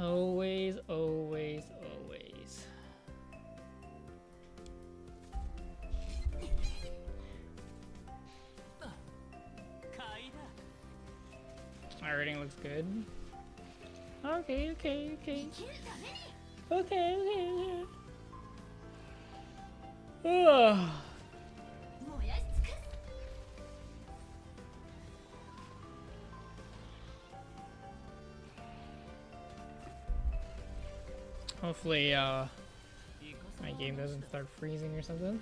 Always, always, always. My rating looks good. Okay, okay, okay. Okay, okay, okay. Ugh. Hopefully, my game doesn't start freezing or something.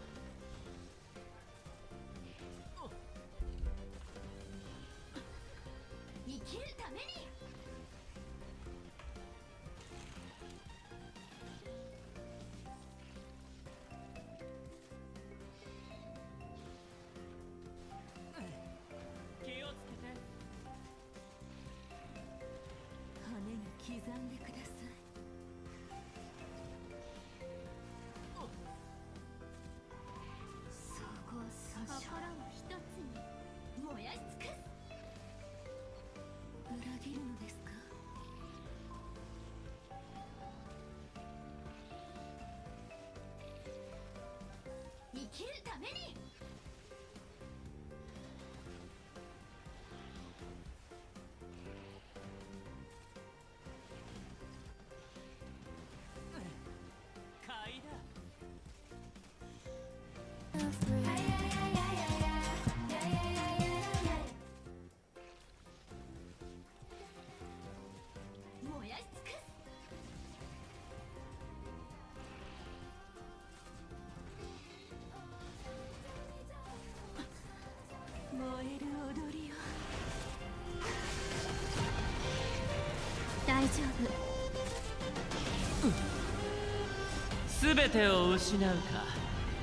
すべてを失う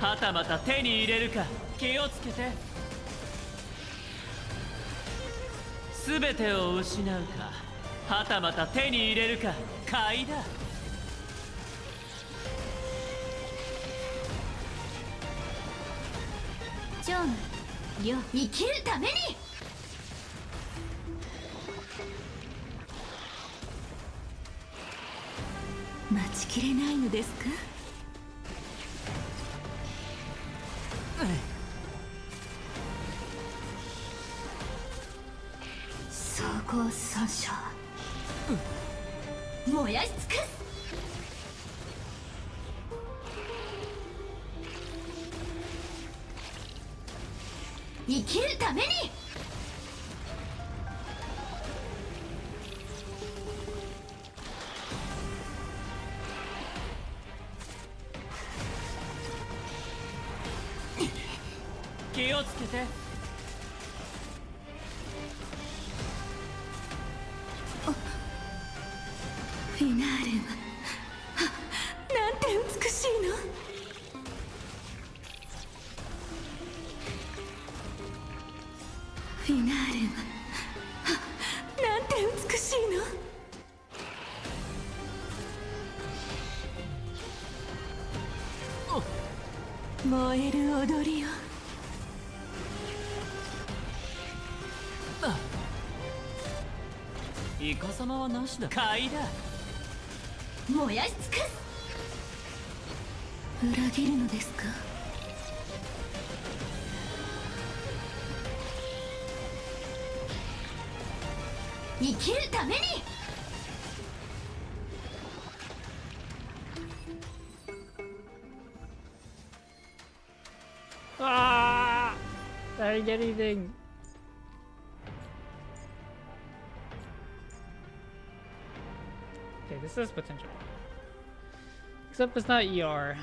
か、はたまた手に入れるか、気をつけて。すべてを失うか、はたまた手に入れるか、買いだ。ジョン、生きるために。待ちきれないのですか？総合損傷、燃やし尽くす。生きるために。気をつけて。フィナーレは、なんて美しいの。フィナーレは、なんて美しいの。燃える踊りよ。イカ様はなしだ。買いだ。燃やし尽くす。裏切るのですか？生きるために。Ah! I didn't get anything. Okay, this has potential. Except it's not ER.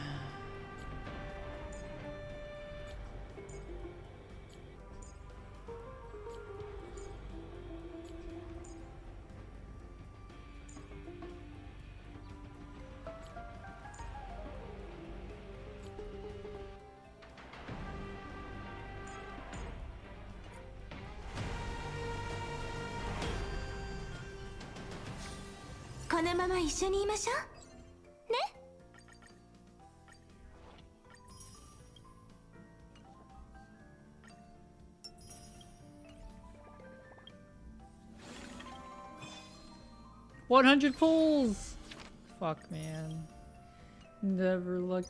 このまま一緒にいましょうね。100 pulls! Fuck, man. Never lucky.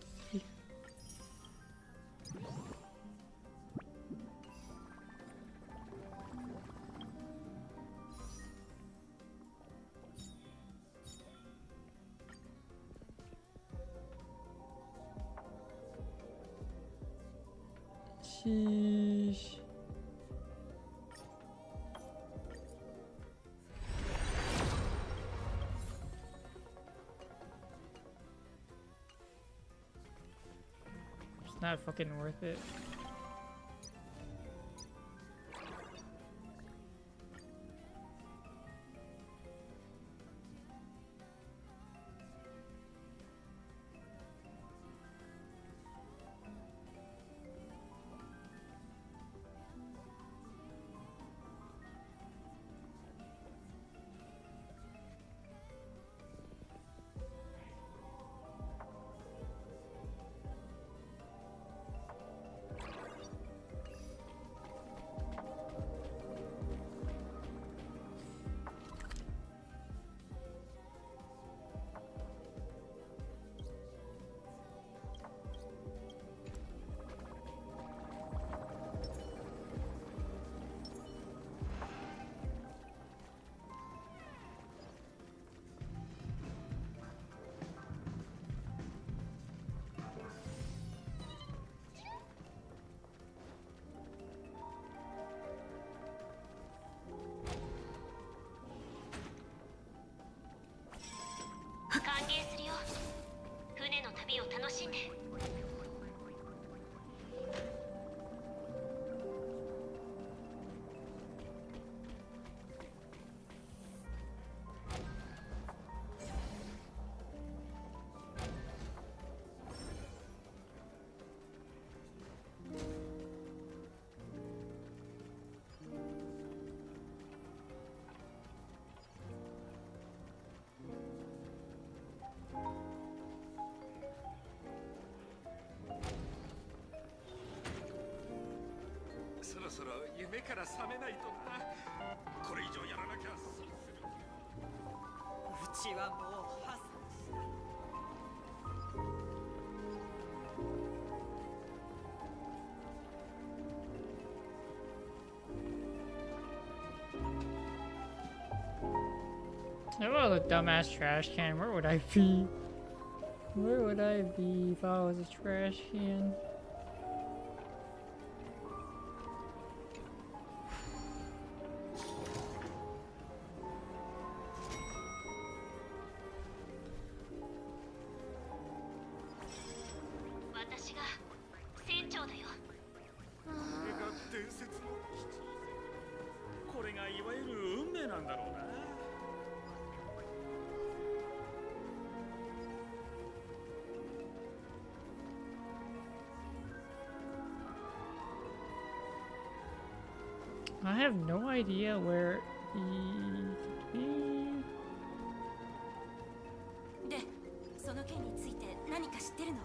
Sheesh. It's not fucking worth it. If I was a dumbass trash can, where would I be? Where would I be if I was a trash can? I have no idea where he could be. で、その件について何か知ってるの？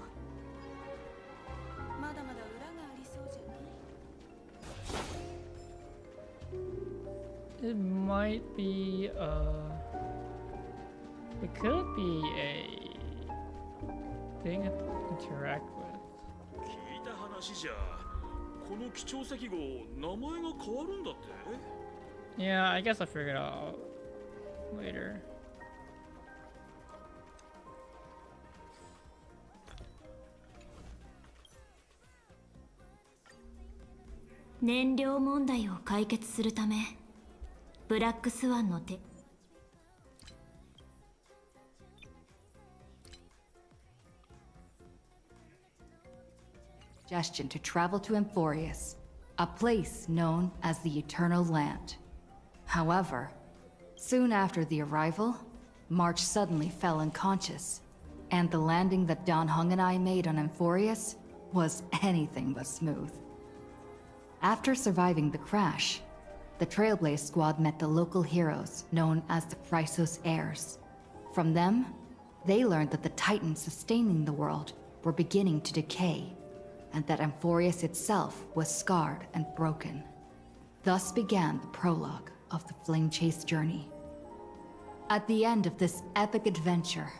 まだまだ裏がありそうじゃない？ It might be it could be a thing to interact with. 聞いた話じゃ。この記帳石号名前が変わるんだって？ Yeah, I guess I'll figure it out later. 燃料問題を解決するため、ブラックスワンの手。Suggestion to travel to Amphorius, a place known as the Eternal Land. However, soon after the arrival, March suddenly fell unconscious, and the landing that Don Hung and I made on Amphorius was anything but smooth. After surviving the crash, the Trailblaze squad met the local heroes known as the Chrysos Heirs. From them, they learned that the titans sustaining the world were beginning to decay, and that Amphorius itself was scarred and broken. Thus began the prologue of the Flame Chase journey. At the end of this epic adventure,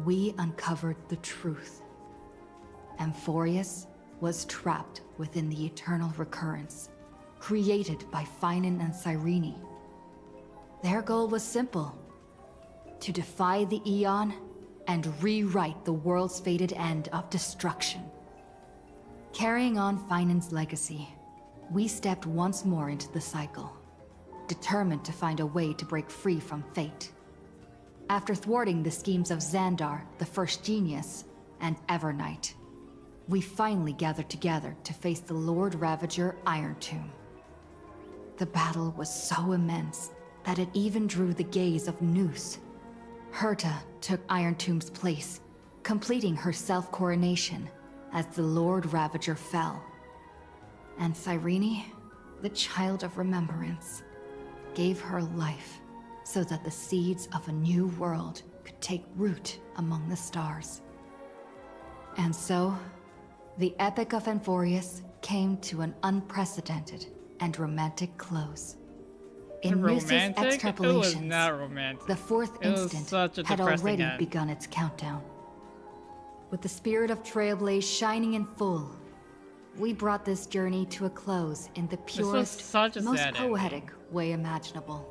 we uncovered the truth. Amphorius was trapped within the eternal recurrence, created by Finan and Cyrene. Their goal was simple: to defy the Aeon and rewrite the world's fated end of destruction. Carrying on Finan's legacy, we stepped once more into the cycle, determined to find a way to break free from fate. After thwarting the schemes of Xandar, the First Genius, and Evernight, we finally gathered together to face the Lord Ravager Iron Tomb. The battle was so immense that it even drew the gaze of Noose. Herta took Iron Tomb's place, completing her self-coronation as the Lord Ravager fell. And Cyrene, the Child of Remembrance, gave her life so that the seeds of a new world could take root among the stars. And so, the Epic of Amphorius came to an unprecedented and romantic close. In Noose's Romantic? It was extrapolations, not romantic. the fourth It was instant such a had depressing already end. begun its countdown. With the spirit of Trailblaze shining in full, we brought this journey to a close in the was purest, such a most sad ending. poetic way imaginable.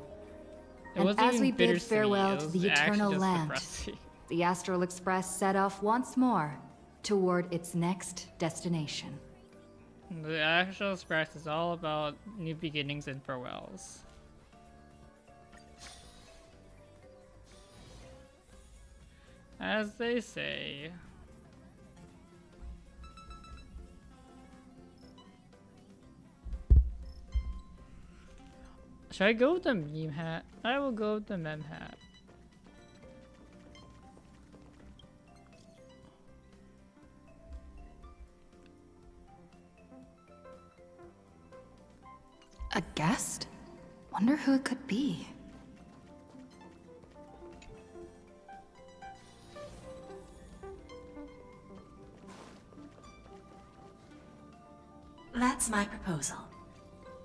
It And wasn't as even we bid bittersweet, farewell it to was the actually eternal just land, depressing. the Astral Express set off once more toward its next destination. The Astral Express is all about new beginnings and farewells. As they say. Should I go with the meme hat? I will go with the meme hat. A guest? Wonder who it could be. That's my proposal.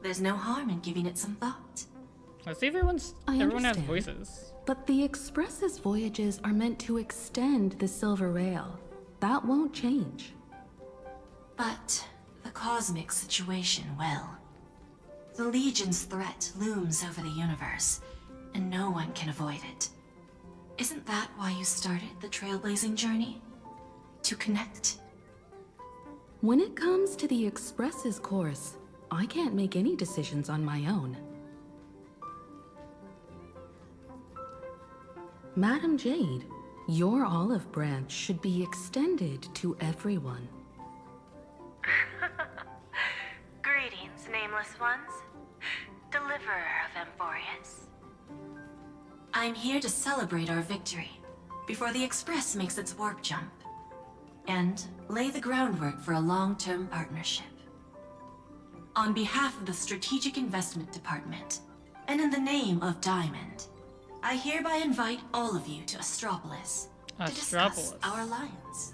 There's no harm in giving it some thought. Let's see if I everyone has understand. voices. But the Express's voyages are meant to extend the Silver Rail. That won't change. But the cosmic situation will. The Legion's threat looms over the universe, and no one can avoid it. Isn't that why you started the trailblazing journey? To connect? When it comes to the Express's course, I can't make any decisions on my own. Madam Jade, your olive branch should be extended to everyone. Greetings, nameless ones. Deliverer of Amphorius. I'm here to celebrate our victory before the Express makes its warp jump, and lay the groundwork for a long-term partnership. On behalf of the Strategic Investment Department, and in the name of Diamond, I hereby invite all of you to Astropolis to discuss Astropolis. our alliance.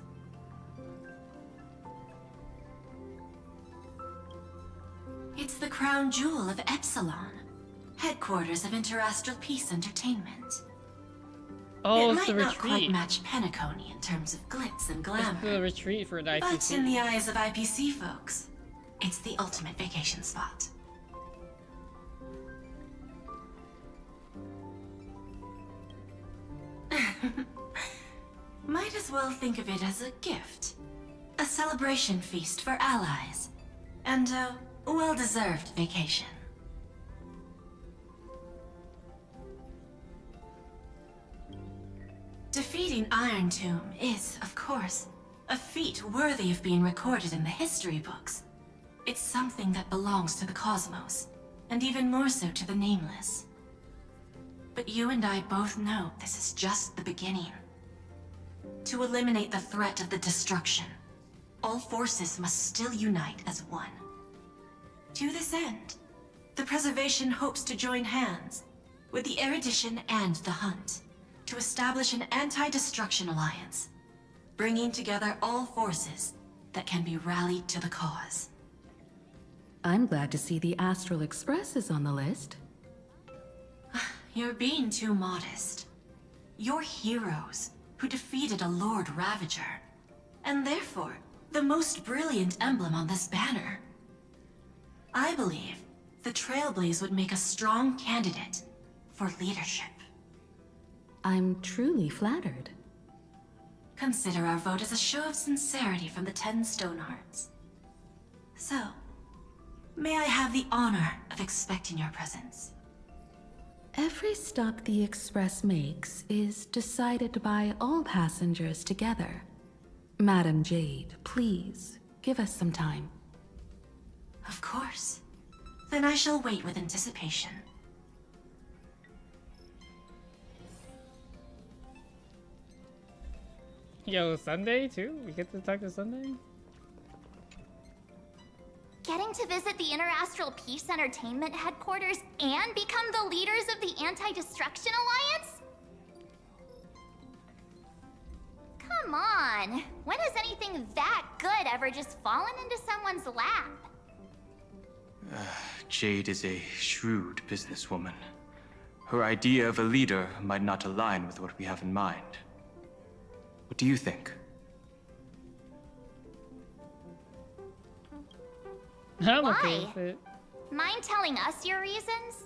It's the crown jewel of Epsilon, headquarters of Interastral Peace Entertainment. Oh, It it's might the not quite retreat. match Penacony in terms of glitz and It's glamour, the retreat for the but in IPC. the eyes of IPC folks, it's the ultimate vacation spot. Might as well think of it as a gift. A celebration feast for allies. And a well-deserved vacation. Defeating Iron Tomb is, of course, a feat worthy of being recorded in the history books. It's something that belongs to the cosmos, and even more so to the Nameless. But you and I both know this is just the beginning. To eliminate the threat of the destruction, all forces must still unite as one. To this end, the Preservation hopes to join hands with the Erudition and the Hunt to establish an anti-destruction alliance, bringing together all forces that can be rallied to the cause. I'm glad to see the Astral Express is on the list. You're being too modest. You're heroes who defeated a Lord Ravager, and therefore the most brilliant emblem on this banner. I believe the Trailblaze would make a strong candidate for leadership. I'm truly flattered. Consider our vote as a show of sincerity from the 10 Stonehearts. So, may I have the honor of expecting your presence? Every stop the Express makes is decided by all passengers together. Madam Jade, please, give us some time. Of course. Then I shall wait with anticipation. Yo, Sunday too? We get to talk to Sunday? Getting to visit the Interastral Peace Entertainment headquarters and become the leaders of the Anti-Destruction Alliance? Come on. When has anything that good ever just fallen into someone's lap? Jade is a shrewd businesswoman. Her idea of a leader might not align with what we have in mind. What do you think? I'm Why? okay with it. Mind telling us your reasons?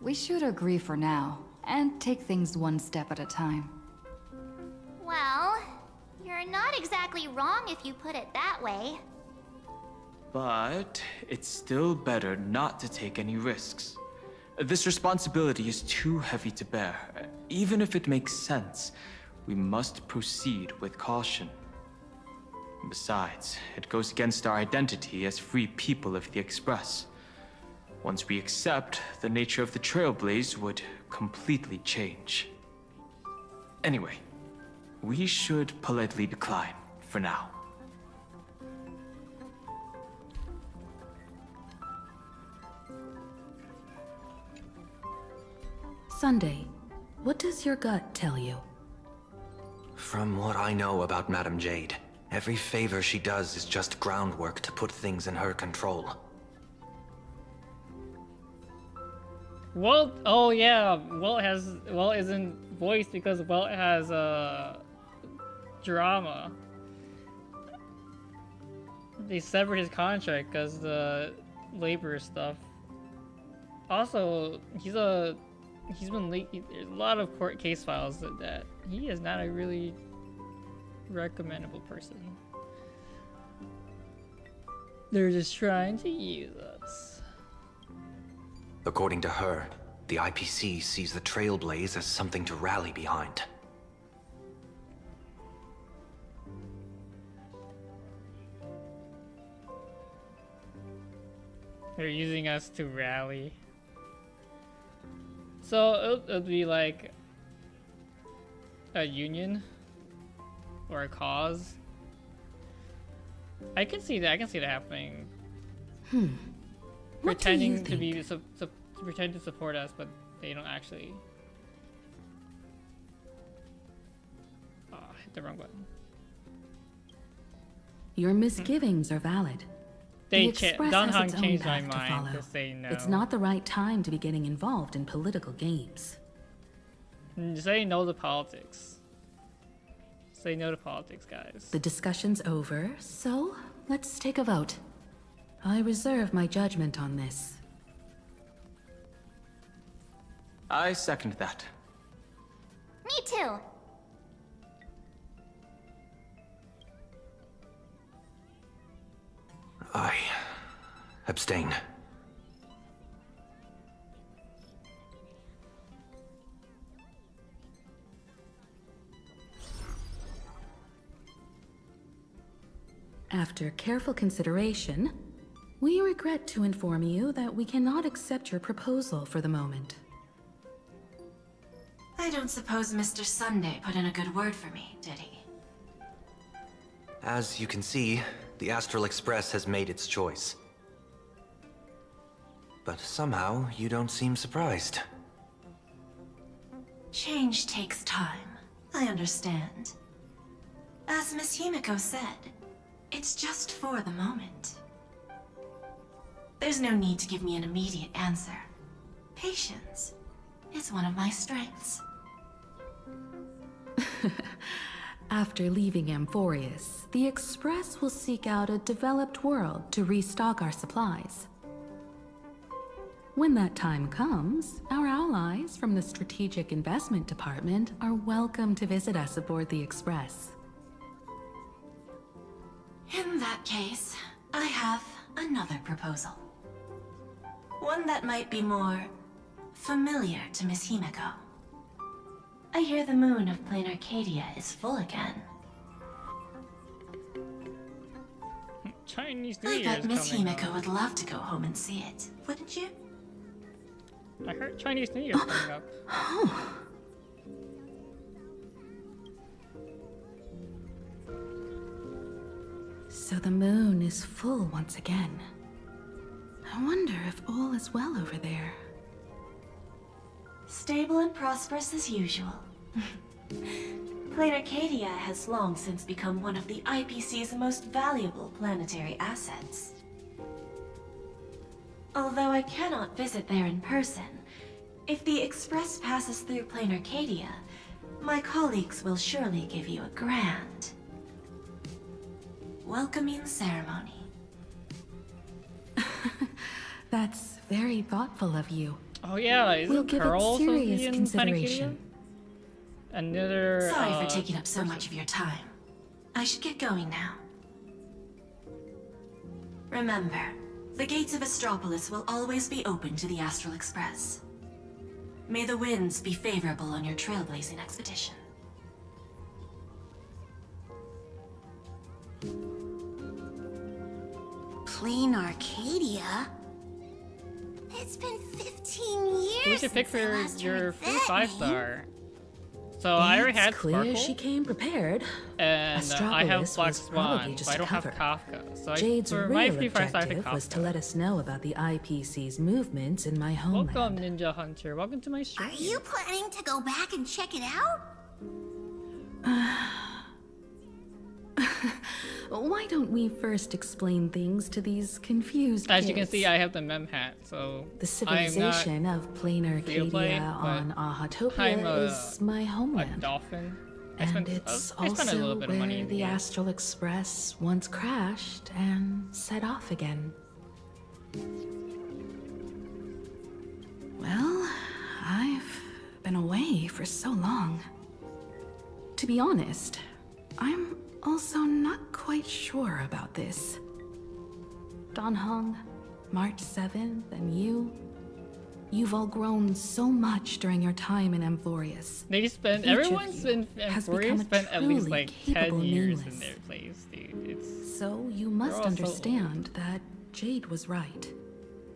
We should agree for now, and take things one step at a time. Well, you're not exactly wrong if you put it that way. But it's still better not to take any risks. This responsibility is too heavy to bear. Even if it makes sense, we must proceed with caution. Besides, it goes against our identity as free people of the Express. Once we accept, the nature of the Trailblaze would completely change. Anyway, we should politely decline for now. Sunday, what does your gut tell you? From what I know about Madame Jade, every favor she does is just groundwork to put things in her control. Walt, oh yeah, Walt isn't voiced because Walt has drama. They severed his contract because the labor stuff. Also, there's a lot of court case files that he is not a really recommendable person. They're just trying to use us. According to her, the IPC sees the Trailblaze as something to rally behind. They're using us to rally. So it'll be like a union or a cause. I can see that. I can see that happening. What do you Pretending to be think? pretend to support us, but they don't actually. Oh, hit the wrong button. Your misgivings are valid. They The Express Don has Hong its own changed my path to mind follow. to say no. It's not the right time to be getting involved in political games. Say no to politics. Say no to politics, guys. The discussion's over, so let's take a vote. I reserve my judgment on this. I second that. Me too. I abstain. After careful consideration, we regret to inform you that we cannot accept your proposal for the moment. I don't suppose Mr. Sunday put in a good word for me, did he? As you can see, the Astral Express has made its choice. But somehow, you don't seem surprised. Change takes time. I understand. As Miss Himiko said, it's just for the moment. There's no need to give me an immediate answer. Patience. is one of my strengths. After leaving Amphorius, the Express will seek out a developed world to restock our supplies. When that time comes, our allies from the Strategic Investment Department are welcome to visit us aboard the Express. In that case, I have another proposal. One that might be more familiar to Miss Himeko. I hear the moon of Plain Arcadia is full again. Chinese New I Year bet is Miss coming Himeko up. would love to go home and see it, wouldn't you? I heard Chinese New Year coming up. So the moon is full once again. I wonder if all is well over there. Stable and prosperous as usual. Plain Arcadia has long since become one of the IPC's most valuable planetary assets. Although I cannot visit there in person, if the Express passes through Plain Arcadia, my colleagues will surely give you a grand welcoming ceremony. That's very thoughtful of you. Oh yeah, isn't We'll give it Pearl supposed to be serious in consideration. Another. Sorry for taking up so much of your time. I should get going now. Remember, the gates of Astropolis will always be open to the Astral Express. May the winds be favorable on your trailblazing expedition. Plain Arcadia? It's been 15 years. Who should pick since I for last your heard free that 5-star? So I already had It's clear Sparkle, she came prepared. and I have Astropolis Black was Swan, probably but just I a don't have cover. Kafka. So Jade's for my real free 5-star, I pick objective was to Kafka. let us know about the IPC's movements in my homeland. Welcome, Ninja Hunter. Welcome to my stream. Are you planning to go back and check it out? Why don't we first explain things to these confused As you can kids? see, I have the mem hat, so The I'm not civilization of Plain free to play, Arcadia on I'm Ahatopia is my a homeland. dolphin. And it's I spent a little also bit of money where in the game. Astral Express once crashed and set off again. Well, I've been away for so long. To be honest, I'm also not quite sure about this. Dan Heng, March 7th, and you've all grown so much during your time in Amphorius. Everyone's been has Emporia become a spent at least truly like 10 capable years in nameless. their place, dude. It's So you must all so understand that Jade was right.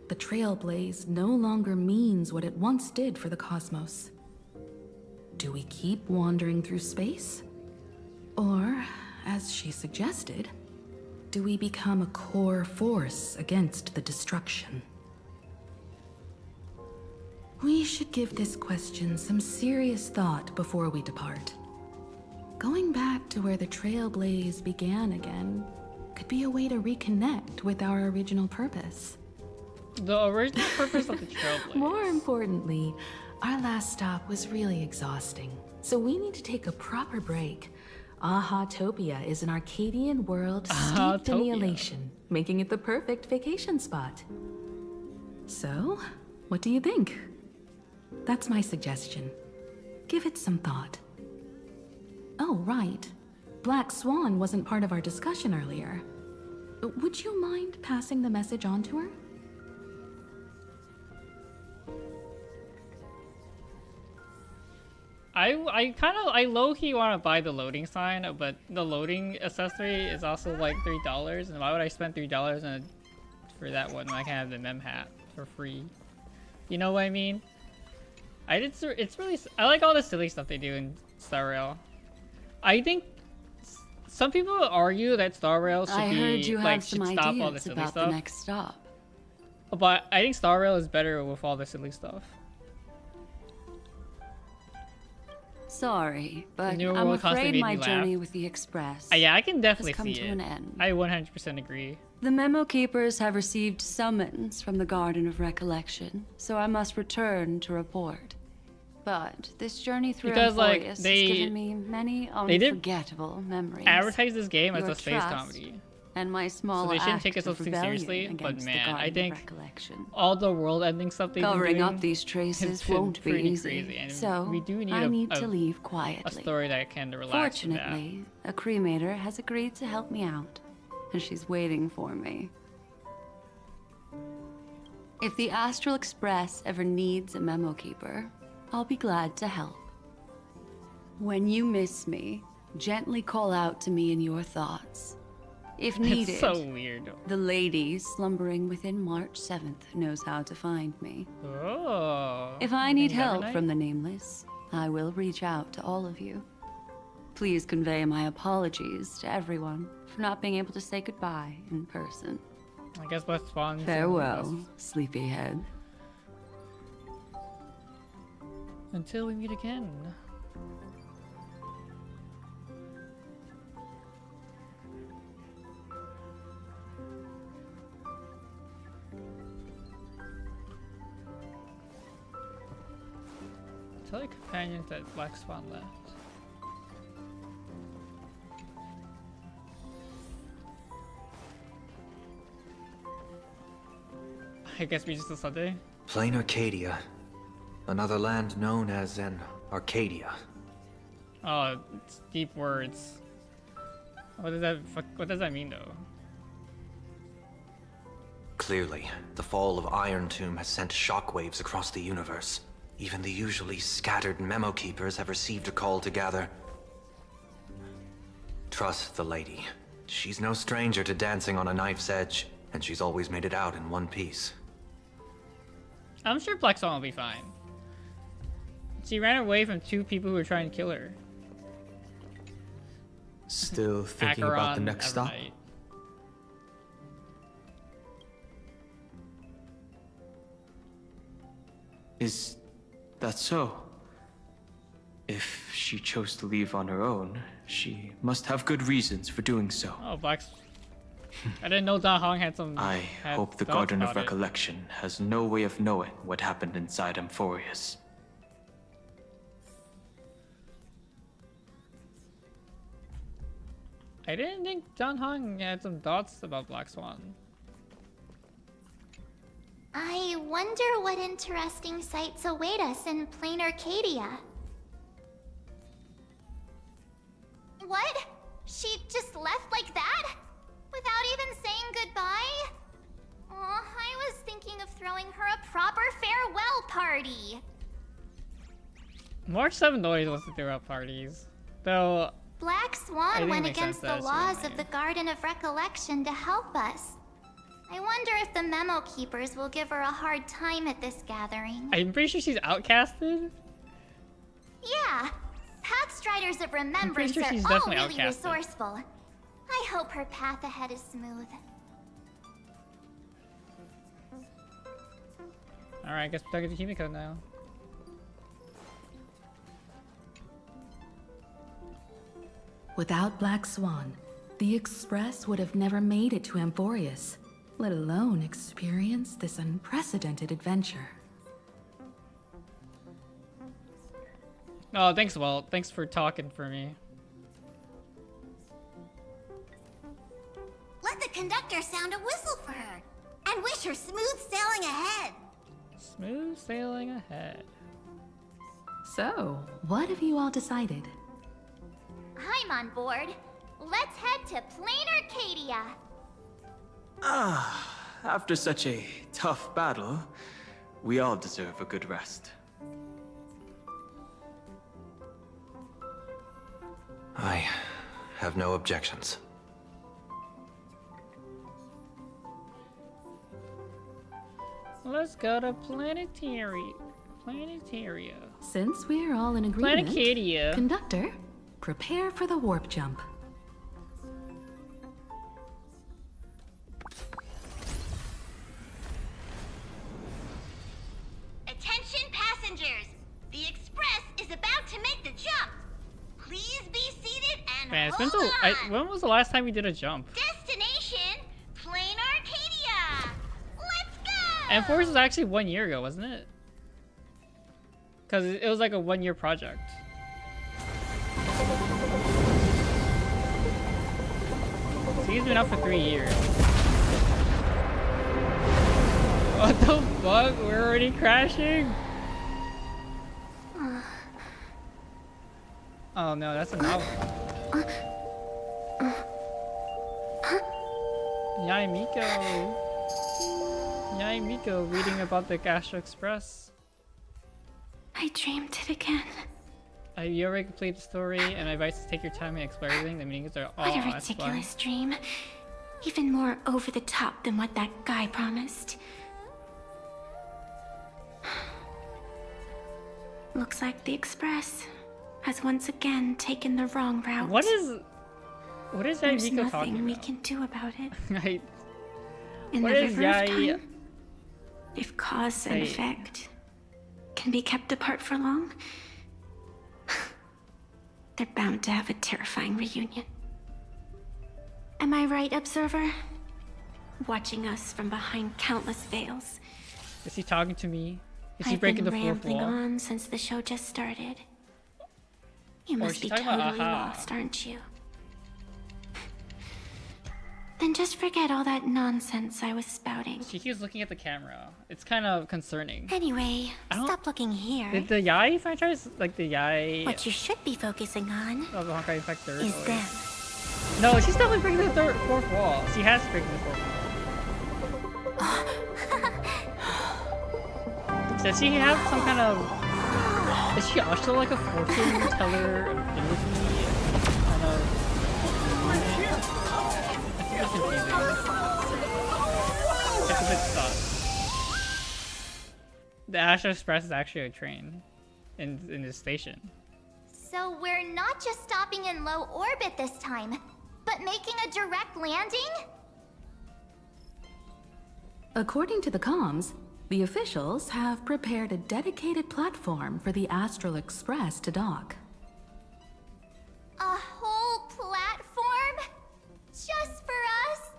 The Trailblaze no longer means what it once did for the cosmos. Do we keep wandering through space? Or, as she suggested, do we become a core force against the destruction? We should give this question some serious thought before we depart. Going back to where the Trailblaze began again could be a way to reconnect with our original purpose. the original purpose of the Trailblaze. More importantly, our last stop was really exhausting, so we need to take a proper break. Ahatopia is an Arcadian world steeped in Ahatopia. elation, making it the perfect vacation spot. So, what do you think? That's my suggestion. Give it some thought. Oh, right. Black Swan wasn't part of our discussion earlier. Would you mind passing the message on to her? I low-key want to buy the loading sign, but the loading accessory is also like $3, and why would I spend $3 for that one when I can have the mem hat for free? You know what I mean? It's really, I like all the silly stuff they do in Star Rail. I think some people argue that Star Rail should should stop all the silly stuff. The next stop. But I think Star Rail is better with all the silly stuff. Sorry, but New I'm World constantly afraid made my me laugh. journey with the Express Yeah, I can definitely has come see to it. an end. I 100% agree. The Memo Keepers have received summons from the Garden of Recollection, so I must return to report. But this journey through Because, like, Amphorius they- has given me many they did unforgettable memories. Advertise this game as Your a space trust comedy. And my small So they shouldn't act take itself of too rebellion seriously, but against the man, I Garden of think Recollection. all the world-ending stuff they've Covering been doing up these has traces been won't be pretty easy, crazy, and so we do need I need a to leave quietly. story that can relax with that. Fortunately, a cremator has agreed to help me out, and she's waiting for me. If the Astral Express ever needs a memo keeper, I'll be glad to help. When you miss me, gently call out to me in your thoughts. If needed, It's so weird. the lady slumbering within March 7th knows how to find me. Oh. If I you need think Never help Night? from the Nameless, I will reach out to all of you. Please convey my apologies to everyone for not being able to say goodbye in person. I guess West Spawn. Farewell, sleepyhead. Until we meet again. Tell your companions that Black Swan left. I guess we just till Sunday. Plain Arcadia. Another land known as an Arcadia. Oh, it's deep words. What does that mean though? Clearly, the fall of Iron Tomb has sent shockwaves across the universe. Even the usually scattered memo keepers have received a call to gather. Trust the lady. She's no stranger to dancing on a knife's edge, and she's always made it out in one piece. I'm sure Black Swan will be fine. She ran away from two people who were trying to kill her. Still thinking about the Acheron, next stop? Evernight. Is that so? If she chose to leave on her own, she must have good reasons for doing so. Oh, I didn't know Da Hong had some. I had hope the thoughts Garden of about it. Recollection has no way of knowing what happened inside Amphorius. I didn't think John Hong had some thoughts about Black Swan. I wonder what interesting sights await us in Plain Arcadia. What? She just left like that? Without even saying goodbye? Aw, I was thinking of throwing her a proper farewell party. March 7th always wants to throw out parties. Though, Black I Swan think it went makes against sense that the she wouldn't laws of mind. the Garden of Recollection to help us. I wonder if the memo keepers will give her a hard time at this gathering. I'm pretty sure she's outcasted. Yeah, Pathstriders of Remembrance sure are she's all definitely really outcasted. resourceful. I hope her path ahead is smooth. Alright, I guess we're talking to Himiko now. Without Black Swan, the Express would have never made it to Amphorius, let alone experience this unprecedented adventure. Oh, thanks, Walt. Thanks for talking for me. Let the conductor sound a whistle for her, and wish her smooth sailing ahead. Smooth sailing ahead. So, what have you all decided? I'm on board. Let's head to Plain Arcadia. After such a tough battle, we all deserve a good rest. I have no objections. Let's go to Planetaria. Since we're all in agreement, Planetaria. Conductor, prepare for the warp jump. Attention passengers! The Express is about to make the jump. Please be seated and Man, it's been hold so. on. When was the last time we did a jump? Destination, Plain Arcadia. Let's go! And Force was actually 1 year ago, wasn't it? Because it was like a 1-year project. So he's been out for 3 years. What the fuck? We're already crashing? Oh no, that's a novel. Yai Miko reading about the Astral Express. I dreamed it again. You already completed the story, and my advice is take your time and explore everything. The meanings are all What a ridiculous dream. Even more over the top than what that guy promised. Looks like the Express has once again taken the wrong route. What is Yai There's Miko talking nothing we about? can do about it. Right. In What the is river of Yai? time, if cause and effect can be kept apart for long, they're bound to have a terrifying reunion. Am I right, Observer? Watching us from behind countless veils. Is he talking to me? Is he I've breaking been the fourth rambling wall? on since the show just started. You Or must is be she talking about totally Aha? lost, aren't you? Then just forget all that nonsense I was spouting. She keeps looking at the camera. It's kind of concerning. Anyway, I don't- stop looking here. Did the Yai franchise, like the Yai What you should be focusing on of the Honkai Impact 3rd? is them. No, she's definitely breaking the fourth wall. She has breaking the fourth wall. Does she have some kind of... Is she also like a fortune teller ability? Kind of... It's confusing. It's a bit sus. The Astral Express is actually a train in this station. So we're not just stopping in low orbit this time, but making a direct landing? According to the comms, the officials have prepared a dedicated platform for the Astral Express to dock. A whole platform? Just for us?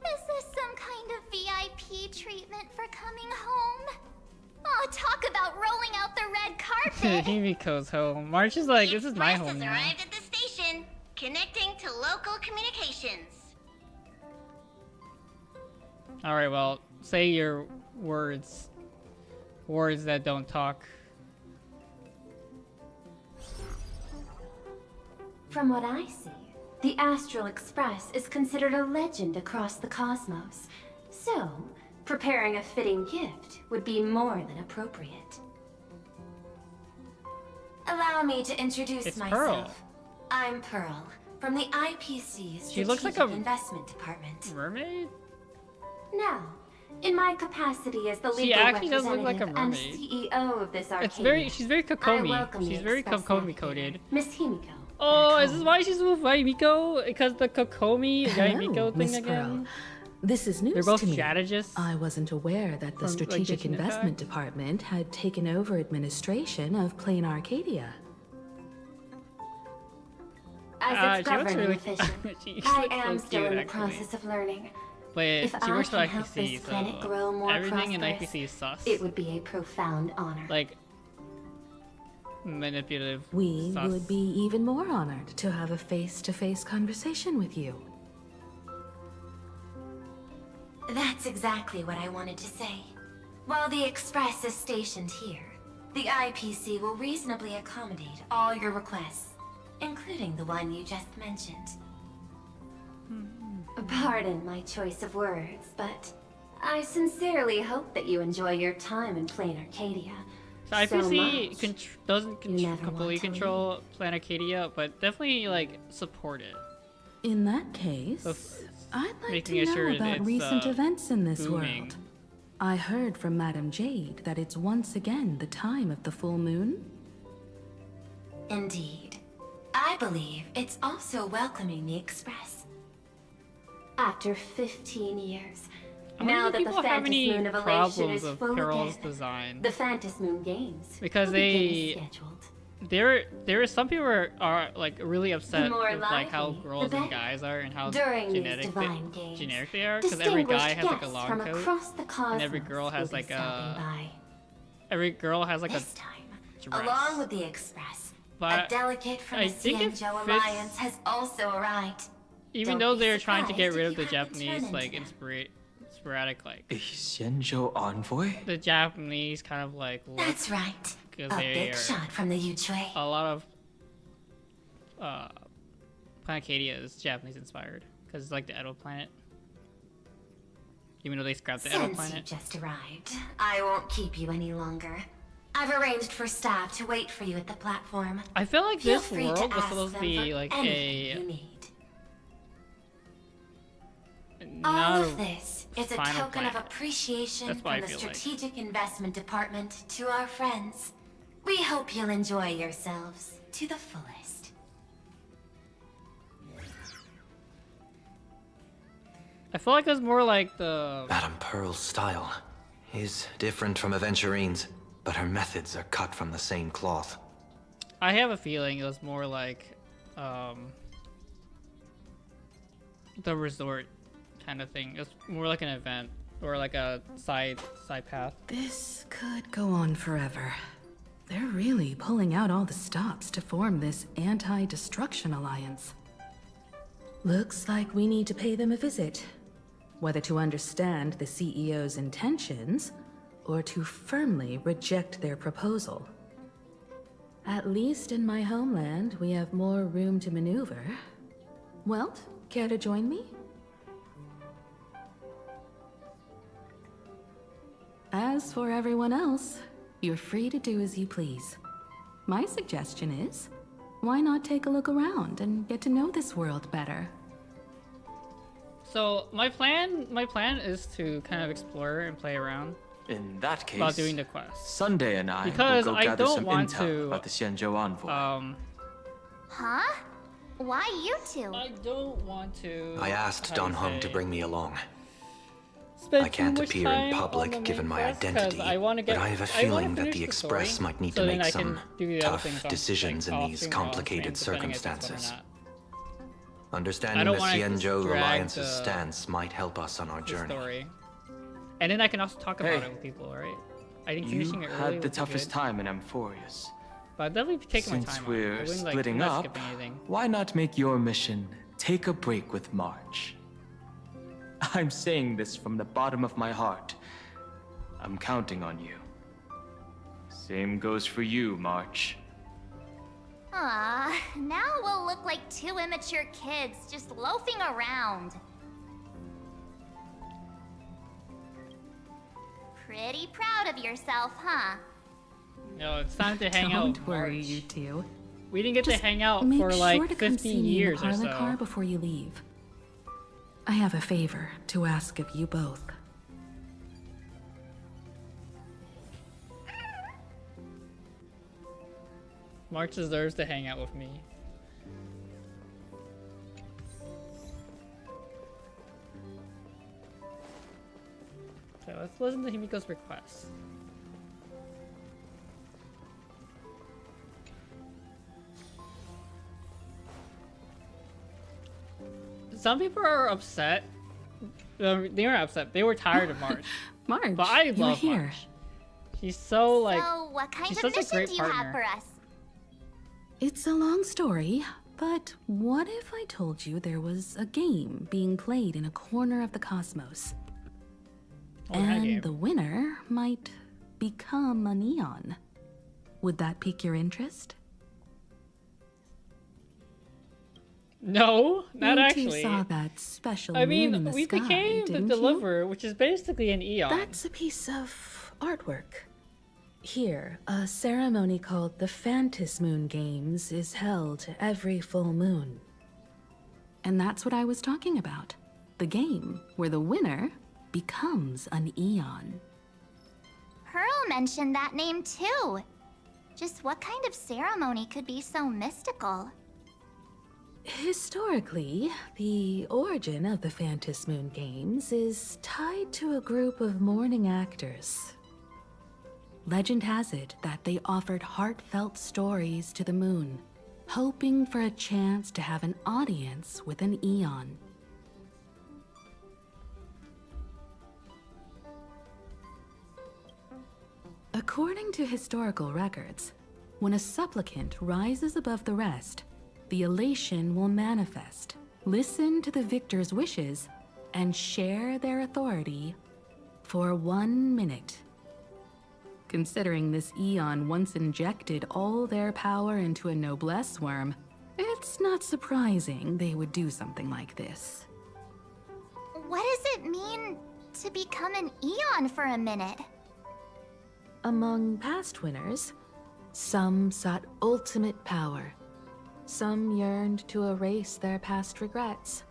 Is this some kind of VIP treatment for coming home? Oh, talk about rolling out the red carpet! Himiko's home. March is like, this is my Express home has now. arrived at the station, connecting to local communications. Alright, well, say your words. Words that don't talk. From what I see, the Astral Express is considered a legend across the cosmos. So, preparing a fitting gift would be more than appropriate. Allow me to introduce It's myself. Pearl. I'm Pearl, from the IPC She looks like Strategic a Investment Department. Mermaid? Now, in my capacity as the She legal actually does look representative like a and mermaid. CEO of this It's Arcadia, she's very I Kokomi. welcome She's the very Express Kokomi navigator, coded. Miss Himiko. Oh, is this why she's with Miko? Because the Kokomi Yai Miko thing Miss again? Pearl. This is news They're both to me. strategists. I wasn't aware that the From, like, Strategic Genshin Investment Impact? Department had taken over administration of Plain Arcadia. As its She looks governing really official, she I looks am so still in cute, the actually. process of learning. But If she I works for can help IPC, this planet grow so more everything in prosperous, IPC is sus. it would be a profound honor. Like, manipulative We sus. would be even more honored to have a face-to-face conversation with you. That's exactly what I wanted to say. While the Express is stationed here, the IPC will reasonably accommodate all your requests, including the one you just mentioned. Pardon my choice of words, but I sincerely hope that you enjoy your time in Plain Arcadia. So IPC much, doesn't you never completely want to control Planet Arcadia, but definitely like support it. In that case, I'd like making to sure know about it's, recent events in this booming. world. I heard from Madame Jade that it's once again the time of the full moon. Indeed. I believe it's also welcoming the Express. After 15 years, I wonder now if that the people have Phantom any Moon of Elation problems is of full Pearl's again, design. the Phantom Moon Games Because will begin as they scheduled. there are some people are like really upset more with like how lively, girls the and better. guys are and how During these generic divine games, generic they are, because every guy has like a Distinguished long guests from coat across the and every cosmos girl will has be like stopping a by. every girl has like This time, Express. Along with the Express, But a delegate from I the think it Xianzhou fits- Alliance has also arrived. Even Don't though be they're trying to get surprised rid if of the you happen to Japanese, run like, into sporadic, like, A Xianzhou envoy? the Japanese kind of, like, look, That's right. A 'cause they big are- shot from the Yuchui. a lot of, Planet Cadia is Japanese inspired. Because it's like the Edo planet. Even though they scrapped the Edo Since you planet. just arrived, I won't keep you any longer. I've arranged for staff to wait for you at the platform. I feel like Feel this free world to was ask supposed to them be for like anything a... you need. not All a of this is a final token of planet. appreciation That's what I from the feel like. Strategic Investment Department to our friends. We hope you'll enjoy yourselves to the fullest. I feel like it's more like the... Madame Pearl's style is different from Aventurine's, but her methods are cut from the same cloth. I have a feeling it was more like, the resort kind of thing. It's more like an event or like a side path. This could go on forever. They're really pulling out all the stops to form this anti-destruction alliance. Looks like we need to pay them a visit. Whether to understand the CEO's intentions, or to firmly reject their proposal. At least in my homeland, we have more room to maneuver. Welt, care to join me? As for everyone else, you're free to do as you please. My suggestion is, why not take a look around and get to know this world better? So my plan is to kind of explore and play around In that case, while doing the quest. Sunday and I Because will go I gather don't some want intel to, about the Xianzhou envoy. Huh? Why you two? I don't want to. I asked how Don you Hung say, to bring me along. spend I can't too much appear time in on public the given main my quest, 'cause identity, I wanna but I have a feeling that finish the the Express story, might need so to then make I can some do the other tough things on, decisions like, in off these stream or on complicated stream, depending if it's fun or circumstances. not. I Understanding don't the wanna just Xianzhou drag Alliance's the- stance might help us on our The journey. story. And then I can also talk about Hey. it with people, right? I think You finishing it early had the would be toughest good, time in Amphorius. but I'd definitely be taking my Since time on it. I we're wouldn't, like, splitting I'm not up, skipping anything. why not make your mission take a break with March? I'm saying this from the bottom of my heart. I'm counting on you. Same goes for you, March. Now we'll look like two immature kids just loafing around. Pretty proud of yourself, huh? No, it's time to hang out. Don't worry, you two. We didn't get to hang out Make for sure like to come 15 see me years in or the parlor car so. before you leave. I have a favor to ask of you both. March deserves to hang out with me. So let's listen to Himiko's request. Some people are upset. They weren't upset. They were tired of March. March, But I you're love here. March. She's so like. So, what kind she's of such a mission great do you have partner. for us? It's a long story, but what if I told you there was a game being played in a corner of the cosmos? Oh, that game. And the winner might become a neon. Would that pique your interest? No, not you actually. two saw that special I moon in mean, the we sky, became the didn't Deliverer, which is basically an Eon. That's a piece of artwork. Here, a ceremony called the Phantas Moon Games is held every full moon. And that's what I was talking about. The game where the winner becomes an Eon. Pearl mentioned that name too. Just what kind of ceremony could be so mystical? Historically, the origin of the Phantas Moon Games is tied to a group of mourning actors. Legend has it that they offered heartfelt stories to the moon, hoping for a chance to have an audience with an Eon. According to historical records, When a supplicant rises above the rest, the elation will manifest. Listen to the victor's wishes and share their authority for 1 minute. Considering this Eon once injected all their power into a noblesse worm, it's not surprising they would do something like this. What does it mean to become an Eon for a minute? Among past winners, some sought ultimate power. Some yearned to erase their past regrets.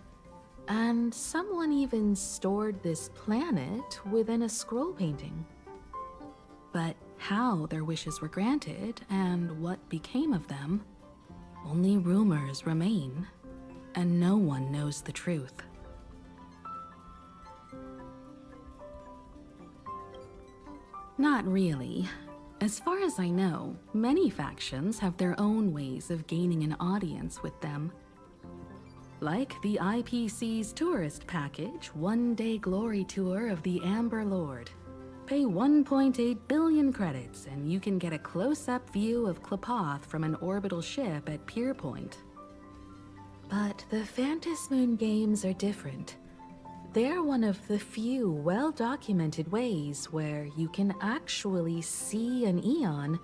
And someone even stored this planet within a scroll painting. But how their wishes were granted and what became of them, only rumors remain, and no one knows the truth. Not really. As far as I know, many factions have their own ways of gaining an audience with them. Like the IPC's tourist package, one-day glory tour of the Amber Lord. Pay 1.8 billion credits and you can get a close-up view of Klapoth from an orbital ship at Pier Point. But the Phantom Moon games are different. They're one of the few well-documented ways where you can actually see an Eon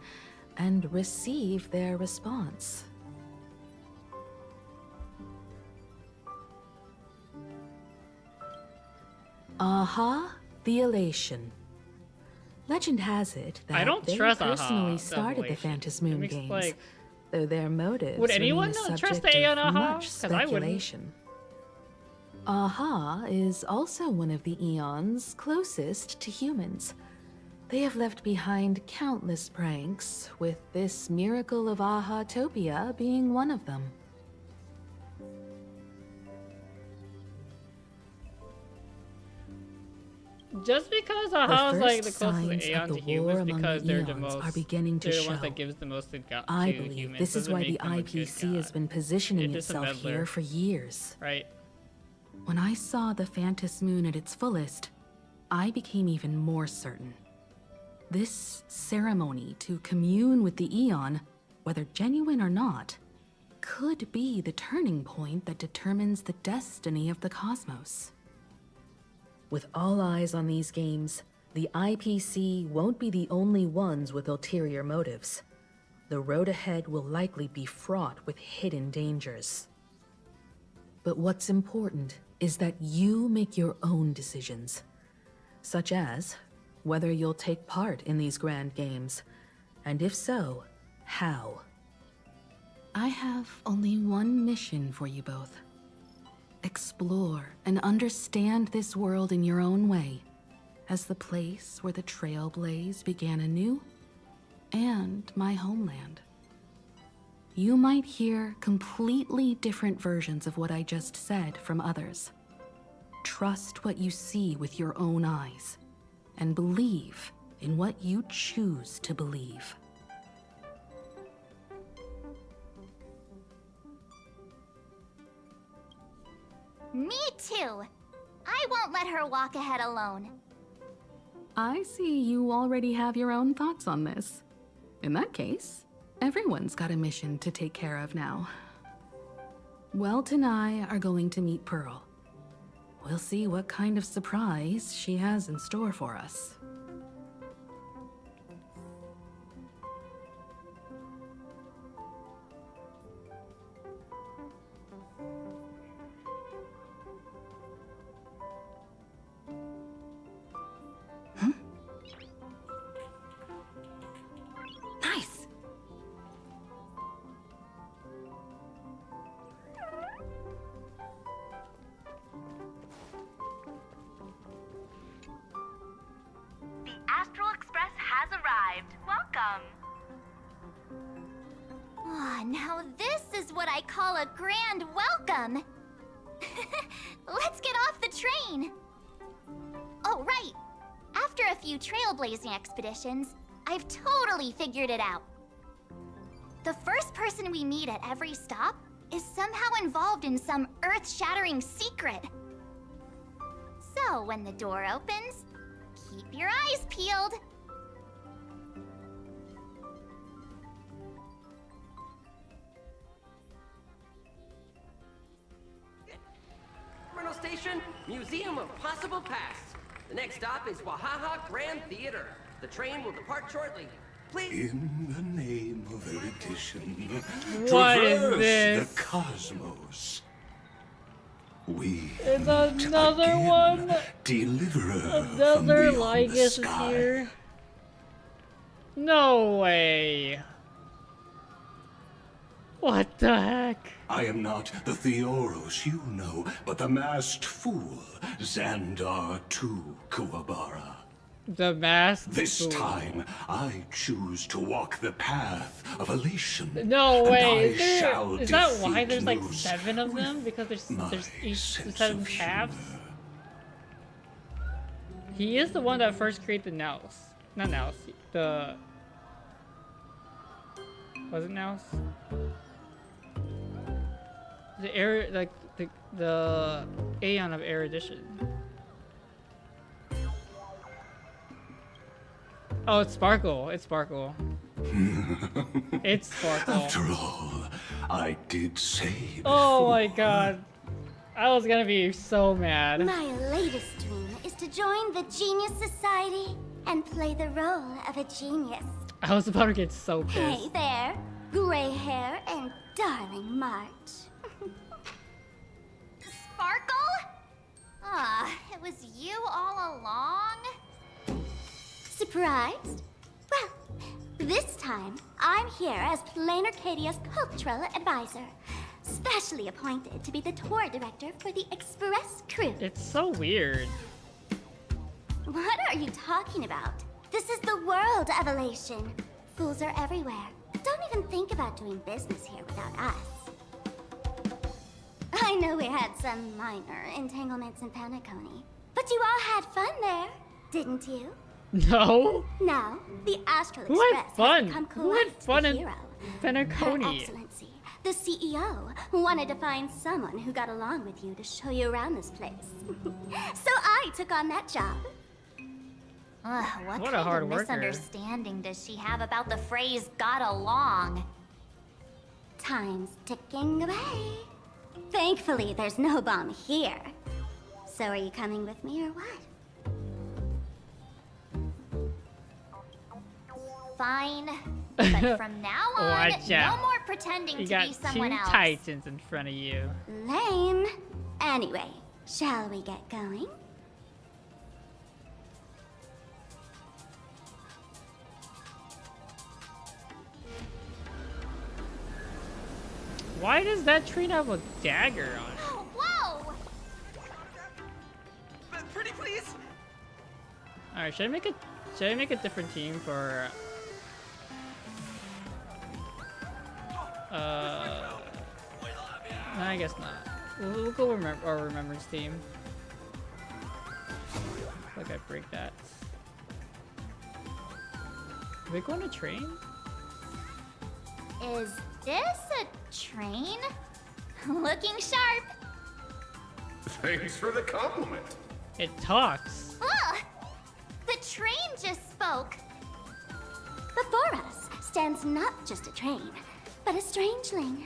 and receive their response. Aha, the elation. Legend has it that I don't they trust personally Aha, started the Elation. Phantom Moon It makes, games, like- though their motives Would anyone remain a not trust subject Aeon of Aha? much 'Cause I wouldn't. speculation. Aha is also one of the Eons closest to humans. They have left behind countless pranks, with this miracle of Aha-topia being one of them. Just because Aha's like the first closest signs Aeon of to the war humans among because the they're the Eons most are beginning to they're the ones show. that gives the most to I to believe humans. this is Doesn't why make the them a good IPC has god. been positioning It's just a itself here meddler. for years. Right. When I saw the Phantom Moon at its fullest, I became even more certain. This ceremony to commune with the Eon, whether genuine or not, could be the turning point that determines the destiny of the cosmos. With all eyes on these games, the IPC won't be the only ones with ulterior motives. The road ahead will likely be fraught with hidden dangers. But what's important is that you make your own decisions, such as whether you'll take part in these grand games, and if so, how. I have only one mission for you both. Explore and understand this world in your own way, as the place where the Trailblaze began anew, and my homeland. You might hear completely different versions of what I just said from others. Trust what you see with your own eyes, and believe in what you choose to believe. Me too. I won't let her walk ahead alone. I see you already have your own thoughts on this. In that case, everyone's got a mission to take care of now. Welt and I are going to meet Pearl. We'll see what kind of surprise she has in store for us. Nice! The Astral Express has arrived. Welcome. Ah, now this is what I call a grand welcome. Let's get off the train. Oh, right. After a few trailblazing expeditions, I've totally figured it out. The first person we meet at every stop is somehow involved in some earth-shattering secret. So when the door opens, keep your eyes peeled. Station, Museum of Possible Pasts. The next stop is Wahaha Grand Theater. The train will depart shortly. Please. In the name of erudition, What is traverse this? the cosmos. We It's another one. deliverer Another from beyond the Lygus is sky. here. No way. What the heck? I am not the Theoros you know, but the masked fool, Xandar II Kuwabara. The mask. This fool. time, I choose to walk the path of elation. No and way. I shall Is that why defeat there's like those 7 of them? Because there's each sense 7 of paths. He is the one that first created Naus. Not Naus. The was it Naus? The air, like the Aeon of erudition. Oh, it's Sparkle. It's Sparkle. It's Sparkle. After all, I did say Oh my god. I was gonna be so mad. My latest dream is to join the Genius Society and play the role of a genius. I was about to get so pissed. Hey there, gray hair and darling March. Sparkle? Ah, it was you all along? Surprised? Well, this time I'm here as Plain Arcadia's cultural advisor, specially appointed to be the tour director for the Express crew. It's so weird. What are you talking about? This is the world of elation. Fools are everywhere. Don't even think about doing business here without us. I know we had some minor entanglements in Penacony, but you all had fun there, didn't you? No. Now, the Astral Who had Express fun? has become Who had quite fun the in hero. Penacony? Her Excellency, the CEO, wanted to find someone who got along with you to show you around this place. So I took on that job. What What a kind hard of worker. misunderstanding does she have about the phrase "got along"? Time's ticking away. Thankfully, there's no bomb here. So are you coming with me or what? Fine. But from now on, Watch no out. more pretending You to got be 2 someone else. Titans in front of you. Lame. Anyway, shall we get going? Why does that tree have a dagger on it? Whoa! Pretty please. Alright, should I make a different team for no, I guess not. We'll go our remembrance team. Like I break that. Are we going to train? Is this a train? Looking sharp. Thanks for the compliment. It talks. Ugh! The train just spoke. Before us stands not just a train, but a strangeling.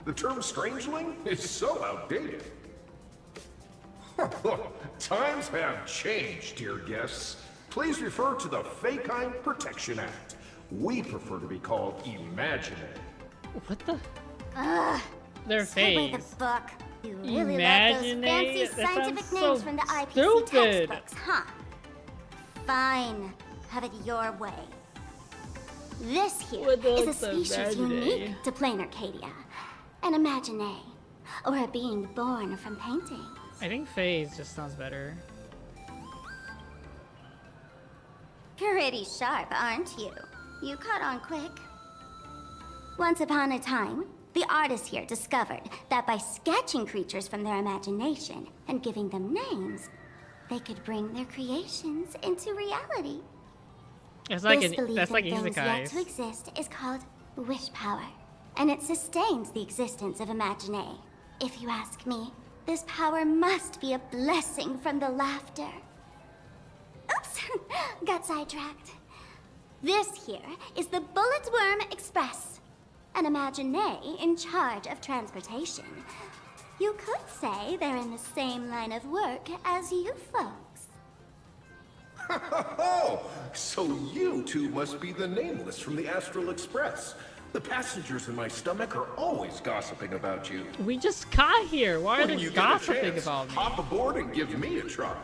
The term strangeling is so outdated. Times have changed, dear guests. Please refer to the Fekine Protection Act. We prefer to be called imaginary. What the? Ugh. Their Take away face. the book. You really love those fancy Imaginate? That scientific sounds names so from the IPC stupid. textbooks, huh? Fine. Have it your way. This here What is a does species imaginate? unique to Plain Arcadia. An imaginate, or a being born from painting. I think phase just sounds better. Pretty sharp, aren't you? You caught on quick. Once upon a time, the artists here discovered that by sketching creatures from their imagination and giving them names, they could bring their creations into reality. It's like This belief that's like in things yet to isekais. exist is called wish power, and it sustains the existence of Imaginea. If you ask me, this power must be a blessing from the laughter. Oops, got sidetracked. This here is the Bullet Worm Express, an Imaginea in charge of transportation. You could say they're in the same line of work as you folks. Oh, so you two must be the Nameless from the Astral Express. The passengers in my stomach are always gossiping about you. We just got here. Why are When they you get a gossiping chance, about me? hop aboard and give me a try.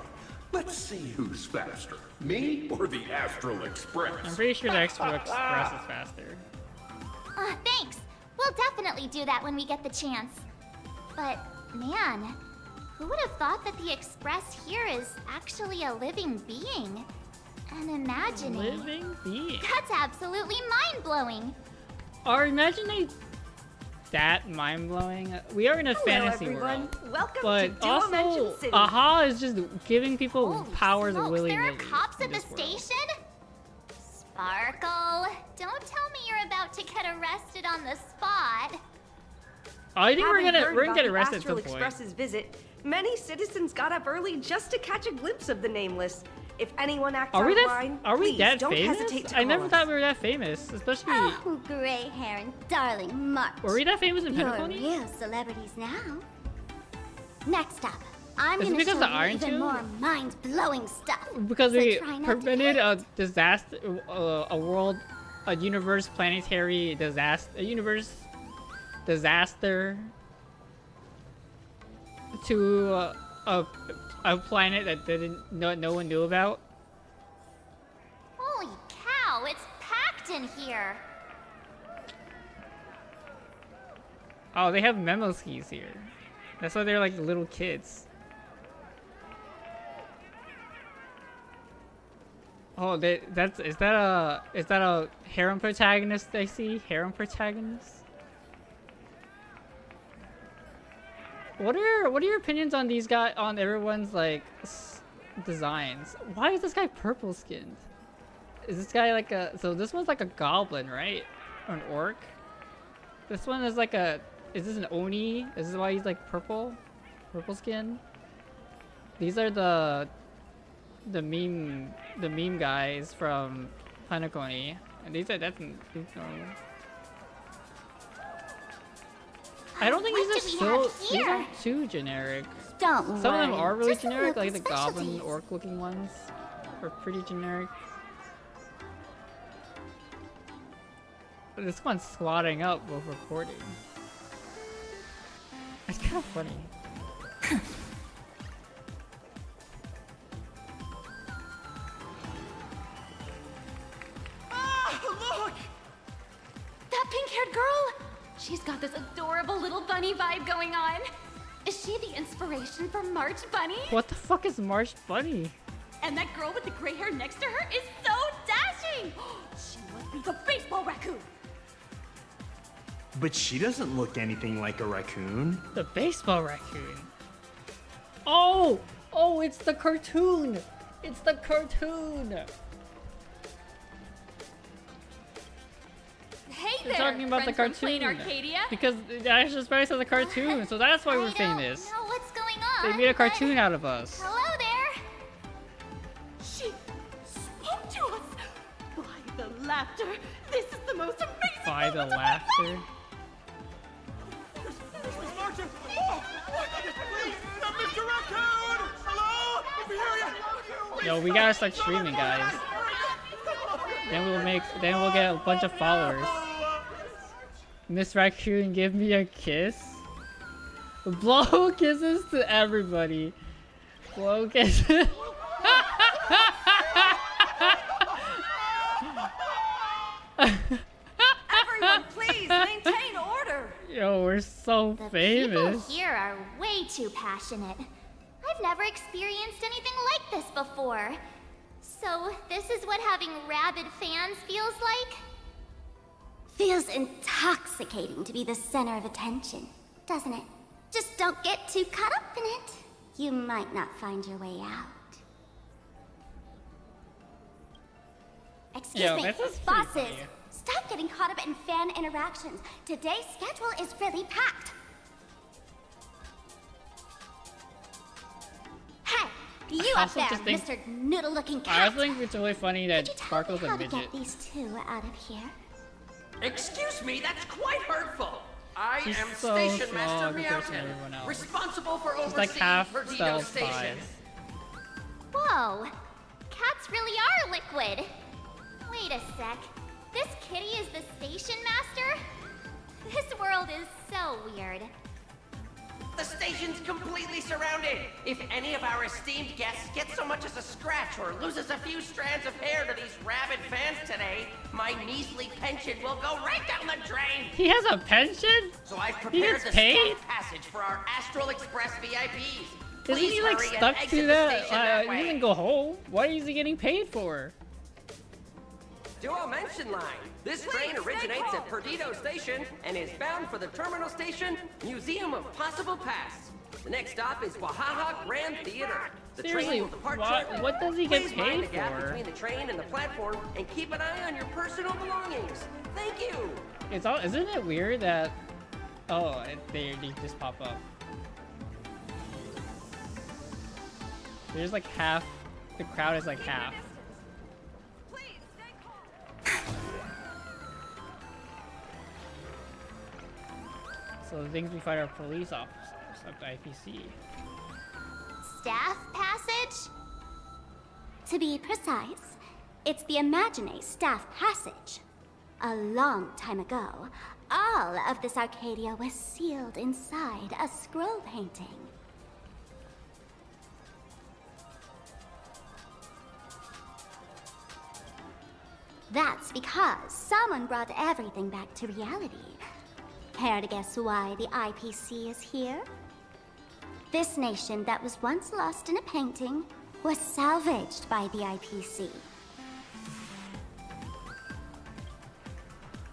Let's see who's faster, me or the Astral Express. I'm pretty sure the Astral Express is faster. Thanks. We'll definitely do that when we get the chance. But, man, who would have thought that the Express here is actually a living being? An imagining. Living being? That's absolutely mind-blowing. Are imagining that mind-blowing? We are in a fantasy world. Welcome but to also, Dimension City. AHA is just giving people Holy powers smokes, willy-nilly. there are cops at in the this world. station? Sparkle, don't tell me you're about to get arrested on the spot. I think we're Having gonna heard get about arrested the at some Astral point. Express's visit, many citizens got up early just to catch a glimpse of the Nameless. If anyone acts Are we out of that? line, Are we please that don't famous? hesitate to I call never us. thought we were that famous, especially. Oh, gray hair and darling March. Were we that famous in You're Penacony? real celebrities now. Next up, I'm Is it gonna because show the you Iron even Tube? more mind-blowing stuff. Because So we try not to prevented a disaster, a universe planetary disaster, to a planet that no one knew about. Holy cow, it's packed in here. Oh, they have memo skis here. That's why they're like little kids. Oh, is that a harem protagonist I see? Harem protagonist? What are your opinions on these guys, on everyone's like designs? Why is this guy purple skinned? Is this guy like so this one's like a goblin, right? Or an orc? This one is like is this an Oni? Is this why he's like purple skin? These are the meme guys from Penacony, and that's I don't think these are too generic. Don't Some of them worry, are really just some generic, local like the goblin specialties. orc looking ones are pretty generic. But this one's squatting up while recording. It's kind of funny. Look! That pink-haired girl! She's got this adorable little bunny vibe going on. Is she the inspiration for March Bunny? What the fuck is Marsh Bunny? And that girl with the gray hair next to her is so dashing! She must be the baseball raccoon! But she doesn't look anything like a raccoon. The baseball raccoon. Oh! Oh, it's the cartoon! It's the cartoon! Hey They're there, talking about the friends from cartoon. Plain Arcadia. Because the Ashes Spice has a cartoon, so that's why we're famous. know what's going on. They made a but- cartoon out of us. Hello there. She spoke to us! By the laughter, this is the most amazing By the moment of my laughter. Martin! Oh! Please! Mr. Raccoon! Hello? Over here! Yo, we gotta start streaming, guys. Then we'll get a bunch of followers. Miss Raccoon, give me a kiss. Blow kisses to everybody. Blow kisses. Everyone, please maintain order. Yo, we're so People famous. here are way too passionate. I've never experienced anything like this before. So, this is what having rabid fans feels like? Feels intoxicating to be the center of attention, doesn't it? Just don't get too caught up in it. You might not find your way out. Excuse Yo, me, this is pretty bosses. funny. Stop getting caught up in fan interactions. Today's schedule is really packed. Hey, you up also there, just think- Mr. Noodle-looking I cat. also think it's really funny that Sparkle's a How to midget. get these two out of here? Excuse me, that's quite hurtful. I She's am so Station small Master compared to Meowton, everyone else. responsible for She's like overseeing half Perdido stealth Station. size. Whoa, cats really are liquid. Wait a sec. This kitty is the station master? This world is so weird. The station's completely surrounded. If any of our esteemed guests get so much as a scratch or loses a few strands of hair to these rabid fans today, my measly pension will go right down the drain. He has a pension? So I've He prepared gets the paid? staff passage for our Astral Express VIPs. Isn't Please he like hurry and stuck exit to the that? station that He way. doesn't go home. What is he getting paid for? Duo mention line. This train originates at Perdido Station and is bound for the terminal station, Museum of Possible Pasts. The next stop is Wahaha Grand Theater. The Seriously, train will depart what- shortly. what does he get Please mind paid the gap for? between the train and the platform and keep an eye on your personal belongings. Thank you. It's all. Isn't it weird that? Oh, they just pop up. There's like half. The crowd is like half. So the things we fight are police officers of the IPC. Staff passage? To be precise, it's the Imagine Staff Passage. A long time ago, all of this Arcadia was sealed inside a scroll painting. That's because someone brought everything back to reality. Care to guess why the IPC is here? This nation that was once lost in a painting was salvaged by the IPC.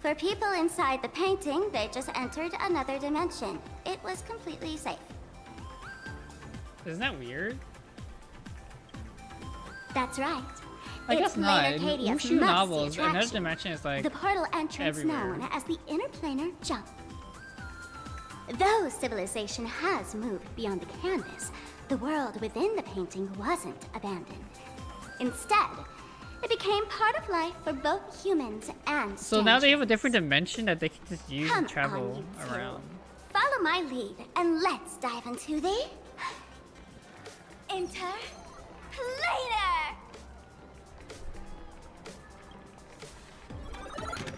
For people inside the painting, they just entered another dimension. It was completely safe. Isn't that weird? That's right. I guess It's not. Lane In Arcadia's Wushu must-see novels, another attraction. dimension is like The portal entrance everywhere. known as the interplanar jump. Though civilization has moved beyond the canvas, the world within the painting wasn't abandoned. Instead, it became part of life for both humans and So now they have a strangers. different dimension that they can just use Come and travel on, you two. around. Follow my lead and let's dive into the interplanar.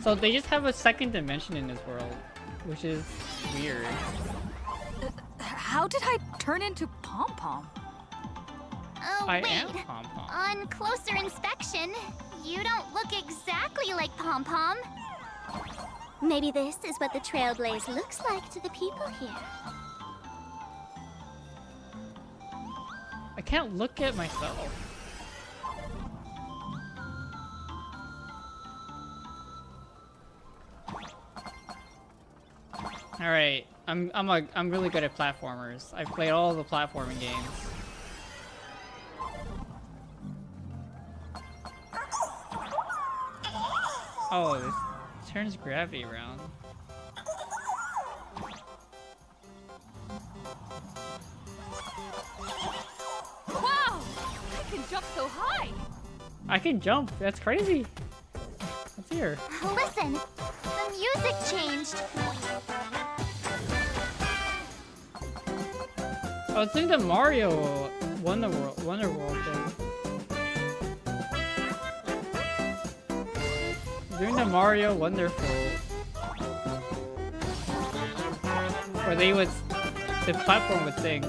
So they just have a second dimension in this world, which is weird. How did I turn into Pom Pom? Oh, I wait. am Pom Pom. On closer inspection, you don't look exactly like Pom Pom. Maybe this is what the Trailblaze looks like to the people here. I can't look at myself. All right, I'm really good at platformers. I've played all the platforming games. Oh, this turns gravity around. Wow! I can jump so high! I can jump. That's crazy. Let's hear. Listen, the music changed. Oh, it's in the Mario Wonder World thing. Doing the Mario Wonderful, where the platform would sing.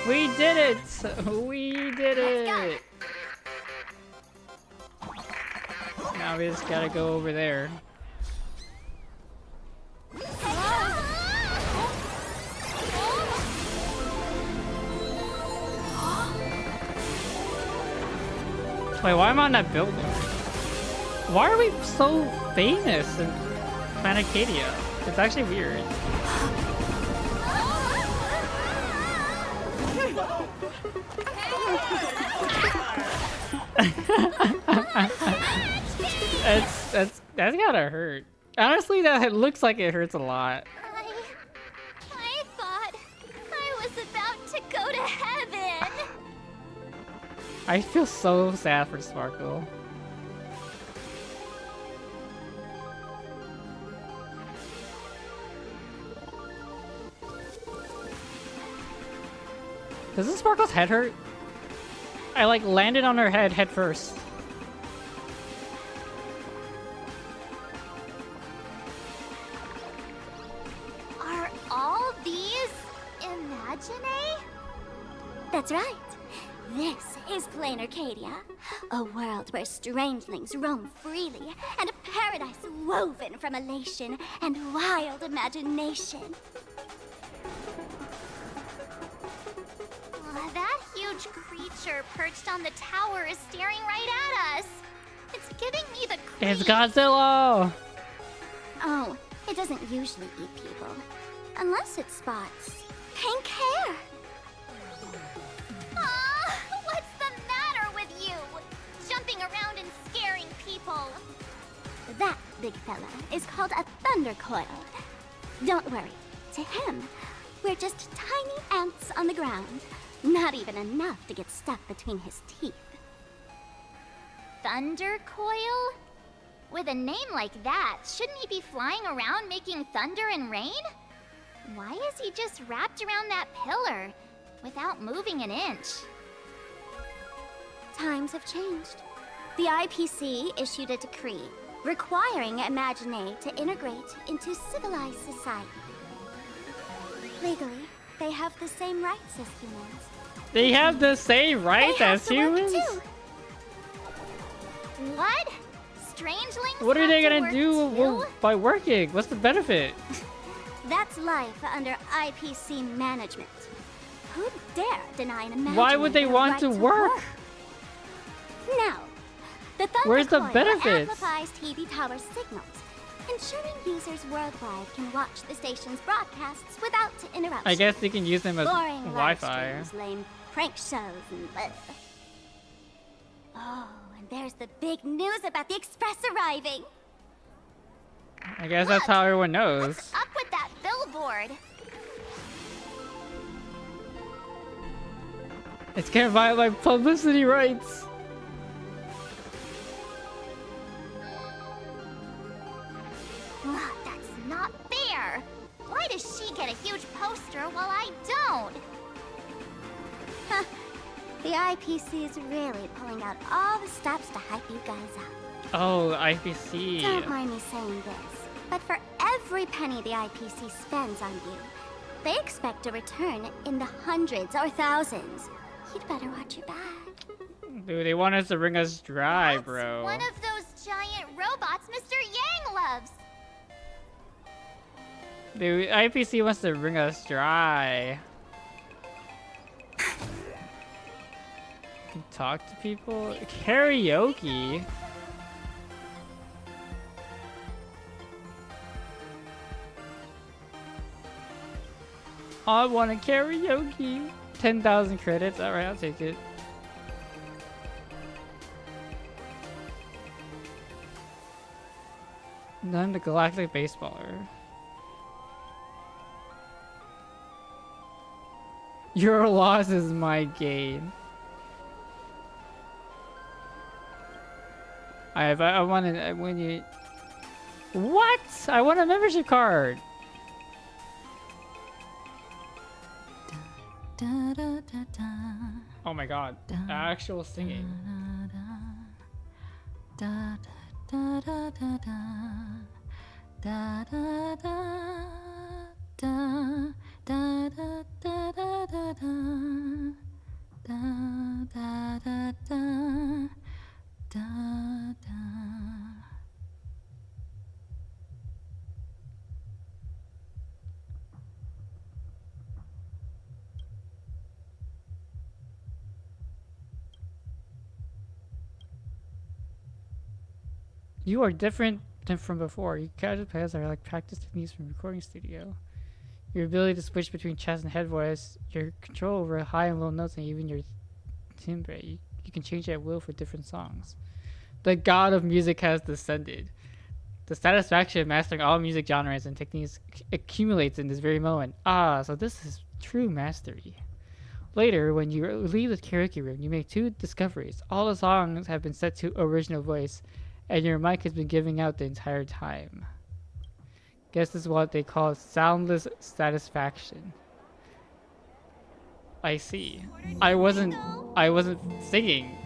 We did it! We did it! Now Now we just gotta go over there. Wait, why am I on that building? Why are we so famous in Planet Cadia? It's actually weird. That's gotta hurt. Honestly, that looks like it hurts a lot. I thought I was about to go to heaven. I feel so sad for Sparkle. Doesn't Sparkle's head hurt? I like landed on her head first. Are all these Imagine? That's right. This is Plain Arcadia, a world where strangelings roam freely, and a paradise woven from elation and wild imagination. That huge creature perched on the tower is staring right at us. It's giving me the creeps. It's Godzilla! Oh, it doesn't usually eat people. Unless it spots pink hair. What's the matter with you? Jumping around and scaring people. That big fella is called a thunder coil. Don't worry, to him, we're just tiny ants on the ground. Not even enough to get stuck between his teeth. Thunder Coil? With a name like that, shouldn't he be flying around making thunder and rain? Why is he just wrapped around that pillar without moving an inch? Times have changed. The IPC issued a decree requiring Imagine to integrate into civilized society. Legally, they have the same rights as humans. They have the same rights as humans? What? Strangelings? What are they have to gonna work do too? by working? What's the benefit? That's life under IPC management. Who'd dare deny an Imagine Why would they their want right to work? Now, the Thunder Where's the Coil benefits? amplifies TV tower signals, ensuring users worldwide can watch the station's broadcasts without interruption. I guess they can use them as Boring live Wi-Fi. streams, lame prank shows, and oh, and there's the big news about the Express arriving. I guess that's how everyone knows. What's up with that billboard? It's gonna violate my publicity rights. That's not fair. Why does she get a huge poster while I don't? Huh. The IPC is really pulling out all the stops to hype you guys up. Oh, IPC. Don't mind me saying this, but for every penny the IPC spends on you, they expect a return in the hundreds or thousands. You'd better watch your back. Dude, they want us to wring us dry, That's bro. one of those giant robots Mr. Yang loves. Dude, IPC wants to wring us dry. Can talk to people? Karaoke? I want a karaoke. 10,000 credits. Alright, I'll take it. None the Galactic Baseballer. Your loss is my gain. I want to. When you. What? I want a membership card. Oh my god. Actual singing. You are different than from before. Your casual players are like practice techniques from recording studio. Your ability to switch between chest and head voice, your control over high and low notes, and even your timbre. You can change it at will for different songs. The god of music has descended. The satisfaction of mastering all music genres and techniques accumulates in this very moment. Ah, so this is true mastery. Later, when you leave the karaoke room, you make 2 discoveries. All the songs have been set to original voice, and your mic has been giving out the entire time. Guess this is what they call soundless satisfaction. I see. I wasn't singing.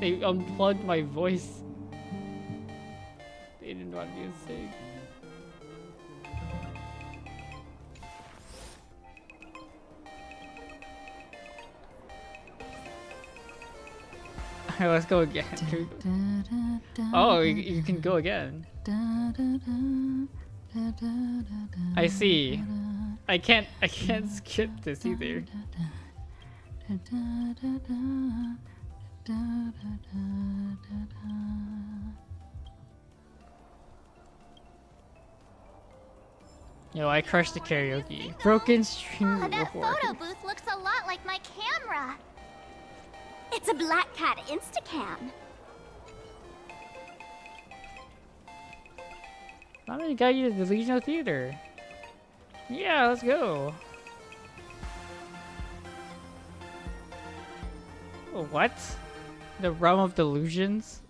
They unplugged my voice. They didn't want me to sing. Alright, let's go again. Oh, you can go again. I see. I can't skip this either. Yo, I crushed the karaoke. Broken stream That report. photo booth looks a lot like my camera. It's a Black Cat Instacam. I'm gonna guide you to the Delusional Theater. Yeah, let's go. What? The realm of delusions?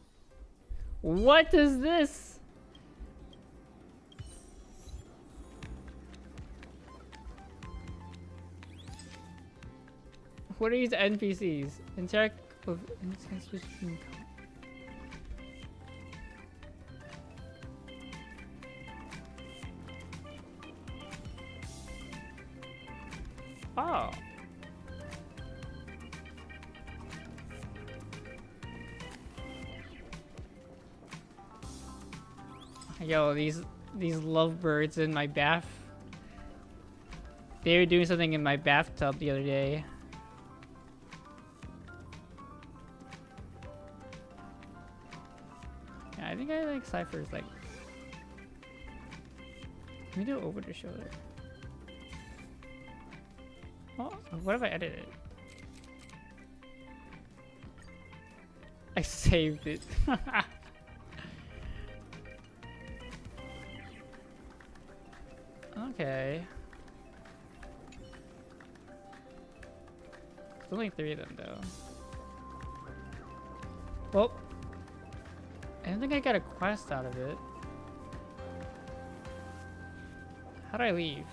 What is this? What are these NPCs? Interact with Oh. Yo, these lovebirds in my bath. They were doing something in my bathtub the other day. Yeah, I think I like Cypher's like. Let me do it over the shoulder. Oh, what if I edit it? I saved it. Okay. There's only 3 of them though. Well, I don't think I got a quest out of it. How do I leave?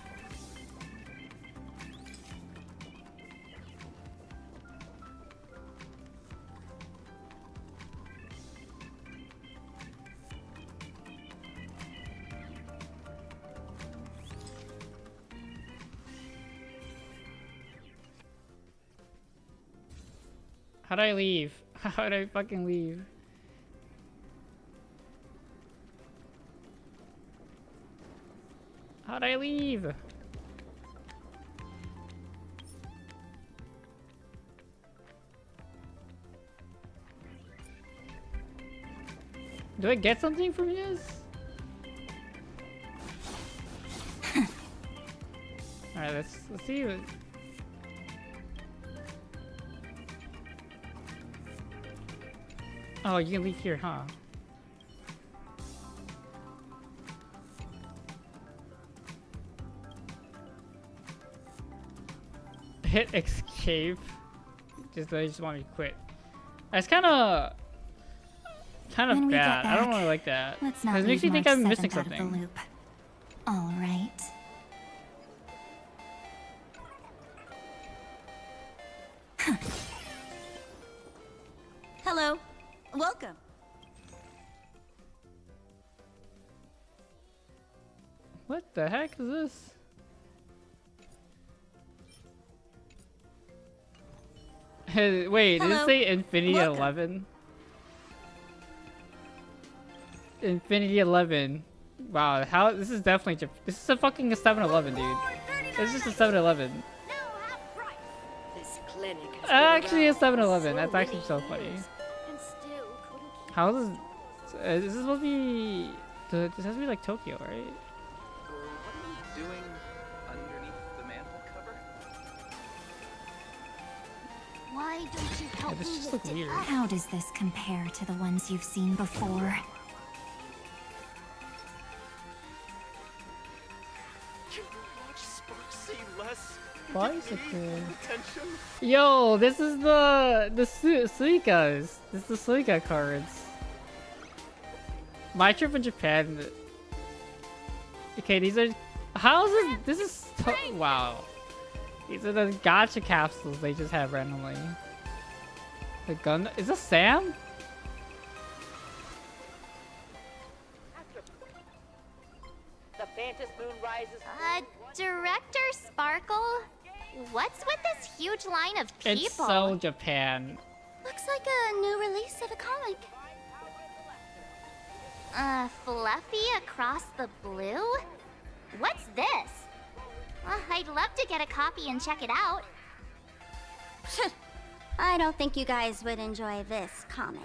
How do I leave? How do I fucking leave? How do I leave? Do I get something from this? Alright, let's see what... Oh, you can leave here, huh? Hit escape. They just want me to quit. That's kind of bad. I don't really like that. Let's not Because it makes me leave think I'm March missing 7th out of the something. loop. All right. Hello. Welcome. What the heck is this? Wait, did it Hello. say Infinity Welcome. 11? Infinity 11. Wow, how this is definitely this is a fucking 7-Eleven, dude. It's just a 7-Eleven. This clinic has been Actually, a around for 7-Eleven. so That's actually many so funny. years, and still couldn't keep How is This is supposed to be. This has to be like Tokyo, right? What are you doing underneath the manhole cover? Why don't you help this me just lift look it weird. up? How does this compare to the ones you've seen before? Can you watch Sparks see less? Why is it cool? Attention? Yo, this is the Suikas. This is the Suika cards. My trip in Japan. Okay, these are. How is this? This is wow. These are the gacha capsules they just have randomly. The gun is this Sam? The Phantom Moon rises. Director Sparkle? What's with this huge line of people? It's so Japan. Looks like a new release of a comic. Fluffy across the blue? What's this? I'd love to get a copy and check it out. I don't think you guys would enjoy this comic.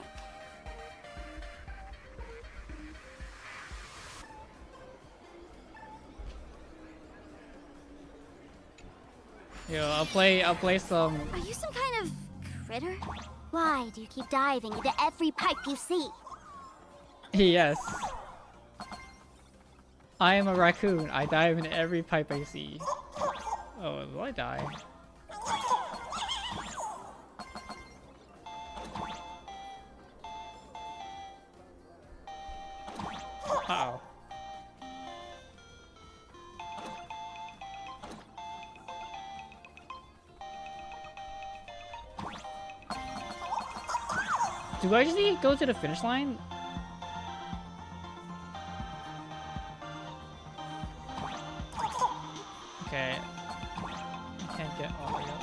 Yo, I'll play some. Are you some kind of critter? Why do you keep diving into every pipe you see? Yes. I am a raccoon. I dive in every pipe I see. Oh, will I die? Uh-oh. Do I just need to go to the finish line? Okay. I can't get all the way up.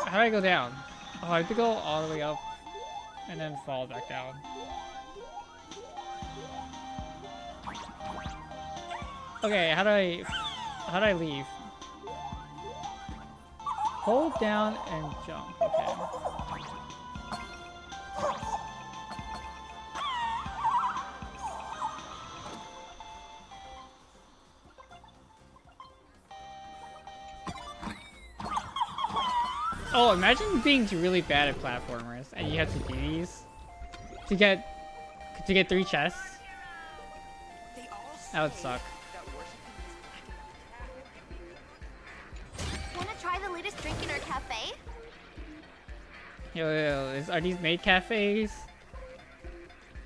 How do I go down? Oh, I have to go all the way up and then fall back down. Okay, how do I leave? Hold down and jump. Okay. Oh, imagine being really bad at platformers and you have to do these to get 3 chests. That would suck. Wanna try the latest drink in our cafe? Yo, are these maid cafes?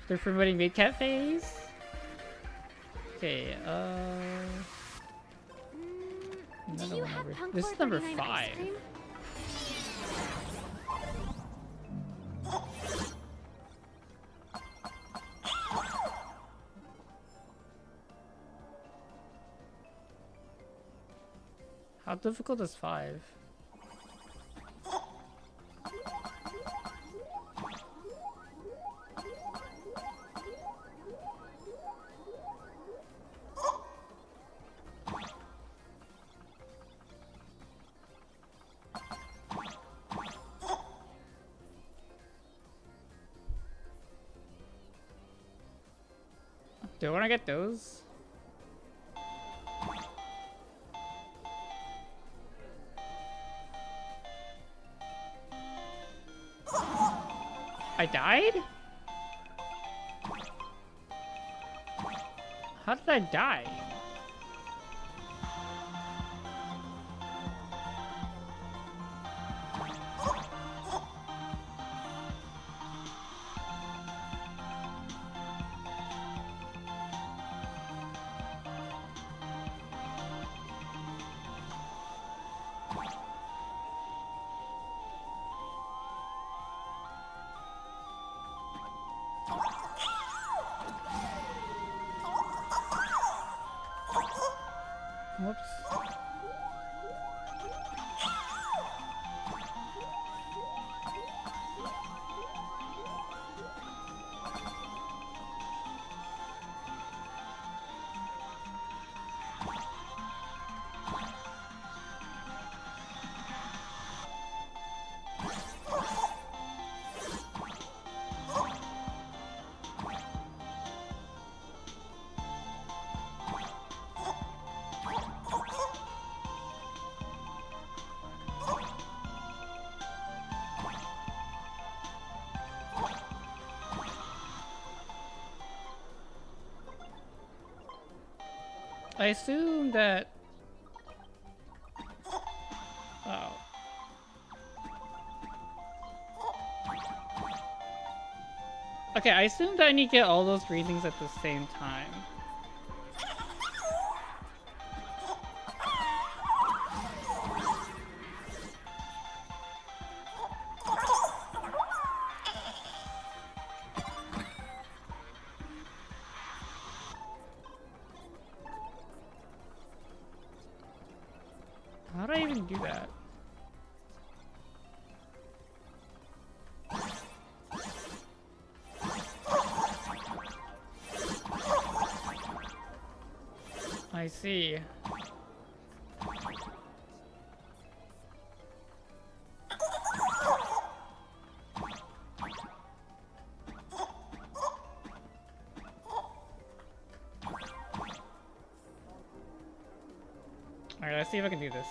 They're promoting maid cafes? Okay, another one over. This is number 5. How difficult is 5? Do I want to get those? I died? How did I die? Whoops. I assume that. Oh. Okay, I assumed I need to get all those three things at the same time. How do I even do that? I see. Alright, let's see if I can do this.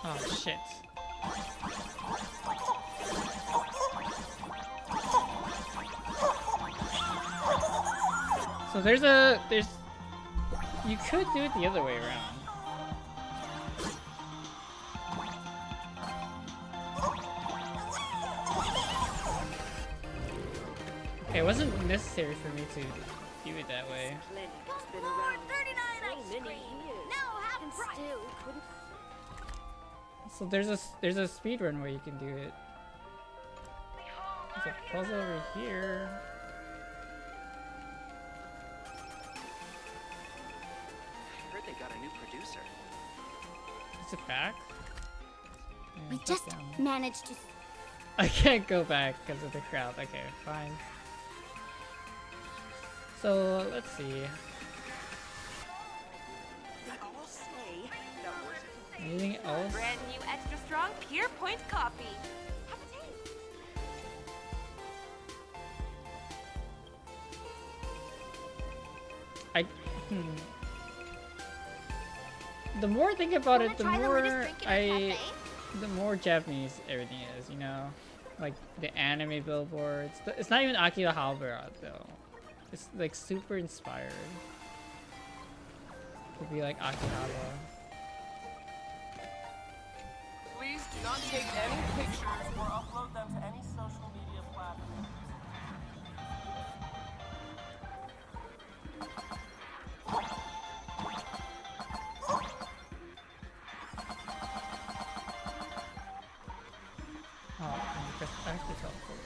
Oh shit. So there's you could do it the other way around. Okay, it wasn't necessary for me to do it that way. So there's a speed run where you can do it. There's a puzzle over here. I heard they got a new producer. Is it back? We just managed to. I can't go back because of the crowd. Okay, fine. So let's see. Anything else? Brand new extra strong Pure Point coffee. Have a taste. The more I think about it, the more Japanese everything is, you know? Like the anime billboards. It's not even Akihabara though. It's like super inspired. Could be like Akihabara. Please do not take any pictures or upload them to any social media platforms. Oh, I guess I have to teleport.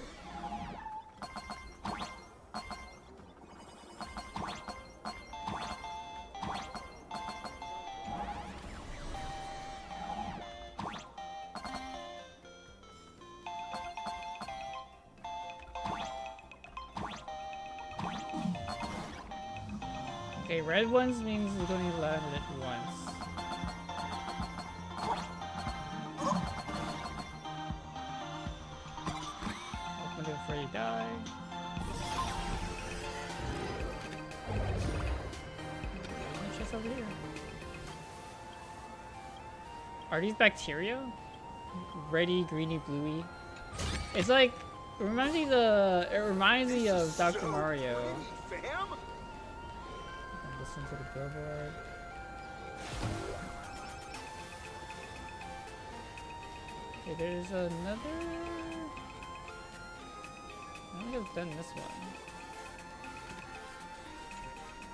Okay, red ones means you don't need to land it once. Open it before you die. What's over here? Are these bacteria? Reddy, greeny, bluey. It's like it reminds me of Dr. Mario. Listen to the billboard. Okay, there's another. I think I've done this one.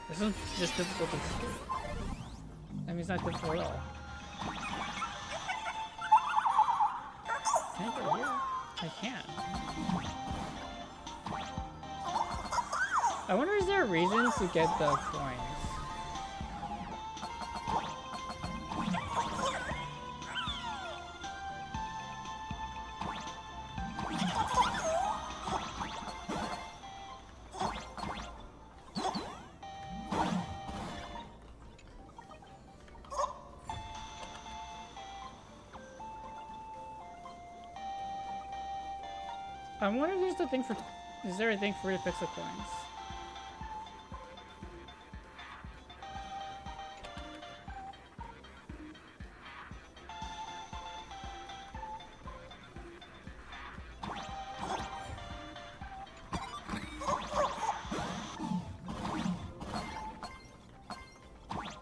This one's just difficult to see. I mean, it's not difficult at all. Can I go here? I can. I wonder, is there a reason to get the coins? I wonder if there's a thing for. Is there a thing for you to fix the coins?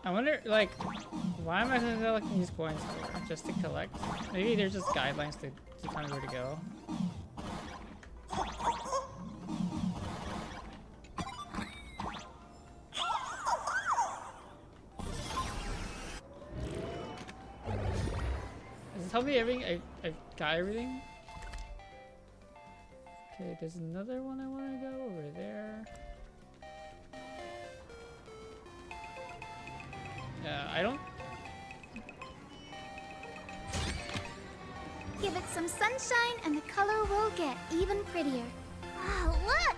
I wonder, like, why am I collecting these coins for? Just to collect? Maybe there's just guidelines to tell me where to go. Does it tell me everything? I got everything? Okay, there's another one I want to go over there. Yeah, I don't. Give it some sunshine and the color will get even prettier. Oh, look!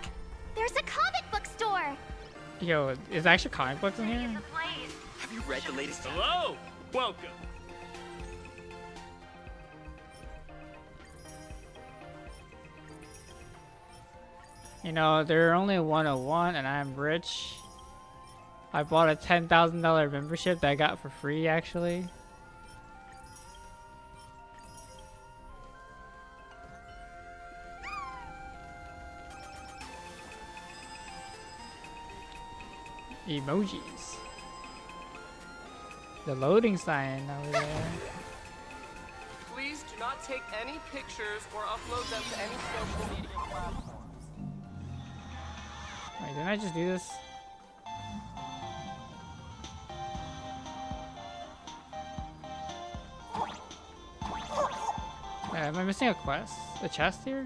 There's a comic book store! Yo, is there actually comic books in here? Have you read the latest? Hello! Welcome! You know, they're only 101 and I'm rich. I bought a $10,000 membership that I got for free, actually. Emojis. The loading sign over there. Please do not take any pictures or upload them to any social media platforms. Wait, didn't I just do this? Am I missing a quest? A chest here?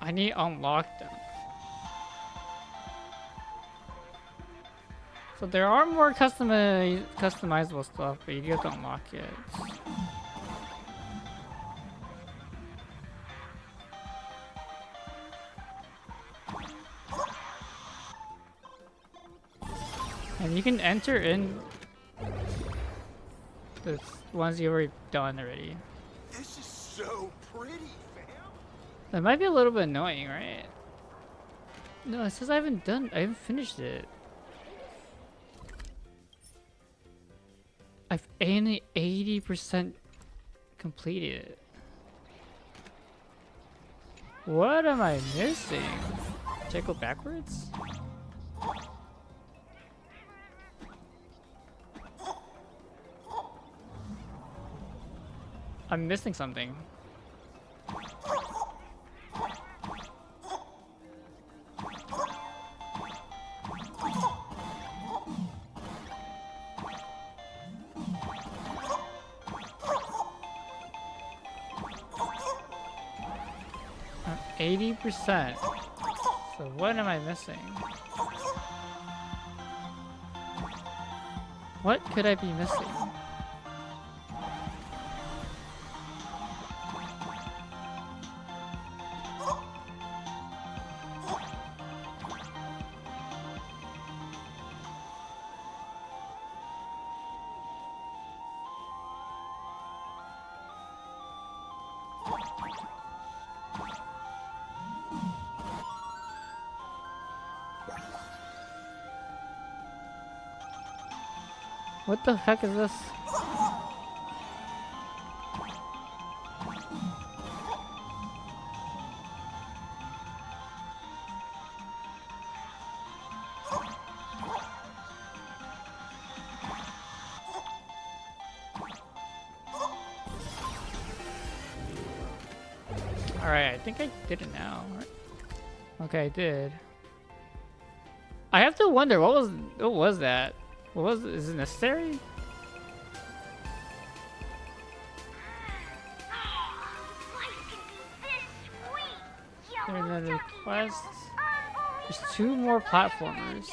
I need to unlock them. So there are more customizable stuff, but you get to unlock it. And you can enter in the ones you already done already. This is so pretty, fam. That might be a little bit annoying, right? No, it says I haven't finished it. I've only 80% completed it. What am I missing? Should I go backwards? I'm missing something. I'm 80%. So what am I missing? What could I be missing? What the heck is this? Alright, I think I did it now. Okay, I did. I have to wonder, what was that? Is it necessary? There's another quest. There's 2 more platformers.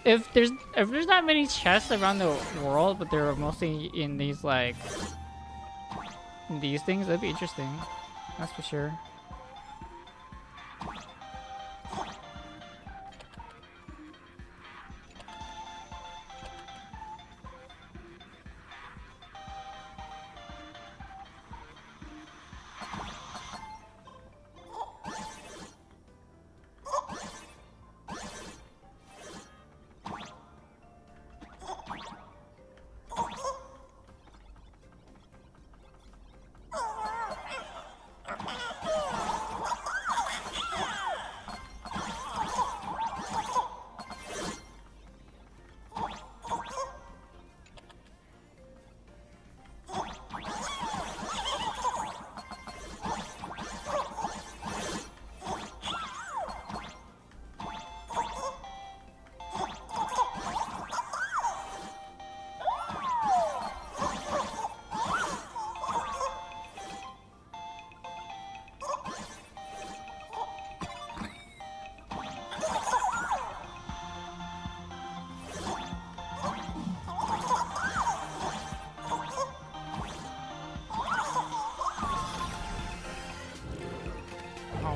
If there's not many chests around the world, but they're mostly in these like these things, that'd be interesting. That's for sure.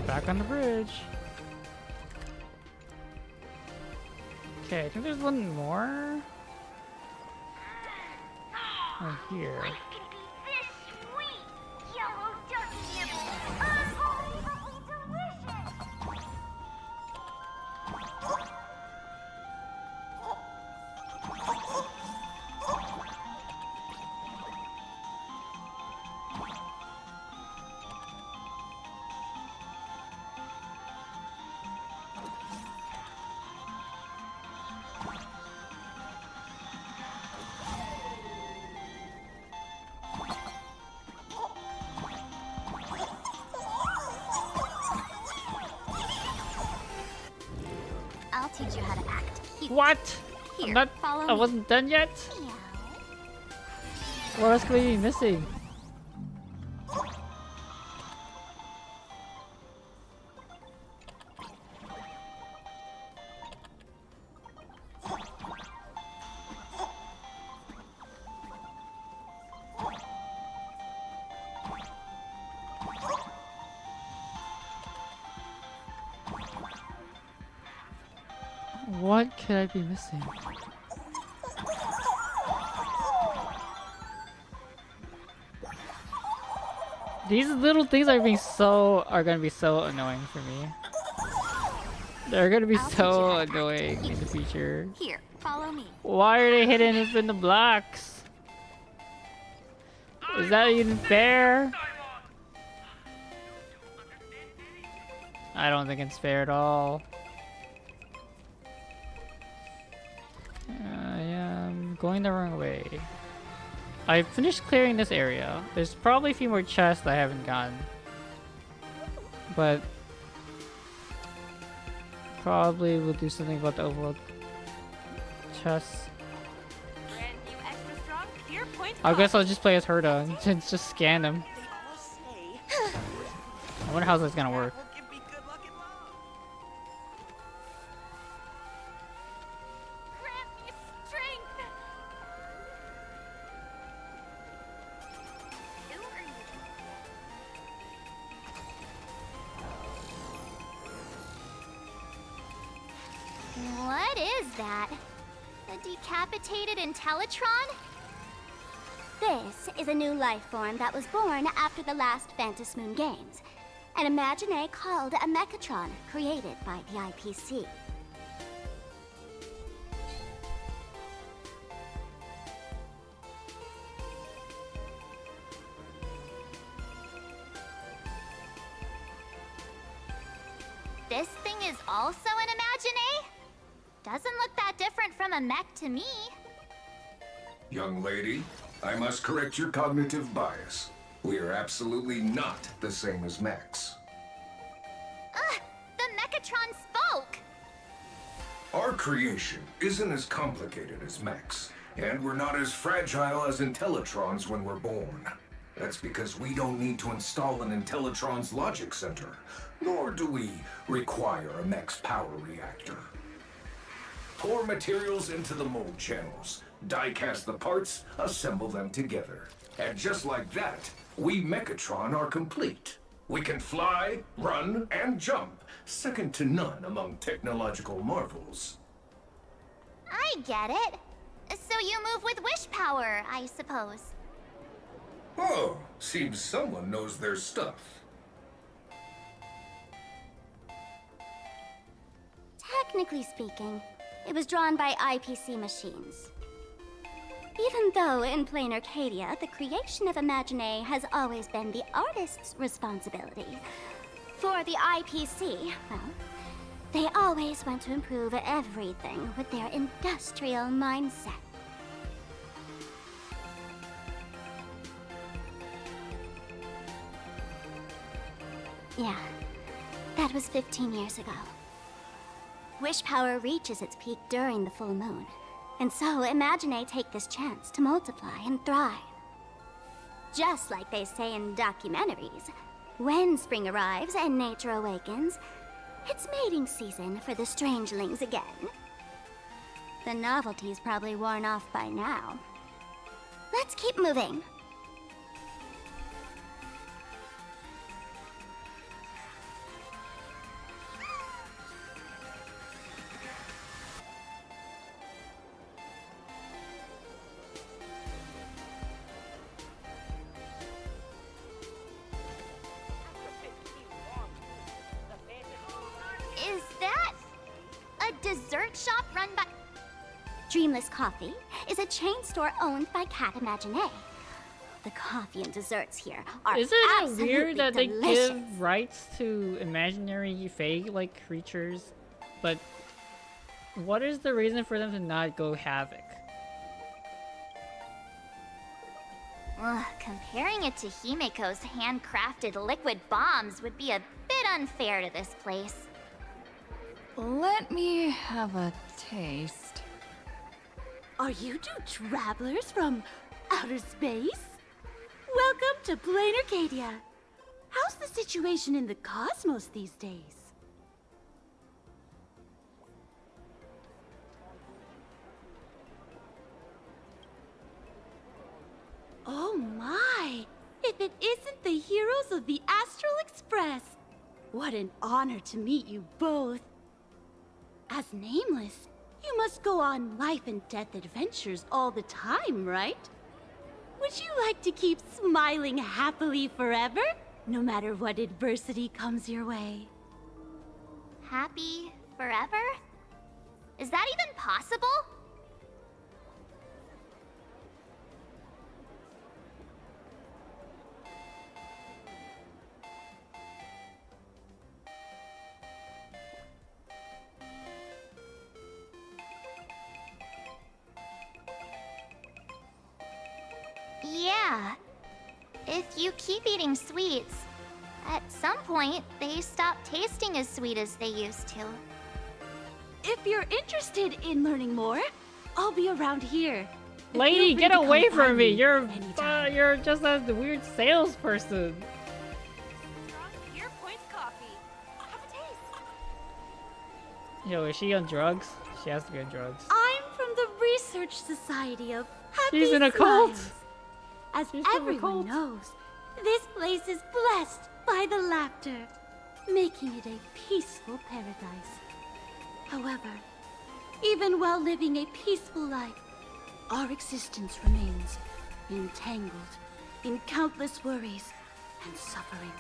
Back on the bridge. Okay, I think there's one more. Oh, here. I'll teach you how to act cute. What? Here, follow I me. wasn't done yet? What else could we be missing? What could I be missing? These little things are gonna be so annoying for me. They're gonna be so annoying in the future. Here, follow me. Why are they hidden up in the blocks? Is that even fair? I don't think it's fair at all. I am going the wrong way. I finished clearing this area. There's probably a few more chests that I haven't gotten. But probably we'll do something about the overall chests. I guess I'll just play as Herda and just scan them. I wonder how that's gonna work. What is that? A decapitated Intellitron? This is a new life form that was born after the last Phantom Moon Games. An imaginae called a Mechatron, created by the IPC. This thing is also an Imaginae? Doesn't look that different from a mech to me. Young lady, I must correct your cognitive bias. We are absolutely not the same as mechs. Ugh! The Mechatron spoke! Our creation isn't as complicated as mechs, and we're not as fragile as Intellitrons when we're born. That's because we don't need to install an Intellitron's logic center, nor do we require a mech's power reactor. Pour materials into the mold channels, die-cast the parts, assemble them together. And just like that, we Mechatron are complete. We can fly, run, and jump, second to none among technological marvels. I get it. So you move with wish power, I suppose. Oh, seems someone knows their stuff. Technically speaking, it was drawn by IPC machines. Even though in plain Arcadia, the creation of Imagine has always been the artist's responsibility. For the IPC, well, they always want to improve everything with their industrial mindset. Yeah, that was 15 years ago. Wish power reaches its peak during the full moon. And so, Imagine take this chance to multiply and thrive. Just like they say in documentaries, when spring arrives and nature awakens, it's mating season for the strangelings again. The novelty's probably worn off by now. Let's keep moving. Is that a dessert shop run by... Dreamless Coffee is a chain store owned by Cat Imagine. The coffee and desserts here are Isn't it absolutely weird that delicious. they give rights to imaginary fey-like creatures, but what is the reason for them to not go Havoc? Ugh, comparing it to Himeko's handcrafted liquid bombs would be a bit unfair to this place. Let me have a taste. Are you two travelers from outer space? Welcome to Plain Arcadia. How's the situation in the cosmos these days? Oh my! If it isn't the heroes of the Astral Express! What an honor to meet you both. As Nameless, you must go on life and death adventures all the time, right? Would you like to keep smiling happily forever, no matter what adversity comes your way? Happy forever? Is that even possible? Yeah. If you keep eating sweets, at some point, they stop tasting as sweet as they used to. If you're interested in learning more, I'll be around here. Lady, Feel free get to away come from find me! You're anytime. just as the weird salesperson. Here, points coffee. Have a taste. Yo, is she on drugs? She has to be on drugs. I'm from the Research Society of Happy She's in a cult. Smiles. As She's in a everyone cult. knows, this place is blessed by the laughter, making it a peaceful paradise. However, even while living a peaceful life, our existence remains entangled in countless worries and suffering.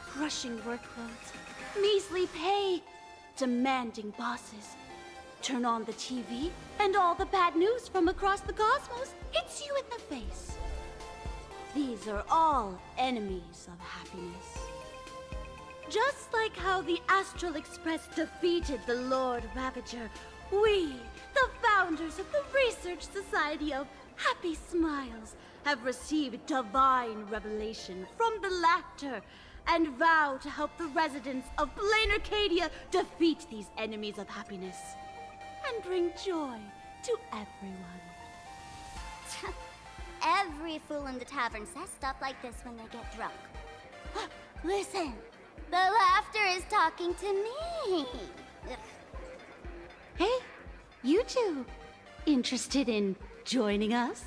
Crushing workloads, measly pay, demanding bosses. Turn on the TV, and all the bad news from across the cosmos hits you in the face. These are all enemies of happiness. Just like how the Astral Express defeated the Lord Ravager, we, the founders of the Research Society of Happy Smiles, have received divine revelation from the laughter and vow to help the residents of Plain Arcadia defeat these enemies of happiness and bring joy to everyone. Every fool in the tavern says stuff like this when they get drunk. Listen, the laughter is talking to me. Ugh. Hey, you two, interested in joining us?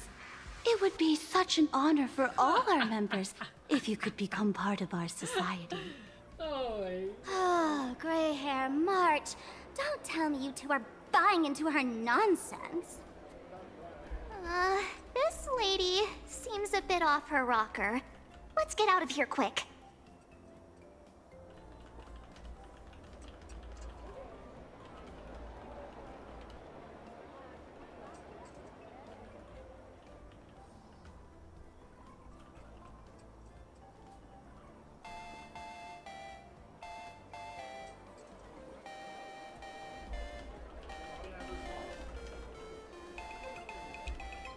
It would be such an honor for all our members if you could become part of our society. Oh, gray hair March. Don't tell me you two are buying into her nonsense. This lady seems a bit off her rocker. Let's get out of here quick.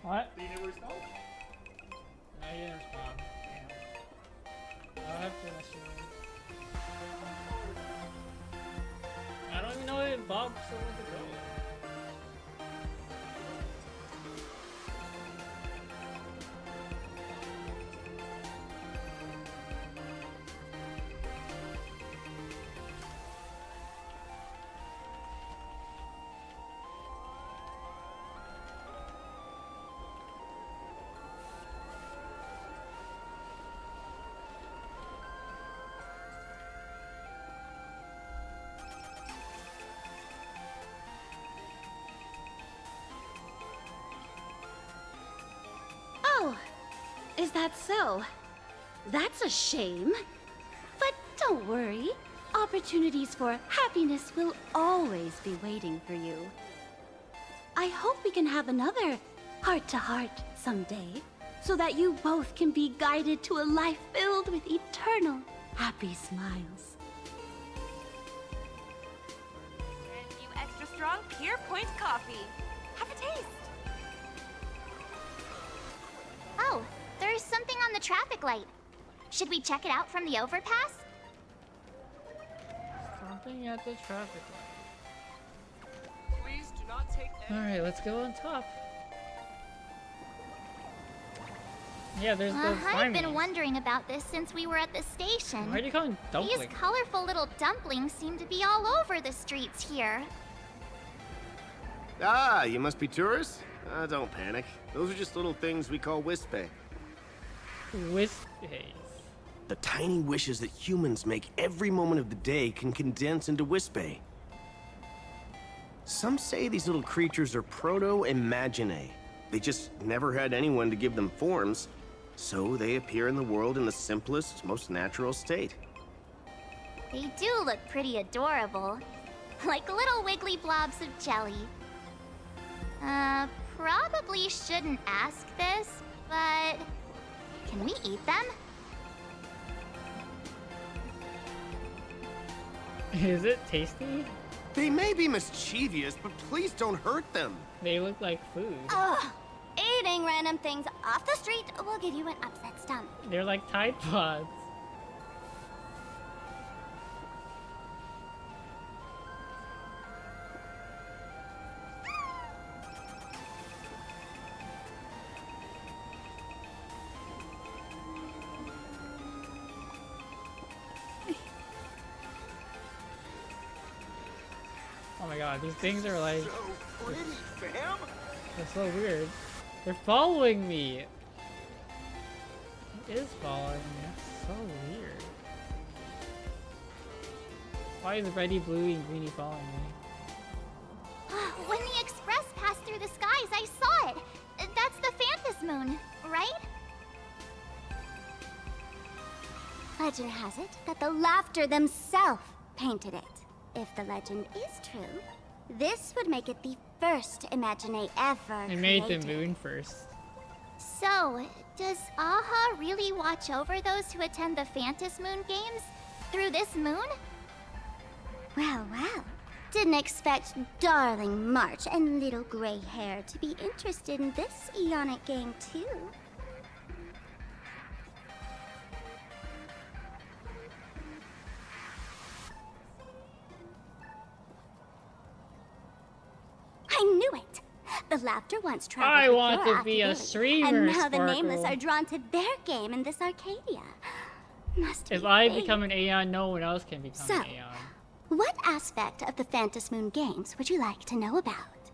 What? He never respond? No, he didn't respond. I'll have to message him. I don't even know if Bob still wants to go. Oh, is that so? That's a shame. But don't worry. Opportunities for happiness will always be waiting for you. I hope we can have another heart-to-heart someday, so that you both can be guided to a life filled with eternal happy smiles. And you extra strong Pier Point coffee. Have a taste. Oh, there's something on the traffic light. Should we check it out from the overpass? Something at the traffic light. Please do not take any... Alright, let's go on top. Yeah, there's the I've been Siamese. wondering about this since we were at the station. Why do you call them These dumplings? colorful little dumplings seem to be all over the streets here. Ah, you must be tourists? Don't panic. Those are just little things we call wispe. Wispes. The tiny wishes that humans make every moment of the day can condense into wispe. Some say these little creatures are proto-imaginae. They just never had anyone to give them forms, so they appear in the world in the simplest, most natural state. They do look pretty adorable. Like little wiggly blobs of jelly. Probably shouldn't ask this, but... can we eat them? Is it tasty? They may be mischievous, but please don't hurt them. They look like food. Ugh. Eating random things off the street will give you an upset stomach. They're like Tide Pods. Oh my god, these things are like... So pretty, fam. They're so weird. They're following me! It is following me. That's so weird. Why is Reddy, Bluey, and Greenie following me? When the express passed through the skies, I saw it. That's the Phantas Moon, right? Legend has it that the laughter themselves painted it. If the legend is true, this would make it the first Imagine ever They made the created. moon first. So, does Aha really watch over those who attend the Phantas Moon games through this moon? Well, well. Didn't expect darling March and little gray hair to be interested in this Eonic game too. The laughter once traveled I with want your to be a Arcadia, streamer, and now the Nameless Sparkle. are drawn to their game in this Arcadia. Must If be I fate. become an Aeon, no one else can become So, an Aeon. what aspect of the Phantom Moon games would you like to know about?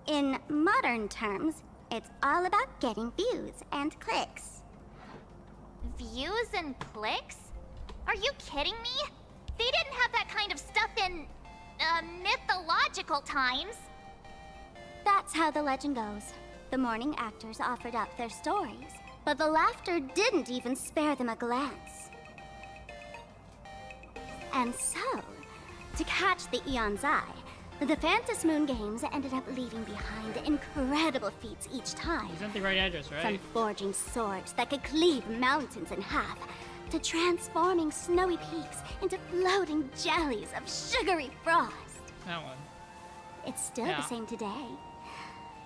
In modern terms, it's all about getting views and clicks. Views and clicks? Are you kidding me? They didn't have that kind of stuff in, mythological times. That's how the legend goes. The morning actors offered up their stories, but the laughter didn't even spare them a glance. And so, to catch the Eon's eye, the Phantom Moon games ended up leaving behind incredible feats each time. Isn't the right address, right? From forging swords that could cleave mountains in half, to transforming snowy peaks into floating jellies of sugary frost. That one. It's still Yeah. the same today.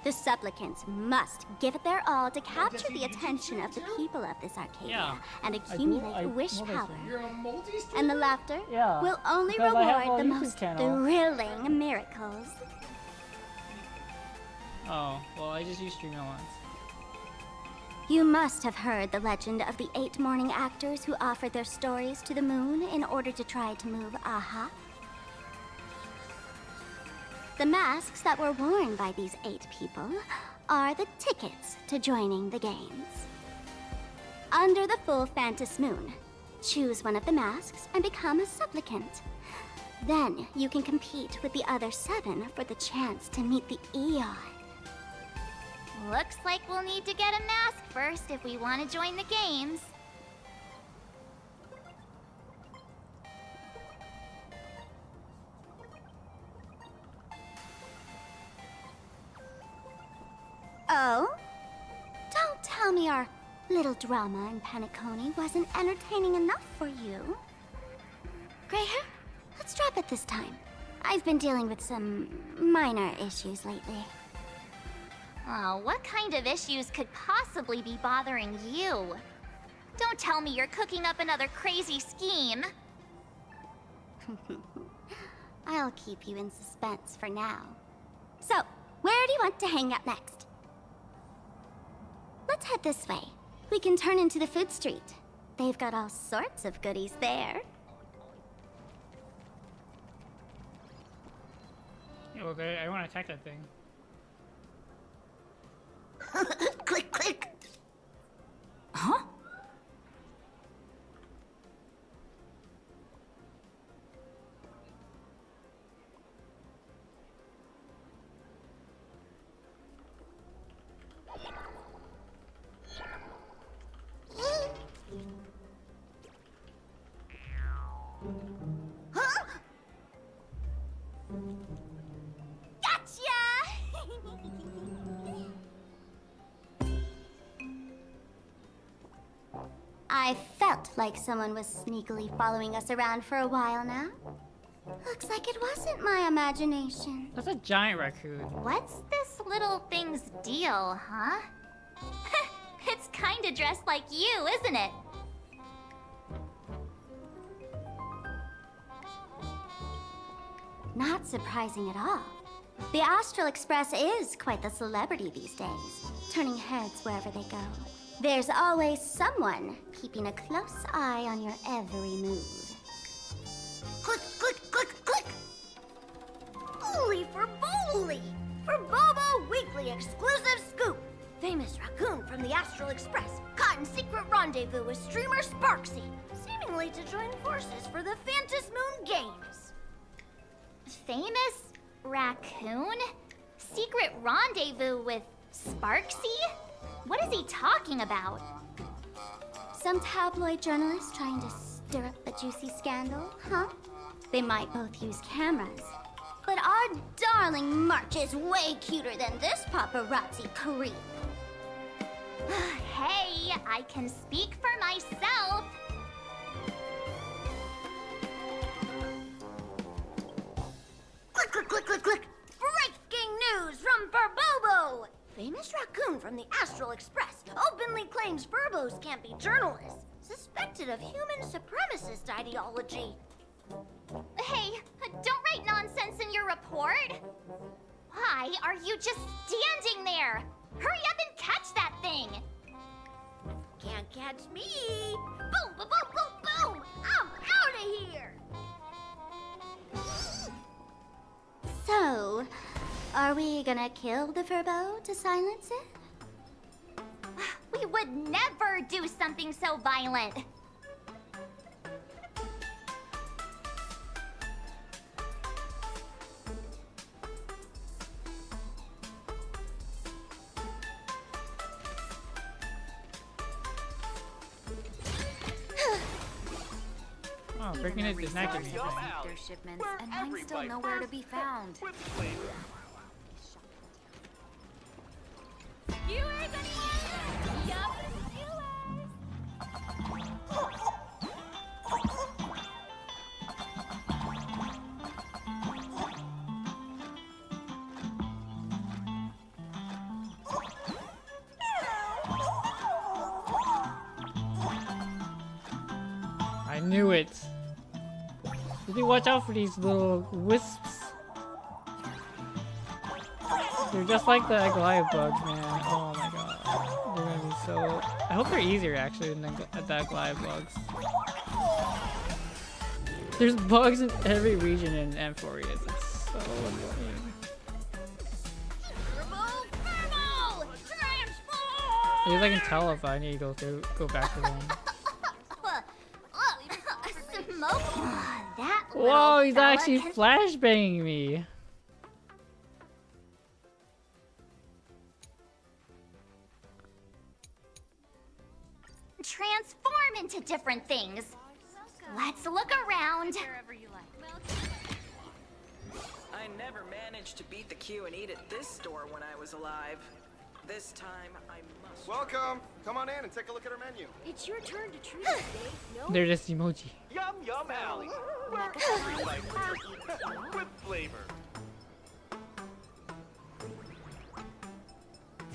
The supplicants must give it their all to capture the attention of the people of this Arcadia Yeah. and I do- accumulate I wish multi-stream. power. You're a And the laughter Yeah, will only because I have reward a the YouTube most channel. thrilling miracles. Oh, well, I just used Stream once. You must have heard the legend of the 8 morning actors who offered their stories to the moon in order to try to move Aha. The masks that were worn by these 8 people are the tickets to joining the games. Under the full Phantom Moon, choose one of the masks and become a supplicant. Then you can compete with the other 7 for the chance to meet the Eon. Looks like we'll need to get a mask first if we want to join the games. Oh? Don't tell me our little drama in Penacony wasn't entertaining enough for you. Gray hair, let's drop it this time. I've been dealing with some minor issues lately. Oh, what kind of issues could possibly be bothering you? Don't tell me you're cooking up another crazy scheme. I'll keep you in suspense for now. So, where do you want to hang out next? Let's head this way. We can turn into the food street. They've got all sorts of goodies there. Okay, I want to attack that thing. Click, click. Huh? Huh? Gotcha! I felt like someone was sneakily following us around for a while now. Looks like it wasn't my imagination. That's a giant raccoon. What's this little thing's deal, huh? It's kinda dressed like you, isn't it? Not surprising at all. The Astral Express is quite the celebrity these days, turning heads wherever they go. There's always someone keeping a close eye on your every move. Click, click, click, click! Holy for Bowley! For Bobo Weekly exclusive scoop! Famous raccoon from the Astral Express caught in secret rendezvous with streamer Sparksy, seemingly to join forces for the Phantom Moon Games. Famous raccoon? Secret rendezvous with Sparksy? What is he talking about? Some tabloid journalists trying to stir up a juicy scandal, huh? They might both use cameras. But our darling March is way cuter than this paparazzi creep. Hey, I can speak for myself. Click, click, click, click, click! Breaking news from Furbobo! Famous raccoon from the Astral Express openly claims Furbos can't be journalists, suspected of human supremacist ideology. Hey, don't write nonsense in your report. Why are you just standing there? Hurry up and catch that thing. Can't catch me! Boom, boom, boom, boom, boom! I'm out of here! So, are we gonna kill the Furbo to silence it? We would never do something so violent. Oh, breaking it is not giving Their shipments, and mine's still nowhere to be found. Viewers, anyone? Yup, viewers! I knew it. Did you watch out for these little wisps? They're just like the Goliath bugs, man. Oh my god. They're gonna be so... I hope they're easier actually than the Goliath bugs. There's bugs in every region in Amphorius. It's so annoying. At least I can tell if I need to go back to them. Smoke? That Whoa, he's fella actually can flashbanging me. transform into different things. Let's look around. I never managed to beat the queue and eat at this store when I was alive. This time, I must... Welcome! Come on in and take a look at our menu. It's your turn to treat us, Dave. No? They're just emoji. Yum Yum Alley, where every bite is with flavor.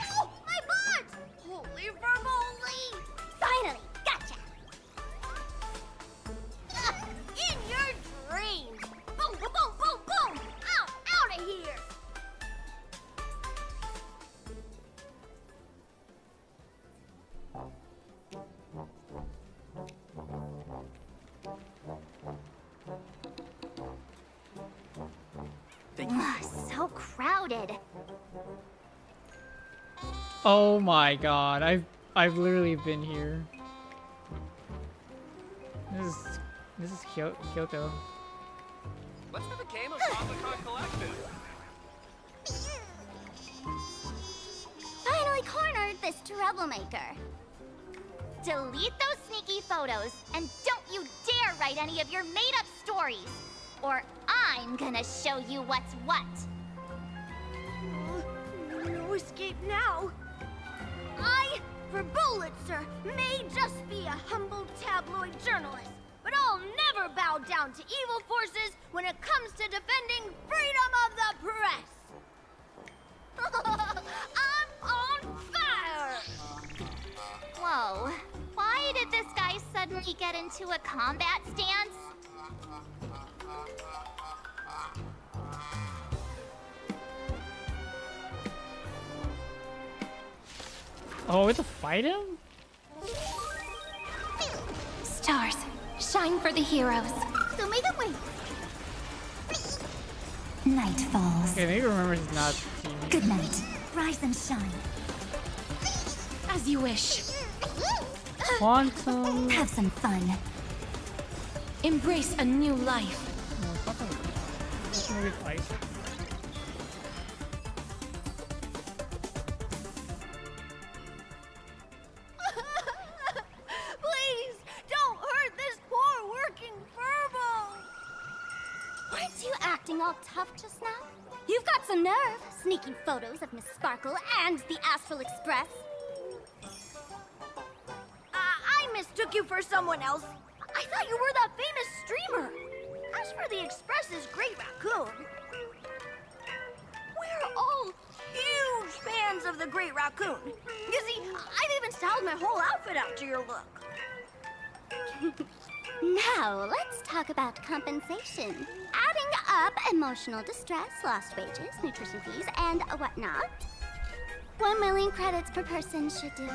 Oh, my butt! Holy vermoly! Finally, gotcha! In your dreams! Ugh, so crowded. Oh my god, I've literally been here. This is Kyoto. Let's have a game of Comic-Con Collective. Finally cornered this troublemaker. Delete those sneaky photos, and don't you dare write any of your made-up stories, or I'm gonna show you what's what. No escape now. I, for Bullitzer, may just be a humble tabloid journalist, but I'll never bow down to evil forces when it comes to defending freedom of the press. I'm on fire! Whoa, why did this guy suddenly get into a combat stance? Oh, we have to fight him? Stars, shine for the heroes. So make it wait. Night falls. Okay, maybe remember he's not teaming. Good night. Rise and shine. As you wish. Quantum. Have some fun. Embrace a new life. Maybe it's ice. Please, don't hurt this poor working furbo. Weren't you acting all tough just now? You've got some nerve, sneaking photos of Miss Sparkle and the Astral Express. I mistook you for someone else. I thought you were that famous streamer. As for the Express's Great Raccoon, we're all huge fans of the Great Raccoon. You see, I've even styled my whole outfit after your look. Now, let's talk about compensation. Adding up emotional distress, lost wages, nutrition fees, and whatnot. 1 million credits per person should do it.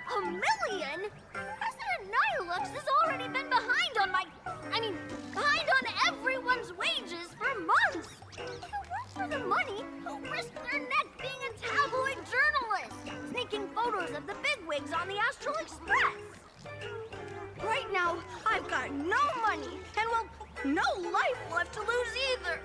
$1 million? President Nihilux has already been behind on behind on everyone's wages for months. If it weren't for the money, who risked their neck being a tabloid journalist, sneaking photos of the bigwigs on the Astral Express? Right now, I've got no money, and well, no life left to lose either.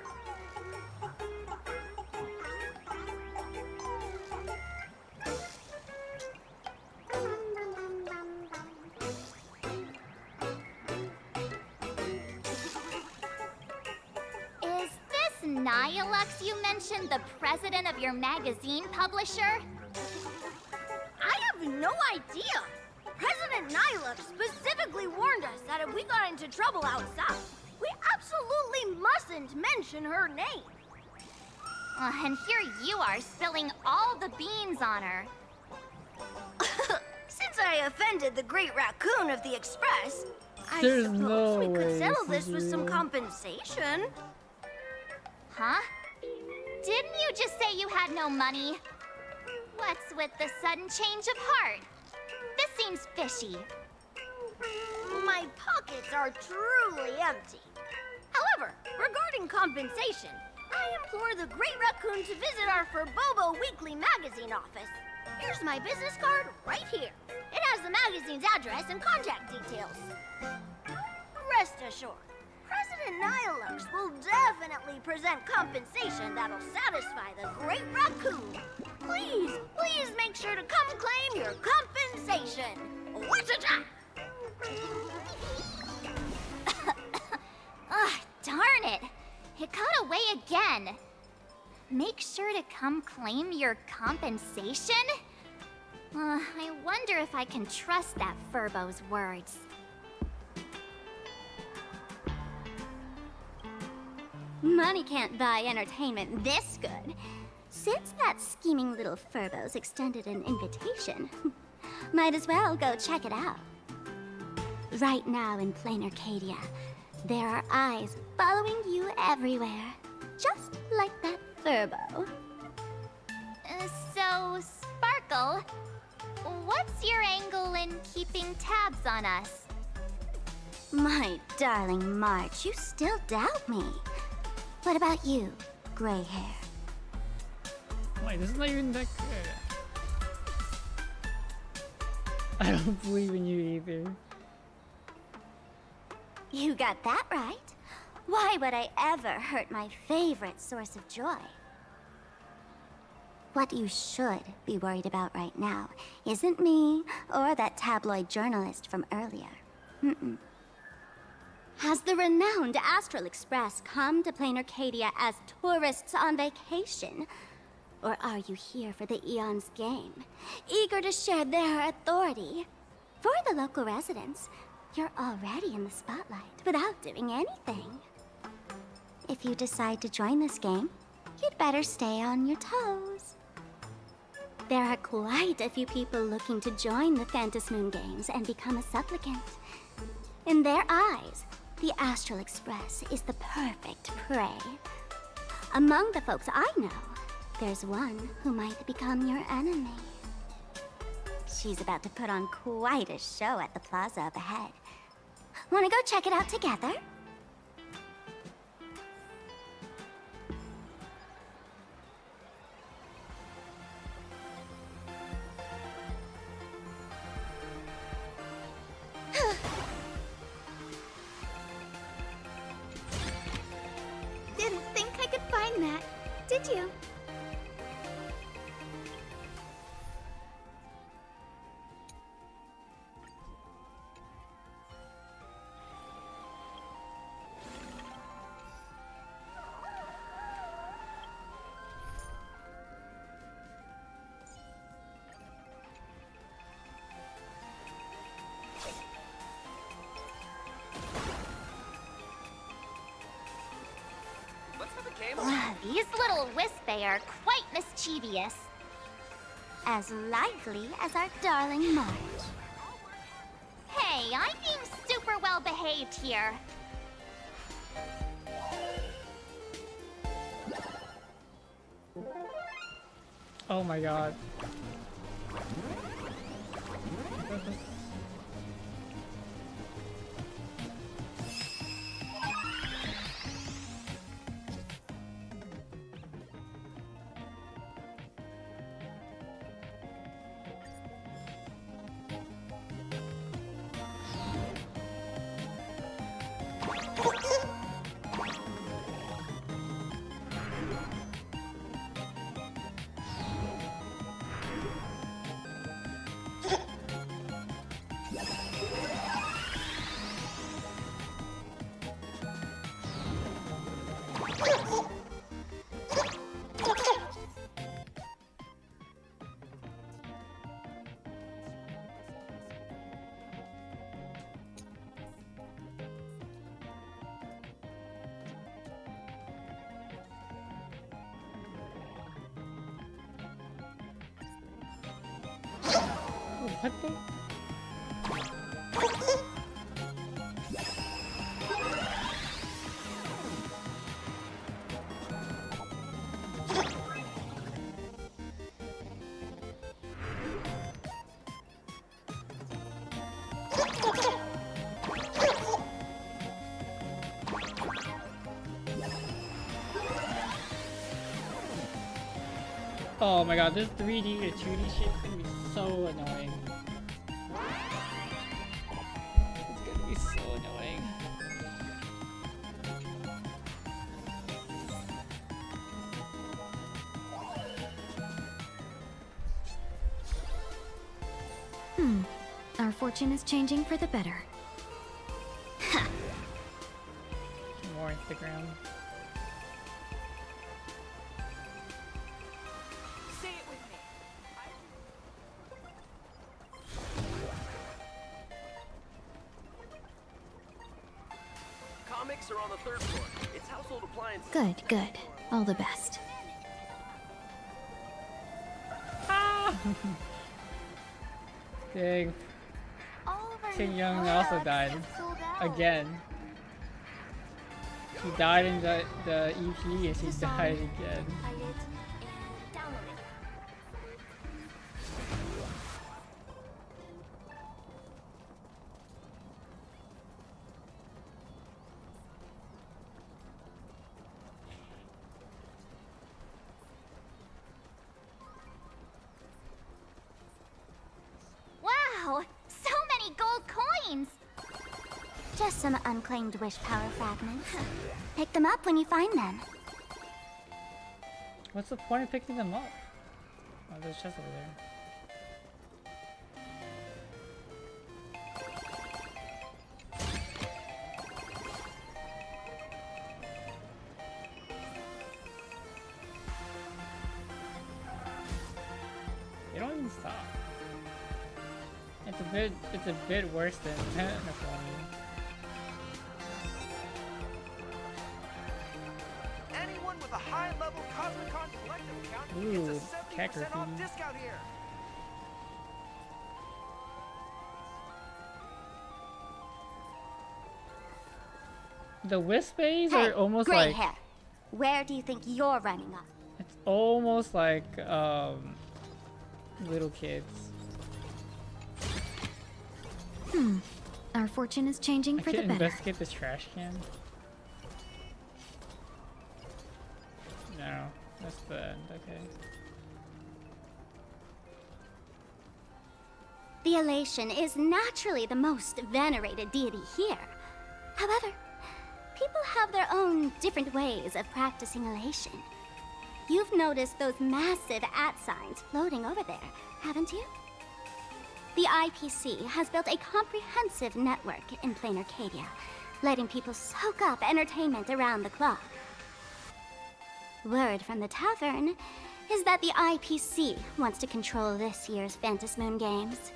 Is this Nihilux you mentioned the president of your magazine publisher? I have no idea. President Nihilux specifically warned us that if we got into trouble outside, we absolutely mustn't mention her name. And here you are spilling all the beans on her. Since I offended the Great Raccoon of the Express, I There's suppose no we could way settle this this is with some real. compensation. Huh? Didn't you just say you had no money? What's with the sudden change of heart? This seems fishy. My pockets are truly empty. However, regarding compensation, I implore the Great Raccoon to visit our Furbobo Weekly magazine office. Here's my business card right here. It has the magazine's address and contact details. Rest assured, President Nihilux will definitely present compensation that'll satisfy the Great Raccoon. Please, please make sure to come claim your compensation. What's a job? Ugh, darn it! It got away again. Make sure to come claim your compensation? I wonder if I can trust that Furbo's words. Money can't buy entertainment this good. Since that scheming little Furbo's extended an invitation, might as well go check it out. Right now in plain Arcadia, there are eyes following you everywhere, just like that Furbo. So, Sparkle, what's your angle in keeping tabs on us? My darling March, you still doubt me. What about you, gray hair? Wait, this is not even that good. I don't believe in you either. You got that right. Why would I ever hurt my favorite source of joy? What you should be worried about right now isn't me or that tabloid journalist from earlier. Mm-mm. Has the renowned Astral Express come to Plain Arcadia as tourists on vacation? Or are you here for the Eon's game, eager to share their authority? For the local residents, you're already in the spotlight without doing anything. If you decide to join this game, you'd better stay on your toes. There are quite a few people looking to join the Phantasmoon Games and become a supplicant. In their eyes, the Astral Express is the perfect prey. Among the folks I know, there's one who might become your enemy. She's about to put on quite a show at the plaza up ahead. Wanna go check it out together? Didn't think I could find that, did you? These little Wispy are quite mischievous. As lively as our darling March. Hey, I seem super well behaved here. Oh my god. What the? Oh my god, this 3D to 2D shit is gonna be so annoying. It's gonna be so annoying. Our fortune is changing for the better. More Instagram. Say it with me. Comics are on the 3rd floor. It's household appliances. Good, good. All the best. Dang. Ting Young also died. Again. He died in the EP and he died again. coins. Just some unclaimed wish power fragments. Pick them up when you find them. What's the point of picking them up? Oh, there's chests over there. They don't even stop. It's a bit worse than Necronomy. Anyone with a high-level Cosmicon collective account Ooh, gets a 70% off Kakarot. discount here. The wisp bays Hey, are almost gray like hair. Where do you think you're running up? it's almost like little kids. Our fortune is changing I for the can better. investigate this trash can. No, that's the end. Okay. The Elation is naturally the most venerated deity here. However, people have their own different ways of practicing Elation. You've noticed those massive @signs floating over there, haven't you? The IPC has built a comprehensive network in plain Arcadia, letting people soak up entertainment around the clock. Word from the tavern is that the IPC wants to control this year's Phantasmoon Games.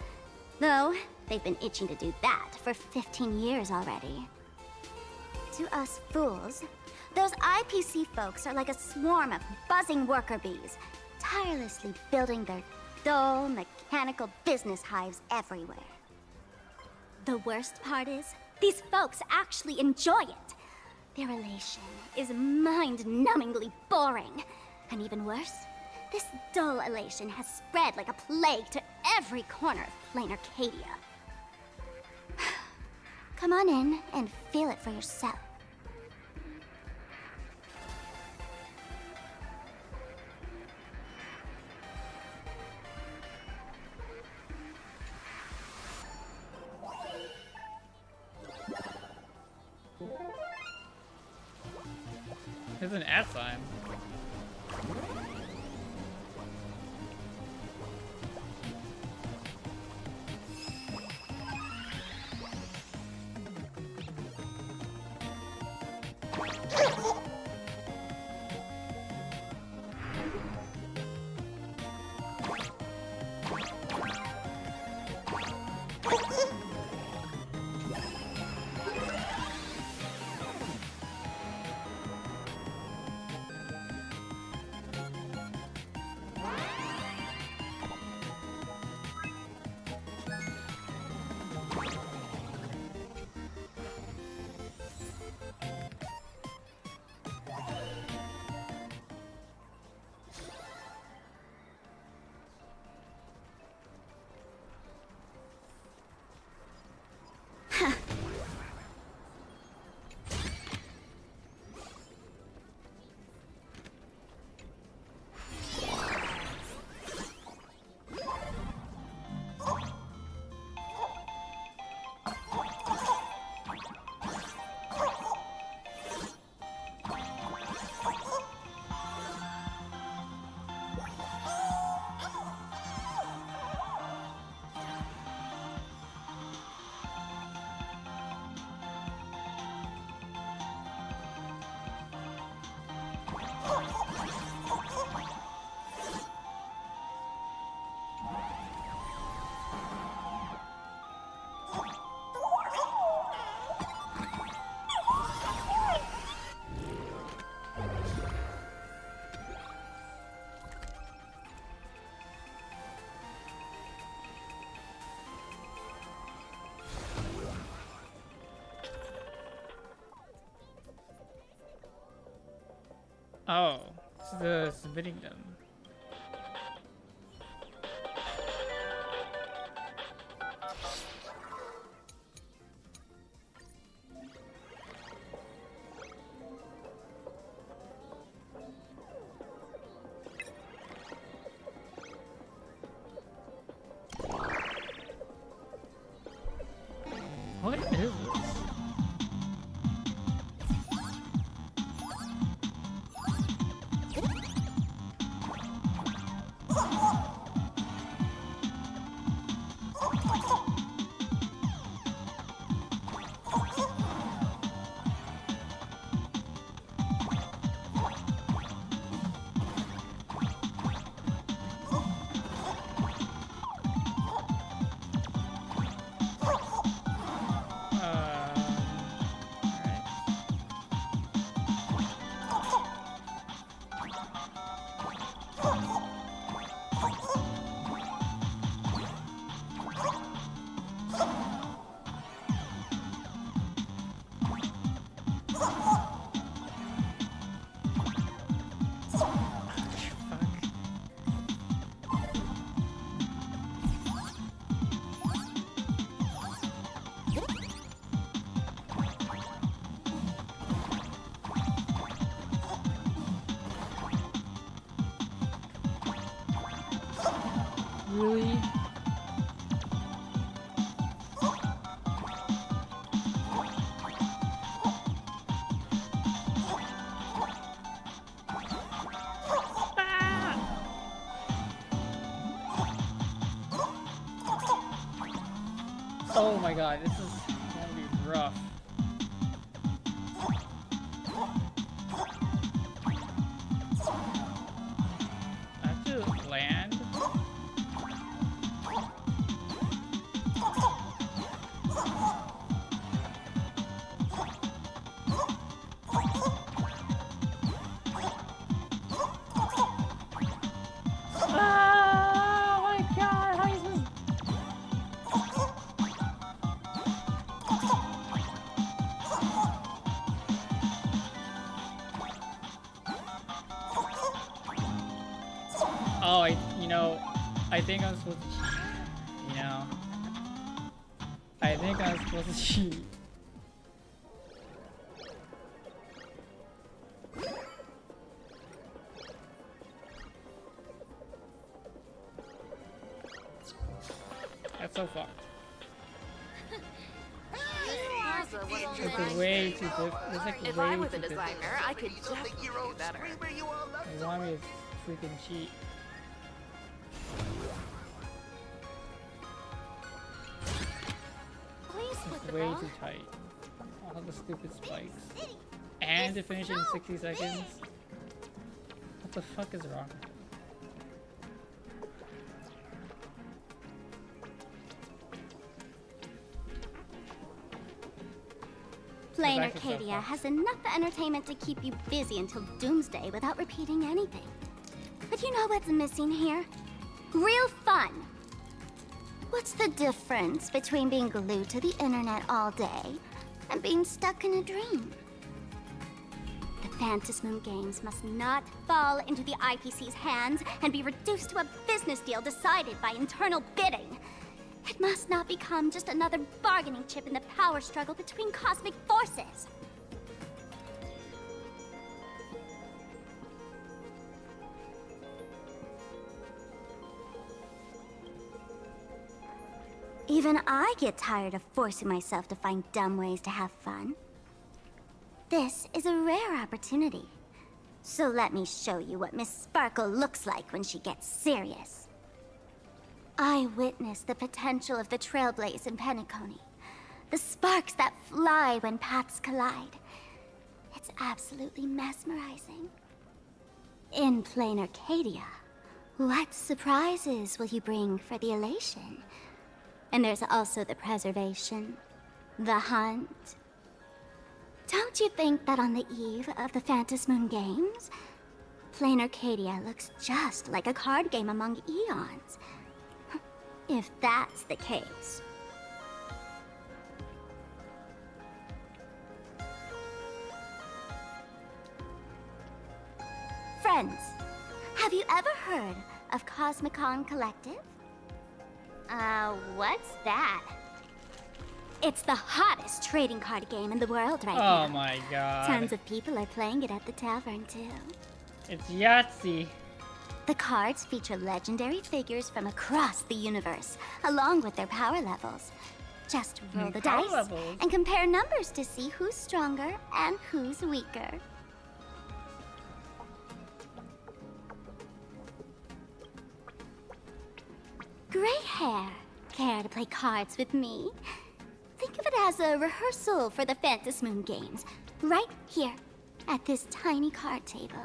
Though, they've been itching to do that for 15 years already. To us fools, those IPC folks are like a swarm of buzzing worker bees, tirelessly building their dull, mechanical business hives everywhere. The worst part is, these folks actually enjoy it. Their elation is mind-numbingly boring. And even worse, this dull elation has spread like a plague to every corner of plain Arcadia. Come on in and feel it for yourself. There's an @sign. Oh, it's the submitting them. What is this? Really? Oh my god, this is gonna be rough. I have to land. Oh my god, how is this? Oh, I think I'm supposed to cheat. I think I'm supposed to cheat. That's so fucked. It's way too difficult. It's like If way I was too a designer, difficult. I could definitely do better. They want me to freaking cheat. It's way too tight. All the stupid spikes. And to finish in 60 seconds? What the fuck is wrong? Plain Back to South Arcadia Park. has enough entertainment to keep you busy until doomsday without repeating anything. But you know what's missing here? Real fun. What's the difference between being glued to the internet all day and being stuck in a dream? The Phantasmoon games must not fall into the IPC's hands and be reduced to a business deal decided by internal bidding. It must not become just another bargaining chip in the power struggle between cosmic forces. Even I get tired of forcing myself to find dumb ways to have fun. This is a rare opportunity. So let me show you what Miss Sparkle looks like when she gets serious. I witnessed the potential of the Trailblaze in Penacony. The sparks that fly when paths collide. It's absolutely mesmerizing. In plain Arcadia, what surprises will you bring for the elation? And there's also the preservation, the hunt. Don't you think that on the eve of the Phantasmoon Games, plain Arcadia looks just like a card game among eons? If that's the case. Friends, have you ever heard of Cosmicon Collective? What's that? It's the hottest trading card game in the world right Oh now. my god. Tons of people are playing it at the tavern too. It's Yahtzee. The cards feature legendary figures from across the universe, along with their power levels. Just roll the Power dice levels. and compare numbers to see who's stronger and who's weaker. Gray hair, care to play cards with me? Think of it as a rehearsal for the Phantom Moon games, right here, at this tiny card table.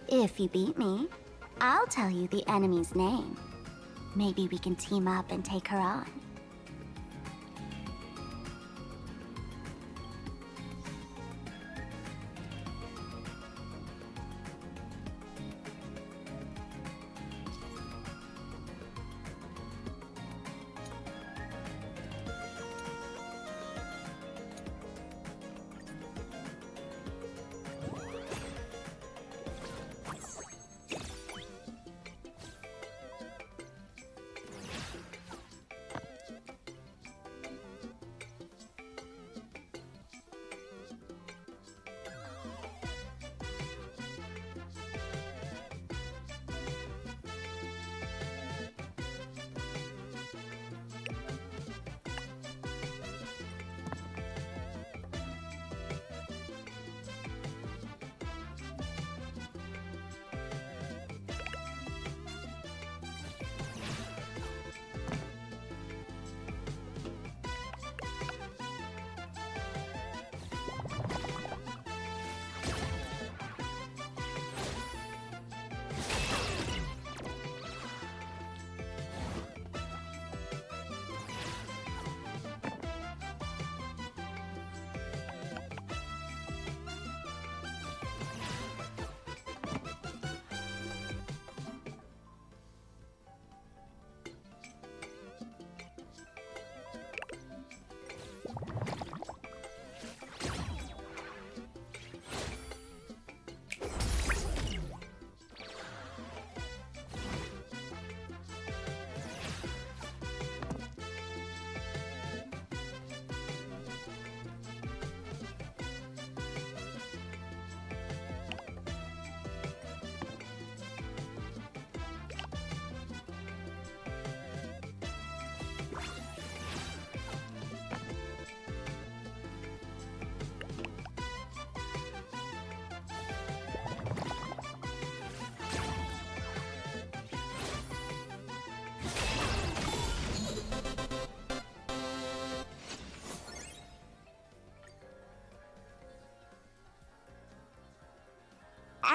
If you beat me, I'll tell you the enemy's name. Maybe we can team up and take her on.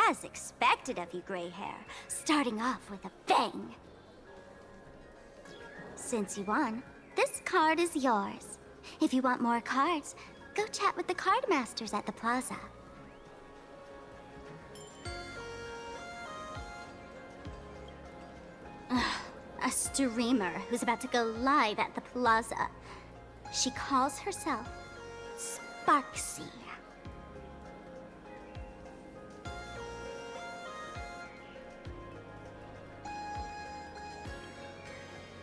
As expected of you, Gray Hair, starting off with a bang. Since you won, this card is yours. If you want more cards, go chat with the card masters at the plaza. A streamer who's about to go live at the plaza. She calls herself Sparksy.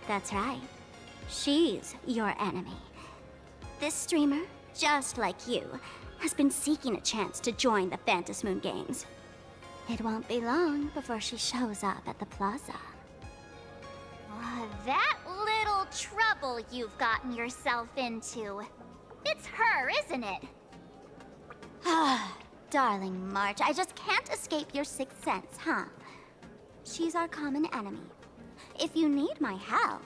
That's right. She's your enemy. This streamer, just like you, has been seeking a chance to join the Phantom Moon games. It won't be long before she shows up at the plaza. That little trouble you've gotten yourself into. It's her, isn't it? Darling March, I just can't escape your sixth sense, huh? She's our common enemy. If you need my help...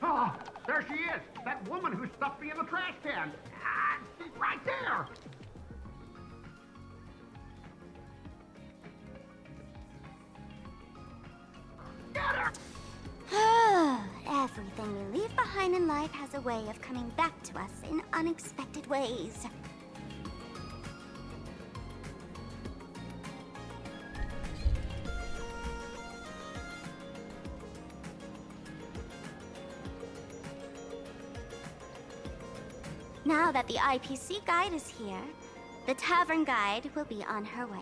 Oh, there she is! That woman who stuffed me in the trash can! She's right there! Get her! Everything we leave behind in life has a way of coming back to us in unexpected ways. Now that the IPC guide is here, the tavern guide will be on her way.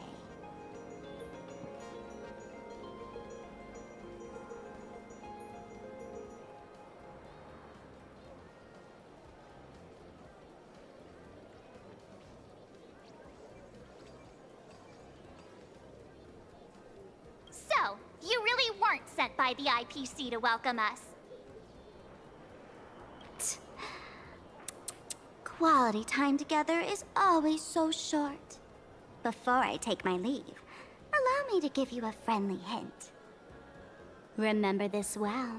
So, you really weren't sent by the IPC to welcome us. quality time together is always so short. Before I take my leave, allow me to give you a friendly hint. Remember this well.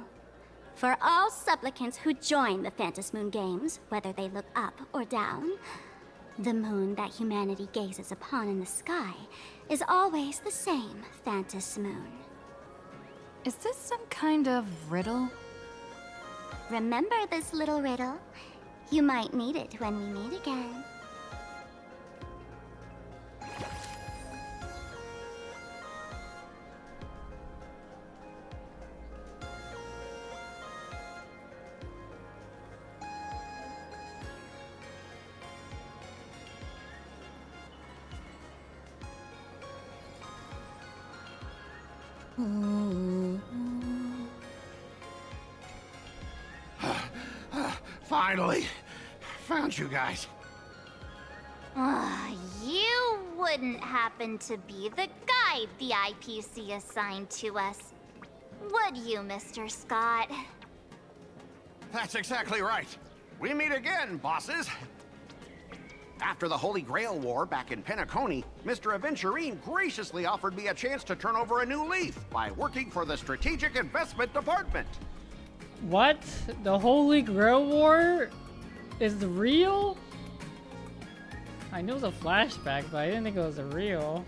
For all supplicants who join the Phantom Moon Games, whether they look up or down, the moon that humanity gazes upon in the sky is always the same Phantom Moon. Is this some kind of riddle? Remember this little riddle? You might need it when we meet again. Finally, found you guys. You wouldn't happen to be the guide the IPC assigned to us, would you, Mr. Scott? That's exactly right. We meet again, bosses. After the Holy Grail War back in Penacony, Mr. Aventurine graciously offered me a chance to turn over a new leaf by working for the Strategic Investment Department. What? The Holy Grail War is real? I knew it was a flashback, but I didn't think it was real.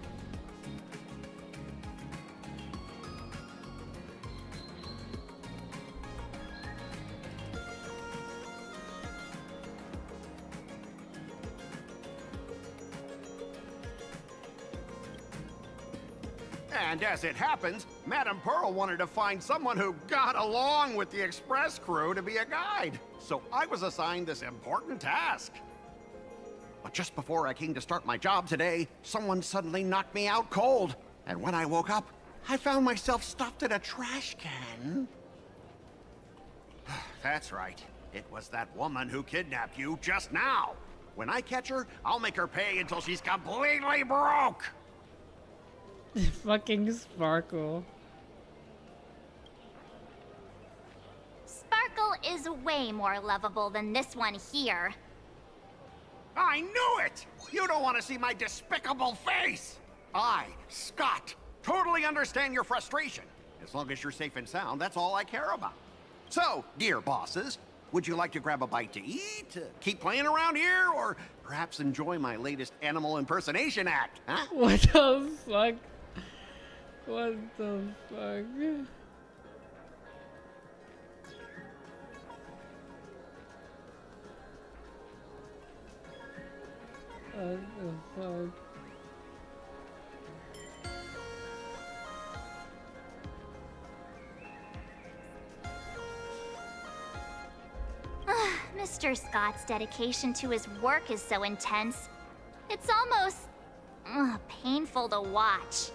And as it happens, Madame Pearl wanted to find someone who got along with the Express crew to be a guide. So I was assigned this important task. But just before I came to start my job today, someone suddenly knocked me out cold. And when I woke up, I found myself stuffed in a trash can. That's right. It was that woman who kidnapped you just now. When I catch her, I'll make her pay until she's completely broke. Fucking Sparkle. Sparkle is way more lovable than this one here. I knew it! You don't want to see my despicable face! I, Scott, totally understand your frustration. As long as you're safe and sound, that's all I care about. So, dear bosses, would you like to grab a bite to eat, keep playing around here, or perhaps enjoy my latest animal impersonation act, huh? What the fuck? What the fuck? What the fuck? Mr. Scott's dedication to his work is so intense. It's almost painful to watch.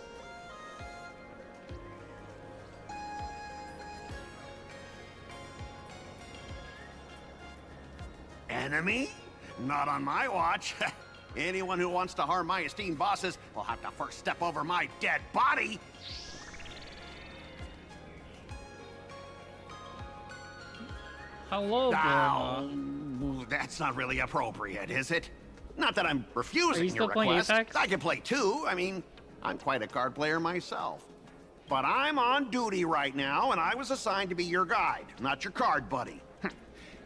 Enemy? Not on my watch. Anyone who wants to harm my esteemed bosses will have to first step over my dead body. Hello, that's not really appropriate, is it? Not that I'm Are refusing you still your playing request. Apex? I can play too. I mean, I'm quite a card player myself. But I'm on duty right now, and I was assigned to be your guide, not your card buddy.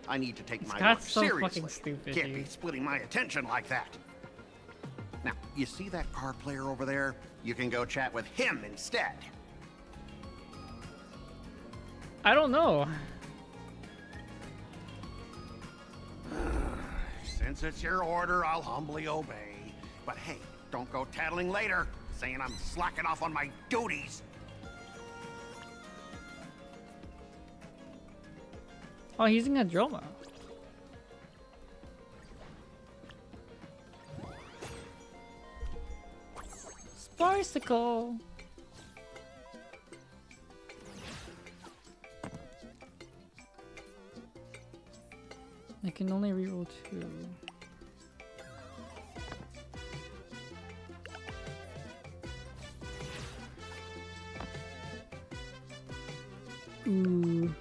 I need to take my work Scott's so seriously. fucking stupid, Can't be dude. splitting my attention like that. Now, you see that card player over there? You can go chat with him instead. I don't know. Since it's your order, I'll humbly obey. But hey, don't go tattling later, saying I'm slacking off on my duties. Oh, he's using a Droma. Sparsicle. I can only reroll 2. Ooh.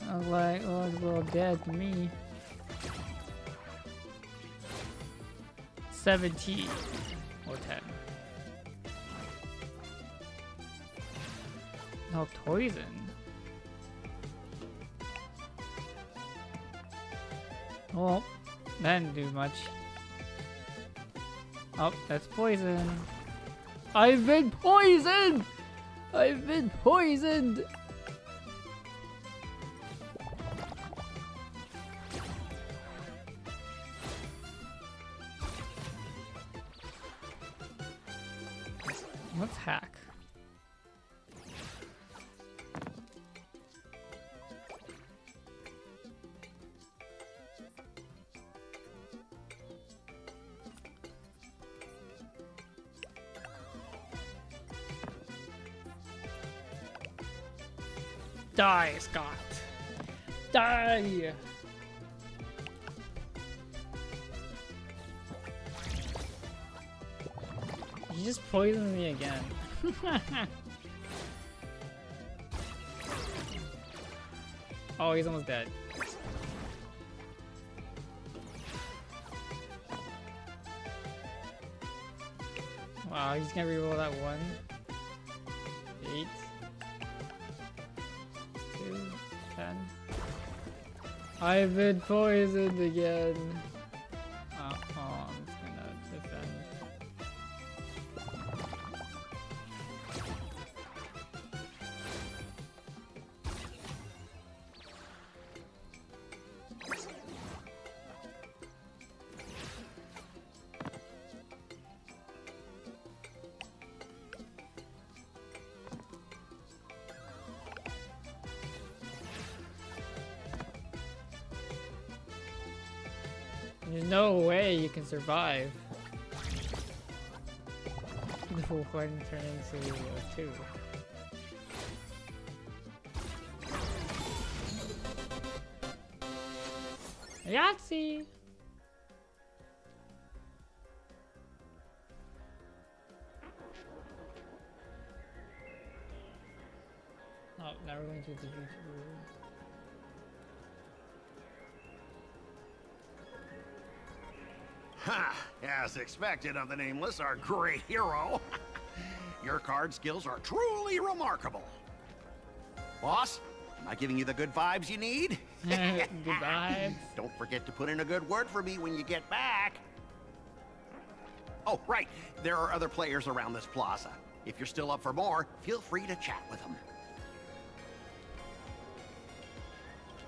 I like, oh, it's a little dead to me. 17 or 10. No poison. Well, that didn't do much. Oh, that's poison. I've been poisoned! I've been poisoned! Let's hack. Die, Scott. Die! You just poisoned me again. Oh, he's almost dead. Wow, he's gonna reroll that one. 8. 2, 10. I've been poisoned again. I'm just gonna defend. There's no way you can survive. The one turn into 2. Yahtzee! Oh, now we're going to the future. Ha! As expected of the Nameless, our great hero. Your card skills are truly remarkable. Boss, am I giving you the good vibes you need? Good vibes. Don't forget to put in a good word for me when you get back. Oh, right. There are other players around this plaza. If you're still up for more, feel free to chat with them.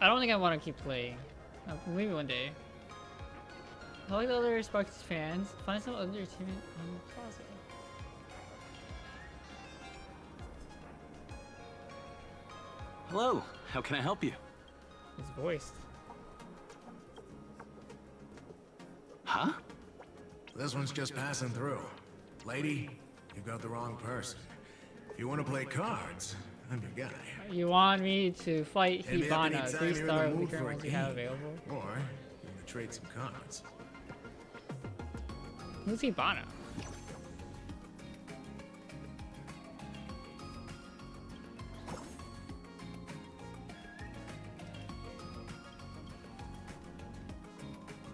I don't think I want to keep playing. Maybe one day. Like the other Sparks fans, find some other entertainment on the plaza. Hello, how can I help you? It's voiced. Huh? This one's just passing through. Lady, you got the wrong person. If you want to play cards, I'm your guy. You want me to fight Hit me up Hibana, anytime 3 you're in the star mood weaker for a ones you have game. available? Or you can trade some cards. Who's Hibana?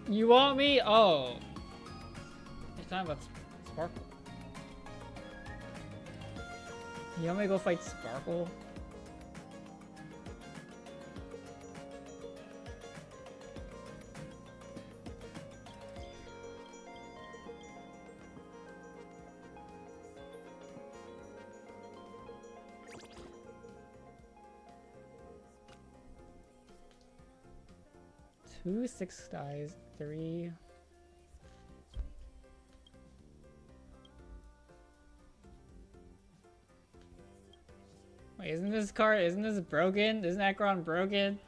You want me? Oh. It's not about Sparkle. You want me to go fight Sparkle? Two 6 dies, 3. Wait, isn't this broken? Isn't Acheron broken?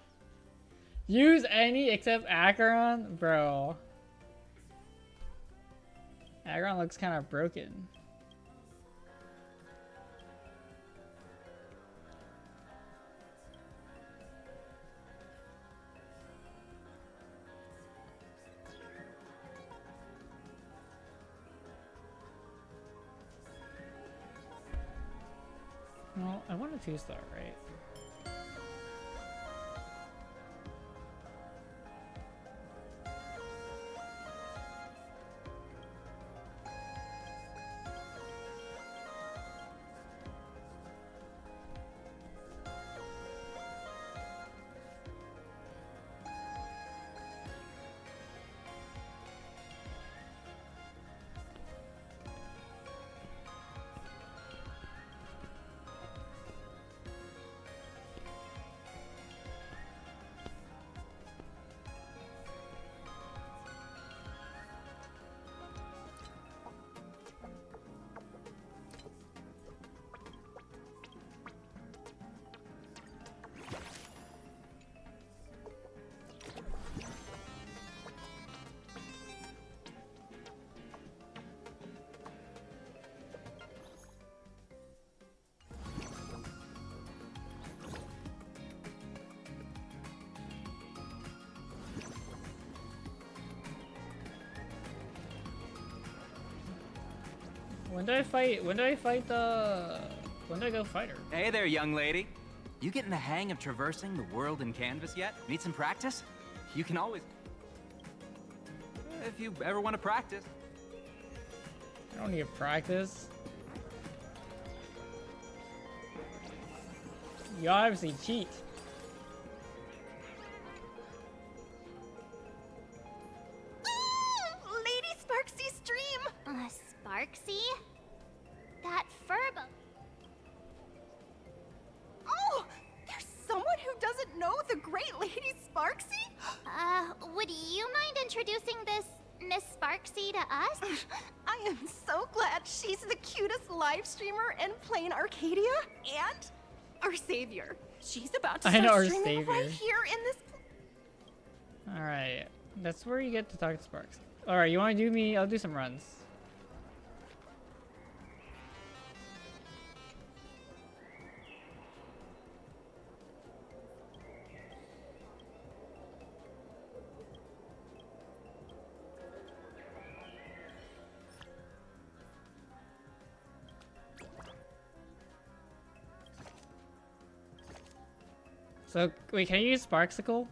Use any except Acheron? Bro. Acheron looks kind of broken. Well, I want a 2-star, right? When do I fight? When do I fight the? When do I go fight her? Hey there, young lady. You getting the hang of traversing the world in canvas yet? Need some practice? You can always... If you ever want to practice. I don't need practice. You obviously cheat. Lady Sparksy's dream! Sparksy? That Furbo. Oh! There's someone who doesn't know the great Lady Sparksy? Would you mind introducing this Miss Sparksy to us? I am so glad she's the cutest live streamer in Plain Arcadia and our savior. She's about to I know start our streaming savior. right here in this. Alright. That's where you get to talk to Sparks. Alright, you wanna do me? I'll do some runs. So, wait, can you use Sparksicle?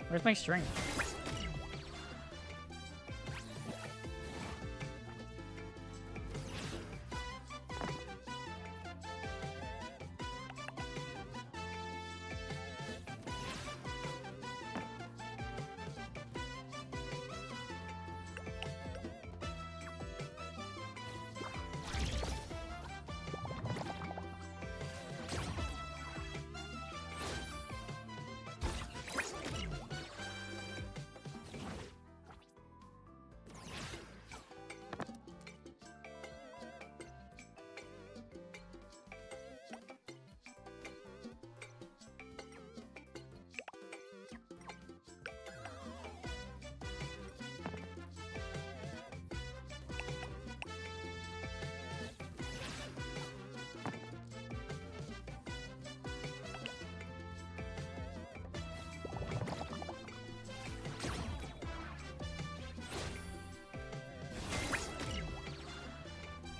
Where's my string?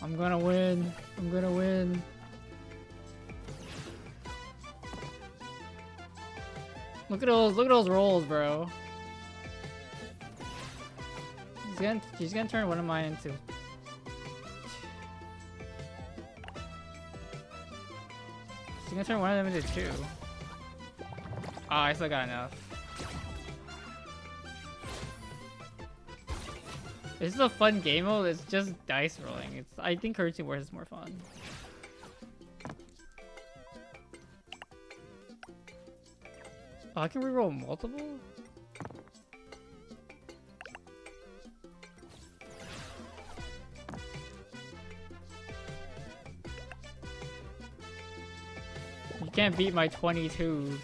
I'm gonna win. I'm gonna win. Look at those rolls, bro. She's gonna turn one of mine into. She's gonna turn one of them into two. Oh, I still got enough. This is a fun game mode. It's just dice rolling. I think Cartoon Wars is more fun. Oh, I can reroll multiple? You can't beat my 22s.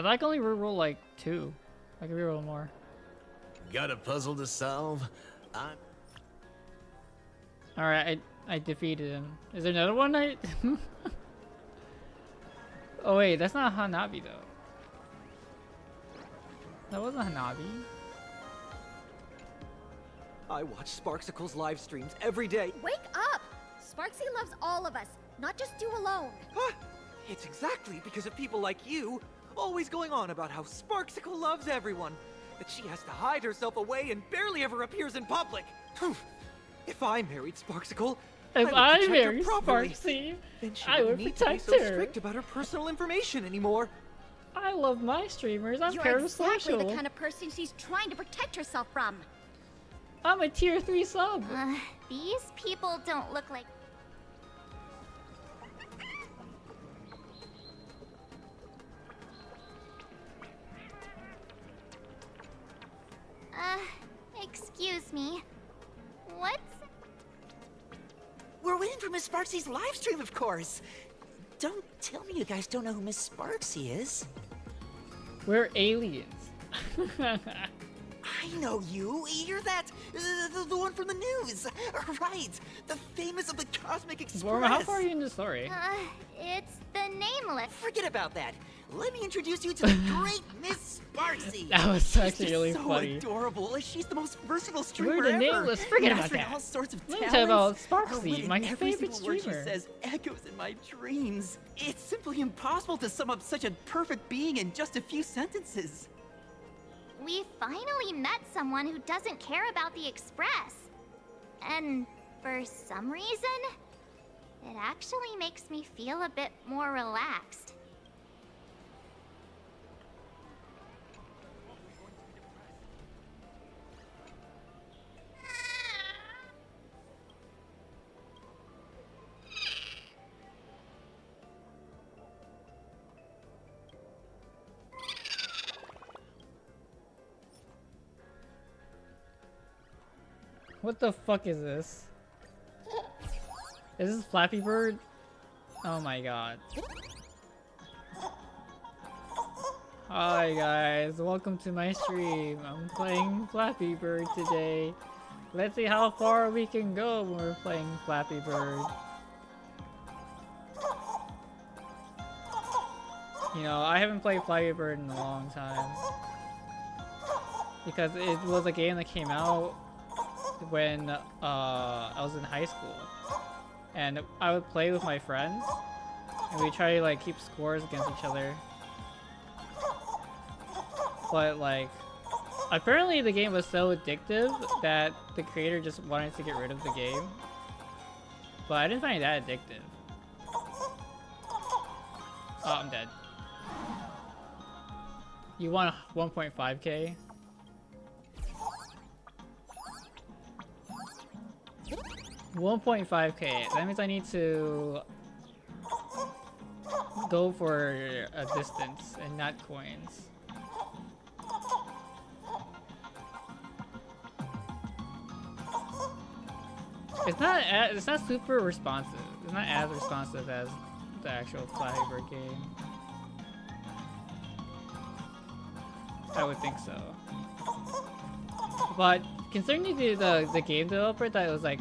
I can only reroll like 2. I can reroll more. Got a puzzle to solve? Alright, I defeated him. Is there another one? Oh wait, that's not Hanabi though. That wasn't Hanabi. I watch Sparksicle's live streams every day. Wake up! Sparksy loves all of us, not just you alone. Huh? It's exactly because of people like you always going on about how Sparksicle loves everyone, that she has to hide herself away and barely ever appears in public. If I married Sparksicle, if I married Sparksy, Sparksy, then she I would wouldn't need protect to be so her. strict about her personal information anymore. I love my streamers. I'm You're exactly parasocial. the kind of person she's trying to protect herself from. I'm a tier 3 sub. These people don't look like... Excuse me. What's... We're waiting for Miss Sparksy's live stream, of course. Don't tell me you guys don't know who Miss Sparksy is. We're aliens. I know you. You're that, the one from the news. Right. The famous of the Cosmic Express. Borma, how far are you in the story? It's the Nameless. Forget about that. Let me introduce you to the great Miss Sparksy. That was She's actually really so funny. adorable. She's the most versatile streamer We're the ever. Nameless. Forget about Mastering that. all sorts of Let me talents. tell you about Her Sparksy, wit in my every favorite single word streamer. she says echoes in my dreams. It's simply impossible to sum up such a perfect being in just a few sentences. We finally met someone who doesn't care about the Express. And for some reason, it actually makes me feel a bit more relaxed. What the fuck is this? Is this Flappy Bird? Oh my god. Hi guys, welcome to my stream. I'm playing Flappy Bird today. Let's see how far we can go when we're playing Flappy Bird. You know, I haven't played Flappy Bird in a long time. Because it was a game that came out when I was in high school, and I would play with my friends, and we try to like keep scores against each other. But like, apparently the game was so addictive that the creator just wanted to get rid of the game. But I didn't find it that addictive. Oh, I'm dead. You want 1.5k? $1.5k. That means I need to go for a distance and not coins. It's not super responsive. It's not as responsive as the actual Flappy Bird game. I would think so. But considering the game developer that it was like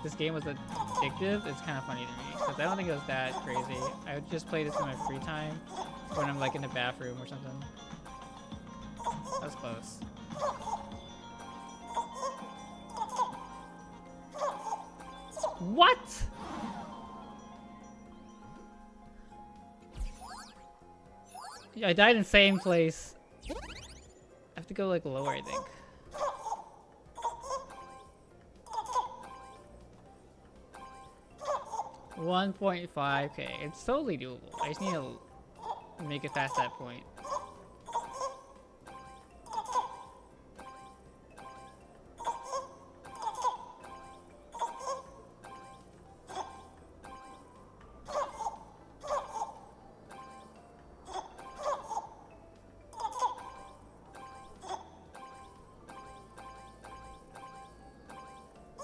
this game was addictive, it's kind of funny to me because I don't think it was that crazy. I would just play this in my free time when I'm like in the bathroom or something. That's close. What? Yeah, I died in the same place. I have to go like lower, I think. $1.5k. It's totally doable. I just need to make it past that point.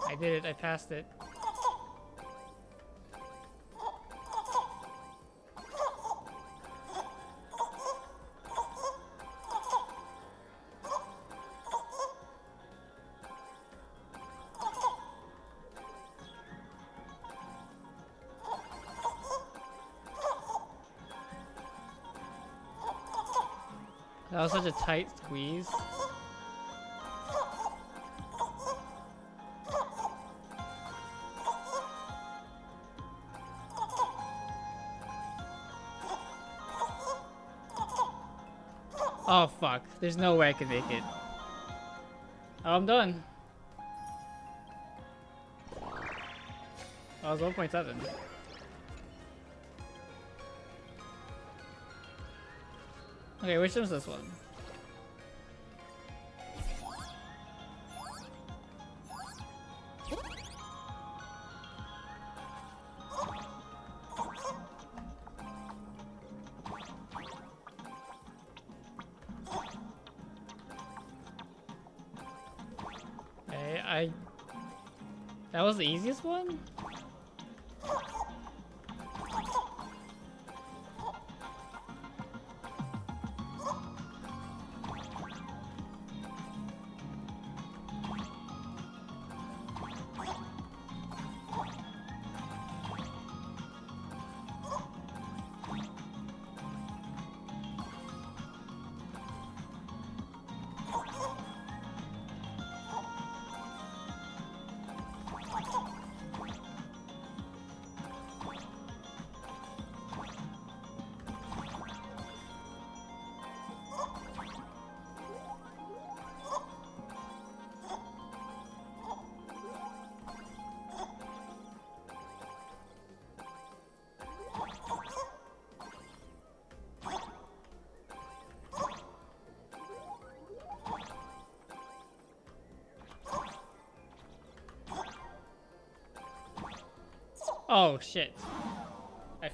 I did it. I passed it. That was such a tight squeeze. Oh fuck, there's no way I can make it. Oh, I'm done. I was 1.7. Okay, which one's this one? Okay, that was the easiest one? Oh shit. I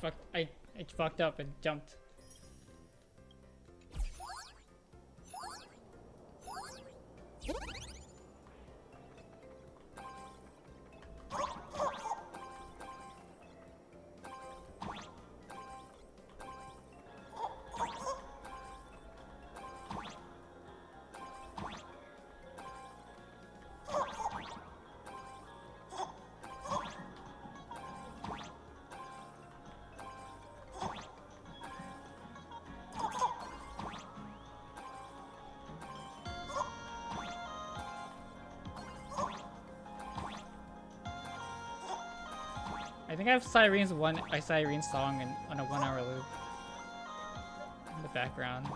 fucked up and jumped. I think I have Sirene's song on a 1 hour loop in the background.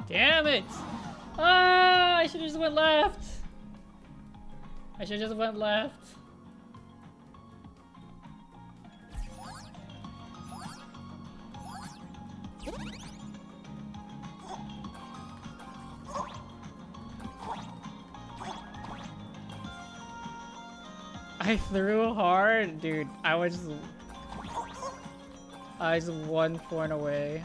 Damn it! Ah, I should have just went left. I should have just went left. I threw hard, dude. I was 1 point away.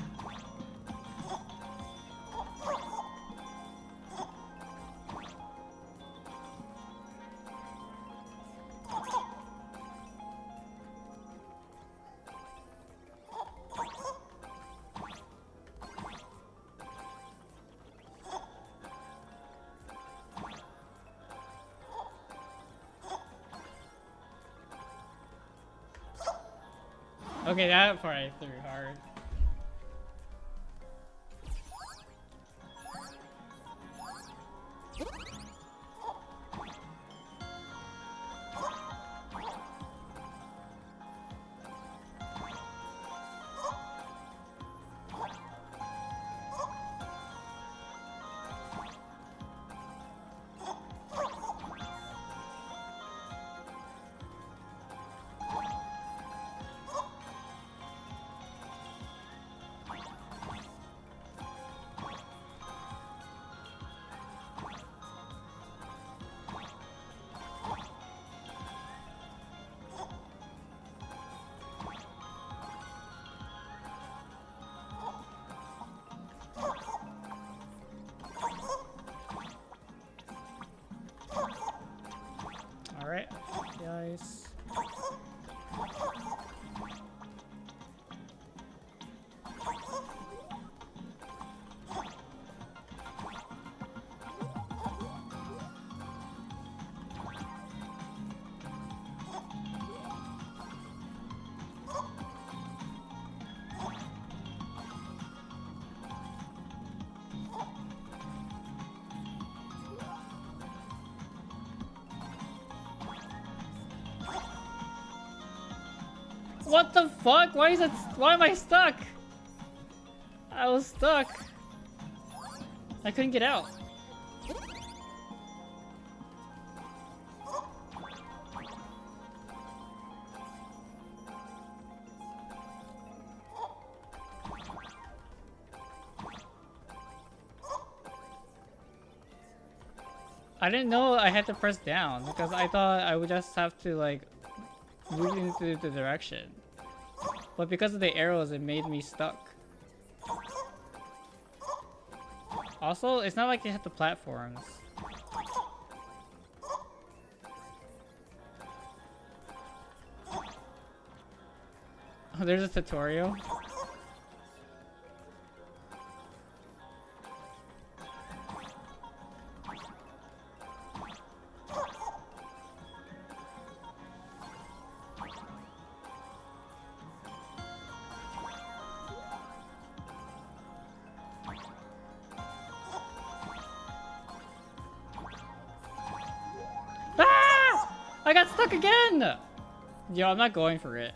Okay, that part I threw hard. What the fuck? Why is it? Why am I stuck? I was stuck. I couldn't get out. I didn't know I had to press down because I thought I would just have to like move into the direction. But because of the arrows, it made me stuck. Also, it's not like you hit the platforms. Oh, there's a tutorial. I got stuck again! Yo, I'm not going for it.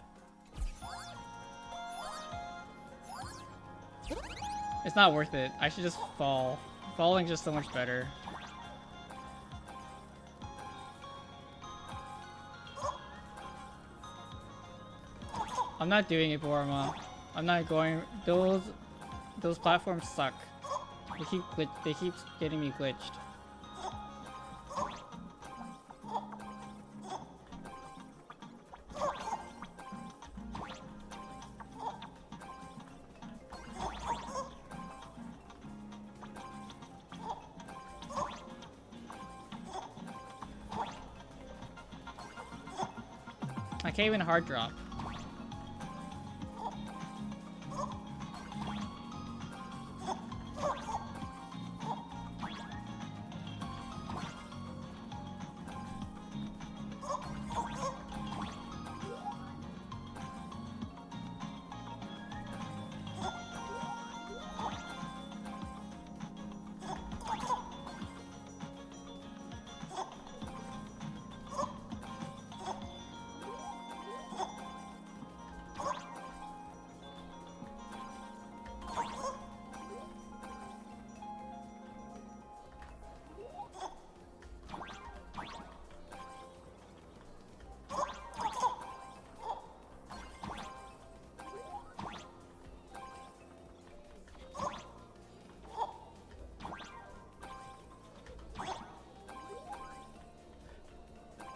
It's not worth it. I should just fall. Falling's just so much better. I'm not doing it, Borma. I'm not going. Those platforms suck. They keep getting me glitched. I can't even hard drop.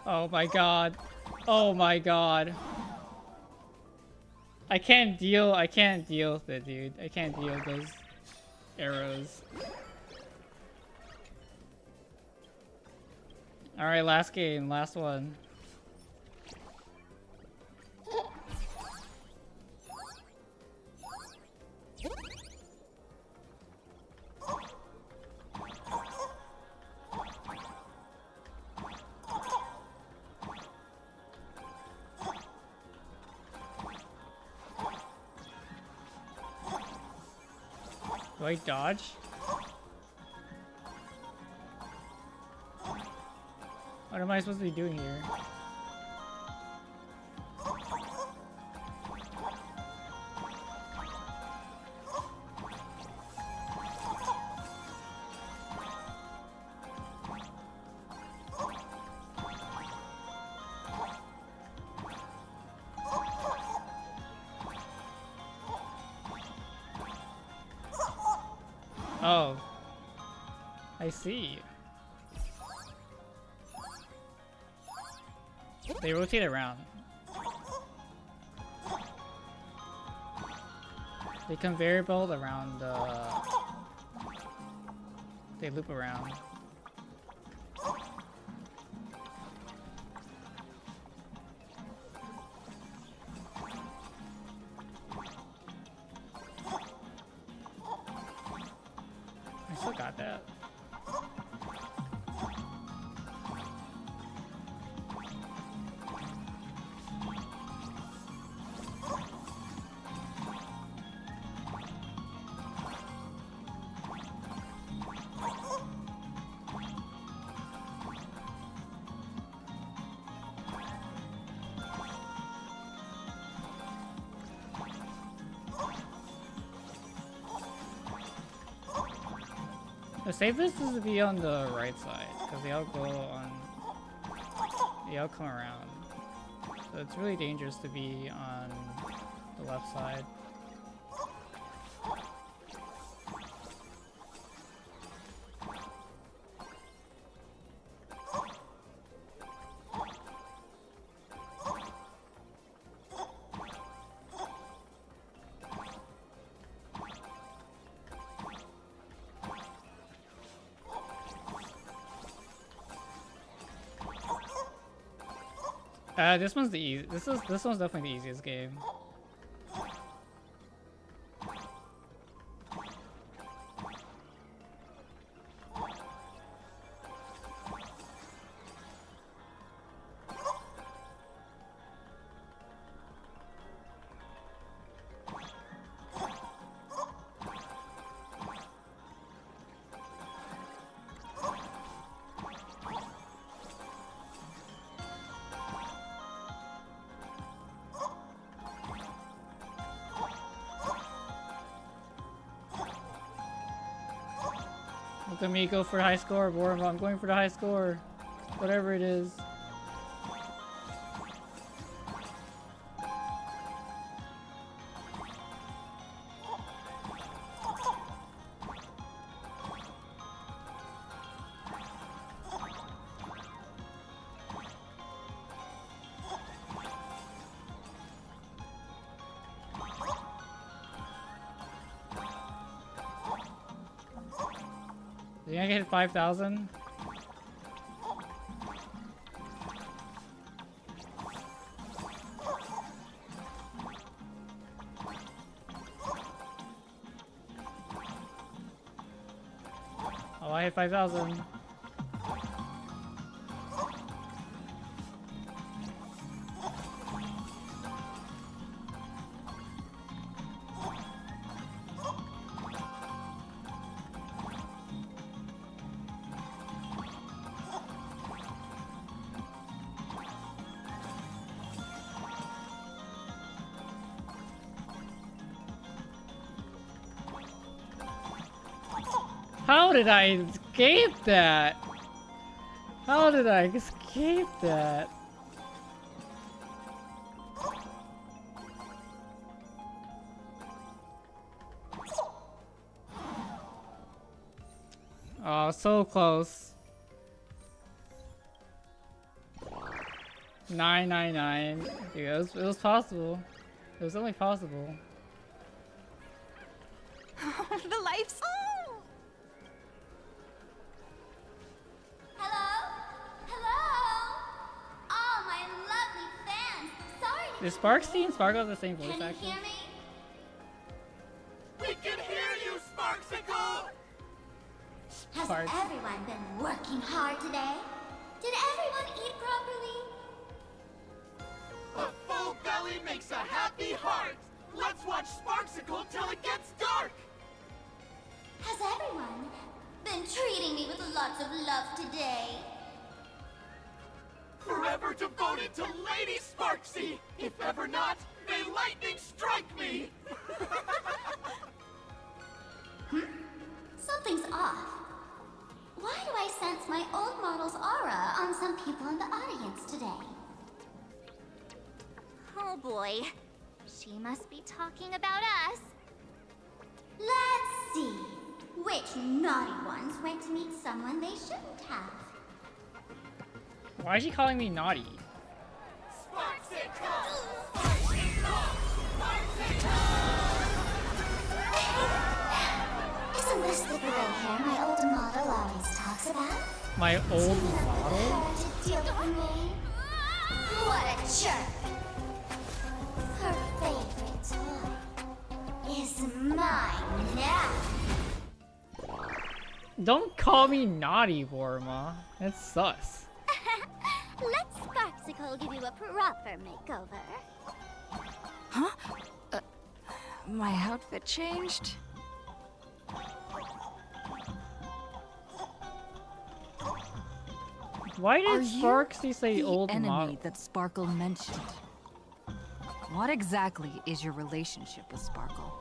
Oh my god. Oh my god. I can't deal with it, dude. I can't deal with those arrows. Alright, last game, last one. Do I dodge? What am I supposed to be doing here? Oh, I see. They rotate around. They conveyor belt around. They loop around. I still got that. The safest is to be on the right side, because they all go on... They all come around. So it's really dangerous to be on the left side. This one's the easy. This one's definitely the easiest game. Look at me go for the high score, Borma. I'm going for the high score. Whatever it is. You think I hit 5,000? Oh, I hit 5,000. How did I escape that? How did I escape that? Oh, so close. 999. Dude, it was possible. It was only possible. The life's... Is Sparksy and Sparkle the same voice Can you actor? hear me? We can hear you, Sparksicle! Has everyone been working hard today? Did everyone eat properly? A full belly makes a happy heart! Let's watch Sparksicle till it gets dark! Has everyone been treating me with lots of love today? Forever devoted to Lady Sparksy! If ever not, may lightning strike me! Something's off. Why do I sense my old model's aura on some people in the audience today? Oh boy. She must be talking about us. Let's see. Which naughty ones went to meet someone they shouldn't have? Why is she calling me naughty? Isn't this the gray hair my old model always talks about? My old model? To deal with me? What a jerk! Her favorite toy is mine now. Don't call me naughty, Borma. That's sus. Let Sparksicle give you a proper makeover. Huh? My outfit changed? Why Are did you Sparksy say the old enemy model? that Sparkle mentioned? What exactly is your relationship with Sparkle?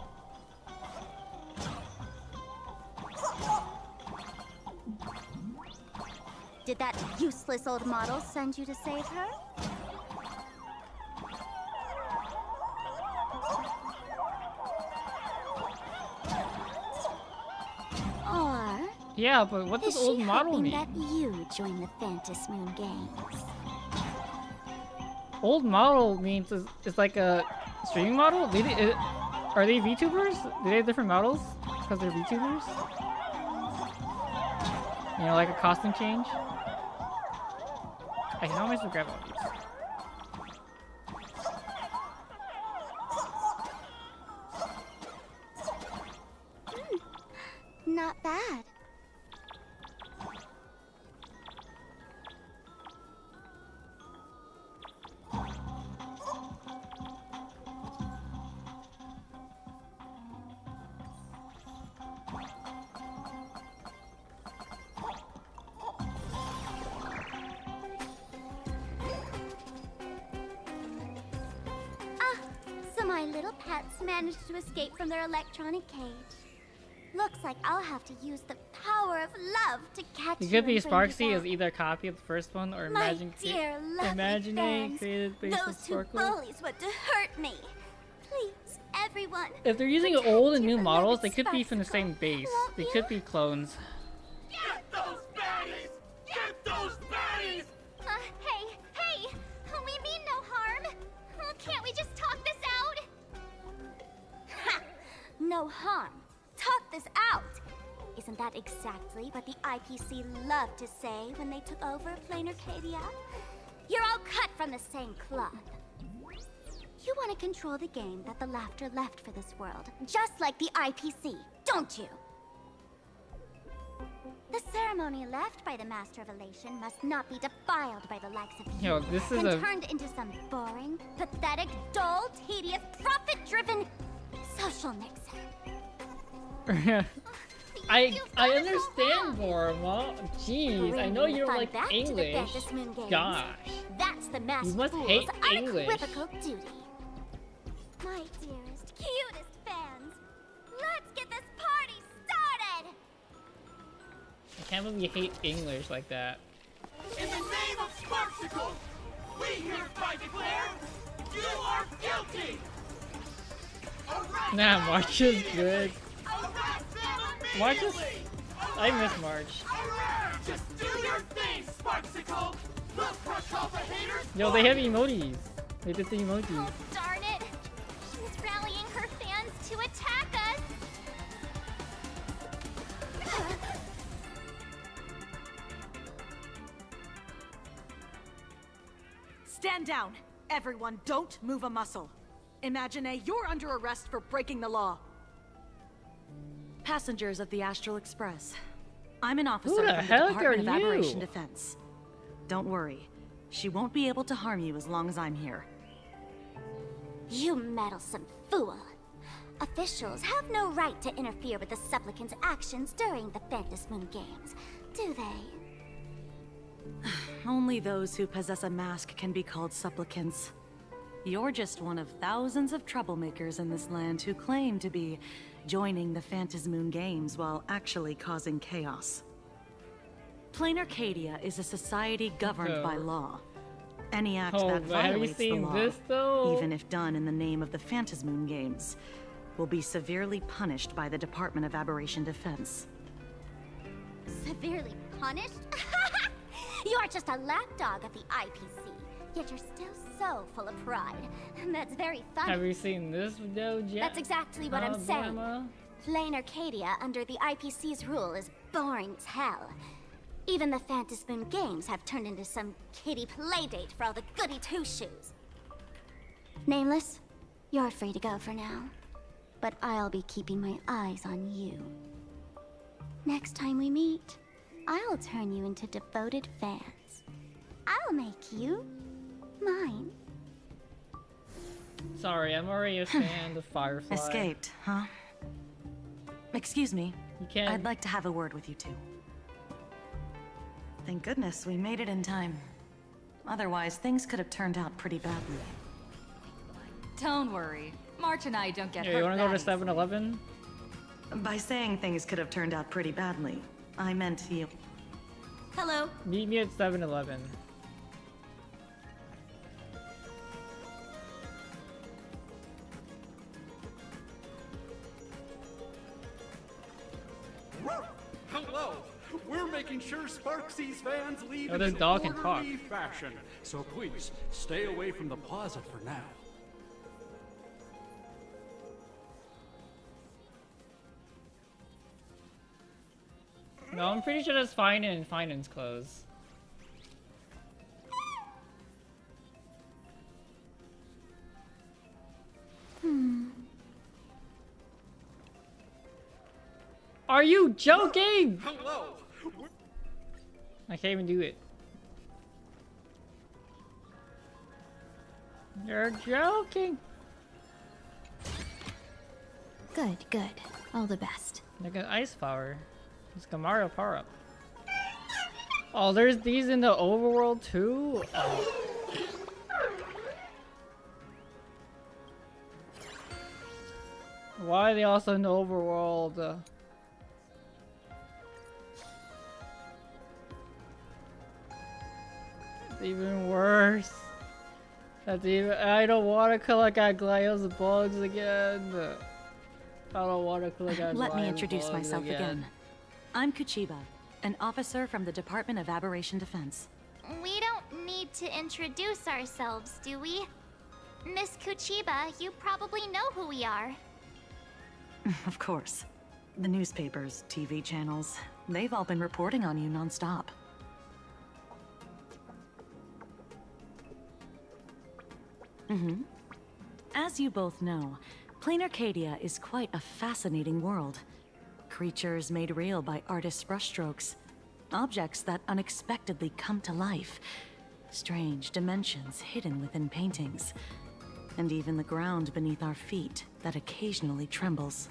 Did that useless old model send you to save her? Or Yeah, but what does is old she model hoping mean? that you join the Phantom Moon Games? Old model means it's like a streaming model? Are they VTubers? Do they have different models? Because they're VTubers? You know, like a costume change? I can always grab all these. Not bad. So my little pets managed to escape from their electronic cage. Looks like I'll have to use the power of love to catch You you could be and bring you Sparksy as back. either a copy of the first one or My dear, lovely fans, created based on those two Sparkle. bullies want to hurt me. Please, everyone. If they're using old and new models, they could be from the same base. They could be clones. Get those baddies! Get those baddies! Hey! We mean no harm. Can't we just talk this out? Ha! No harm. Talk this out. Isn't that exactly what the IPC loved to say when they took over Plain Arcadia? You're all cut from the same cloth. You want to control the game that the Laughter left for this world, just like the IPC, don't you? The ceremony left by the Master of Elation must not be defiled by the likes of you Yo, this is and a- turned into some boring, pathetic, dull, tedious, profit-driven social mixer. I understand, Vorma. Jeez, I know Bringing you're fun like back to the English. Phantom Moon Games. Gosh. That's the Master You must Fool's hate English. unequivocal duty. My dearest, cutest fans, let's get this party started! I can't believe you hate English like that. In the name of Sparksicle, we hereby declare you are guilty! Nah, March is good. March is... I miss March. Just do your thing, Sparksicle! We'll crush all the haters! Yo, they have emojis. They did the emojis. Darn it! She's rallying her fans to attack us! Stand down! Everyone, don't move a muscle. Imagine you're under arrest for breaking the law. Passengers of the Astral Express. I'm an officer Who the from the heck Department are of you? Aberration Defense. Don't worry. She won't be able to harm you as long as I'm here. You meddlesome fool! Officials have no right to interfere with the supplicants' actions during the Phantom Moon Games, do they? Only those who possess a mask can be called supplicants. You're just one of thousands of troublemakers in this land who claim to be joining the Phantom Moon Games while actually causing chaos. Plain Arcadia is a society governed by law. Any act Oh, that but have you violates the seen law, this, though? even if done in the name of the Phantom Moon Games, will be severely punished by the Department of Aberration Defense. Severely punished? You're just a lapdog of the IPC, yet you're still so full of pride. That's very funny. Have you seen this video, Jack? That's exactly what I'm saying. Alabama? Plain Arcadia under the IPC's rule is boring as hell. Even the Phantom Moon Games have turned into some kiddie playdate for all the goody two-shoes. Nameless, you're free to go for now. But I'll be keeping my eyes on you. Next time we meet, I'll turn you into devoted fans. I'll make you mine. Sorry, I'm already a fan of Firefly. Escaped, huh? Excuse me. You can't... I'd like to have a word with you two. Thank goodness we made it in time. Otherwise, things could have turned out pretty badly. Don't worry. March and I don't get Yeah, hurt you wanna go to that 7-Eleven? By saying things could have turned out pretty badly, I meant you. Hello. Meet me at 7-Eleven. Hello! We're making sure Sparksy's fans leave Oh, in this an dog can talk. orderly fashion. So please, stay away from the plaza for now. No, I'm pretty sure that's fine and finance clothes. Are you joking? Hello! I can't even do it. You're joking. Good, good. All the best. Like an ice flower. It's Gamara power up. Oh, there's these in the overworld too? Oh. Why are they also in the overworld? It's even worse. That's even. I don't want to collect Aglaio's bugs again. I don't want to collect Aglaio's Let me introduce bugs myself again. I'm Kuchiba, an officer from the Department of Aberration Defense. We don't need to introduce ourselves, do we? Miss Kuchiba, you probably know who we are. Of course. The newspapers, TV channels, they've all been reporting on you nonstop. As you both know, Plain Arcadia is quite a fascinating world. Creatures made real by artists' brushstrokes. Objects that unexpectedly come to life. Strange dimensions hidden within paintings. And even the ground beneath our feet that occasionally trembles.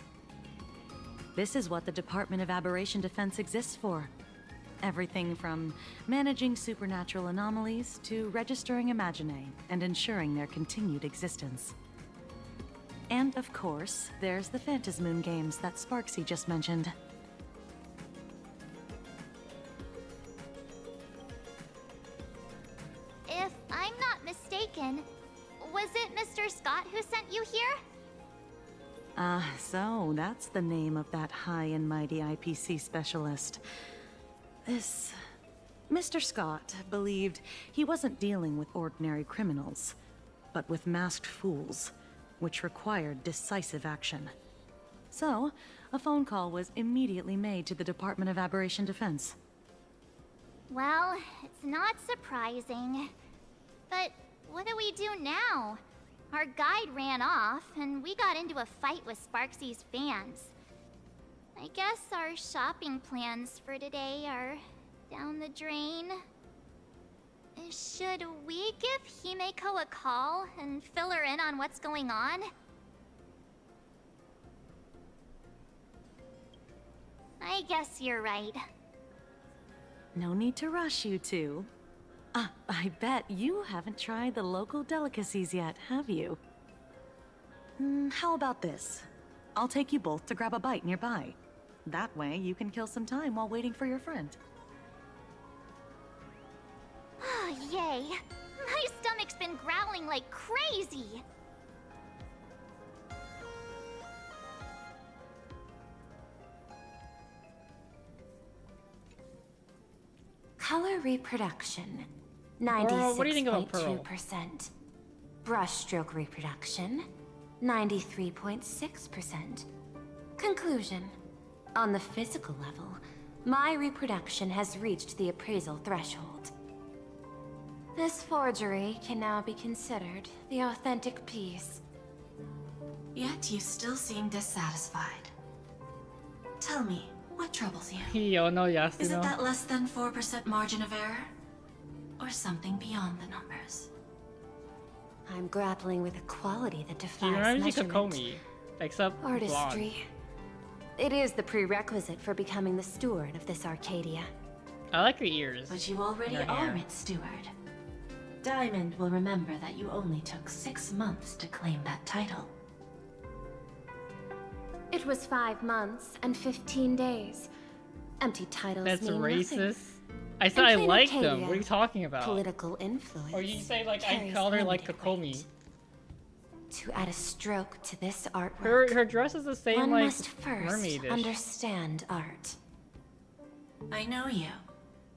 This is what the Department of Aberration Defense exists for. Everything from managing supernatural anomalies to registering Imaginae and ensuring their continued existence. And of course, there's the Phantasmoon games that Sparksy just mentioned. If I'm not mistaken, was it Mr. Scott who sent you here? So that's the name of that high and mighty IPC specialist. This... Mr. Scott believed he wasn't dealing with ordinary criminals, but with masked fools, which required decisive action. So, a phone call was immediately made to the Department of Aberration Defense. Well, it's not surprising. But what do we do now? Our guide ran off, and we got into a fight with Sparksy's fans. I guess our shopping plans for today are down the drain. Should we give Himeko a call and fill her in on what's going on? I guess you're right. No need to rush, you two. I bet you haven't tried the local delicacies yet, have you? How about this? I'll take you both to grab a bite nearby. That way, you can kill some time while waiting for your friend. Oh, yay! My stomach's been growling like crazy! Color reproduction, Pearl, what do you think about Pearl? 96.2%. Brushstroke reproduction, 93.6%. Conclusion. On the physical level, my reproduction has reached the appraisal threshold. This forgery can now be considered the authentic piece. Yet you still seem dissatisfied. Tell me, what troubles you? Yo, no, yes, Is it that less than 4% margin of error? Or something beyond the numbers? I'm grappling with a quality that He defies reminds me of measurement. Kokomi, except Artistry. blonde. It is the prerequisite for becoming the steward of this Arcadia. I like the ears. But you already Your are hair. its steward. Diamond will remember that you only took 6 months to claim that title. It was 5 months and 15 days. Empty titles That's mean racist. nothing. I said I In plain liked them. Arcadia, What are you talking about? Political influence. Or you say like I carries called her like limited Kokomi. weight. To add a stroke to this artwork, Her dress is the same one like must first mermaidish. understand art. I know you.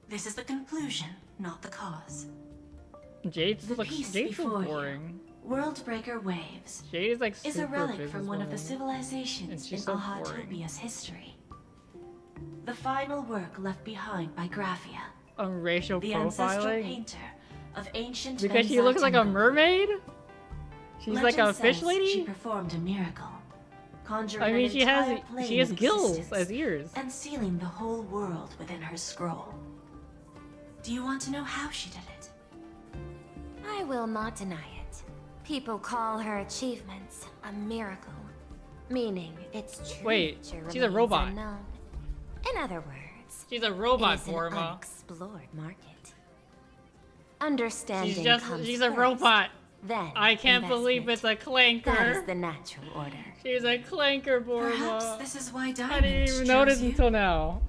This is the conclusion, not the cause. Jade's The looks piece Jade's so before you, boring. Worldbreaker Waves, Jade is like is super a relic from one of the businesswoman. civilizations And in she's so boring. Ahatobia's history. The final work left behind by Graphia, Racial the ancestral profiling. painter of ancient Because she Benzite looks like a Temple. mermaid. She's like a Legend fish says lady. She performed a miracle, conjuring I mean, an she has entire plane she has of gills existence as ears. and sealing the whole world within her scroll. Do you want to know how she did it? I will not deny it. People call her achievements a miracle, meaning its true Wait, nature she's a remains robot. unknown. In other words, She's a robot, it is an Borma. unexplored market. Understanding comes She's a first, robot. Then I can't believe it's a clanker. That is the natural order. She's a clanker, Perhaps Borma. this is why I Diamond didn't even chose notice you. until now.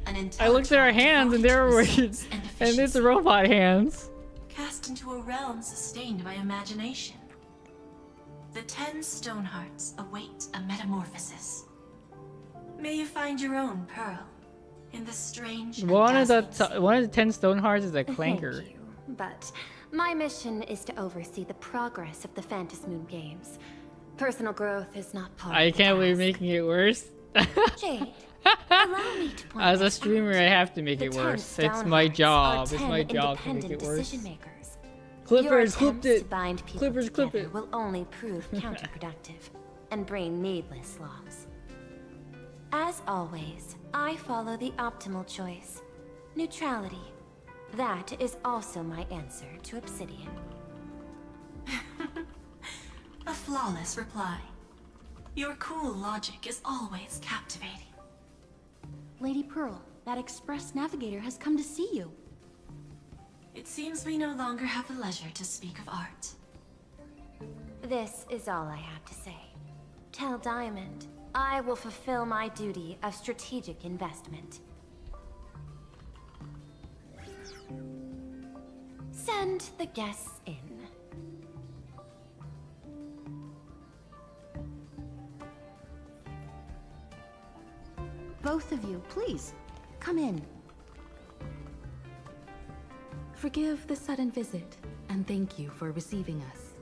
An I looked at her hands and there were and it's robot hands. cast into a realm sustained by imagination. The 10 stone hearts await a metamorphosis. May you find your own pearl in the strange and One of dazzling the 10 stone hearts is a clanker. But my mission is to oversee the progress of the Phantasmoon Games. Personal growth is not part I of the can't believe task. making it worse. Jade, allow me to point As a this streamer, out. I have to make The it 10 worse. It's stone my hearts job. are It's 10 my job to make independent it worse. decision-makers. Clippers, Your clipped attempts it. to bind people Clippers, clip together it. will only prove counterproductive and bring needless loss. As always, I follow the optimal choice: neutrality. That is also my answer to Obsidian. A flawless reply. Your cool logic is always captivating. Lady Pearl, that express navigator has come to see you. It seems we no longer have the leisure to speak of art. This is all I have to say. Tell Diamond, I will fulfill my duty of strategic investment. Send the guests in. Both of you, please, come in. Forgive the sudden visit, and thank you for receiving us.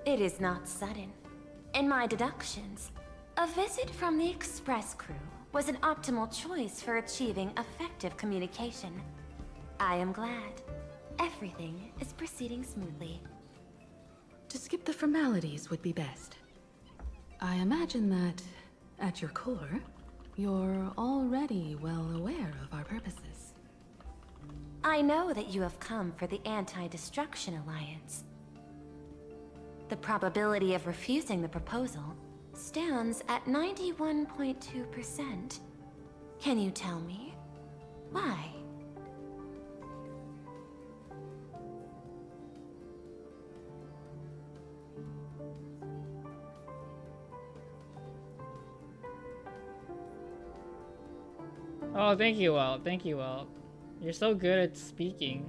It is not sudden. In my deductions, a visit from the express crew was an optimal choice for achieving effective communication. I am glad. Everything is proceeding smoothly. To skip the formalities would be best. I imagine that, at your core, you're already well aware of our purposes. I know that you have come for the Anti-Destruction Alliance. The probability of refusing the proposal stands at 91.2%. Can you tell me why? Oh, thank you, Walt. Thank you, Walt. You're so good at speaking.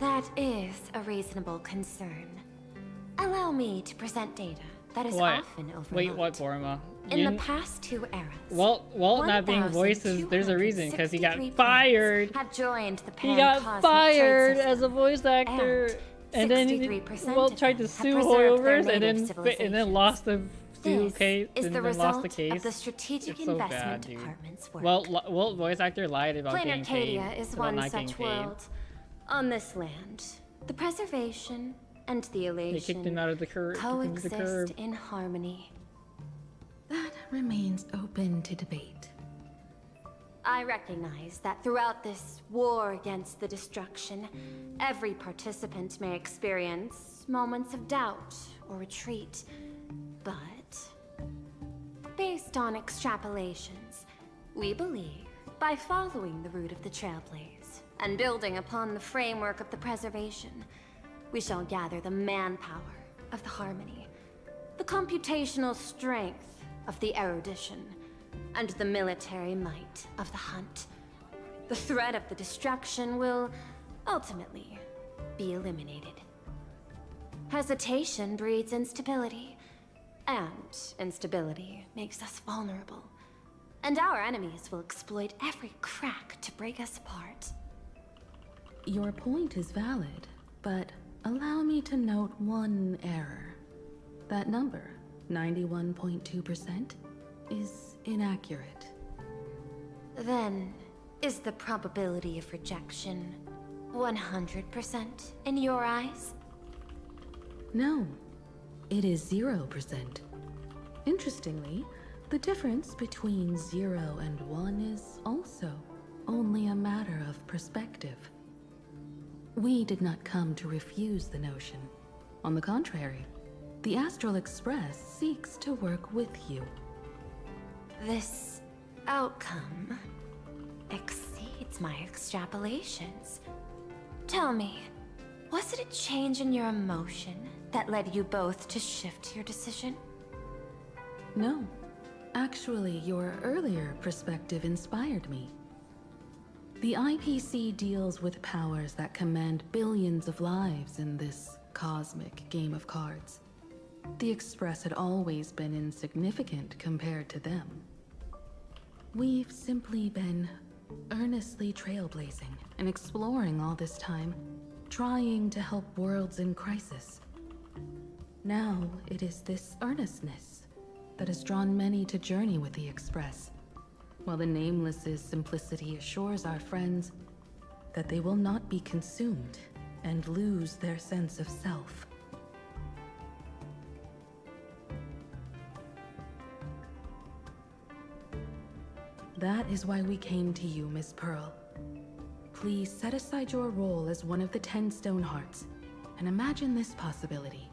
That is a reasonable concern. Allow me to present data that is What? often overlooked. Wait, what, Borma? In You- the past 2 eras, Walt not being voiced is there's a reason because he got fired. have joined the He got Pan-Cosmic fired Trade as a voice actor, and then he 63% Walt of tried to them have sue preserved their Hoyoverse, and native then lost the sue This case, is and the then lost the result case. of the Strategic It's so Investment bad, dude. Department's work. Walt voice actor lied about Plain getting paid. Arcadia is about one not getting such paid. world. On this land, the preservation and the elation They kicked him out of the curb. coexist in harmony. That remains open to debate. I recognize that throughout this war against the destruction, every participant may experience moments of doubt or retreat. But, based on extrapolations, we believe by following the route of the Trailblaze and building upon the framework of the preservation, we shall gather the manpower of the harmony, the computational strength of the erudition, and the military might of the hunt, the threat of the destruction will ultimately be eliminated. Hesitation breeds instability, and instability makes us vulnerable. And our enemies will exploit every crack to break us apart. Your point is valid, but allow me to note one error. That number, 91.2%, is inaccurate. Then, is the probability of rejection 100% in your eyes? No, it is 0%. Interestingly, the difference between 0 and 1 is also only a matter of perspective. We did not come to refuse the notion. On the contrary, the Astral Express seeks to work with you. This outcome exceeds my extrapolations. Tell me, was it a change in your emotion that led you both to shift your decision? No. Actually, your earlier perspective inspired me. The IPC deals with powers that command billions of lives in this cosmic game of cards. The Express had always been insignificant compared to them. We've simply been earnestly trailblazing and exploring all this time, trying to help worlds in crisis. Now it is this earnestness that has drawn many to journey with the Express, while the Nameless's simplicity assures our friends that they will not be consumed and lose their sense of self. That is why we came to you, Miss Pearl. Please set aside your role as one of the 10 Stonehearts and imagine this possibility.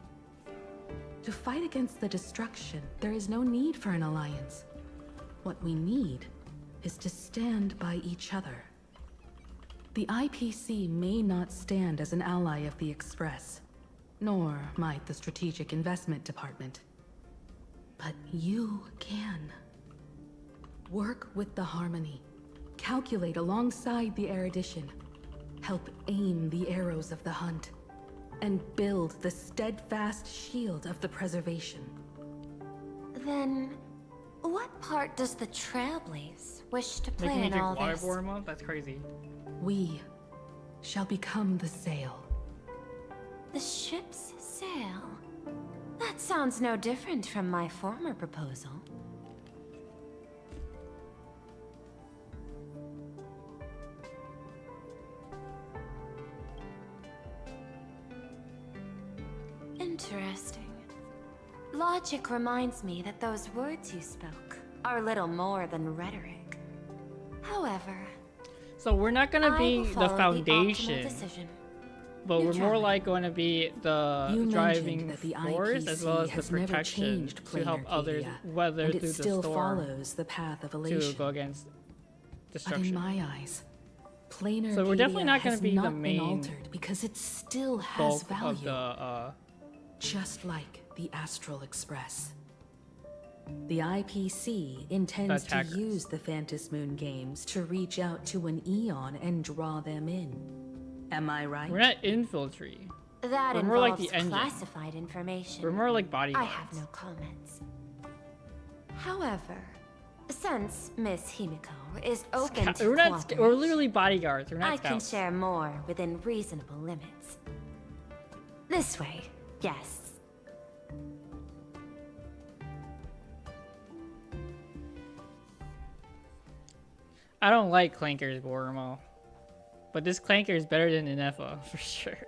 To fight against the destruction, there is no need for an alliance. What we need is to stand by each other. The IPC may not stand as an ally of the Express, nor might the Strategic Investment Department. But you can. Work with the Harmony, calculate alongside the erudition, help aim the arrows of the hunt, and build the steadfast shield of the preservation. Then, what part does the Trailblaze wish to play Making me in drink all water this? for a month? That's crazy. We shall become the sail. The ship's sail? That sounds no different from my former proposal. Interesting. Logic reminds me that those words you spoke are little more than rhetoric. However, So we're not gonna be the foundation, decision. but You we're more try. like going to be the You driving mentioned that the force as well as IPC has the never protection changed to plain help others Arcadia, weather and through it the still storm follows the path of to elation. go against But destruction. in my eyes, plain So we're definitely Arcadia not gonna has be the not been main altered because it still has bulk value. of the Just like the Astral Express. The IPC intends to Attackers. use the Phantasmoon games to reach out to an Eon and draw them in. Am I right? we're not infiltrate. That We're more like involves the engine. classified information. We're more like I bodyguards. have no comments. However, since Miss Himiko is open to We're not. cooperation, We're literally bodyguards. We're not I can scouts. share more within reasonable limits. This way, yes. I don't like clankers, Bormo. But this clanker is better than Inefa, for sure.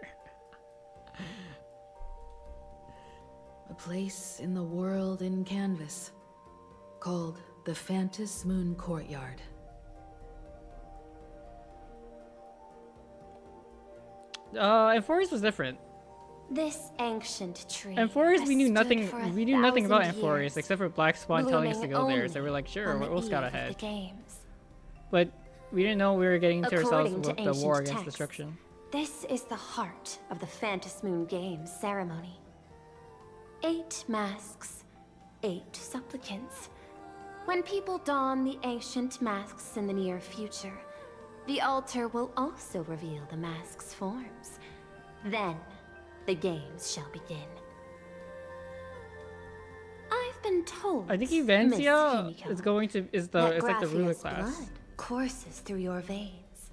A place in the world in canvas, called the Phantasmoon Courtyard. Amphorius was different. This ancient tree. Amphorius, has we knew stood nothing. for We knew nothing about 1,000 Amphorius years, except for Black Swan telling us to go there. So blooming we're like, sure, only we'll on scout the eve of ahead. the games. But we didn't know we were getting into ourselves According to with the war ancient against texts, destruction. This is the heart of the Phantasmoon Games ceremony. 8 masks, 8 supplicants, When people don the ancient masks in the near future, the altar will also reveal the mask's forms. Then, the games shall begin. I've been told, I think Miss Eventia Himiko, is going to that it's like the ruler Graphia's class. blood courses through your veins.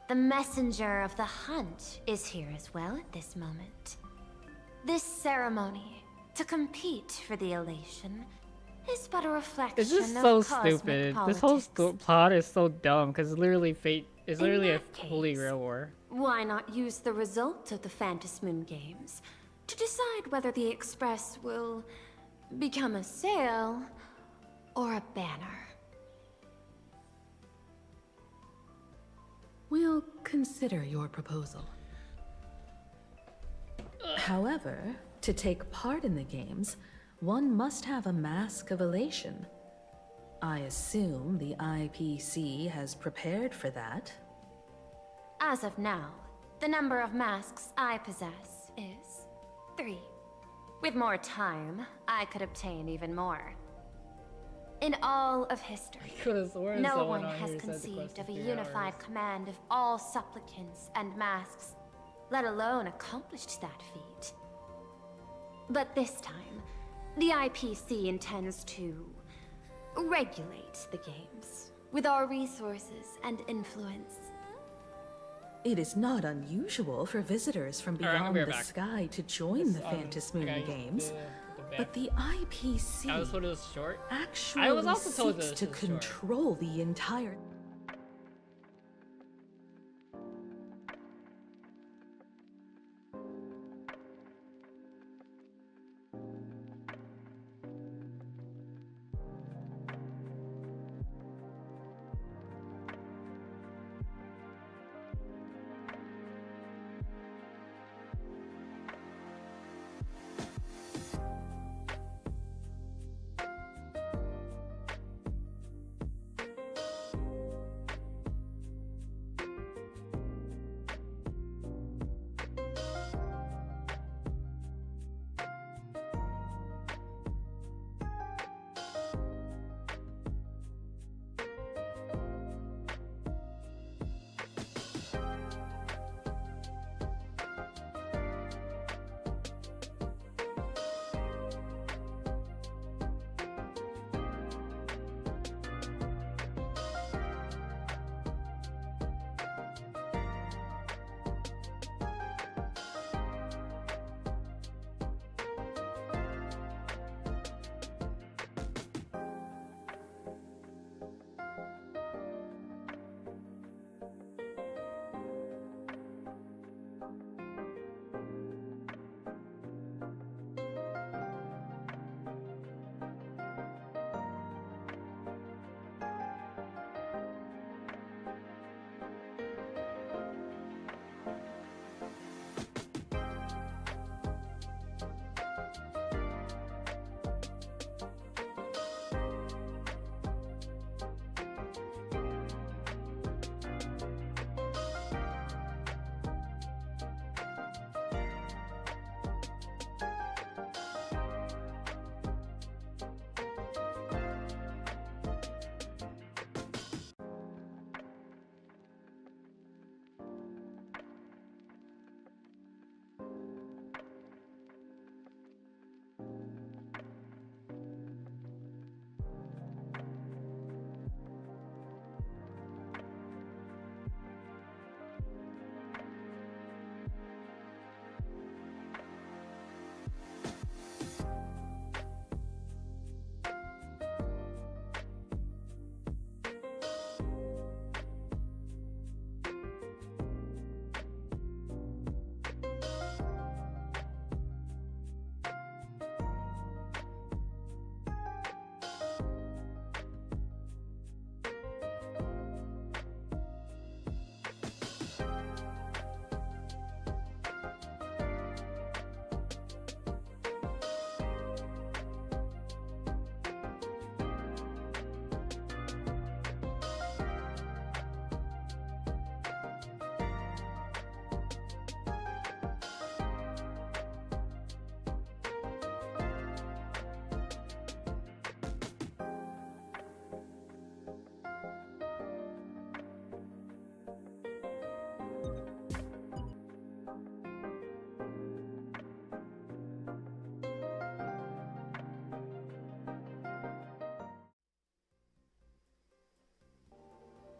The messenger of the hunt is here as well at this moment. This ceremony, to compete for the elation, is but a reflection It's just of so cosmic stupid. politics. This whole plot is so dumb because literally fate is In literally a that holy case, real war. Why not use the result of the Phantom Moon Games to decide whether the Express will become a sail or a banner? We'll consider your proposal. However, to take part in the games, one must have a mask of elation. I assume the IPC has prepared for that. As of now, the number of masks I possess is 3. With more time, I could obtain even more. In all of history, no one has conceived of a unified command of all supplicants and masks, let alone accomplished that feat. But this time, the IPC intends to regulate the games with our resources and influence. It is not unusual for visitors from Alright, I'll be beyond right the back. sky to join the Phantom Moon Games, but the IPC I was told it was short. actually I was also told seeks that to it was short. control the entire...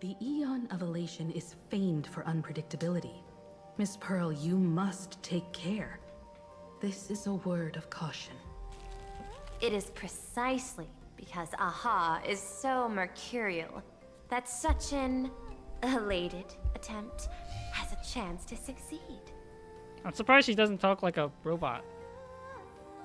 The Eon of Elation is famed for unpredictability. Miss Pearl, you must take care. This is a word of caution. It is precisely because Aha is so mercurial that such an elated attempt has a chance to succeed. I'm surprised she doesn't talk like a robot.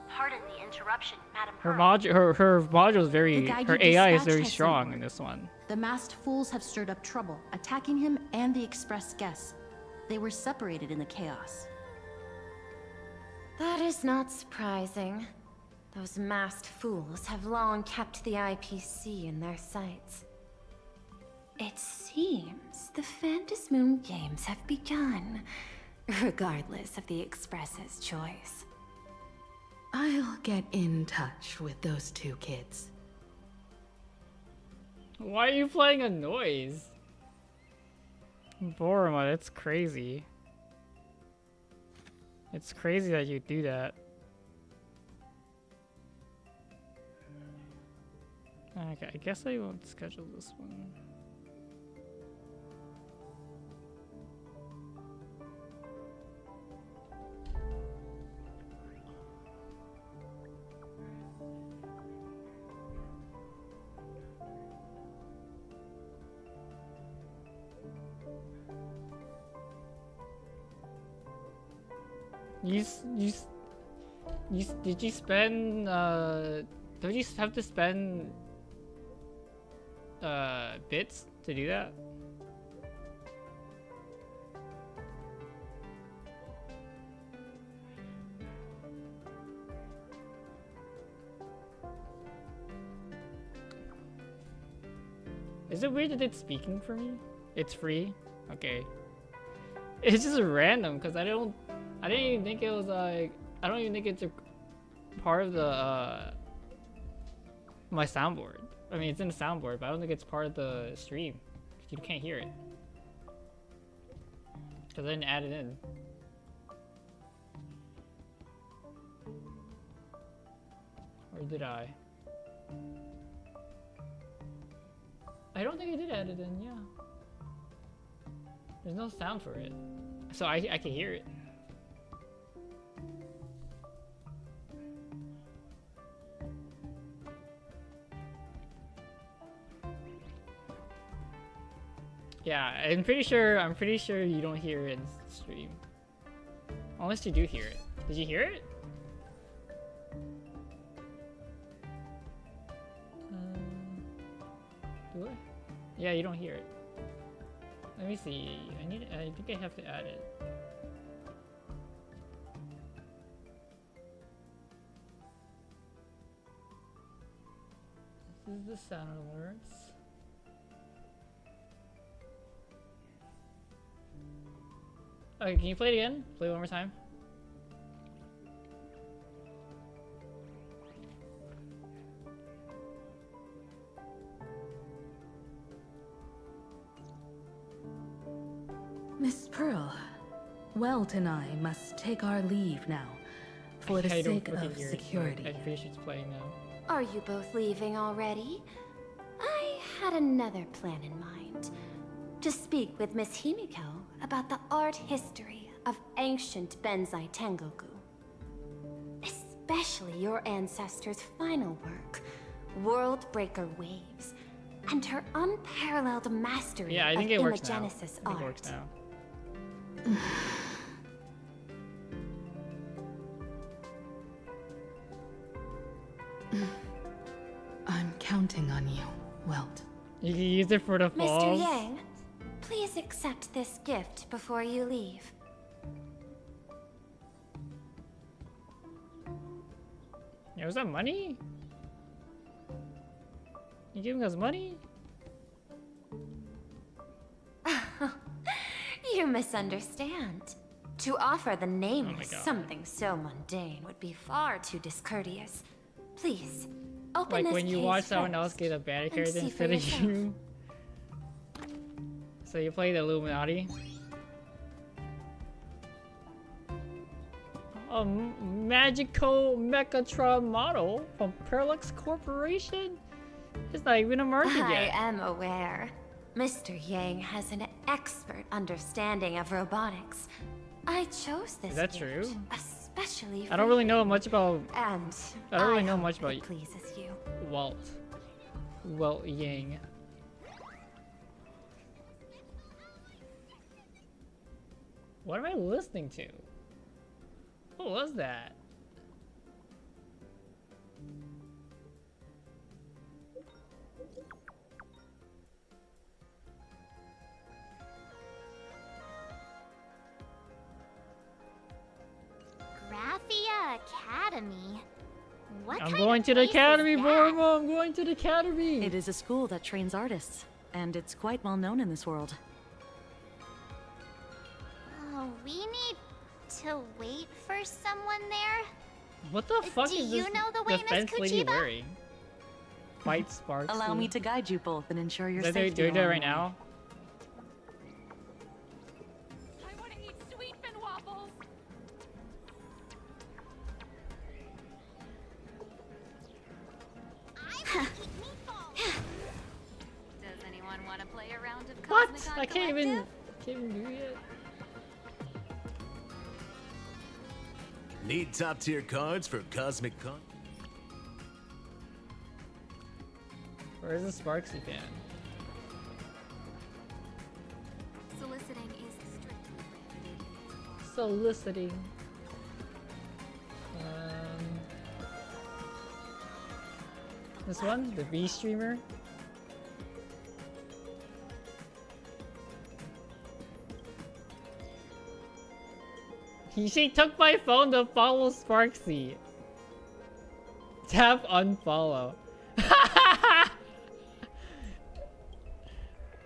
Pardon the interruption, Madam Her Pearl. her module is The very, guy her you AI is dispatched very has strong sent in word. this one. The masked fools have stirred up trouble, attacking him and the express guests. They were separated in the chaos. That is not surprising. Those masked fools have long kept the IPC in their sights. It seems the Phantasmoon Games have begun, regardless of the Express's choice. I'll get in touch with those two kids. Why are you playing a noise? Boroma, that's crazy. It's crazy that you do that. Okay, I guess I won't schedule this one. Did you spend, don't you have to spend, bits to do that? Is it weird that it's speaking for me? It's free? Okay. It's just random, because I didn't even think it was like, I don't even think it's a part of the, my soundboard. I mean, it's in the soundboard, but I don't think it's part of the stream. You can't hear it. Because I didn't add it in. Or did I? I don't think I did add it in, yeah. There's no sound for it. So I can hear it. Yeah, I'm pretty sure you don't hear it in stream. Unless you do hear it. Did you hear it? Do I? Yeah, you don't hear it. Let me see. I think I have to add it. This is the sound alerts. Okay, can you play it again? Play it one more time. Miss Pearl, Welt and I must take our leave now, for the sake of security. I'm pretty sure it's playing now. Are you both leaving already? I had another plan in mind. To speak with Miss Himiko about the art history of ancient Benzai Tengoku. Especially your ancestors' final work, Worldbreaker Waves, and her unparalleled mastery Yeah, I think of it works now. Imagenesis I think art. it works now. I'm counting on you, Welt. You can use it for the falls. Mr. Yang, please accept this gift before you leave. Yeah, was that money? You giving us money? You misunderstand. To offer the nameless God. something so mundane would be far too discourteous. Please, open Like this when you case watch someone else first get a bad and character see for instead of yourself. you. So you play the Illuminati? A magical Mechatron model from Parallax Corporation? It's not even emerged I yet. am aware. Mr. Yang has an expert understanding of robotics. I chose this Is that gift true? especially I don't really know much about. And I don't really know hope much about it pleases you. Walt Yang. What am I listening to? What was that? Graphia Academy? What I'm kind going of to the place is academy, that? Borma! I'm going to the academy! It is a school that trains artists, and it's quite well known in this world. Oh, we need to wait for someone there? What the fuck Do is you this know the way, Miss defense lady Kuchiba? wearing? Fight Sparks. Allow me to guide you both and ensure your They're safety. doing that along right the way. now? I want to eat sweet fin waffles. Does anyone want to play a round of What? Cosmic I can't even do it. Need top tier cards for Cosmic Con? Where's the Sparksy fan? Soliciting is strictly prohibited. Soliciting. This one, the V streamer. She took my phone to follow Sparksy. Tap unfollow.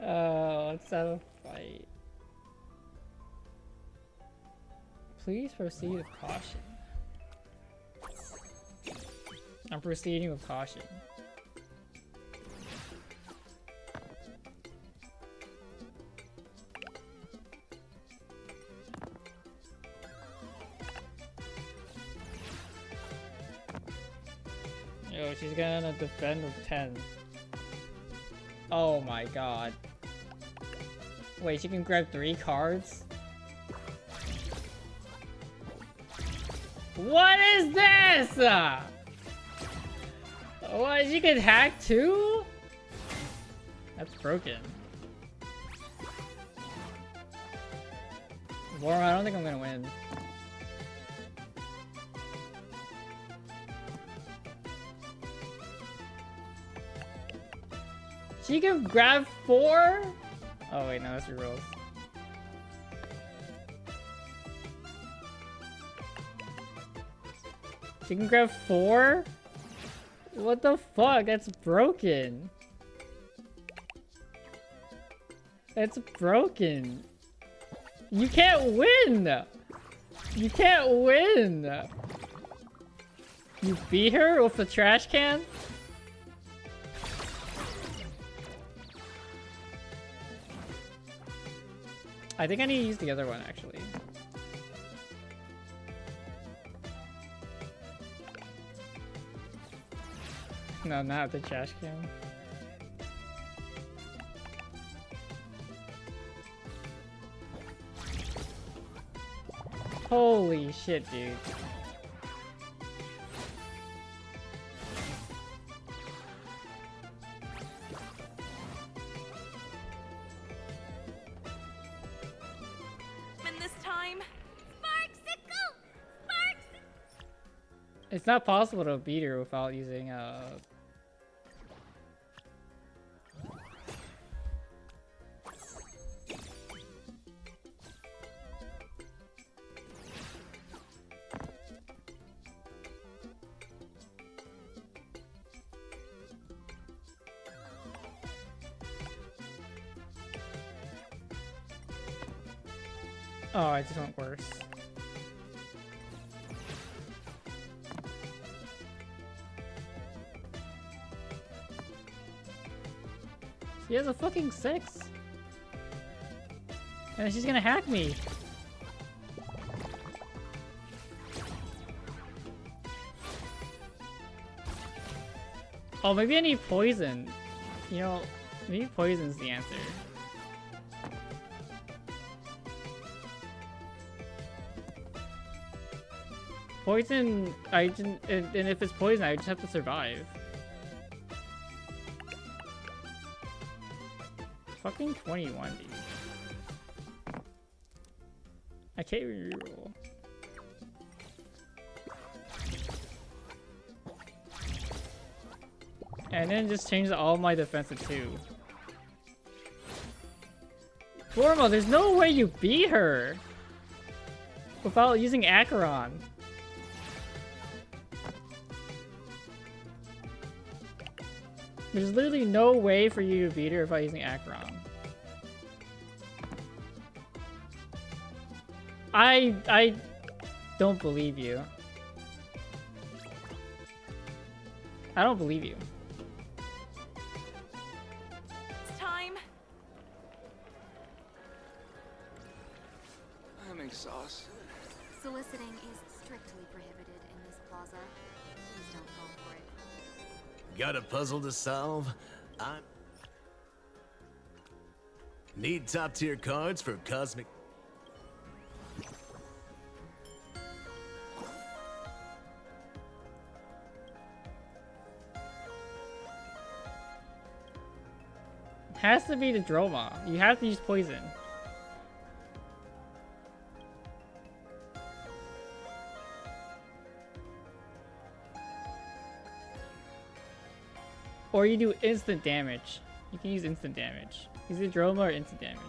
Let's have a fight. Please proceed with caution. I'm proceeding with caution. Yo, she's gonna defend with 10. Oh my god. Wait, she can grab 3 cards? What is this? What, she can hack too? That's broken. Warm, I don't think I'm gonna win. She can grab 4? Oh wait, no, that's rerolls. She can grab 4? What the fuck? That's broken. That's broken. You can't win! You can't win! You beat her with a trash can? I think I need to use the other one, actually. No, not the trash can. Holy shit, dude. And this time, It's not possible to beat her without using Oh, I just went worse. She has a fucking 6. And she's gonna hack me. Oh, maybe I need poison. You know, Maybe poison's the answer. Poison, I didn't, and if it's poison, I just have to survive. Fucking 21, dude. I can't even reroll. And then just change all my defense to 2. Forma, there's no way you beat her without using Acheron. There's literally no way for you to beat her without using Acheron. I don't believe you. I don't believe you. It's time. I'm exhausted. Soliciting is strictly prohibited in this plaza. Please don't fall for it. Got a puzzle to solve? I need top-tier cards for cosmic. Has to be the Droma. You have to use poison. Or you do instant damage. You can use instant damage. Use the Droma or instant damage.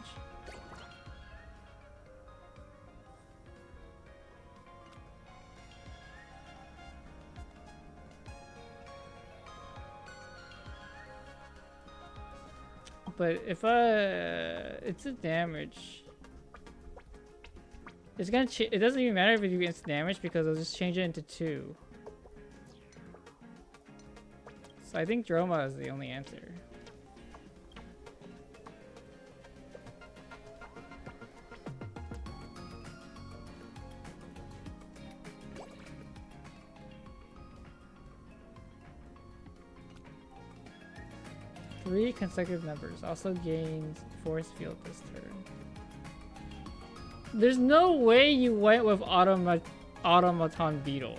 But if it's a damage, it's gonna it doesn't even matter if you do instant damage because I'll just change it into 2. So I think Droma is the only answer. Three consecutive numbers. Also gains force field this turn. There's no way you went with Automaton Beetle.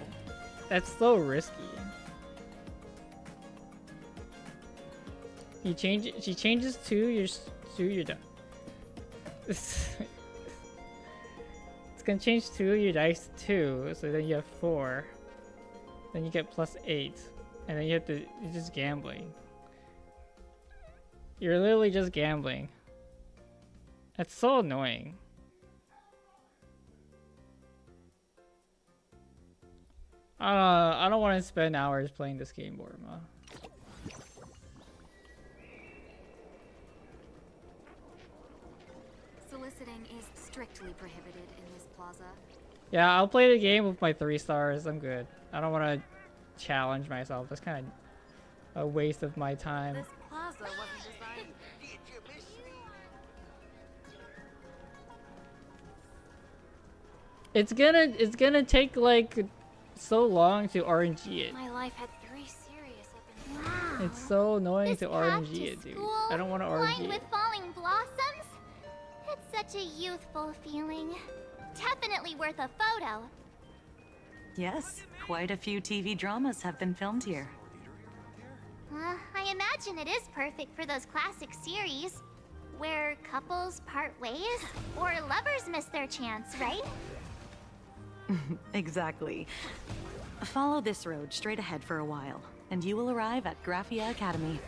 That's so risky. She changes 2, you're done. It's gonna change 2, your dice 2, so then you have 4. Then you get +8. And then you're just gambling. You're literally just gambling. That's so annoying. I don't want to spend hours playing this game, Borma. Soliciting is strictly prohibited in this plaza. Yeah, I'll play the game with my 3 stars. I'm good. I don't want to challenge myself. That's kind of a waste of my time. This plaza wasn't designed. It's gonna take like so long to RNG it. My life had 3 serious up. Wow. It's so annoying This to path RNG it, dude. school, I don't want to lined RNG with it. falling blossoms. It's such a youthful feeling. Definitely worth a photo. Yes, quite a few TV dramas have been filmed here. I imagine it is perfect for those classic series where couples part ways or lovers miss their chance, right? Exactly. Follow this road straight ahead for a while, and you will arrive at Graphia Academy.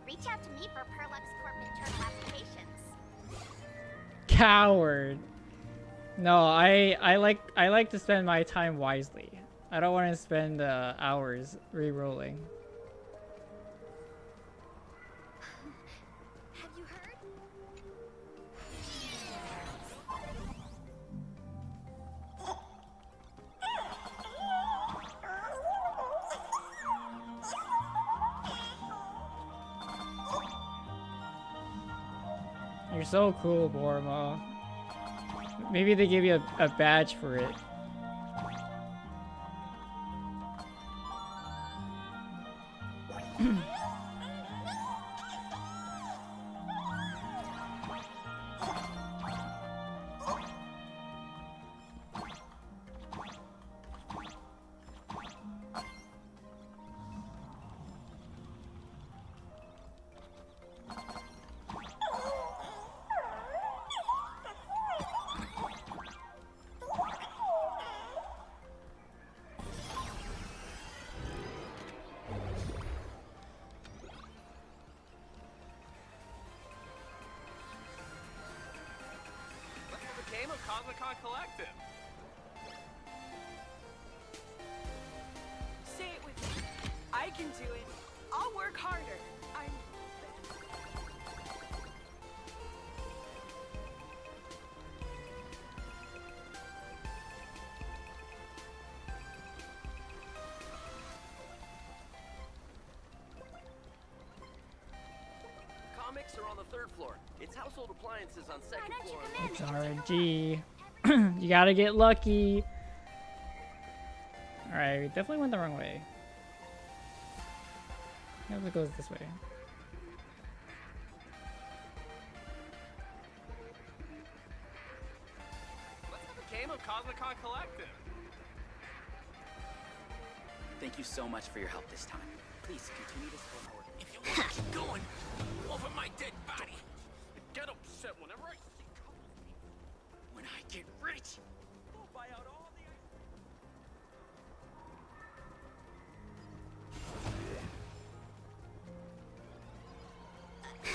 Reach out to me for Perlux Corp internal applications. Coward. No, I like to spend my time wisely. I don't want to spend hours re-rolling. Have you heard? You're so cool, Borma. Maybe they give you a badge for it. game of Cosmicon Collective. Say it with me. I can do it. I'll work harder. I'm... Comics are on the 3rd floor. It's household appliances on 2nd floor. It's RNG. You gotta get lucky. Alright, we definitely went the wrong way. I hope it goes this way. Let's have a game of Cosmicon Collective. Thank you so much for your help this time. Please continue to support our work. If you want to keep going, over my dead body. I get upset whenever I see couples. When I get rich, We'll buy out all the...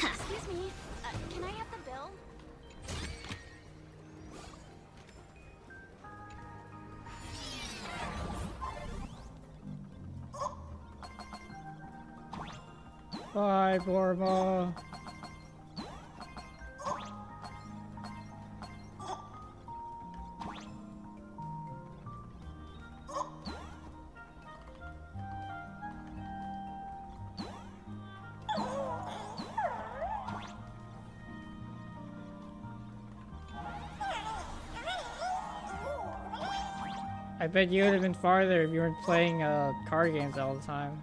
Excuse me. Can I have the bill? Bye, Borma. I bet you would have been farther if you weren't playing card games all the time.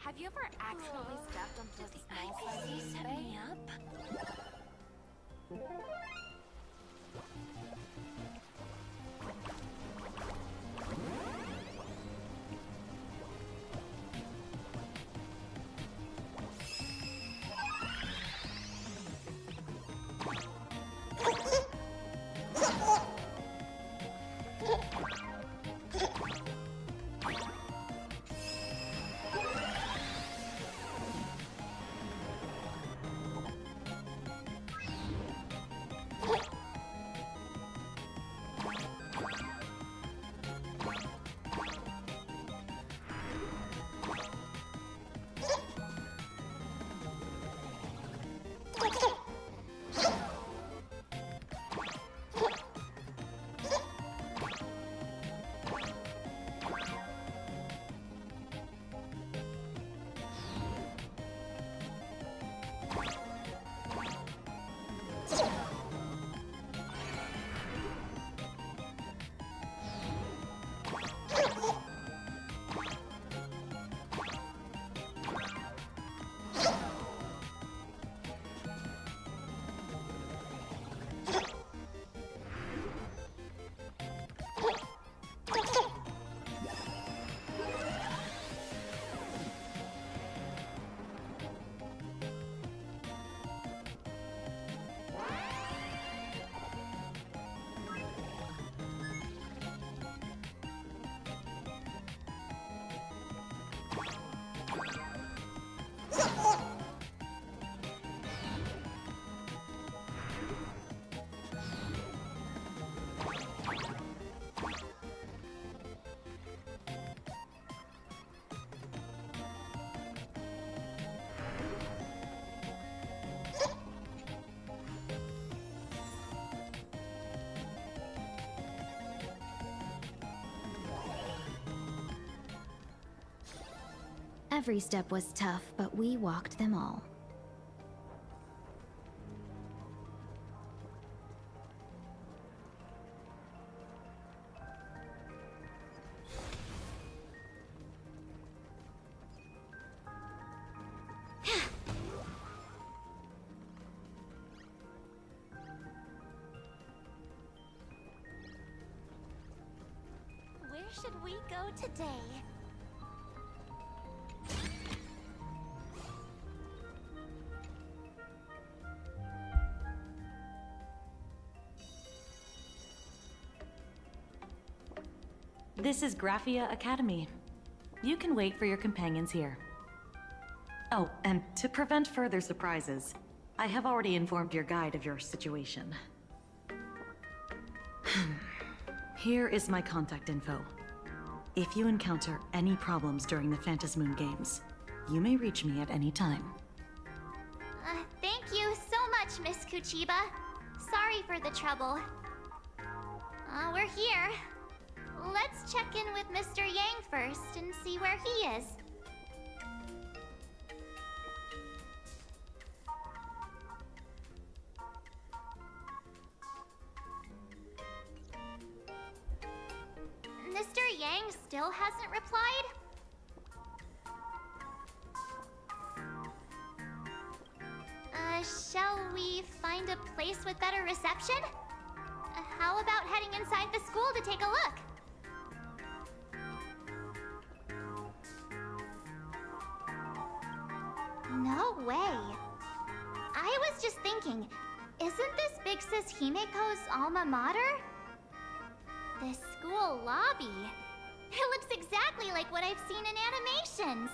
Have you ever accidentally stepped onto a small size set me up? Every step was tough, but we walked them all. Where should we go today? This is Graphia Academy. You can wait for your companions here. Oh, and to prevent further surprises, I have already informed your guide of your situation. Here is my contact info. If you encounter any problems during the Phantasmoon Games, you may reach me at any time. Thank you so much, Miss Kuchiba. Sorry for the trouble. We're here. Let's check in with Mr. Yang first and see where he is. Mr. Yang still hasn't replied? Shall we find a place with better reception? How about heading inside the school to take a look? No way. I was just thinking, isn't this Big Sis Himeko's alma mater? The school lobby. It looks exactly like what I've seen in animations.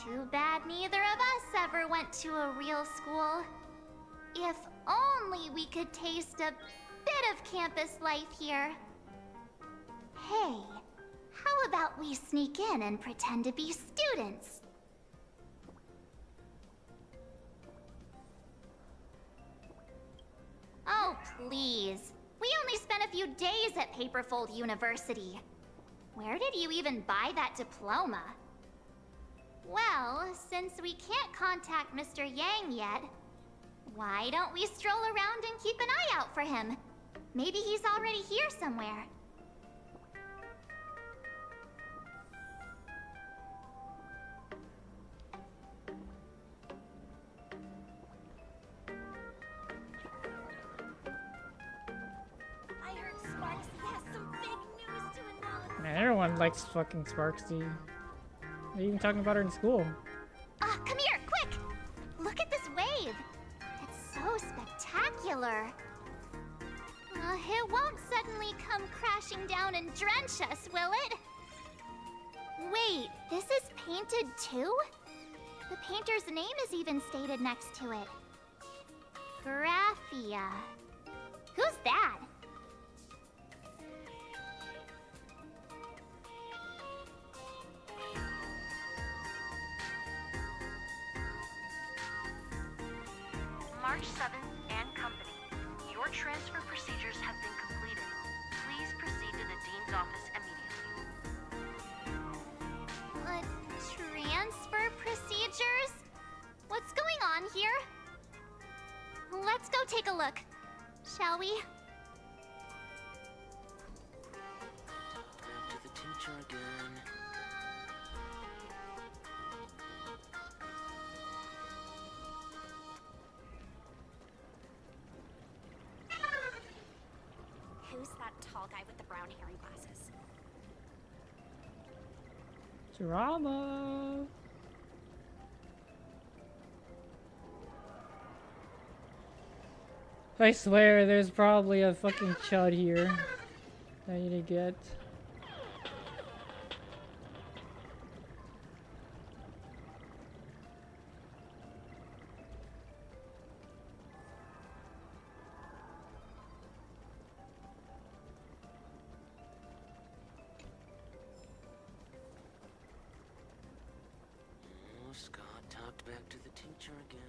Too bad neither of us ever went to a real school. If only we could taste a bit of campus life here. Hey, how about we sneak in and pretend to be students? Oh, please. We only spent a few days at Paperfold University. Where did you even buy that diploma? Well, since we can't contact Mr. Yang yet, why don't we stroll around and keep an eye out for him? Maybe he's already here somewhere. I heard Sparksy has some big news to announce. Man, everyone likes fucking Sparksy. They're even talking about her in school. Come here, quick! Look at this wave. It's so spectacular. It won't suddenly come crashing down and drench us, will it? Wait, this is painted too? The painter's name is even stated next to it. Graphia. Who's that? March 7th and Company. Your transfer procedures have been completed. Please proceed to the Dean's office immediately. Transfer procedures? What's going on here? Let's go take a look, shall we? Back to the teacher again. Who's that tall guy with the brown hair and glasses? Drama. I swear there's probably a fucking chud here that I need to get. Oh, Scott talked back to the teacher again.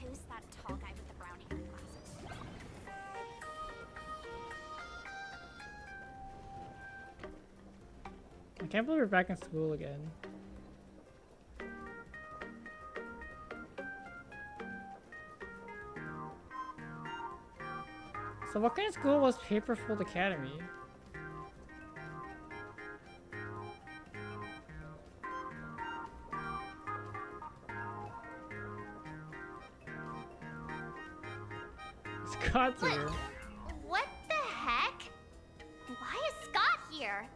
Who's that tall guy with the brown hair and glasses? can't believe we're back in school again. So what kind of school was Paperfold Academy? Scott's here. What the heck? Why is Scott here?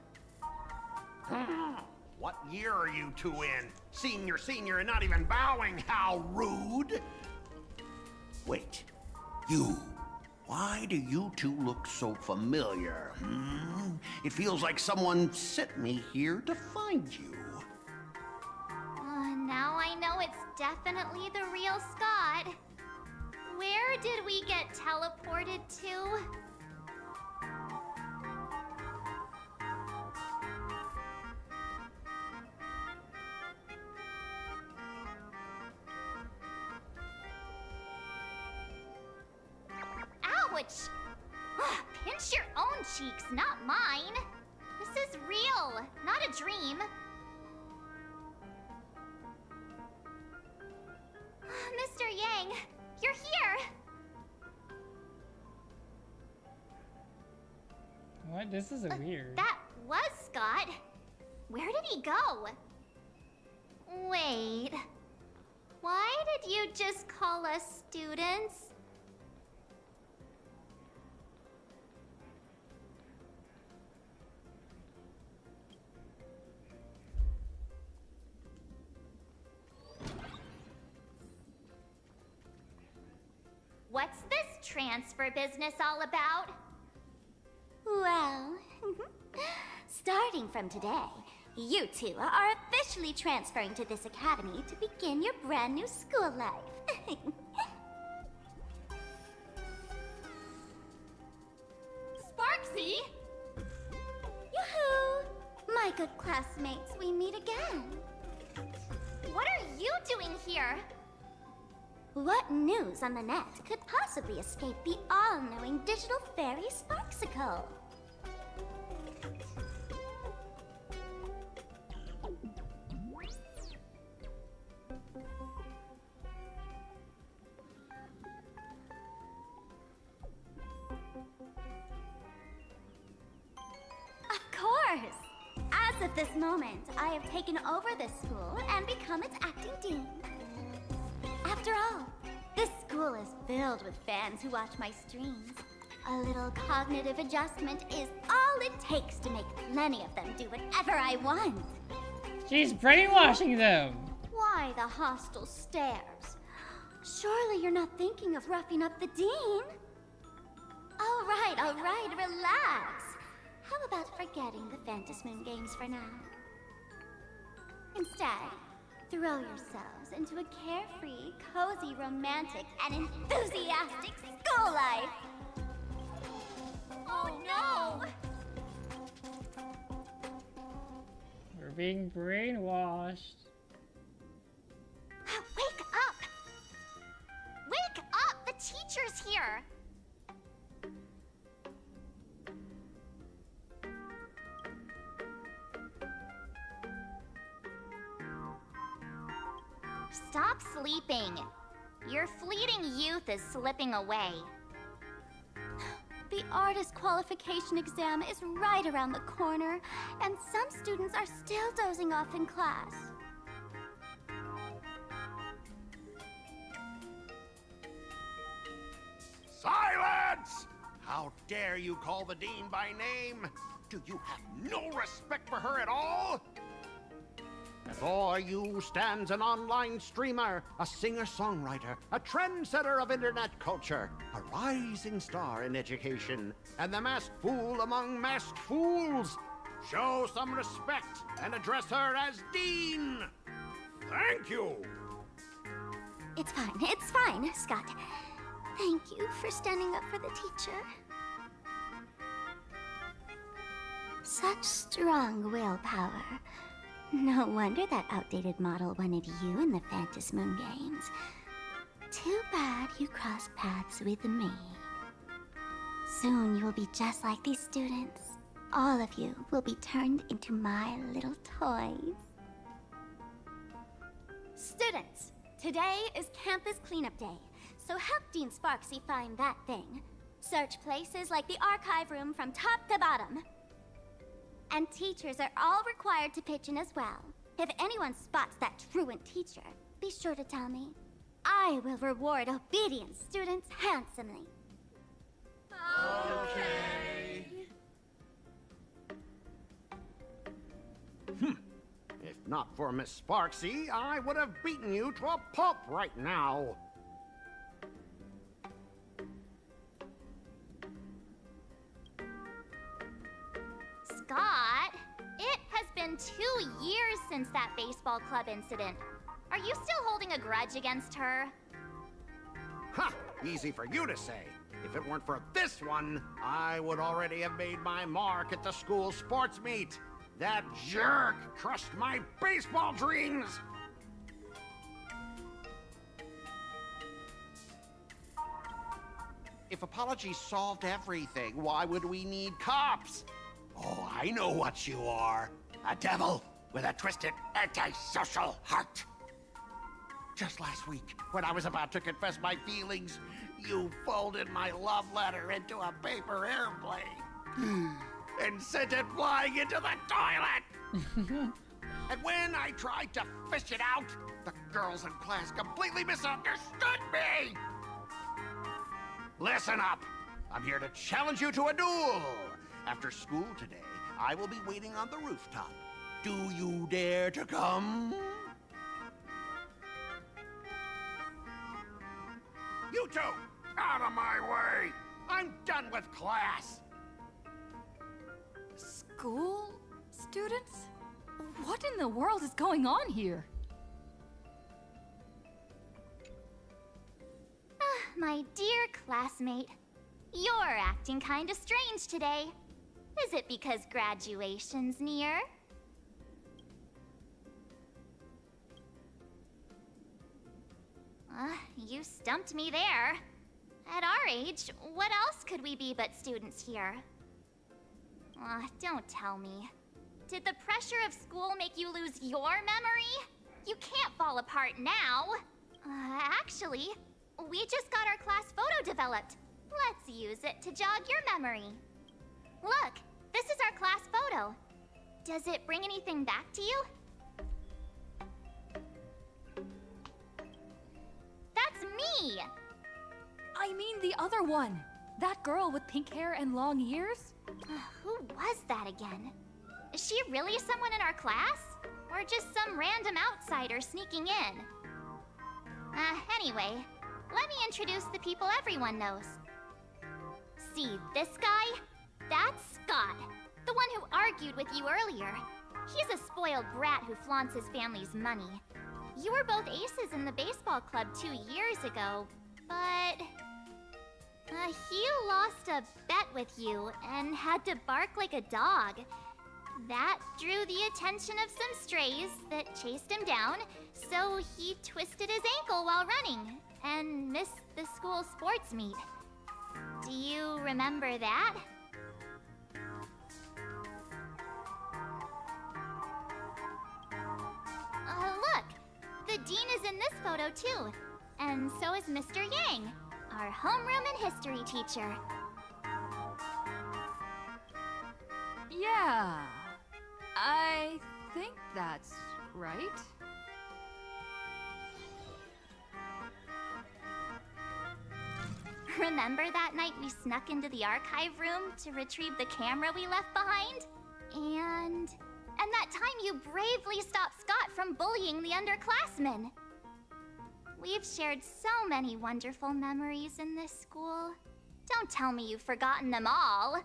What year are you two in? Senior, and not even bowing. How rude. Wait, you. Why do you two look so familiar? It feels like someone sent me here to find you. Now I know it's definitely the real Scott. Where did we get teleported to? Ouch! Pinch your own cheeks, not mine. This is real, not a dream. Mr. Yang, you're here! What? This is weird. That was Scott. Where did he go? Wait. Why did you just call us students? What's this transfer business all about? Well, starting from today, you two are officially transferring to this academy to begin your brand new school life. Sparksy! Yoo-hoo! My good classmates, we meet again. What are you doing here? What news on the net could possibly escape the all-knowing digital fairy Sparksicle? Of course! As of this moment, I have taken over this school and become its acting dean. After all, this school is filled with fans who watch my streams. A little cognitive adjustment is all it takes to make plenty of them do whatever I want. She's brainwashing them! Why the hostile stares? Surely you're not thinking of roughing up the dean? All right, relax. How about forgetting the Phantasmoon games for now? Instead, throw yourselves into a carefree, cozy, romantic, and enthusiastic school life! Oh no! We're being brainwashed. Wake up! Wake up! The teacher's here! Stop sleeping. Your fleeting youth is slipping away. The artist qualification exam is right around the corner, and some students are still dozing off in class. Silence! How dare you call the dean by name? Do you have no respect for her at all? Before you stands an online streamer, a singer-songwriter, a trendsetter of internet culture, a rising star in education, and the masked fool among masked fools. Show some respect and address her as Dean. Thank you. It's fine, Scott. Thank you for standing up for the teacher. Such strong willpower. No wonder that outdated model wanted you in the Phantasmoon games. Too bad you crossed paths with me. Soon you will be just like these students. all of you will be turned into my little toys. Students, today is campus cleanup day, so help Dean Sparksy find that thing. Search places like the archive room from top to bottom. And teachers are all required to pitch in as well. If anyone spots that truant teacher, be sure to tell me. I will reward obedient students handsomely. Okay. If not for Miss Sparksy, I would have beaten you to a pulp right now. Scott, it has been 2 years since that baseball club incident. Are you still holding a grudge against her? Ha! Easy for you to say. If it weren't for this one, I would already have made my mark at the school sports meet. That jerk crushed my baseball dreams! If apologies solved everything, why would we need cops? Oh, I know what you are. A devil with a twisted, antisocial heart. Just last week, when I was about to confess my feelings, you folded my love letter into a paper airplane and sent it flying into the toilet. And when I tried to fish it out, the girls in class completely misunderstood me. Listen up. I'm here to challenge you to a duel. After school today, I will be waiting on the rooftop. Do you dare to come? You two, out of my way! I'm done with class! School students? What in the world is going on here? My dear classmate, you're acting kinda strange today. Is it because graduation's near? You stumped me there. At our age, what else could we be but students here? Don't tell me. Did the pressure of school make you lose your memory? You can't fall apart now. Actually, we just got our class photo developed. Let's use it to jog your memory. Look, this is our class photo. Does it bring anything back to you? That's me! I mean the other one. That girl with pink hair and long ears? Who was that again? Is she really someone in our class? Or just some random outsider sneaking in? Anyway, let me introduce the people everyone knows. See this guy? That's Scott, the one who argued with you earlier. He's a spoiled brat who flaunts his family's money. You were both aces in the baseball club 2 years ago, but... he lost a bet with you and had to bark like a dog. That drew the attention of some strays that chased him down, so he twisted his ankle while running and missed the school sports meet. Do you remember that? Look! The dean is in this photo too, and so is Mr. Yang, our homeroom and history teacher. Yeah, I think that's right. Remember that night we snuck into the archive room to retrieve the camera we left behind? And that time you bravely stopped Scott from bullying the underclassmen. We've shared so many wonderful memories in this school. Don't tell me you've forgotten them all.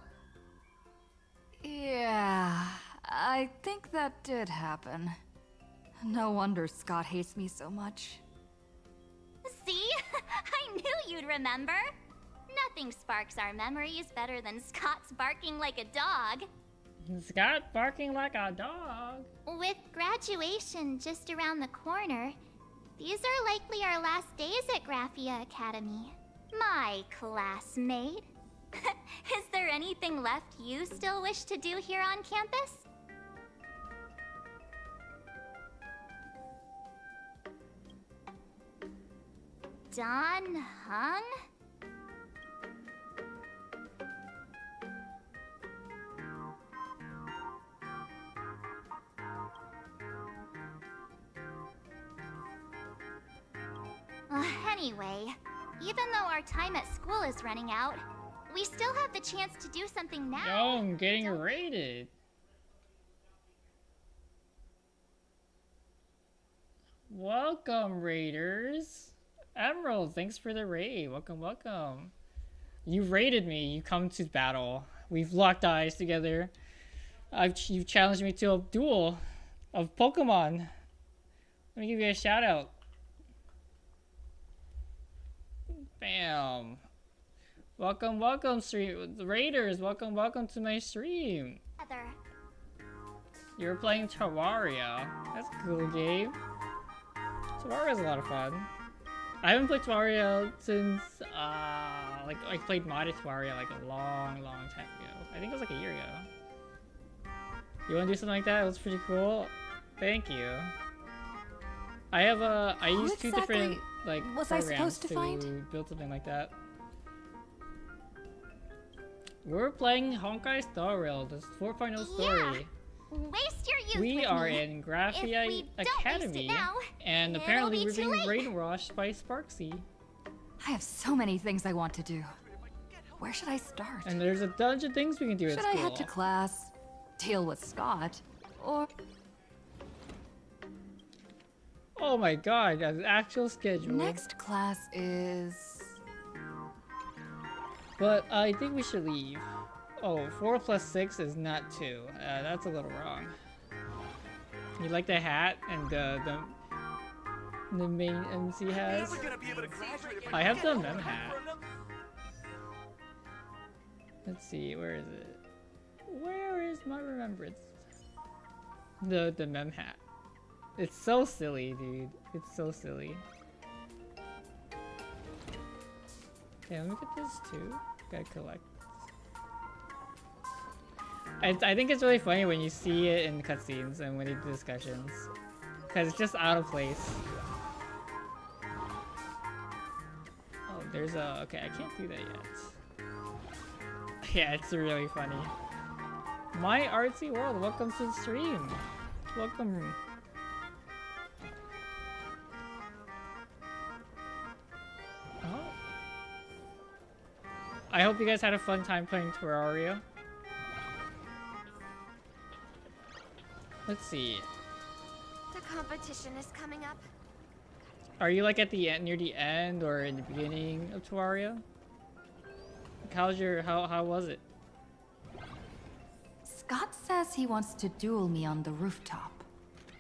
Yeah, I think that did happen. No wonder Scott hates me so much. See? I knew you'd remember. Nothing sparks our memories better than Scott's barking like a dog. Scott barking like a dog? With graduation just around the corner, these are likely our last days at Graphia Academy. My classmate, Is there anything left you still wish to do here on campus? Don Hung? Anyway, even though our time at school is running out, we still have the chance to do something now. Yo, I'm getting raided. Welcome, raiders. Emerald, thanks for the raid. Welcome, welcome. You raided me. You come to battle. We've locked eyes together. You've challenged me to a duel of Pokemon. Let me give you a shout out. Bam. Welcome, welcome, stream raiders. Welcome, welcome to my stream. You're playing Terraria. That's a cool game. Terraria's a lot of fun. I haven't played Terraria since like I played modded Terraria like a long time ago. I think it was like a year ago. You want to do something like that? It was pretty cool. Thank you. I have I used two different like was I programs supposed to find? build something like that. We're playing Honkai Star Rail, the 4.0 story. Waste your youth We with are me. in Graphite Academy, and apparently we're being brainwashed by Sparksy. I have so many things I want to do. Where should I start? And there's a bunch of things we can do at Should school. I head to class, deal with Scott, or... Oh my god, an actual schedule. Next class is... But I think we should leave. Oh, 4 plus 6 is not 2. That's a little wrong. You like the hat and the main MC has? I have the mem hat. Let's see, where is it? Where is my remembrance? The mem hat. It's so silly, dude. It's so silly. Okay, let me get this too. Gotta collect. I think it's really funny when you see it in cutscenes and when you do discussions. Because it's just out of place. Oh, there's a... Okay, I can't do that yet. Yeah, it's really funny. My artsy world, welcome to the stream. Welcome. Oh. I hope you guys had a fun time playing Terraria. Let's see. The competition is coming up. Are you like at the end, near the end, or in the beginning of Terraria? How's your how was it? Scott says he wants to duel me on the rooftop.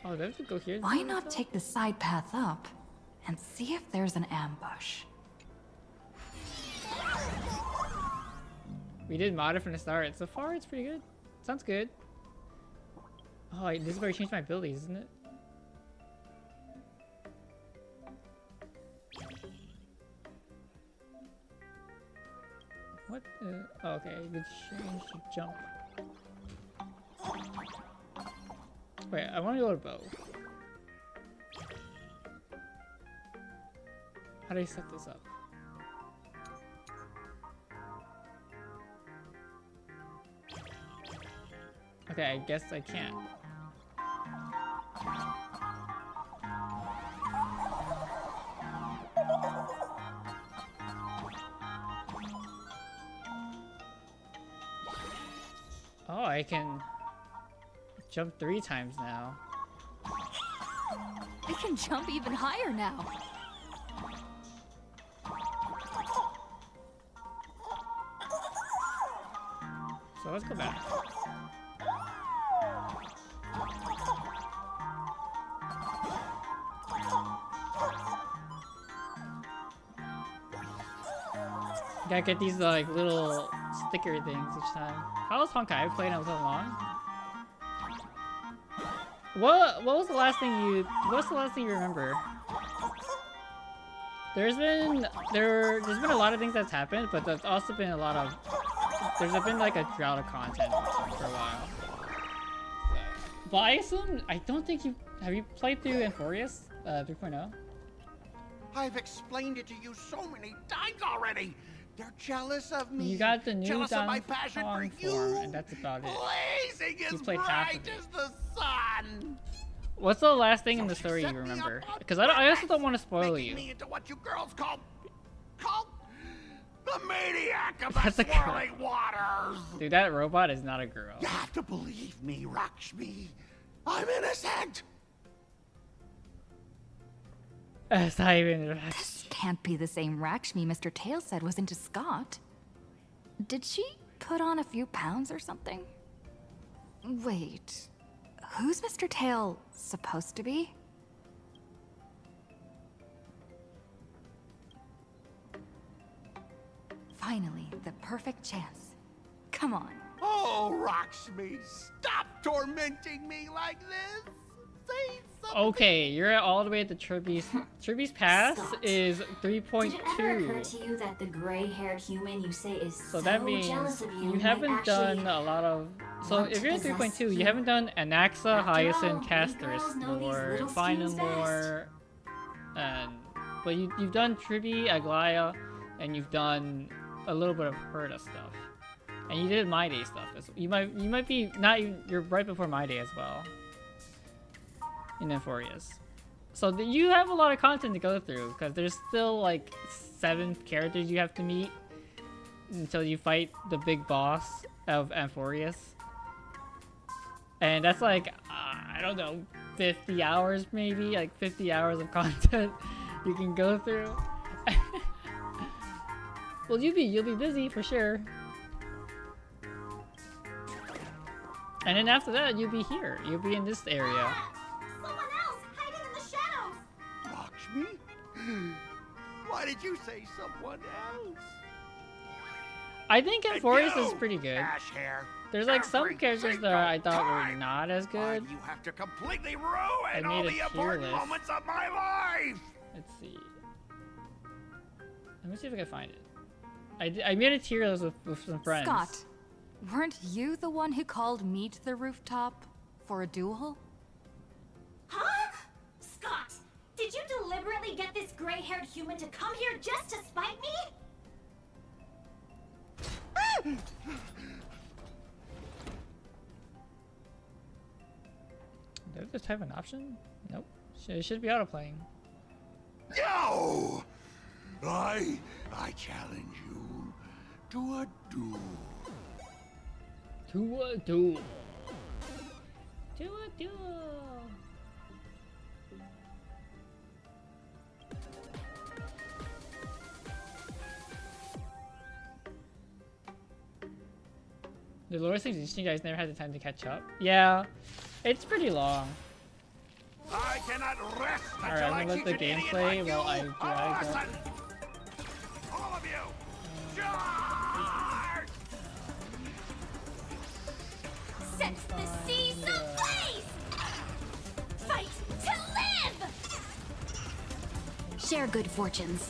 Oh, they have to go here. Why not take the side path up and see if there's an ambush? We did mod it from the start. So far, it's pretty good. Sounds good. Oh, this is where I changed my abilities, isn't it? What? Oh, okay, we changed to jump. Wait, I want to go to bow. How do I set this up? Okay, I guess I can't. Oh, I can jump 3 times now. I can jump even higher now. So let's go back. Gotta get these like little sticker things each time. How was Honkai? I've played it so long. What was the last thing you remember? There's been a lot of things that's happened, but there's also been a lot of there's been like a drought of content for a while. But I assume, I don't think have you played through Amphorius 3.0? I've explained it to you so many times already. They're jealous of me. You got the new jealous of my Dun passion for Tong you. form, and that's about it. Blazing You as played half of bright it. as the sun. What's the last thing in the story you remember? Because I also don't want to spoil Making you. me into what you girls call the maniac of That's the a girl. swirling waters. Dude, that robot is not a girl. You have to believe me, Lakshmi. I'm innocent. It's not even. This can't be the same Rakshmi Mr. Tail said was into Scott. Did she put on a few pounds or something? Wait, who's Mr. Tail supposed to be? Finally, the perfect chance. Come on. Oh, Lakshmi, stop tormenting me like this. Say something. Okay, you're all the way at the Tribby's Pass is Did it ever occur 3.2. to you that the gray-haired human you say is So that means jealous of you you might haven't actually done a lot of. So want if to you're at possess 3.2, you you? haven't done Anaxa, After all, Hyacinth, we Castor's girls know these lore, little Final schemes best. lore, and but you've done Tribby, Aglaya, and you've done a little bit of Herta stuff, and you did My Day stuff. You might be not even, you're right before My Day as well. In Amphorius. So you have a lot of content to go through because there's still like 7 characters you have to meet until you fight the big boss of Amphorius. And that's like, I don't know, 50 hours maybe? Like 50 hours of content you can go through. Well, you'll be busy for sure. And then after that, you'll be here. You'll be in this area. Someone else hiding in the shadows! Lakshmi? Why did you say someone else? I think And Amphorius is you, pretty good. Ash hair, There's like some every characters that I thought were single not as Why good. you have to completely I ruin all made a the tier important list. moments of my life. Let's see. Let me see if I can find it. I made a tier list with some friends. Scott, weren't you the one who called me to the rooftop for a duel? Huh? Scott, did you deliberately get this gray-haired human to come here just to spite me? Did this type an option? Nope. It should be auto-playing. No! I challenge you to a duel. To a duel. To a duel. The lore seems you guys never had the time to catch up. Yeah, it's pretty long. I cannot rest Alright, until I'm gonna let the gameplay while I drag up. All of you, charge! Set the seas ablaze! Fight to live! Share good fortunes.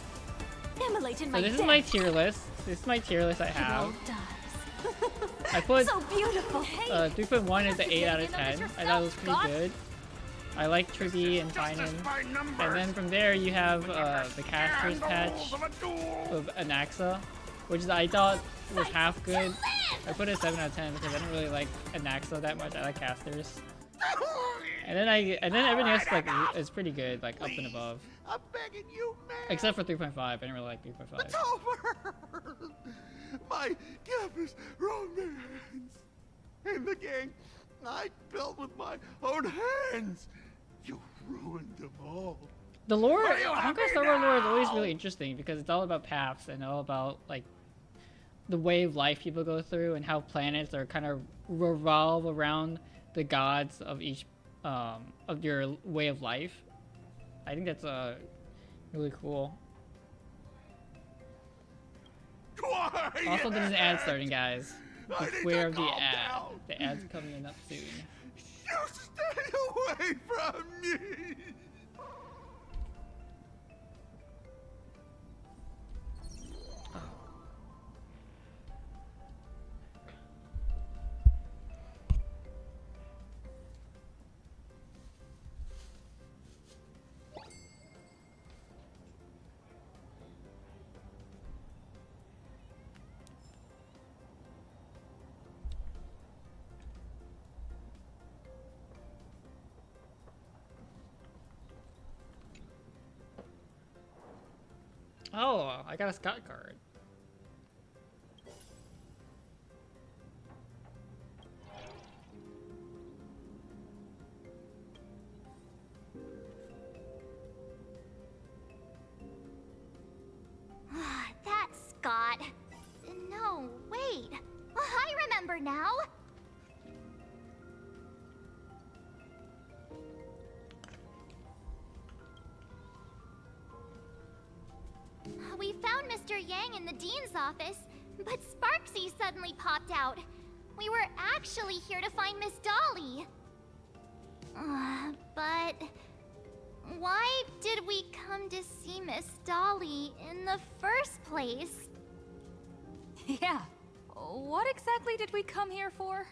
Immolate in So my this is death. my tier list. This is my tier list I have. I put So beautiful. 3.1 is an 8 out of 10. I thought it was pretty Scott? good. I like Tribby and Finan. And then from there you have the Castor's patch of Anaxa, which is, I thought was half good. I put it a 7 out of 10 because I didn't really like Anaxa that much. I like Castor's. And then everything else is pretty good, like up and above. I'm begging you, man. Except for 3.5. I didn't really like 3.5. It's over. My deepest romance in the game I built with my own hands. You ruined them all. The lore, Are you happy Honkai Star Wars lore is now? always really interesting because it's all about paths and all about like the way of life people go through and how planets are kind of revolve around the gods of each of your way of life. I think that's really cool. Also, there's an ad starting, guys. Beware of the ad. The ad's coming up soon. You stay away from me. Oh, I got a Scott card. That's Scott. No, wait. I remember now. We found Mr. Yang in the dean's office, but Sparksy suddenly popped out. We were actually here to find Miss Dolly. But why did we come to see Miss Dolly in the first place? Yeah. What exactly did we come here for?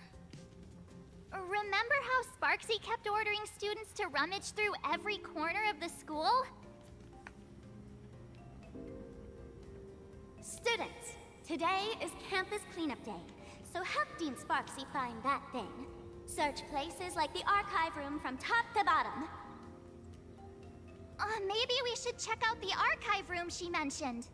Remember how Sparksy kept ordering students to rummage through every corner of the school? Students, today is campus cleanup day, so help Dean Sparksy find that thing. Search places like the archive room from top to bottom. Maybe we should check out the archive room she mentioned.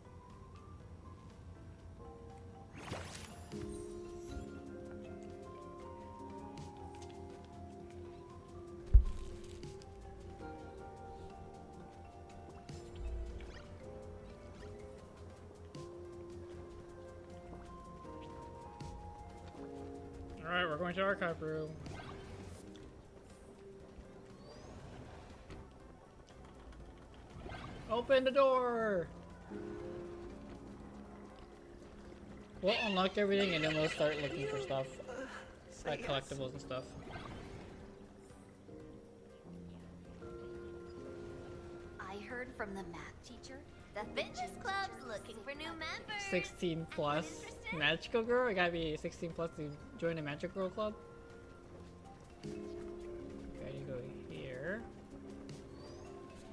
Alright, we're going to archive room. Open the door! We'll unlock everything and then we'll start looking for stuff. Like collectibles and stuff. I heard from the math teacher. The fitness club's looking for new members. 16 plus. Magical girl? I gotta be 16 plus to join a magical girl club? Okay, you go here.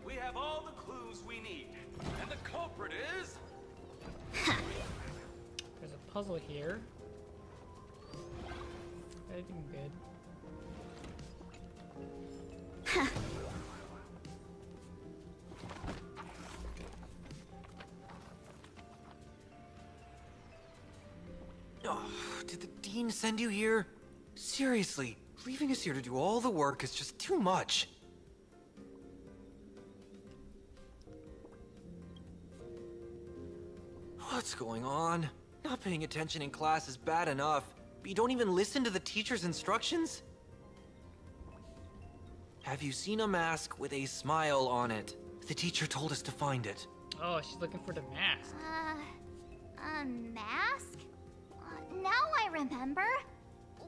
We have all the clues we need. And the culprit is... There's a puzzle here. Everything good. Oh, did the dean send you here? Seriously, leaving us here to do all the work is just too much. What's going on? Not paying attention in class is bad enough, but you don't even listen to the teacher's instructions? Have you seen a mask with a smile on it? The teacher told us to find it. Oh, she's looking for the mask. A mask? Now I remember.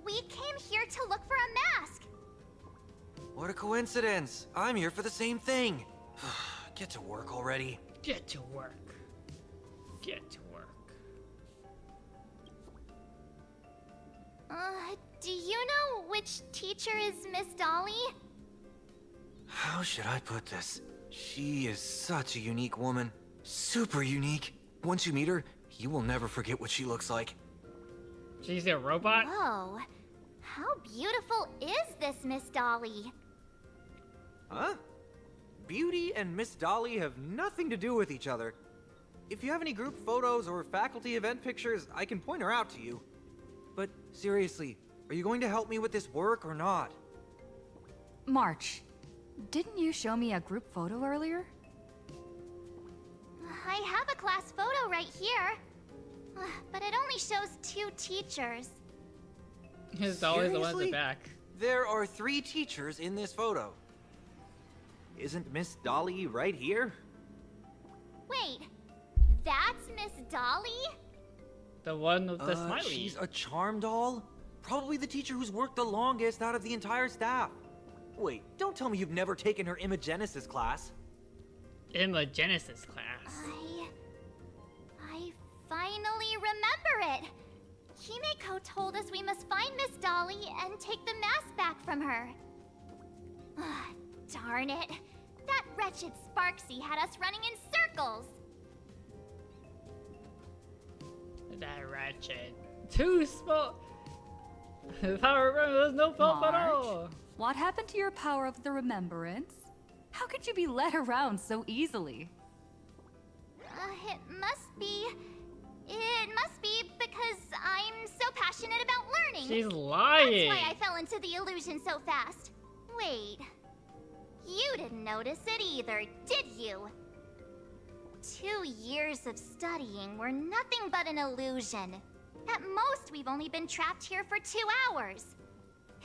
We came here to look for a mask. What a coincidence. I'm here for the same thing. Get to work already. Get to work. Get to work. Do you know which teacher is Miss Dolly? How should I put this? She is such a unique woman. Super unique. Once you meet her, you will never forget what she looks like. She's a robot? Whoa. How beautiful is this Miss Dolly? Huh? Beauty and Miss Dolly have nothing to do with each other. If you have any group photos or faculty event pictures, I can point her out to you. But seriously, are you going to help me with this work or not? March, didn't you show me a group photo earlier? I have a class photo right here. But it only shows 2 teachers. His Dolly's the one at the Seriously? back. There are 3 teachers in this photo. Isn't Miss Dolly right here? Wait, that's Miss Dolly? The one with the smiley. She's a charm doll? Probably the teacher who's worked the longest out of the entire staff. Wait, don't tell me you've never taken her Imagenesis class. Imagenesis class. I finally remember it. Himeko told us we must find Miss Dolly and take the mask back from her. Darn it. That wretched Sparksy had us running in circles. That wretched. Too small. Power there's no pulp at all. What happened to your power of the remembrance? How could you be led around so easily? It It must be because I'm so passionate about learning. She's lying. That's why I fell into the illusion so fast. Wait. You didn't notice it either, did you? 2 years of studying were nothing but an illusion. At most, we've only been trapped here for 2 hours.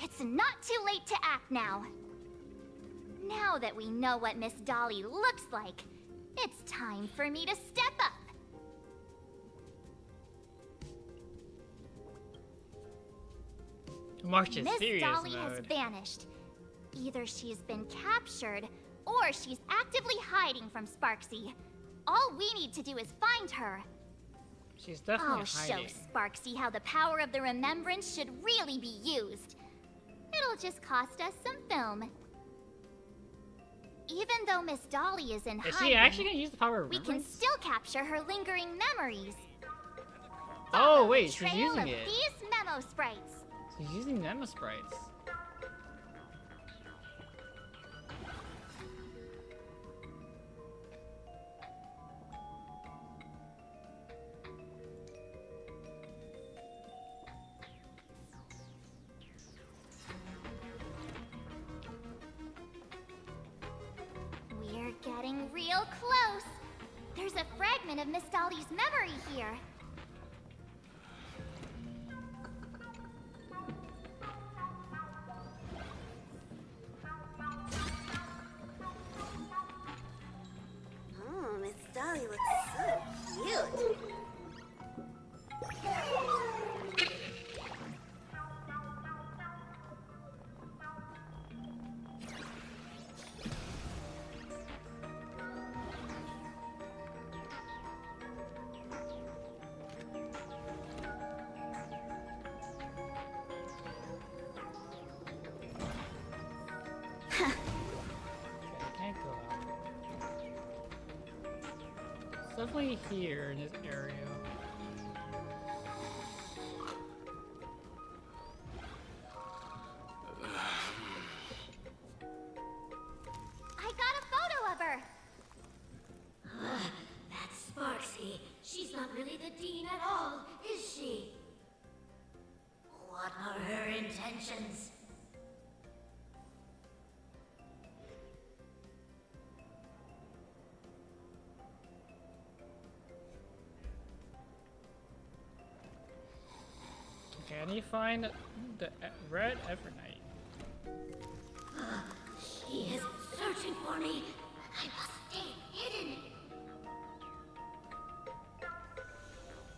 It's not too late to act now. Now that we know what Miss Dolly looks like, it's time for me to step up. March is Miss serious Dolly mode. has vanished. Either she's been captured, or she's actively hiding from Sparksy. All we need to do is find her. She's definitely I'll hiding. show Sparksy how the power of the remembrance should really be used. It'll just cost us some film. Even though Miss Dolly is in Is hiding, she actually gonna use the power of we can remembrance? still capture her lingering memories. Oh wait, she's Trail using of it. these memo sprites. She's using Nemo sprites. We're getting real close. There's a fragment of Miss Dolly's memory here. Oh, Miss Dolly looks so cute. Can't go out. It's definitely here in this area. I got a photo of her. That's Sparksy. She's not really the dean at all, is she? What are her intentions? Can you find the red Evernight? She is searching for me. I must stay hidden.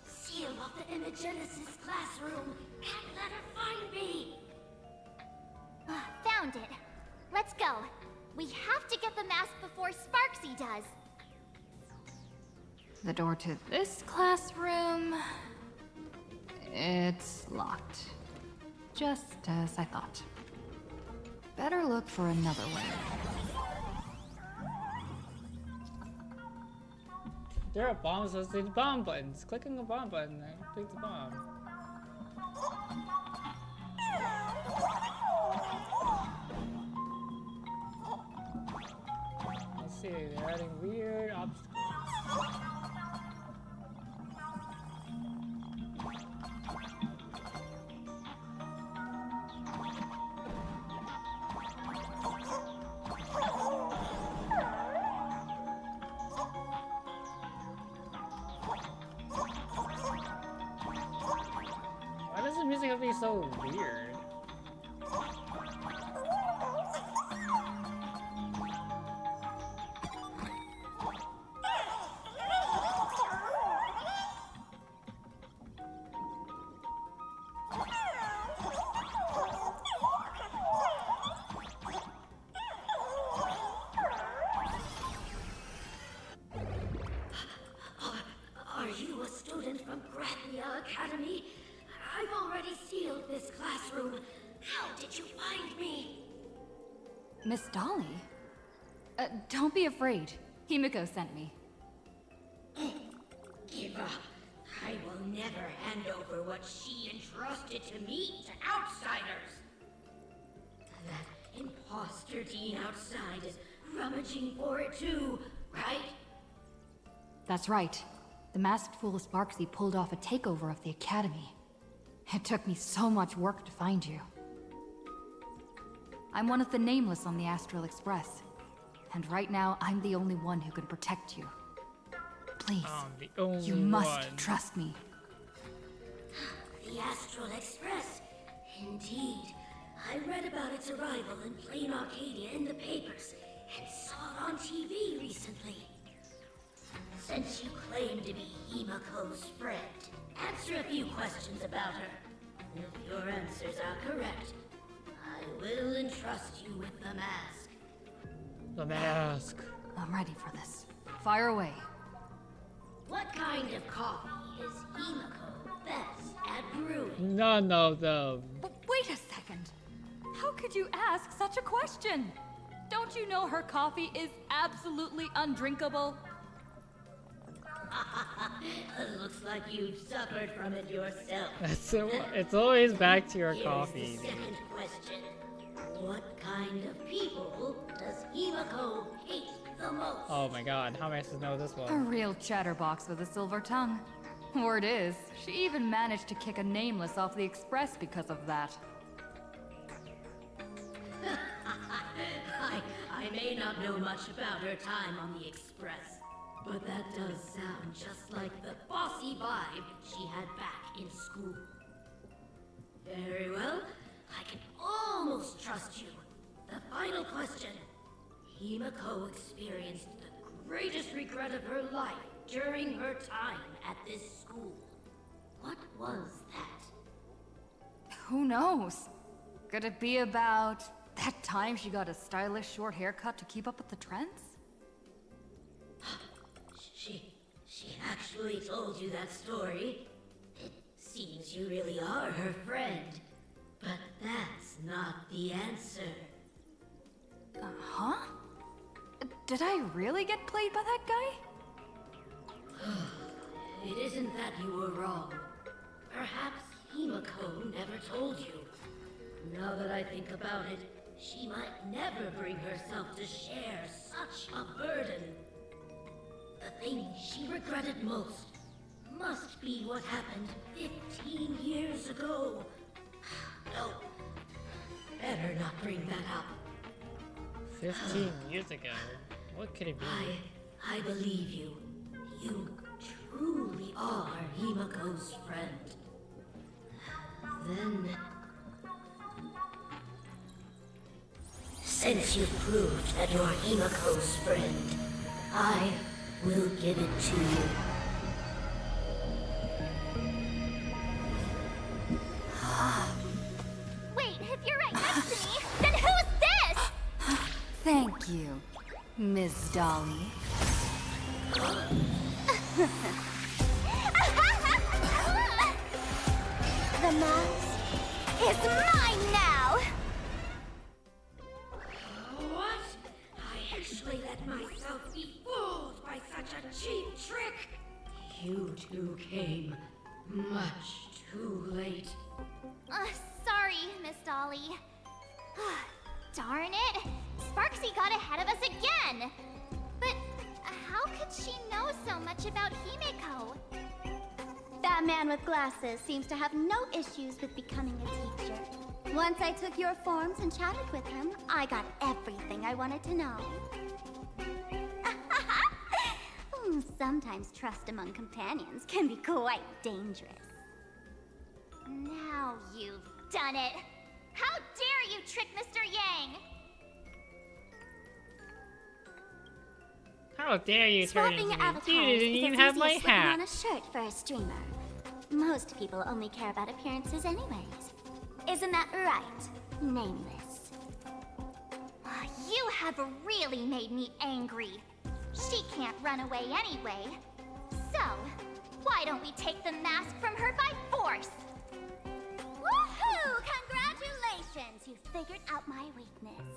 Seal off the Imagenesis classroom. Can't let her find me. Found it. Let's go. We have to get the mask before Sparksy does. The door to this classroom... it's locked. Just as I thought. Better look for another way. There are bombs associated with bomb buttons. Click on the bomb button and click the bomb. Let's see, they're adding weird obstacles. Why does the music have to be so weird? Are you a student from Grathia Academy? I've already sealed this classroom. How did you find me? Miss Dolly? Don't be afraid. Himiko sent me. Give up. I will never hand over what she entrusted to me to outsiders. That imposter dean outside is rummaging for it too, right? That's right. the masked fool Sparksy pulled off a takeover of the Academy. It took me so much work to find you. I'm one of the Nameless on the Astral Express. And right now, I'm the only one who can protect you. Please, the only you must one. trust me. The Astral Express. Indeed. I read about its arrival in Plain Arcadia in the papers, and saw it on TV recently. Since you claim to be Himiko's friend, answer a few questions about her. If your answers are correct, I will entrust you with the mask. The mask. I'm ready for this. Fire away. What kind of coffee is Himiko best at brewing? None of them. Wait a second. How could you ask such a question? Don't you know her coffee is absolutely undrinkable? Looks like you've suffered from it yourself. It's always back to your Here's coffee. the second question. What kind of people does Himiko hate the most? Oh my god, how am I supposed to know this A one? real chatterbox with a silver tongue. Word is, she even managed to kick a Nameless off the Express because of that. I may not know much about her time on the Express, but that does sound just like the bossy vibe she had back in school. Very well, I can almost trust you. The final question. Himiko experienced the greatest regret of her life during her time at this school. What was that? Who knows? Could it be about that time she got a stylish short haircut to keep up with the trends? She actually told you that story. It seems you really are her friend. But that's not the answer. Huh? Did I really get played by that guy? It isn't that you were wrong. Perhaps Himiko never told you. Now that I think about it, she might never bring herself to share such a burden. The thing she regretted most must be what happened 15 years ago. No, better not bring that up. 15 years ago? What could it be? I believe you. You truly are Himiko's friend. Then... since you've proved that you're Himiko's friend, I will give it to you. Wait, if you're right next to me, then who's this? Thank you, Miss Dolly. The mask is mine now! What? I actually let myself be fooled by such a cheap trick? You two came much too late. Sorry, Miss Dolly. Darn it! Sparksy got ahead of us again! But how could she know so much about Himiko? That man with glasses seems to have no issues with becoming a teacher. Once I took your forms and chatted with him, I got everything I wanted to know. Sometimes trust among companions can be quite dangerous. Now you've done it! How dare you trick Mr. Yang! How dare you turn Swapping into me? avatars You didn't is even as have easy my as slipping hat. on a shirt for a streamer. Most people only care about appearances anyways. Isn't that right, Nameless? You have really made me angry. She can't run away anyway. So, why don't we take the mask from her by force? Woohoo! Congratulations! You figured out my weakness.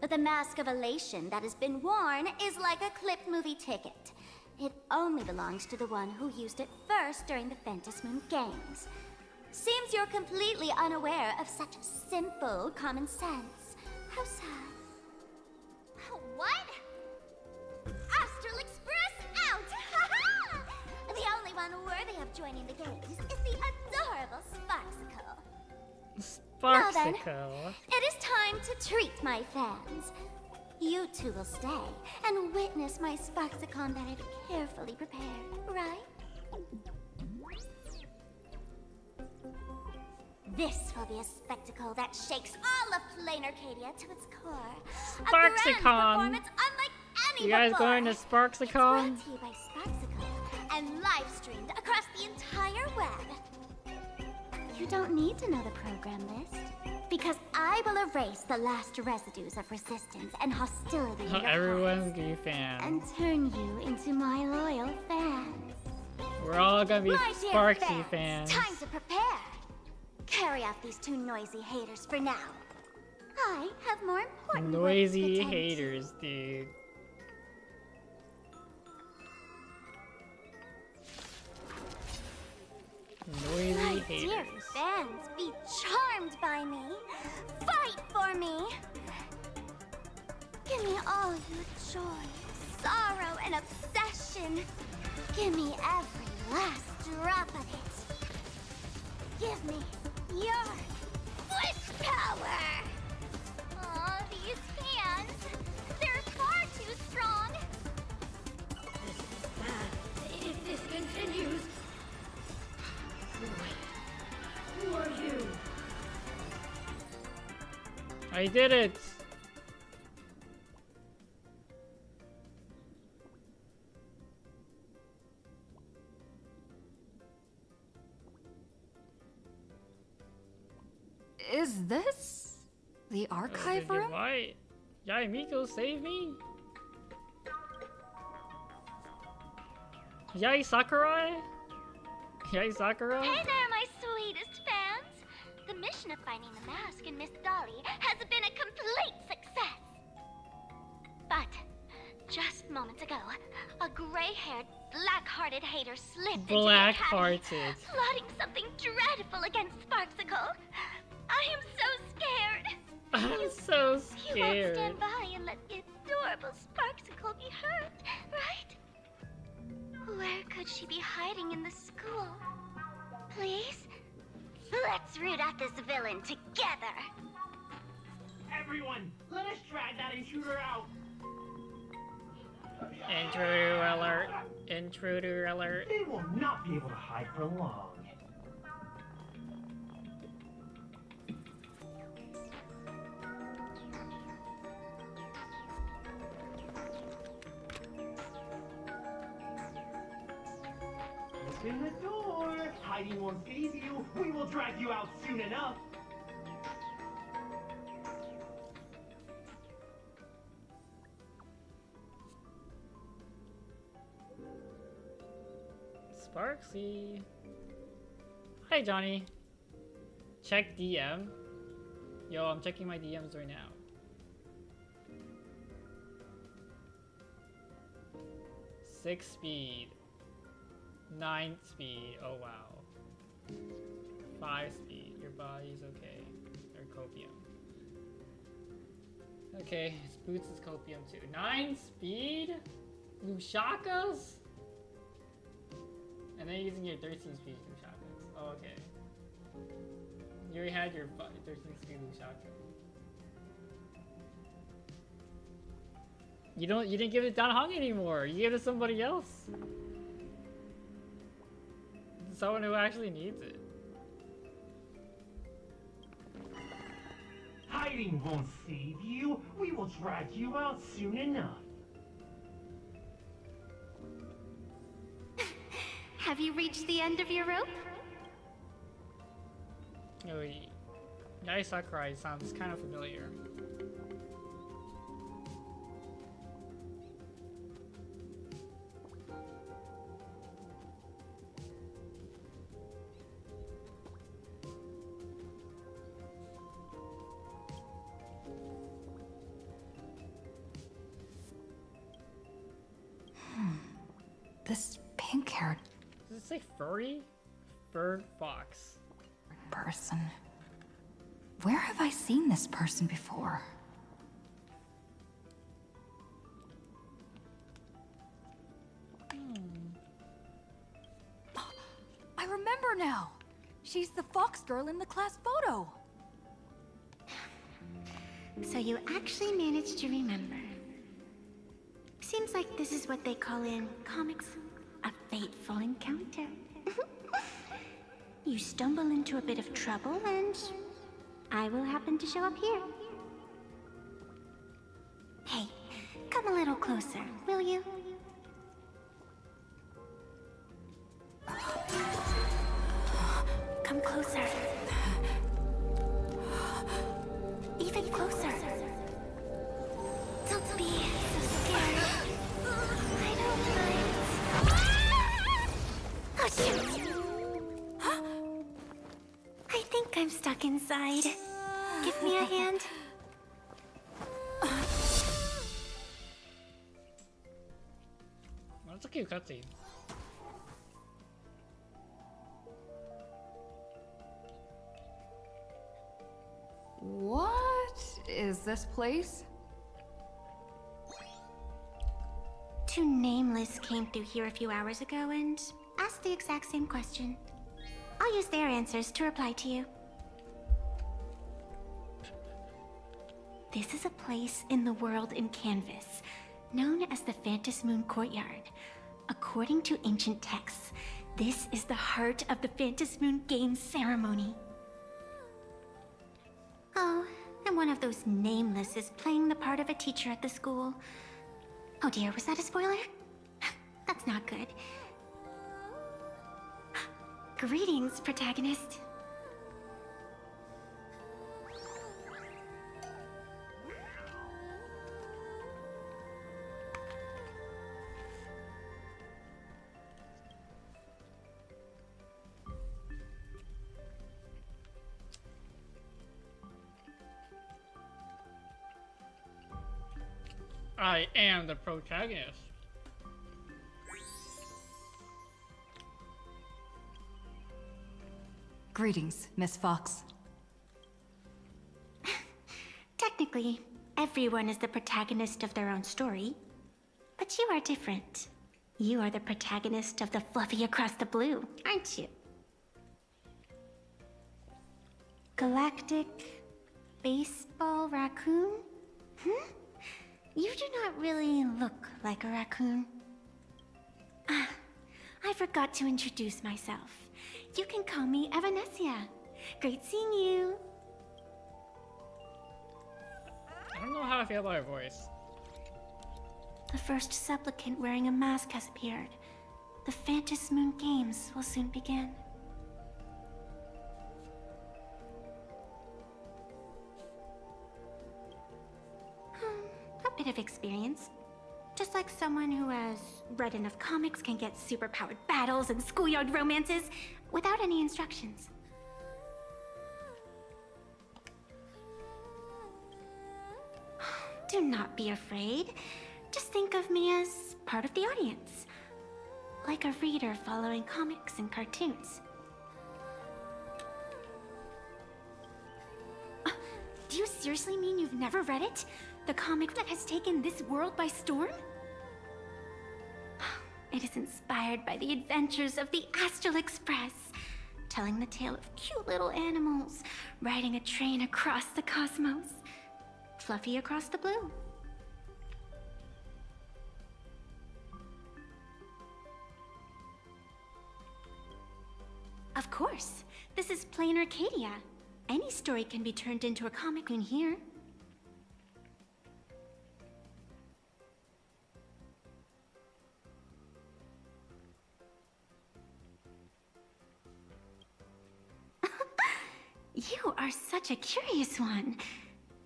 But the mask of elation that has been worn is like a clipped movie ticket. It only belongs to the one who used it first during the Phantasm Moon Games. Seems you're completely unaware of such simple common sense. How sad. What? Astral Express out! of joining the games is the adorable Sparksicle. Now then, Sparksicle. it is time to treat my fans. You two will stay and witness my Sparksicon that I've carefully prepared, right? This will be a spectacle that shakes all of Plain Arcadia to its core. A grand performance unlike any You guys before. going to It's Sparksicon? brought to you by Sparksicle and live streamed across the entire web. You don't need to know the program list, because I will erase the last residues of resistance and hostility in your Everyone's gonna be fans. and turn you into my loyal fans. We're all gonna be My dear Sparksy fans. Time to prepare. Carry off these two noisy haters for now. I have more important work to Noisy attend to. haters, dude. Noisy My dear haters. fans, be charmed by me. Fight for me. Give me all your joy, sorrow, and obsession. Give me every last drop of it. Give me your wish power. Aw, these hands. They're far too strong. If this continues... Wait. Who are you? I did it! Is this the archive Did you- room? Why? Yaimiko, save me? Yai Sakurai? Yai Sakurai? Hey there, my sweetest fans. The mission of finding the mask in Miss Dolly has been a complete success. But just moments ago, a gray-haired, black-hearted hater slipped into the academy, Black-hearted. plotting something dreadful against Sparksicle. I am so scared. I'm so You won't scared. stand by and let the adorable Sparksicle be hurt, right? Where could she be hiding in the school? Please? Let's root out this villain together. Everyone, let us drag that intruder out. Intruder alert. Intruder alert. They will not be able to hide for long. Open the door! Hiding won't save you! We will drag you out soon enough! Sparksy. Hi, Johnny. Check DM. Yo, I'm checking my DMs right now. Six speed. 9 speed. Oh wow. 5 speed. Your body's okay. Or copium. Okay, his boots is copium too. 9 speed? Lushakas? And then using your 13 speed Lushakas. Oh, okay. You already had your 13 speed Lushaka. You didn't give it to Dan Hong anymore. You gave it to somebody else. Someone who actually needs it. Hiding won't save you. We will drag you out soon enough. Have you reached the end of your rope? Oh, Yai Sakurai sounds kind of familiar. This pink-haired Does it say furry? Furred fox. person. Where have I seen this person before? her now. She's the fox girl in the class photo. So you actually managed to remember. Seems like this is what they call in comics a fateful encounter. You stumble into a bit of trouble and I will happen to show up here. Hey, come a little closer, will you? Come closer. Even closer. Don't be so scared. I don't mind. Oh, shoot! I think I'm stuck inside. Give me a hand. That's a cute cutscene. What is this place? Two nameless came through here a few hours ago and asked the exact same question. I'll use their answers to reply to you. This is a place in the world in Canvas, known as the Phantasmoon Courtyard. According to ancient texts, this is the heart of the Phantasmoon Games ceremony. Oh, and one of those nameless is playing the part of a teacher at the school. Oh dear, was that a spoiler? That's not good. Greetings, protagonist. I am the protagonist. Greetings, Miss Fox. Technically, everyone is the protagonist of their own story. But you are different. You are the protagonist of the Fluffy Across the Blue, aren't you? Galactic Baseball Raccoon? You do not really look like a raccoon. Ah, I forgot to introduce myself. You can call me Evanessia. Great seeing you. I don't know how I feel about her voice. The first supplicant wearing a mask has appeared. The Phantasmoon Games will soon begin. A bit of experience. Just like someone who has read enough comics can get superpowered battles and schoolyard romances without any instructions. Do not be afraid. Just think of me as part of the audience. Like a reader following comics and cartoons. Do you seriously mean you've never read it? The comic that has taken this world by storm? It is inspired by the adventures of the Astral Express, telling the tale of cute little animals riding a train across the cosmos. Fluffy Across the Blue. Of course, this is plain Arcadia. Any story can be turned into a comic in here. You are such a curious one.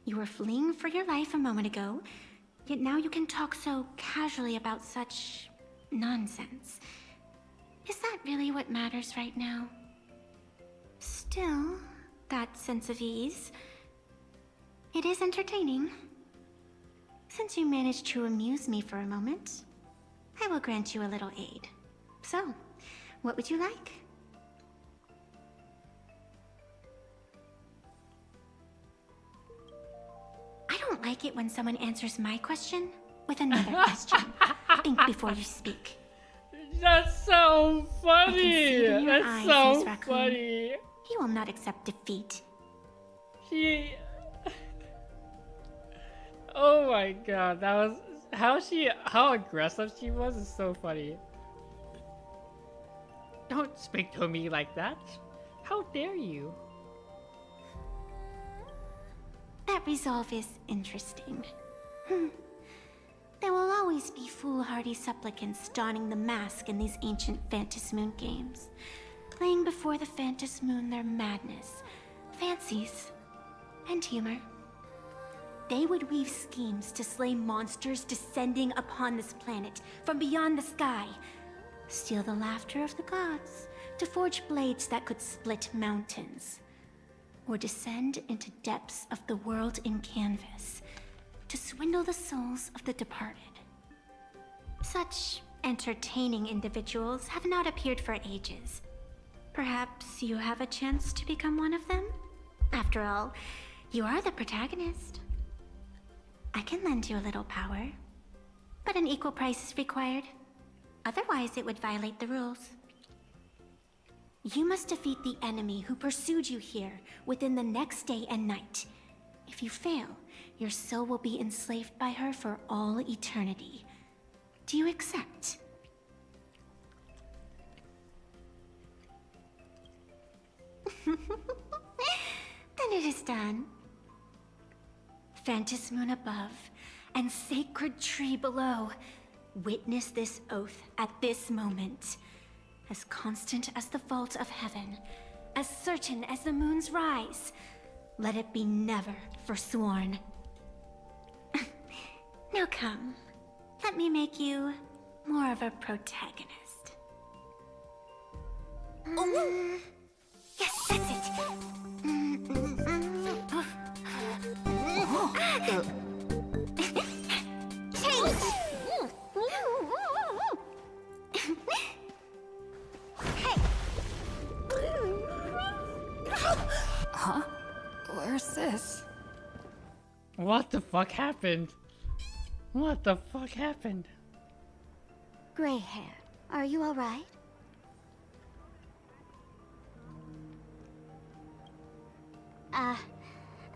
You were fleeing for your life a moment ago, yet now you can talk so casually about such nonsense. Is that really what matters right now? Still, that sense of ease. It is entertaining. Since you managed to amuse me for a moment, I will grant you a little aid. So, what would you like? I don't like it when someone answers my question with another question. Think before you speak. That's so I can see funny. it in your That's eyes, so Miss Raccoon. funny. He will not accept defeat. She. Oh my god, that was how aggressive she was is so funny. Don't speak to me like that. How dare you? That resolve is interesting. There will always be foolhardy supplicants donning the mask in these ancient Phantas Moon games, playing before the Phantas Moon their madness, fancies, and humor. They would weave schemes to slay monsters descending upon this planet from beyond the sky, steal the laughter of the gods to forge blades that could split mountains, or descend into depths of the world in canvas to swindle the souls of the departed. Such entertaining individuals have not appeared for ages. Perhaps you have a chance to become one of them? After all, you are the protagonist. I can lend you a little power, but an equal price is required. Otherwise, it would violate the rules. You must defeat the enemy who pursued you here within the next day and night. If you fail, your soul will be enslaved by her for all eternity. Do you accept? Then it is done. Phantas Moon above and sacred tree below, witness this oath at this moment. As constant as the vault of heaven, as certain as the moon's rise, let it be never forsworn. Now come, let me make you more of a protagonist. Yes, that's it. Change! Hey! Huh? Where's this? What the fuck happened? What the fuck happened? Gray hair, are you alright?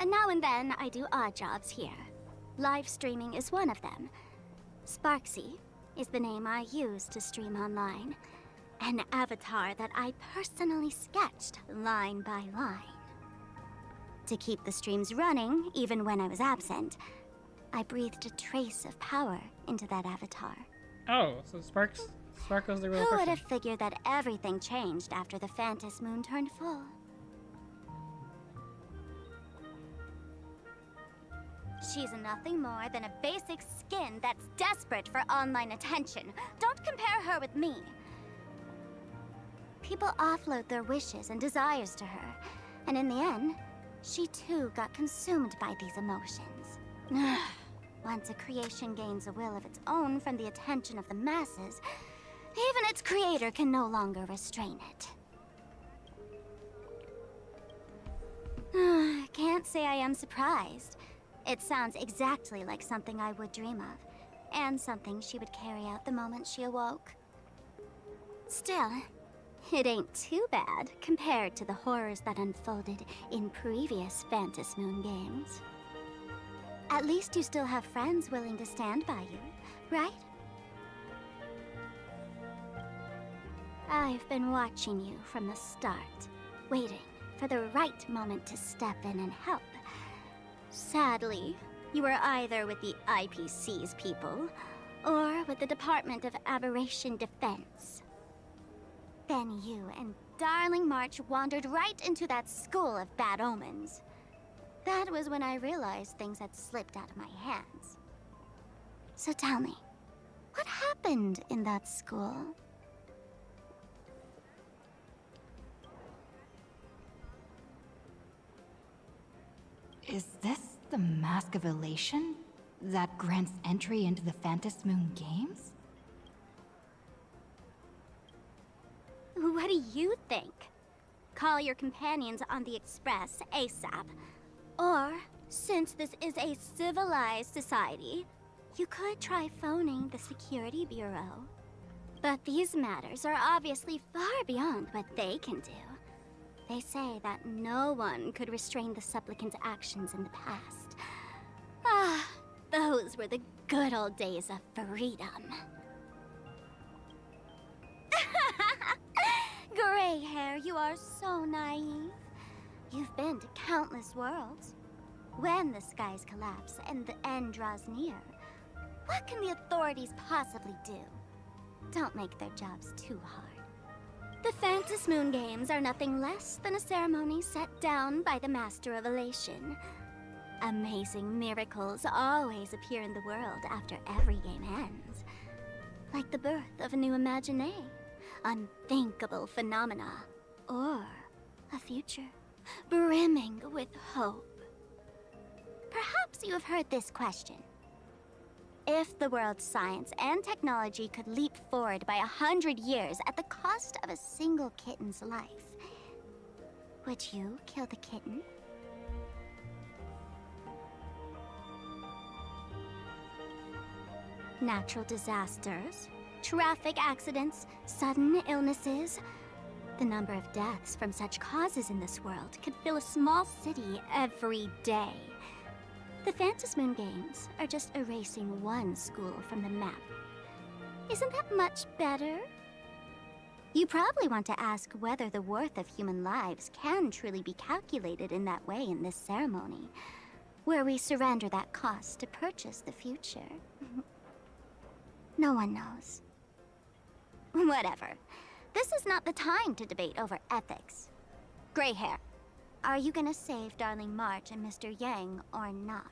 And now and then I do odd jobs here. Live streaming is one of them. Sparksy is the name I use to stream online. An avatar that I personally sketched line by line. To keep the streams running, even when I was absent, I breathed a trace of power into that avatar. Oh, so Sparkle's the real Who person. would have figured that everything changed after the Phantas Moon turned full? She's nothing more than a basic skin that's desperate for online attention. Don't compare her with me. People offload their wishes and desires to her, and in the end, she too got consumed by these emotions. Once a creation gains a will of its own from the attention of the masses, even its creator can no longer restrain it. Can't say I am surprised. It sounds exactly like something I would dream of, and something she would carry out the moment she awoke. Still, it ain't too bad compared to the horrors that unfolded in previous Phantas Moon games. At least you still have friends willing to stand by you, right? I've been watching you from the start, waiting for the right moment to step in and help. Sadly, you were either with the IPC's people, or with the Department of Aberration Defense. Then you and Darling March wandered right into that school of bad omens. That was when I realized things had slipped out of my hands. So tell me, what happened in that school? Is this the Mask of Elation that grants entry into the Phantas Moon games? What do you think? Call your companions on the Express ASAP. Or, since this is a civilized society, you could try phoning the Security Bureau. But these matters are obviously far beyond what they can do. They say that no one could restrain the supplicant's actions in the past. Ah, those were the good old days of freedom. Gray hair, you are so naive. You've been to countless worlds. When the skies collapse and the end draws near, what can the authorities possibly do? Don't make their jobs too hard. The Phantom Moon Games are nothing less than a ceremony set down by the Master of Elation. Amazing miracles always appear in the world after every game ends. Like the birth of a new imagination, unthinkable phenomena, or a future brimming with hope. Perhaps you have heard this question. If the world's science and technology could leap forward by 100 years at the cost of a single kitten's life, would you kill the kitten? Natural disasters, traffic accidents, sudden illnesses. The number of deaths from such causes in this world could fill a small city every day. The Phantom Moon Games are just erasing one school from the map. Isn't that much better? You probably want to ask whether the worth of human lives can truly be calculated in that way in this ceremony, where we surrender that cost to purchase the future. No one knows. Whatever. This is not the time to debate over ethics. Gray hair, are you gonna save Darling March and Mr. Yang or not?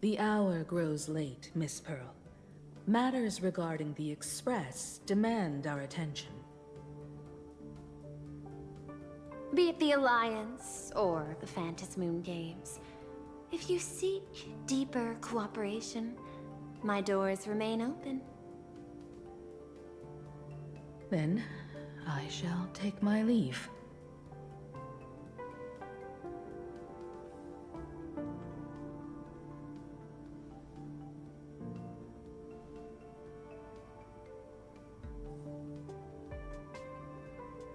The hour grows late, Miss Pearl. Matters regarding the Express demand our attention. Be it the Alliance or the Phantom Moon Games, if you seek deeper cooperation, my doors remain open. Then, I shall take my leave.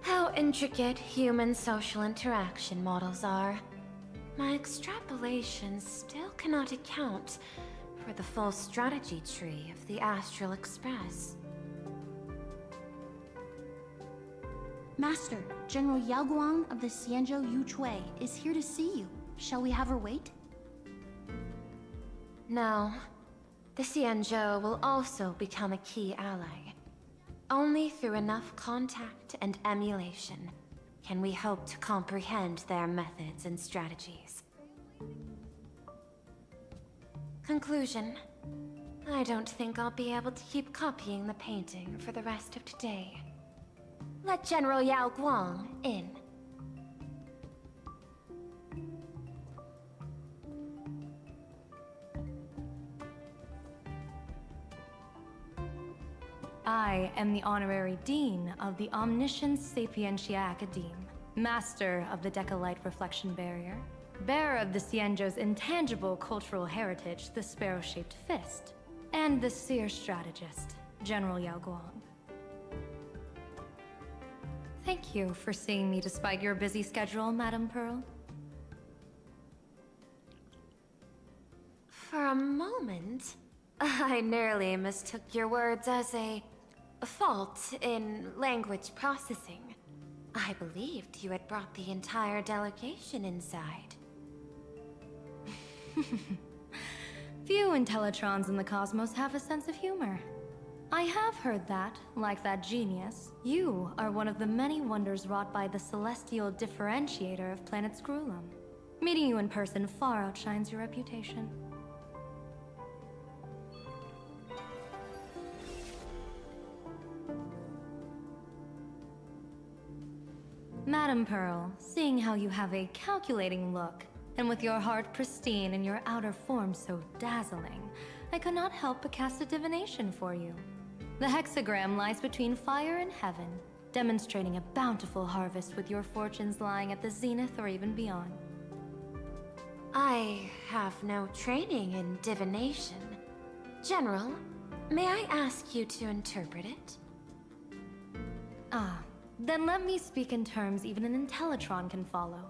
How intricate human social interaction models are. My extrapolations still cannot account for the full strategy tree of the Astral Express. Master, General Yao Guang of the Xianzhou Yuchui is here to see you. Shall we have her wait? No. The Xianzhou will also become a key ally. Only through enough contact and emulation can we hope to comprehend their methods and strategies. Conclusion. I don't think I'll be able to keep copying the painting for the rest of today. Let General Yao Guang in. I am the Honorary Dean of the Omniscience Sapientia Academe, Master of the Decalite Reflection Barrier, bearer of the Xianzhou's intangible cultural heritage, the Sparrow-Shaped Fist, and the Seer Strategist, General Yao Guang. Thank you for seeing me despite your busy schedule, Madam Pearl. For a moment, I nearly mistook your words as a fault in language processing. I believed you had brought the entire delegation inside. Few Intellitrons in the cosmos have a sense of humor. I have heard that, like that genius, you are one of the many wonders wrought by the celestial differentiator of planet Scrulum. Meeting you in person far outshines your reputation. Madam Pearl, seeing how you have a calculating look, and with your heart pristine and your outer form so dazzling, I could not help but cast a divination for you. The hexagram lies between fire and heaven, demonstrating a bountiful harvest with your fortunes lying at the zenith or even beyond. I have no training in divination. General, may I ask you to interpret it? Then let me speak in terms even an Intellitron can follow.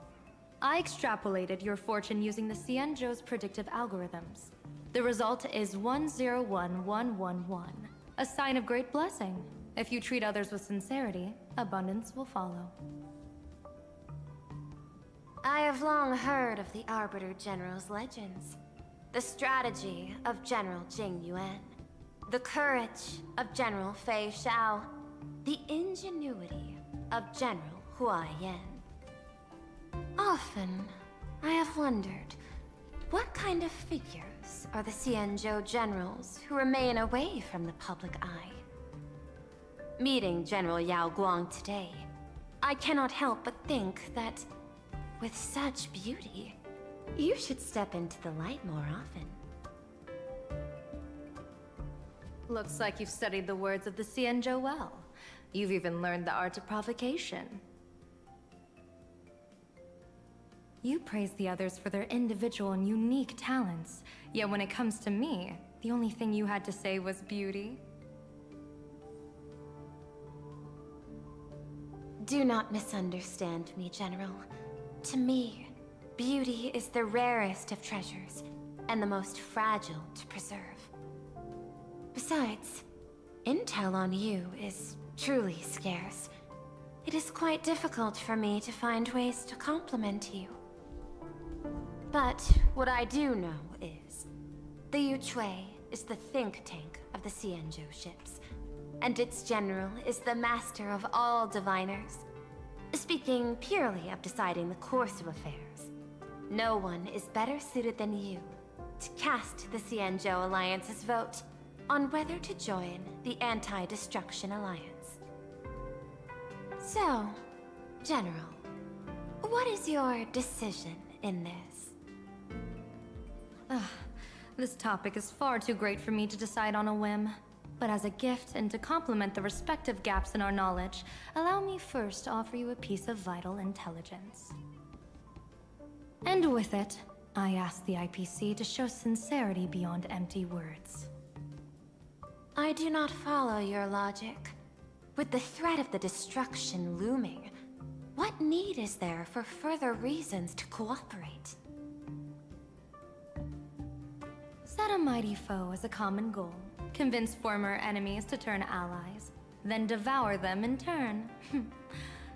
I extrapolated your fortune using the Xianzhou's predictive algorithms. The result is 101111, a sign of great blessing. If you treat others with sincerity, abundance will follow. I have long heard of the Arbiter General's legends. The strategy of General Jing Yuan. The courage of General Fei Xiao. The ingenuity of General Hua Yan. Often, I have wondered, what kind of figures are the Xianzhou generals who remain away from the public eye? Meeting General Yao Guang today, I cannot help but think that, with such beauty, you should step into the light more often. Looks like you've studied the words of the Xianzhou well. You've even learned the art of provocation. You praise the others for their individual and unique talents, yet when it comes to me, the only thing you had to say was beauty. Do not misunderstand me, General. To me, beauty is the rarest of treasures, and the most fragile to preserve. Besides, intel on you is truly scarce. It is quite difficult for me to find ways to compliment you. But what I do know is, the Yuchui is the think tank of the Xianzhou ships, and its general is the master of all diviners. Speaking purely of deciding the course of affairs, no one is better suited than you to cast the Xianzhou Alliance's vote on whether to join the Anti-Destruction Alliance. So, General, what is your decision in this? This topic is far too great for me to decide on a whim. But as a gift and to complement the respective gaps in our knowledge, allow me first to offer you a piece of vital intelligence. And with it, I ask the IPC to show sincerity beyond empty words. I do not follow your logic. With the threat of the destruction looming, what need is there for further reasons to cooperate? Set a mighty foe as a common goal. Convince former enemies to turn allies, then devour them in turn.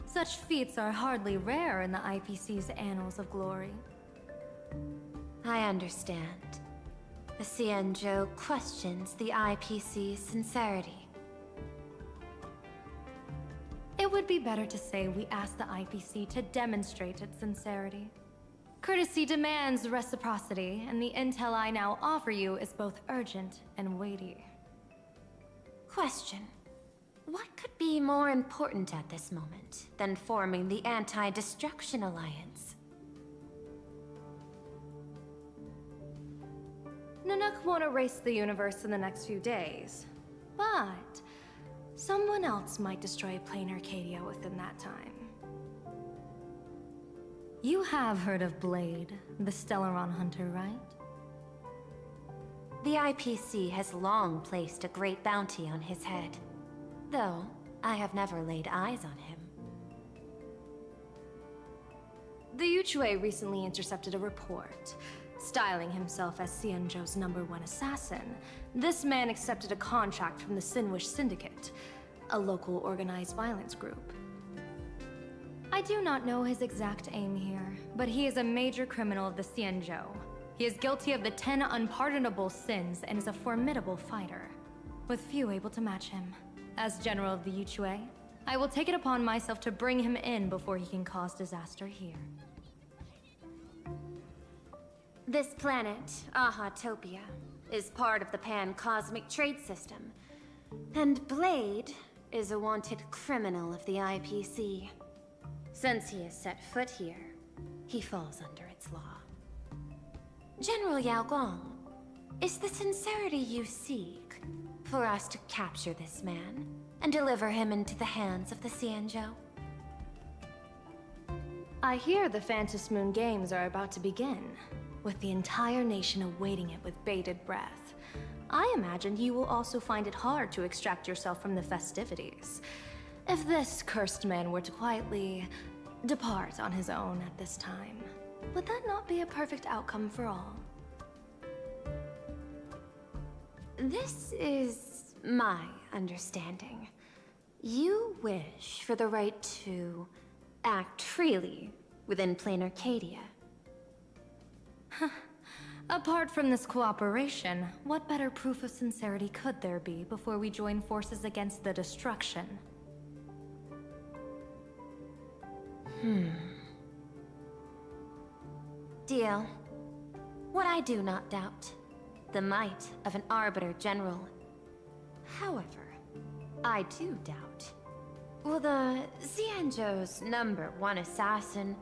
Such feats are hardly rare in the IPC's annals of glory. I understand. The Xianzhou questions the IPC's sincerity. It would be better to say we ask the IPC to demonstrate its sincerity. Courtesy demands reciprocity, and the intel I now offer you is both urgent and weighty. Question. What could be more important at this moment than forming the Anti-Destruction Alliance? Nanook won't erase the universe in the next few days, but someone else might destroy plain Arcadia within that time. You have heard of Blade, the Stellaron hunter, right? The IPC has long placed a great bounty on his head, though I have never laid eyes on him. The Yuchui recently intercepted a report. Styling himself as Xianzhou's #1 assassin, this man accepted a contract from the Sinwish Syndicate, a local organized violence group. I do not know his exact aim here, but he is a major criminal of the Xianzhou. He is guilty of the 10 unpardonable sins and is a formidable fighter, with few able to match him. As General of the Yuchui, I will take it upon myself to bring him in before he can cause disaster here. This planet, Ahatopia, is part of the pan-cosmic trade system. And Blade is a wanted criminal of the IPC. Since he has set foot here, he falls under its law. General Yao Guang, is the sincerity you seek for us to capture this man and deliver him into the hands of the Xianzhou? I hear the Phantom Moon Games are about to begin, with the entire nation awaiting it with bated breath. I imagine you will also find it hard to extract yourself from the festivities. If this cursed man were to quietly depart on his own at this time, would that not be a perfect outcome for all? This is my understanding. You wish for the right to act freely within plain Arcadia. Apart from this cooperation, what better proof of sincerity could there be before we join forces against the destruction? Deal. What I do not doubt. The might of an Arbiter General. However, I do doubt. Will the Xianzhou's #1 assassin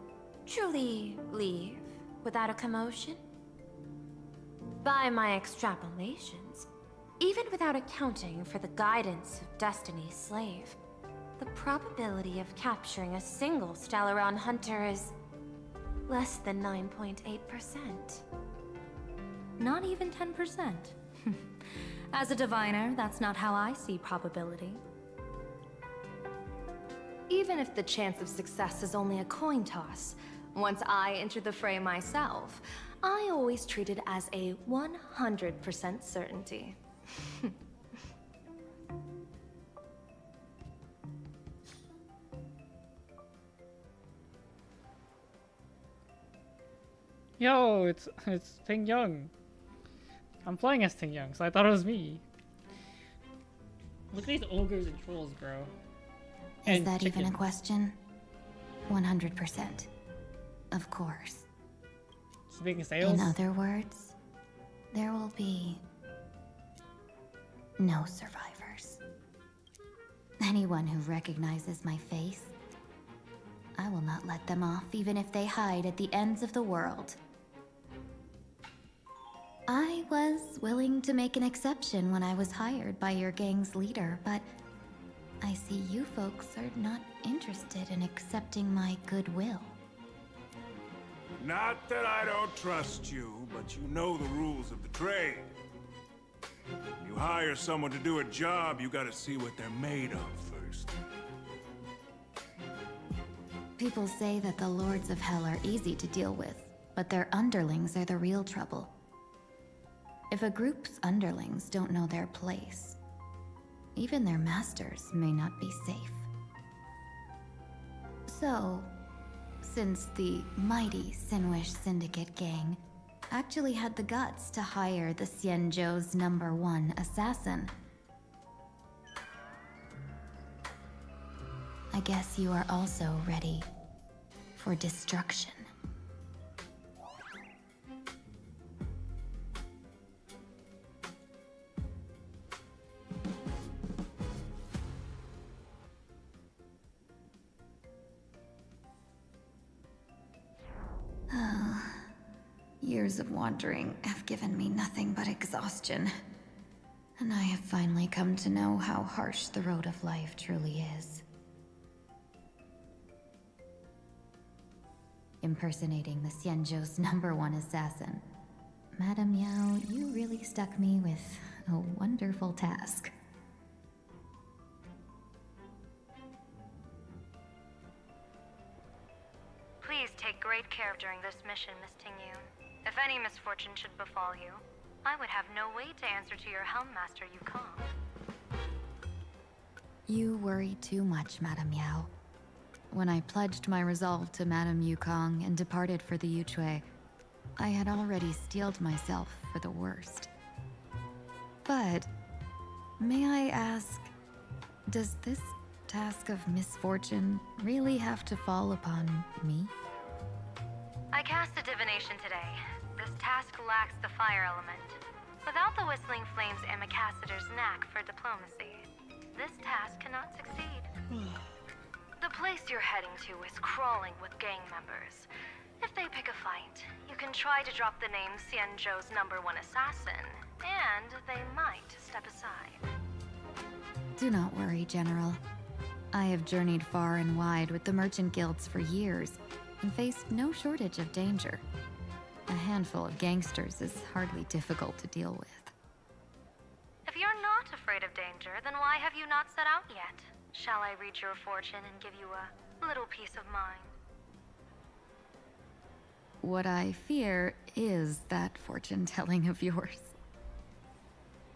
truly leave without a commotion? By my extrapolations, even without accounting for the guidance of Destiny's slave, the probability of capturing a single Stellaron hunter is less than 9.8%. Not even 10%. As a diviner, that's not how I see probability. Even if the chance of success is only a coin toss, once I enter the fray myself, I always treat it as a 100% certainty. Yo, it's Ting Young. I'm playing as Ting Young, so I thought it was me. Look at these ogres and trolls, bro. Is And that even a chickens. question? 100%. Of course. He's making sales? In other words, there will be no survivors. Anyone who recognizes my face, I will not let them off, even if they hide at the ends of the world. I was willing to make an exception when I was hired by your gang's leader, but I see you folks are not interested in accepting my goodwill. Not that I don't trust you, but you know the rules of the trade. When you hire someone to do a job, you gotta see what they're made of first. People say that the Lords of Hell are easy to deal with, but their underlings are the real trouble. If a group's underlings don't know their place, even their masters may not be safe. So, since the mighty Sinwish Syndicate gang actually had the guts to hire the Xianzhou's #1 assassin, I guess you are also ready for destruction. Years of wandering have given me nothing but exhaustion, and I have finally come to know how harsh the road of life truly is. Impersonating the Xianzhou's #1 assassin. Madame Yao, you really stuck me with a wonderful task. Please take great care during this mission, Miss Tingyun. If any misfortune should befall you, I would have no way to answer to your Helmmaster Yukong. You worry too much, Madame Yao. When I pledged my resolve to Madame Yukong and departed for the Yuchui, I had already steeled myself for the worst. But, may I ask, does this task of misfortune really have to fall upon me? I cast a divination today. The this task lacks the fire element. Without the Whistling Flames Ambassador's knack for diplomacy, this task cannot succeed. The place you're heading to is crawling with gang members. If they pick a fight, you can try to drop the name Xianzhou's #1 assassin, and they might step aside. Do not worry, General. I have journeyed far and wide with the merchant guilds for years and faced no shortage of danger. A handful of gangsters is hardly difficult to deal with. If you're not afraid of danger, then why have you not set out yet? Shall I read your fortune and give you a little peace of mind? What I fear is that fortune-telling of yours.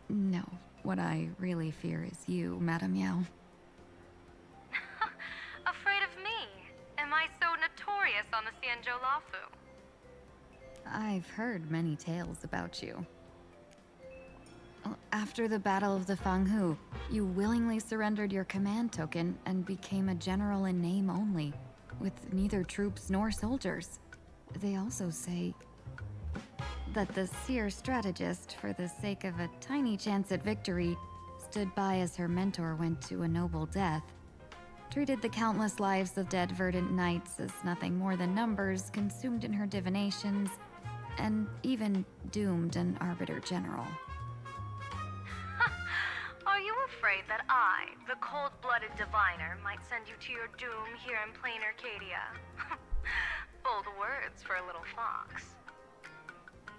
No, what I really fear is you, Madame Yao. Afraid of me? Am I so notorious on the Xianzhou Lafu? I've heard many tales about you. After the Battle of the Fanghu, you willingly surrendered your command token and became a general in name only, with neither troops nor soldiers. They also say that the seer strategist, for the sake of a tiny chance at victory, stood by as her mentor went to a noble death, treated the countless lives of dead verdant knights as nothing more than numbers consumed in her divinations, and even doomed an arbiter general. Are you afraid that I, the cold-blooded diviner, might send you to your doom here in plain Arcadia? Bold words for a little fox.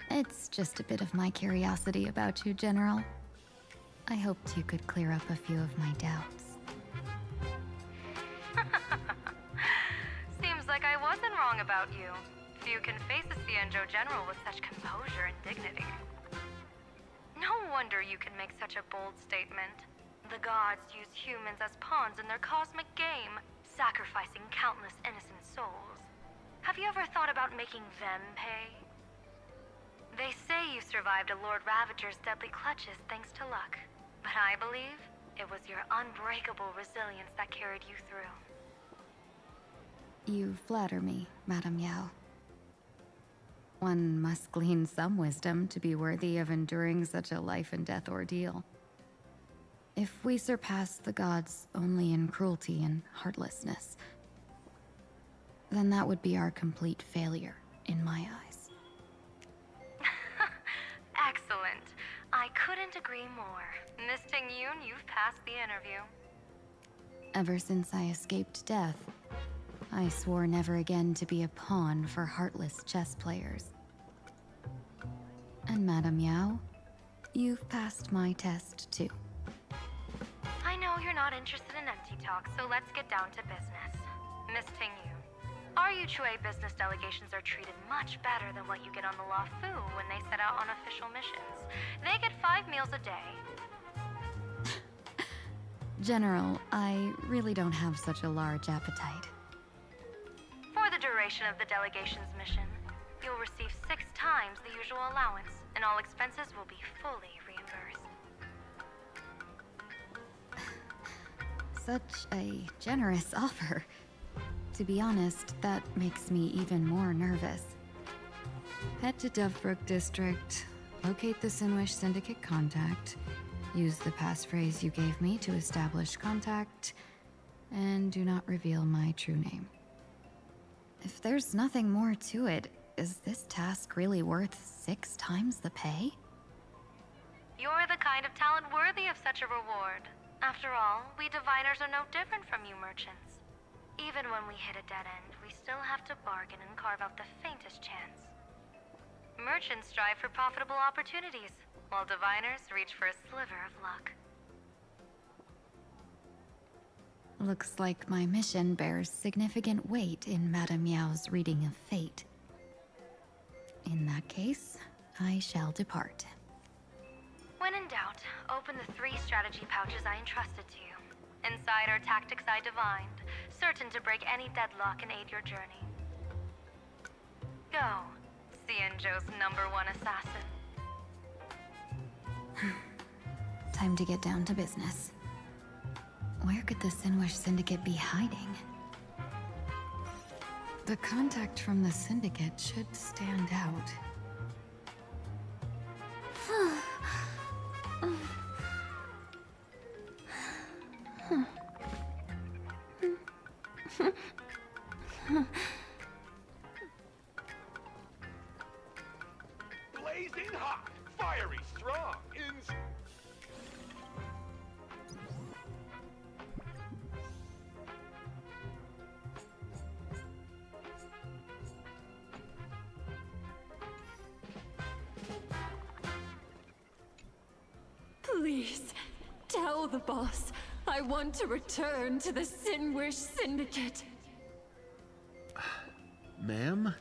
It's just a bit of my curiosity about you, General. I hoped you could clear up a few of my doubts. Seems like I wasn't wrong about you. Few can face a Xianzhou general with such composure and dignity. No wonder you can make such a bold statement. The gods use humans as pawns in their cosmic game, sacrificing countless innocent souls. Have you ever thought about making them pay? They say you survived a Lord Ravager's deadly clutches thanks to luck, but I believe it was your unbreakable resilience that carried you through. You flatter me, Madame Yao. One must glean some wisdom to be worthy of enduring such a life-and-death ordeal. If we surpass the gods only in cruelty and heartlessness, then that would be our complete failure, in my eyes. Excellent. I couldn't agree more. Miss Ting-Yun, you've passed the interview. Ever since I escaped death, I swore never again to be a pawn for heartless chess players. And Madame Yao, you've passed my test too. I know you're not interested in empty talk, so let's get down to business. Miss Ting-Yun, our Yuchue business delegations are treated much better than what you get on the Lafu when they set out on official missions. They get 5 meals a day. General, I really don't have such a large appetite. For the duration of the delegation's mission, you'll receive 6 times the usual allowance, and all expenses will be fully reimbursed. Such a generous offer. To be honest, that makes me even more nervous. Head to Dovebrook District, locate the Sinwish Syndicate contact, use the passphrase you gave me to establish contact, and do not reveal my true name. If there's nothing more to it, is this task really worth 6 times the pay? You're the kind of talent worthy of such a reward. After all, we diviners are no different from you merchants. Even when we hit a dead end, we still have to bargain and carve out the faintest chance. Merchants strive for profitable opportunities, while diviners reach for a sliver of luck. Looks like my mission bears significant weight in Madame Yao's reading of fate. In that case, I shall depart. When in doubt, open the 3 strategy pouches I entrusted to you. Inside are tactics I divined, certain to break any deadlock and aid your journey. Go, Xianzhou's #1 assassin. Time to get down to business. Where could the Sinwish Syndicate be hiding? The contact from the Syndicate should stand out. blazing hot, fiery strong, Please, tell the boss I want to return to the Sinwish Syndicate. Ma'am,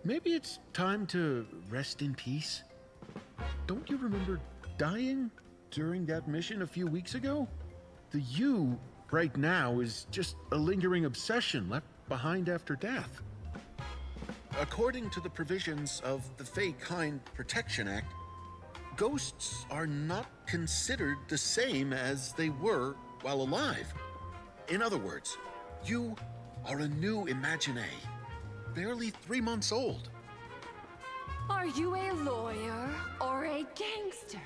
maybe it's time to rest in peace? Don't you remember dying during that mission a few weeks ago? The you right now is just a lingering obsession left behind after death. According to the provisions of the Fey Kind Protection Act, ghosts are not considered the same as they were while alive. In other words, you are a new Imagine, barely 3 months old. Are you a lawyer or a gangster?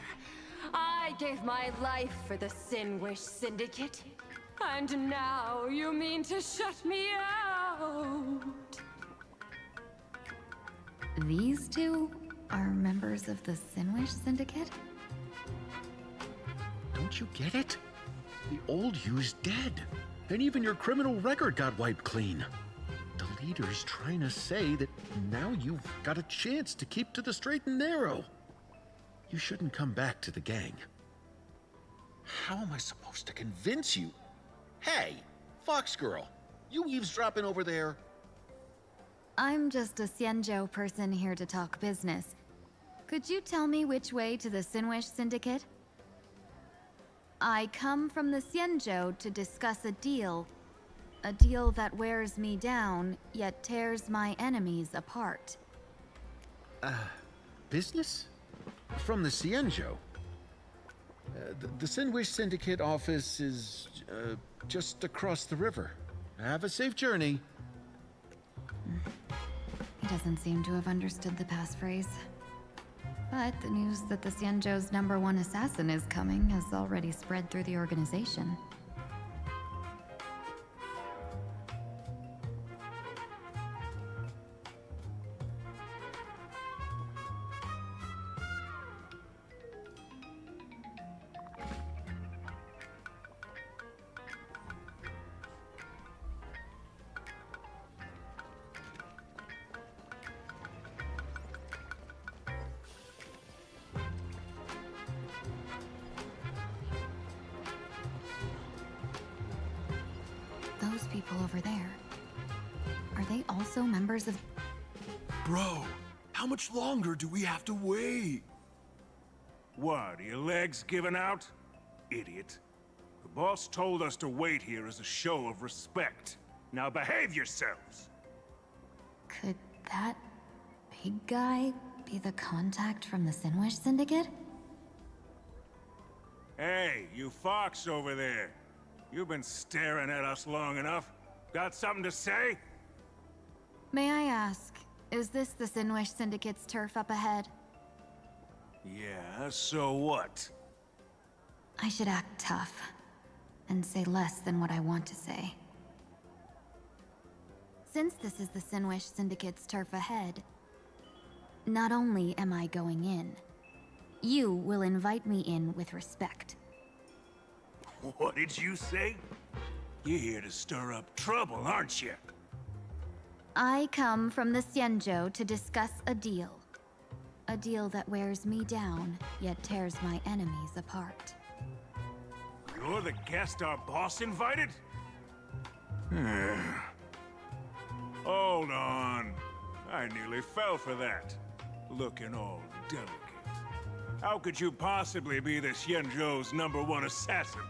I gave my life for the Sinwish Syndicate, and now you mean to shut me out? These two are members of the Sinwish Syndicate? Don't you get it? The old you's dead, and even your criminal record got wiped clean. The leader's trying to say that now you've got a chance to keep to the straight and narrow. You shouldn't come back to the gang. How am I supposed to convince you? Hey, Fox Girl, you eavesdropping over there? I'm just a Xianzhou person here to talk business. Could you tell me which way to the Sinwish Syndicate? I come from the Xianzhou to discuss a deal. A deal that wears me down, yet tears my enemies apart. Business? From the Xianzhou? The Sinwish Syndicate office is just across the river. Have a safe journey. He doesn't seem to have understood the passphrase. But the news that the Xianzhou's #1 assassin is coming has already spread through the organization. Those people over there, are they also members of... Bro, how much longer do we have to wait? What, are your legs giving out? Idiot. The boss told us to wait here as a show of respect. Now behave yourselves! Could that big guy be the contact from the Sinwish Syndicate? Hey, you fox over there. You've been staring at us long enough. Got something to say? May I ask, is this the Sinwish Syndicate's turf up ahead? Yeah, so what? I should act tough, and say less than what I want to say. Since this is the Sinwish Syndicate's turf ahead, not only am I going in, you will invite me in with respect. What did you say? You're here to stir up trouble, aren't you? I come from the Xianzhou to discuss a deal. A deal that wears me down, yet tears my enemies apart. You're the guest our boss invited? Hold on. I nearly fell for that. Looking all delicate. How could you possibly be the Xianzhou's #1 assassin?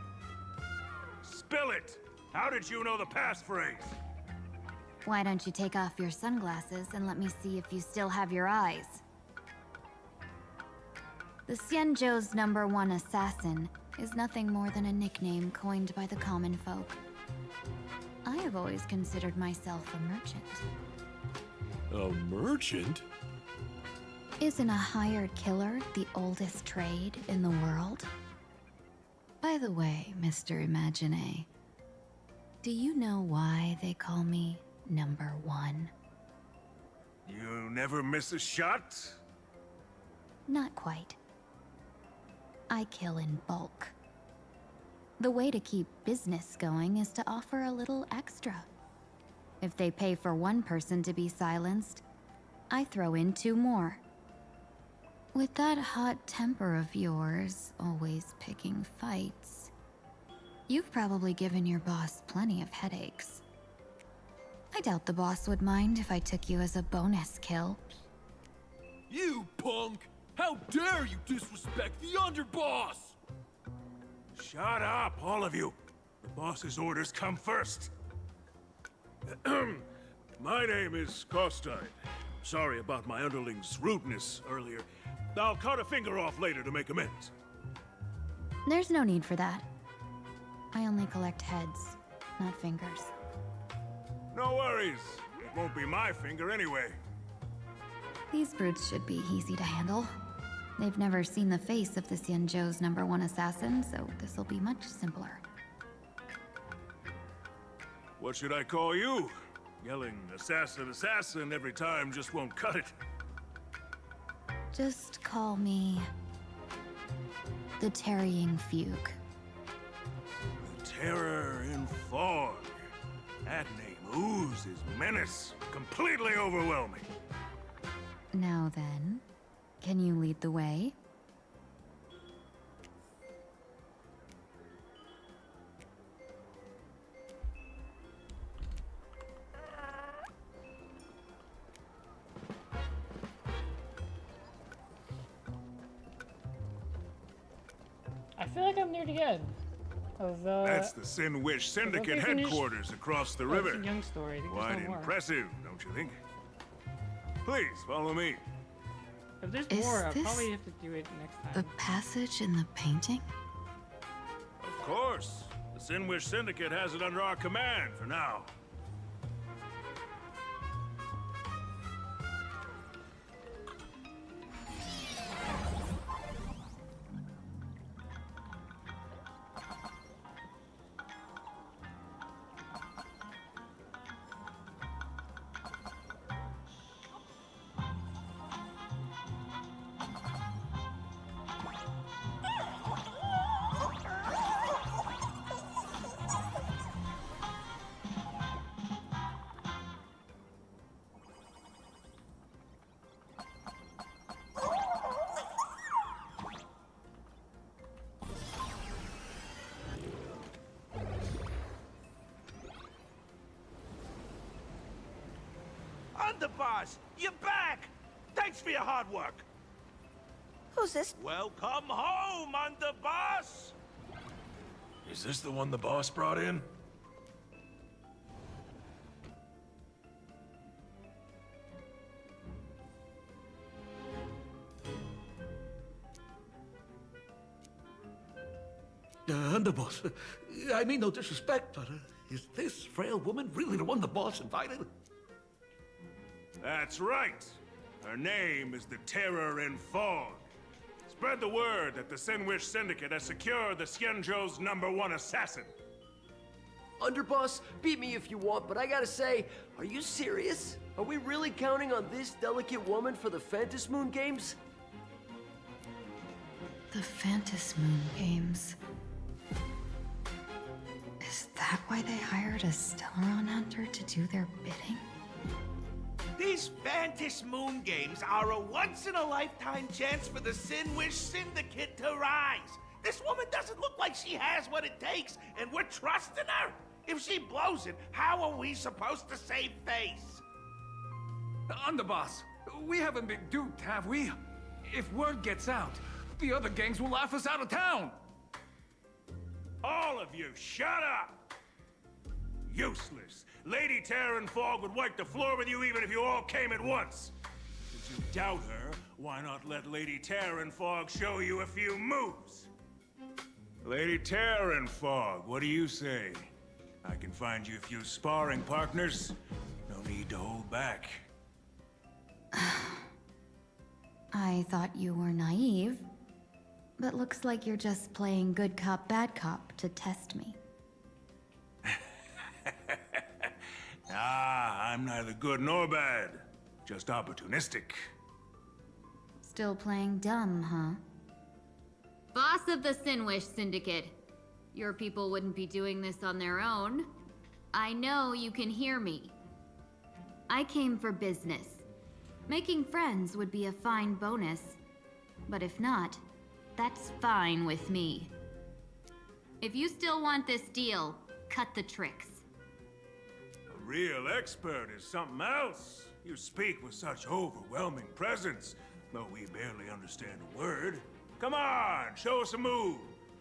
Spill it! How did you know the passphrase? Why don't you take off your sunglasses and let me see if you still have your eyes? The Xianzhou's #1 assassin is nothing more than a nickname coined by the common folk. I have always considered myself a merchant. A merchant? Isn't a hired killer the oldest trade in the world? By the way, Mr. Imagine, do you know why they call me #1? You never miss a shot? Not quite. I kill in bulk. The way to keep business going is to offer a little extra. If they pay for one person to be silenced, I throw in 2 more. With that hot temper of yours, always picking fights, you've probably given your boss plenty of headaches. I doubt the boss would mind if I took you as a bonus kill. You punk! How dare you disrespect the underboss! Shut up, all of you. The boss's orders come first. My name is Kostine. Sorry about my underling's rudeness earlier. I'll cut a finger off later to make amends. There's no need for that. I only collect heads, not fingers. No worries. It won't be my finger anyway. These brutes should be easy to handle. They've never seen the face of the Xianzhou's #1 assassin, so this'll be much simpler. What should I call you? Yelling assassin, assassin every time just won't cut it. Just call me... the Tarrying Fugue. Terror in fog. That name oozes menace. Completely overwhelming. Now then, can you lead the way? I feel like I'm near the end. That's the Sin Wish Syndicate headquarters across the river. It's a young story. I think there's Quite no more. impressive, don't you think? Please, follow me. If there's Is more, I'll this probably have to do it next time. the passage in the painting? Of course. The Sin Wish Syndicate has it under our command for now. Underboss, you're back! Thanks for your hard work. Who's this? Welcome home, Underboss! Is this the one the boss brought in? Underboss, I mean no disrespect, but is this frail woman really the one the boss invited? That's right. Her name is the Terror in Fog. Spread the word that the Sin Wish Syndicate has secured the Xianzhou's #1 assassin. Underboss, beat me if you want, but I gotta say, are you serious? Are we really counting on this delicate woman for the Phantasmoon Games? The Phantasmoon Games. Is that why they hired a Stellaron hunter to do their bidding? These Phantasmoon Games are a once-in-a-lifetime chance for the Sin Wish Syndicate to rise. This woman doesn't look like she has what it takes, and we're trusting her. If she blows it, how are we supposed to save face? Underboss, we haven't been duped, have we? If word gets out, the other gangs will laugh us out of town. All of you, shut up! Useless. Lady Terran Fog would wipe the floor with you even if you all came at once. If you doubt her, why not let Lady Terran Fog show you a few moves? Lady Terran Fog, what do you say? I can find you a few sparring partners. No need to hold back. I thought you were naive, but looks like you're just playing good cop, bad cop to test me. Ah, I'm neither good nor bad. Just opportunistic. Still playing dumb, huh? Boss of the Sinwish Syndicate. Your people wouldn't be doing this on their own. I know you can hear me. I came for business. Making friends would be a fine bonus. But if not, that's fine with me. If you still want this deal, cut the tricks. A real expert is something else. You speak with such overwhelming presence, though we barely understand a word. Come on, show us a move.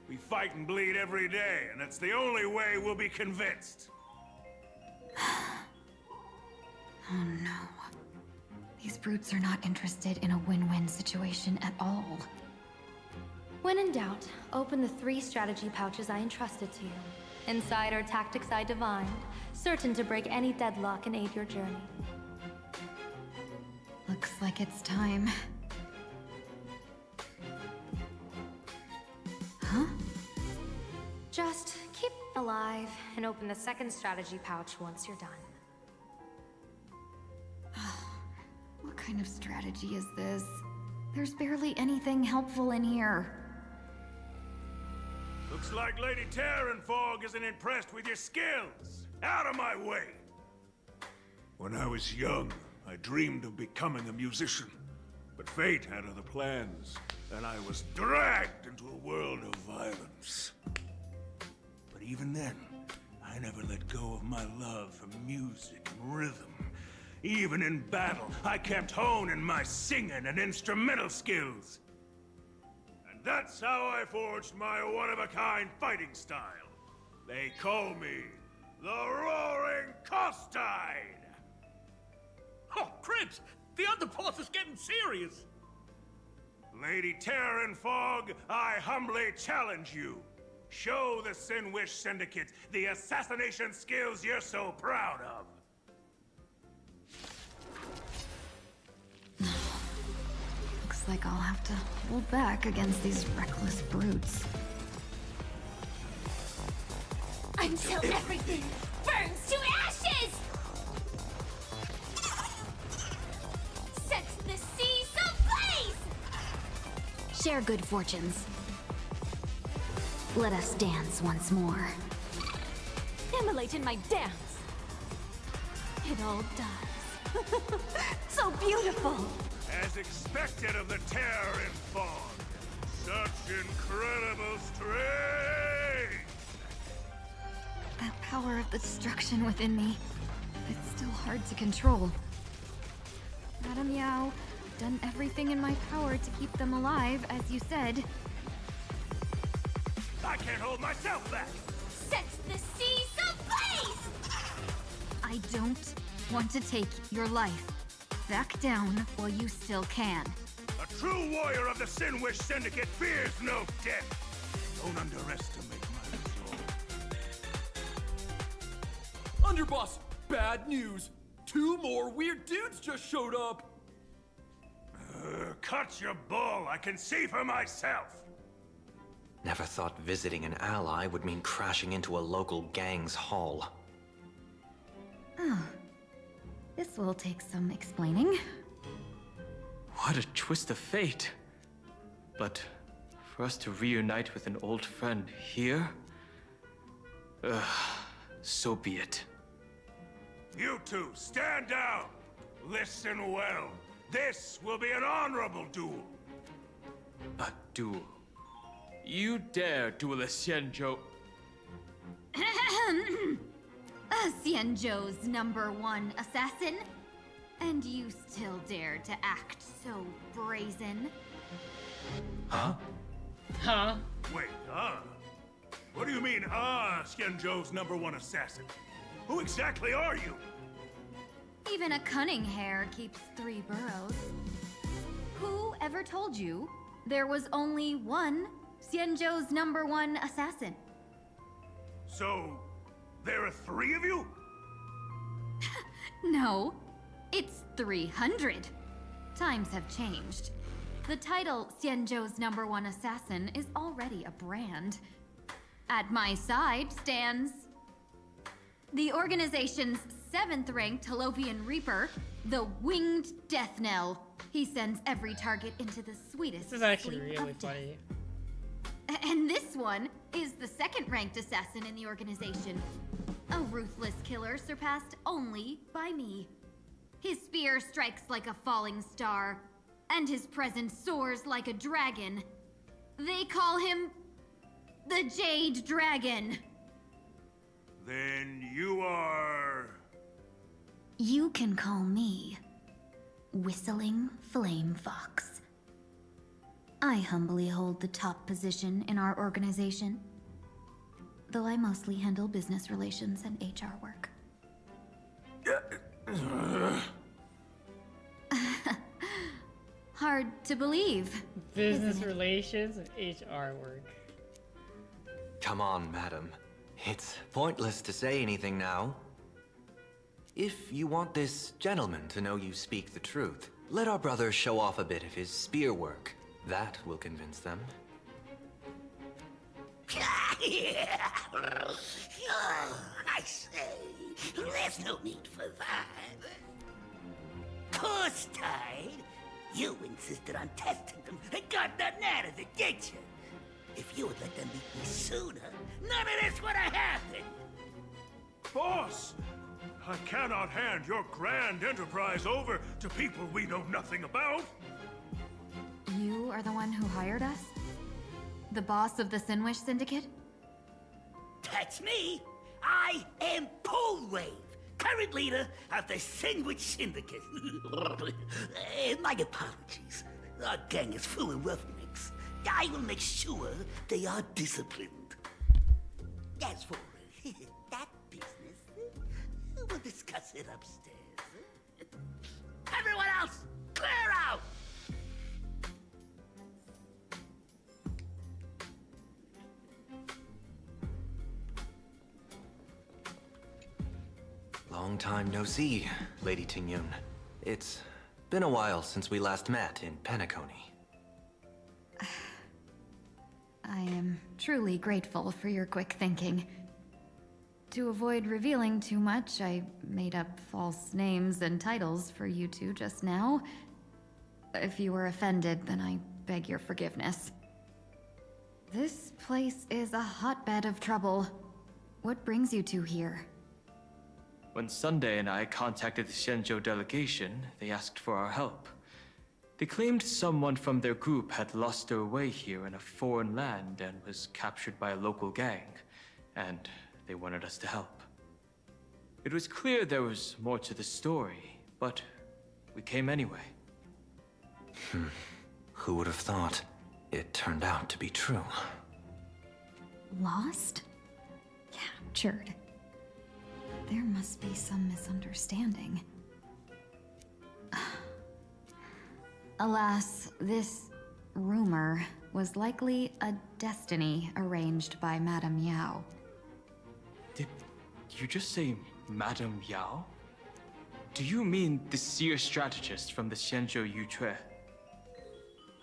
We fight and bleed every day, and it's the only way we'll be convinced. Oh no. These brutes are not interested in a win-win situation at all. When in doubt, open the 3 strategy pouches I entrusted to you. Inside are tactics I divined, certain to break any deadlock and aid your journey. Looks like it's time. Huh? Just keep alive and open the 2nd strategy pouch once you're done. What kind of strategy is this? There's barely anything helpful in here. Looks like Lady Terranfog isn't impressed with your skills. Out of my way! When I was young, I dreamed of becoming a musician. But fate had other plans, and I was dragged into a world of violence. But even then, I never let go of my love for music and rhythm. Even in battle, I kept honing my singing and instrumental skills. And that's how I forged my one-of-a-kind fighting style. They call me the Roaring Costine! Oh, Cribs! The underboss is getting serious! Lady Terranfog, I humbly challenge you. Show the Sinwish Syndicate the assassination skills you're so proud of. Looks like I'll have to hold back against these reckless brutes. Until everything burns to ashes! Sets the seas ablaze! Share good fortunes. Let us dance once more. Immolate in my dance. It all does. So beautiful. As expected of the Terranfog. Such incredible strength! That power of the destruction within me, it's still hard to control. Madam Yao, I've done everything in my power to keep them alive, as you said. I can't hold myself back! Sets the seas ablaze! I don't want to take your life. Back down while you still can. A true warrior of the Sinwish Syndicate fears no death! Don't underestimate my resolve. Underboss, bad news. 2 more weird dudes just showed up. Cut your bull, I can see for myself! Never thought visiting an ally would mean crashing into a local gang's hall. Oh. This will take some explaining. What a twist of fate. But for us to reunite with an old friend here? So be it. You two, stand down! Listen well. This will be an honorable duel. A duel. You dare duel a Xianzhou? Xianzhou's #1 assassin? And you still dare to act so brazen? Huh? Huh? Wait, What do you mean, Xianzhou's #1 assassin? Who exactly are you? Even a cunning hare keeps 3 burrows. Who ever told you there was only one Xianzhou's #1 assassin? So, there are 3 of you? No, it's 300. Times have changed. The title Xianzhou's #1 assassin is already a brand. At my side stands the organization's 7th-ranked Holovian Reaper, the Winged Death Knell. He sends every target into the sweetest This is actually sleep really of death. funny. And this one is the second-ranked assassin in the organization. A ruthless killer surpassed only by me. His spear strikes like a falling star, and his presence soars like a dragon. They call him the Jade Dragon. Then you are... You can call me Whistling Flame Fox. I humbly hold the top position in our organization, though I mostly handle business relations and HR work. Hard to believe. Business relations and HR work. Come on, madam. It's pointless to say anything now. If you want this gentleman to know you speak the truth, let our brother show off a bit of his spear work. That will convince them. I say, there's no need for that. Course tied. You insisted on testing them and got nothing out of it, didn't you? If you would let them meet me sooner, none of this would have happened. Boss! I cannot hand your grand enterprise over to people we know nothing about. You are the one who hired us? The boss of the Sinwish Syndicate? That's me. I am Polewave, current leader of the Sandwich Syndicate. My apologies. Our gang is full of roughnecks. I will make sure they are disciplined. As for that business, we'll discuss it upstairs. Everyone else, clear out! Long time no see, Lady Tingyun. It's been a while since we last met in Penacony. I am truly grateful for your quick thinking. To avoid revealing too much, I made up false names and titles for you two just now. If you were offended, then I beg your forgiveness. This place is a hotbed of trouble. What brings you two here? When Sunday and I contacted the Shenzhou delegation, they asked for our help. They claimed someone from their group had lost their way here in a foreign land and was captured by a local gang, and they wanted us to help. It was clear there was more to the story, but we came anyway. Who would have thought? It turned out to be true. Lost? Captured. There must be some misunderstanding. Alas, this rumor was likely a destiny arranged by Madame Yao. Did you just say Madame Yao? Do you mean the seer strategist from the Shenzhou Yuchue?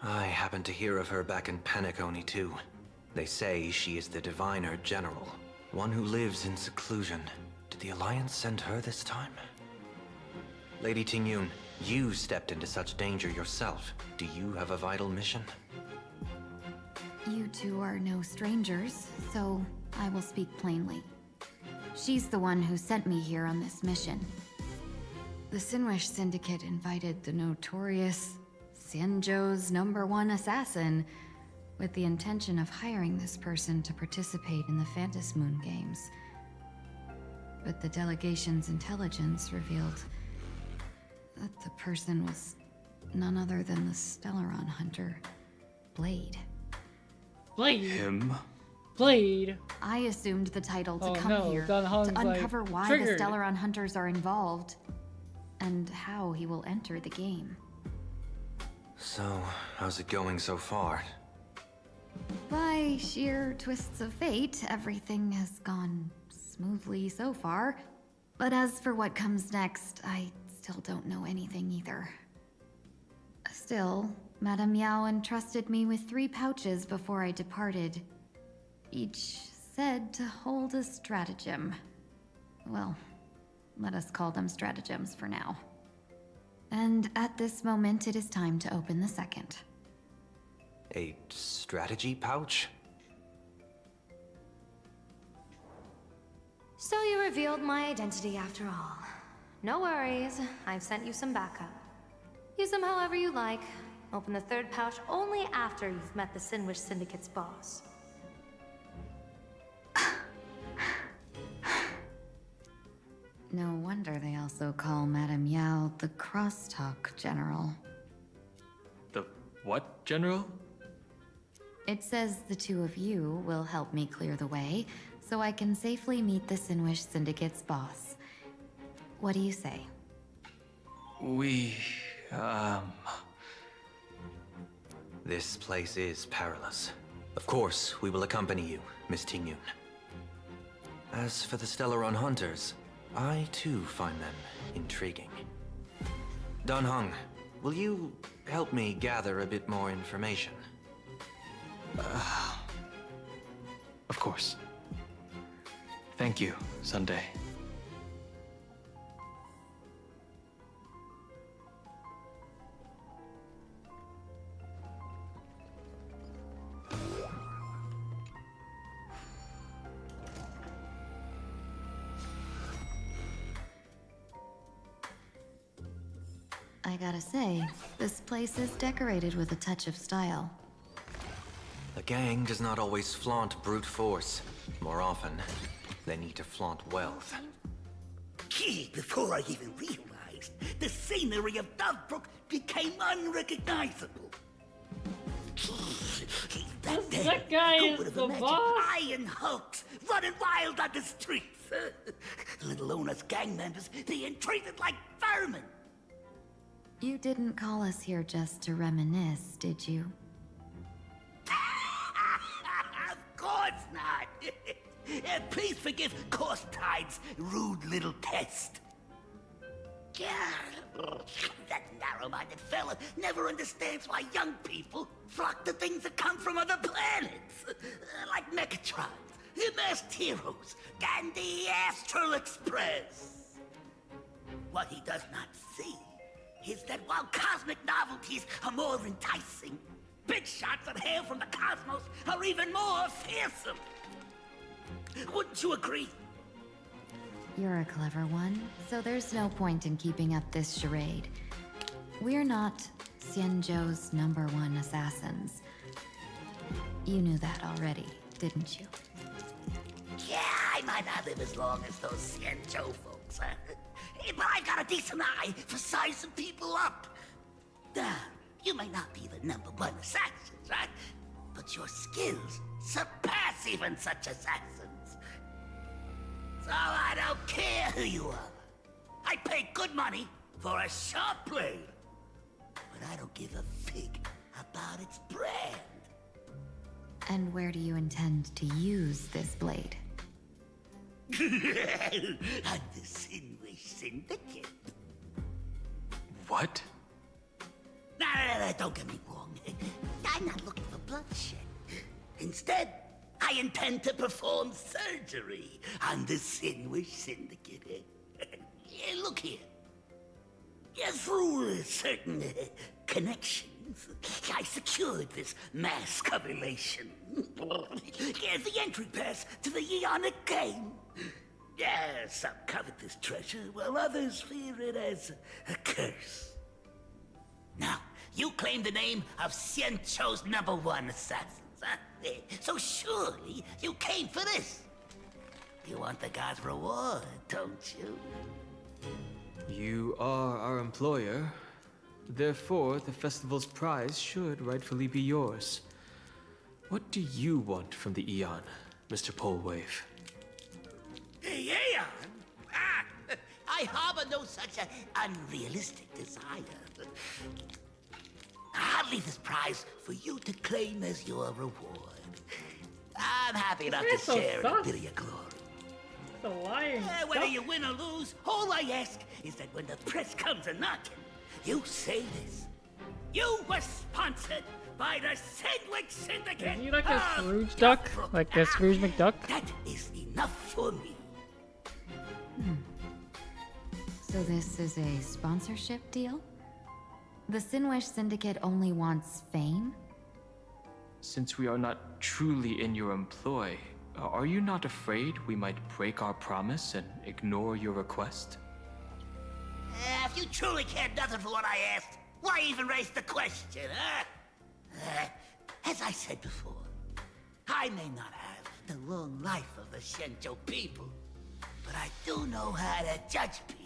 I happened to hear of her back in Penacony too. They say she is the Diviner General, one who lives in seclusion. Did the Alliance send her this time? Lady Tingyun, you stepped into such danger yourself. Do you have a vital mission? You two are no strangers, so I will speak plainly. She's the one who sent me here on this mission. The Sinwish Syndicate invited the notorious Xianzhou's #1 assassin with the intention of hiring this person to participate in the Phantom Moon Games. But the delegation's intelligence revealed that the person was none other than the Stellaron hunter, Blade. Blade? Him? Blade? I assumed the title to Oh come no, here Don Hong's to uncover like, why triggered. the Stellaron hunters are involved and how he will enter the game. So, how's it going so far? By sheer twists of fate, everything has gone smoothly so far. But as for what comes next, I still don't know anything either. Still, Madame Yao entrusted me with 3 pouches before I departed. Each said to hold a stratagem. Well, let us call them stratagems for now. And at this moment, it is time to open the second. A strategy pouch? So you revealed my identity after all. No worries, I've sent you some backup. Use them however you like. Open the third pouch only after you've met the Sinwish Syndicate's boss. No wonder they also call Madame Yao the Crosstalk General. The what, General? It says the two of you will help me clear the way, so I can safely meet the Sinwish Syndicate's boss. What do you say? This place is perilous. Of course, we will accompany you, Miss Tingyun. As for the Stellaron Hunters, I too find them intriguing. Dan Heng, will you help me gather a bit more information? Of course. Thank you, Sunday. I gotta say, this place is decorated with a touch of style. The gang does not always flaunt brute force. More often, they need to flaunt wealth. Gee, before I even realized, the scenery of Dovebrook became unrecognizable. That guy is the boss? Iron hulks running wild on the streets. Little owners, gang members being treated like vermin. You didn't call us here just to reminisce, did you? Of course not. Please forgive Corstide's rude little test. That narrow-minded fella never understands why young people flock to things that come from other planets. Like Megatron, the Masked Heroes, and the Astral Express. What he does not see is that while cosmic novelties are more enticing, big shots that hail from the cosmos are even more fearsome. Wouldn't you agree? You're a clever one, so there's no point in keeping up this charade. We're not Xianzhou's #1 assassins. You knew that already, didn't you? Yeah, I might not live as long as those Xianzhou folks, but I've got a decent eye for sizing people up. You may not be the #1 assassin, right? But your skills surpass even such assassins. So I don't care who you are. I pay good money for a sharp blade. But I don't give a fig about its brand. And where do you intend to use this blade? On the Sinwish Syndicate. What? No, don't get me wrong. I'm not looking for bloodshed. Instead, I intend to perform surgery on the Sinwish Syndicate. Look here. Through certain connections, I secured this mass correlation. The entry pass to the Eonic game. Some covet this treasure, while others fear it as a curse. Now, you claim the name of Xianzhou's #1 assassins, huh? So surely you came for this. You want the god's reward, don't you? You are our employer. Therefore, the festival's prize should rightfully be yours. What do you want from the Eon, Mr. Polewave? Aeon? I harbor no such unrealistic desire. I'll leave this prize for you to claim as your reward. I'm happy enough to share a bit of your glory. The lying. Whether you win or lose, all I ask is that when the press comes a-knocking, you say this. You were sponsored by the Sinwish Syndicate. Is he like a Scrooge duck? Like a Scrooge McDuck? That is enough for me. So this is a sponsorship deal? The Sinwish Syndicate only wants fame? Since we are not truly in your employ, are you not afraid we might break our promise and ignore your request? If you truly cared nothing for what I asked, why even raise the question, huh? As I said before, I may not have the long life of the Shenzhou people, but I do know how to judge people.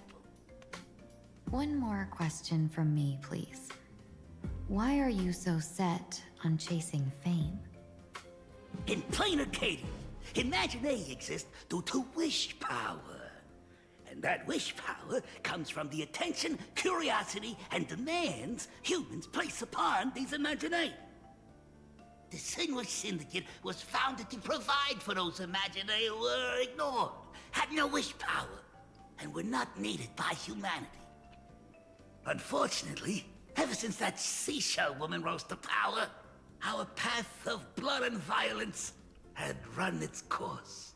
One more question from me, please. Why are you so set on chasing fame? In plainer Katie, Imagination exists due to wish power. And that wish power comes from the attention, curiosity, and demands humans place upon these imaginae. The Sinwish Syndicate was founded to provide for those imaginae who were ignored, had no wish power, and were not needed by humanity. Unfortunately, ever since that seashell woman rose to power, our path of blood and violence had run its course.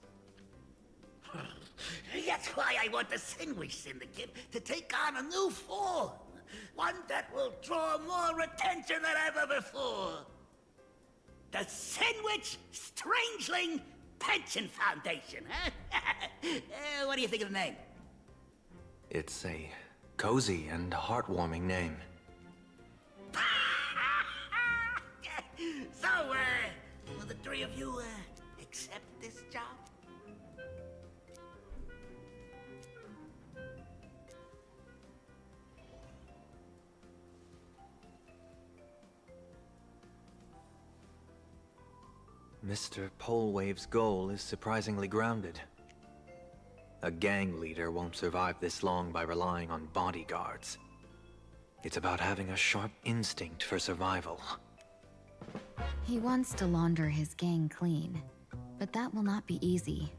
That's why I want the Sinwish Syndicate to take on a new form. One that will draw more attention than ever before. The Sinwish Strangeling Pension Foundation, huh? What do you think of the name? It's a cozy and heartwarming name. So, will the three of you, accept this job? Mr. Polewave's goal is surprisingly grounded. A gang leader won't survive this long by relying on bodyguards. It's about having a sharp instinct for survival. He wants to launder his gang clean, but that will not be easy.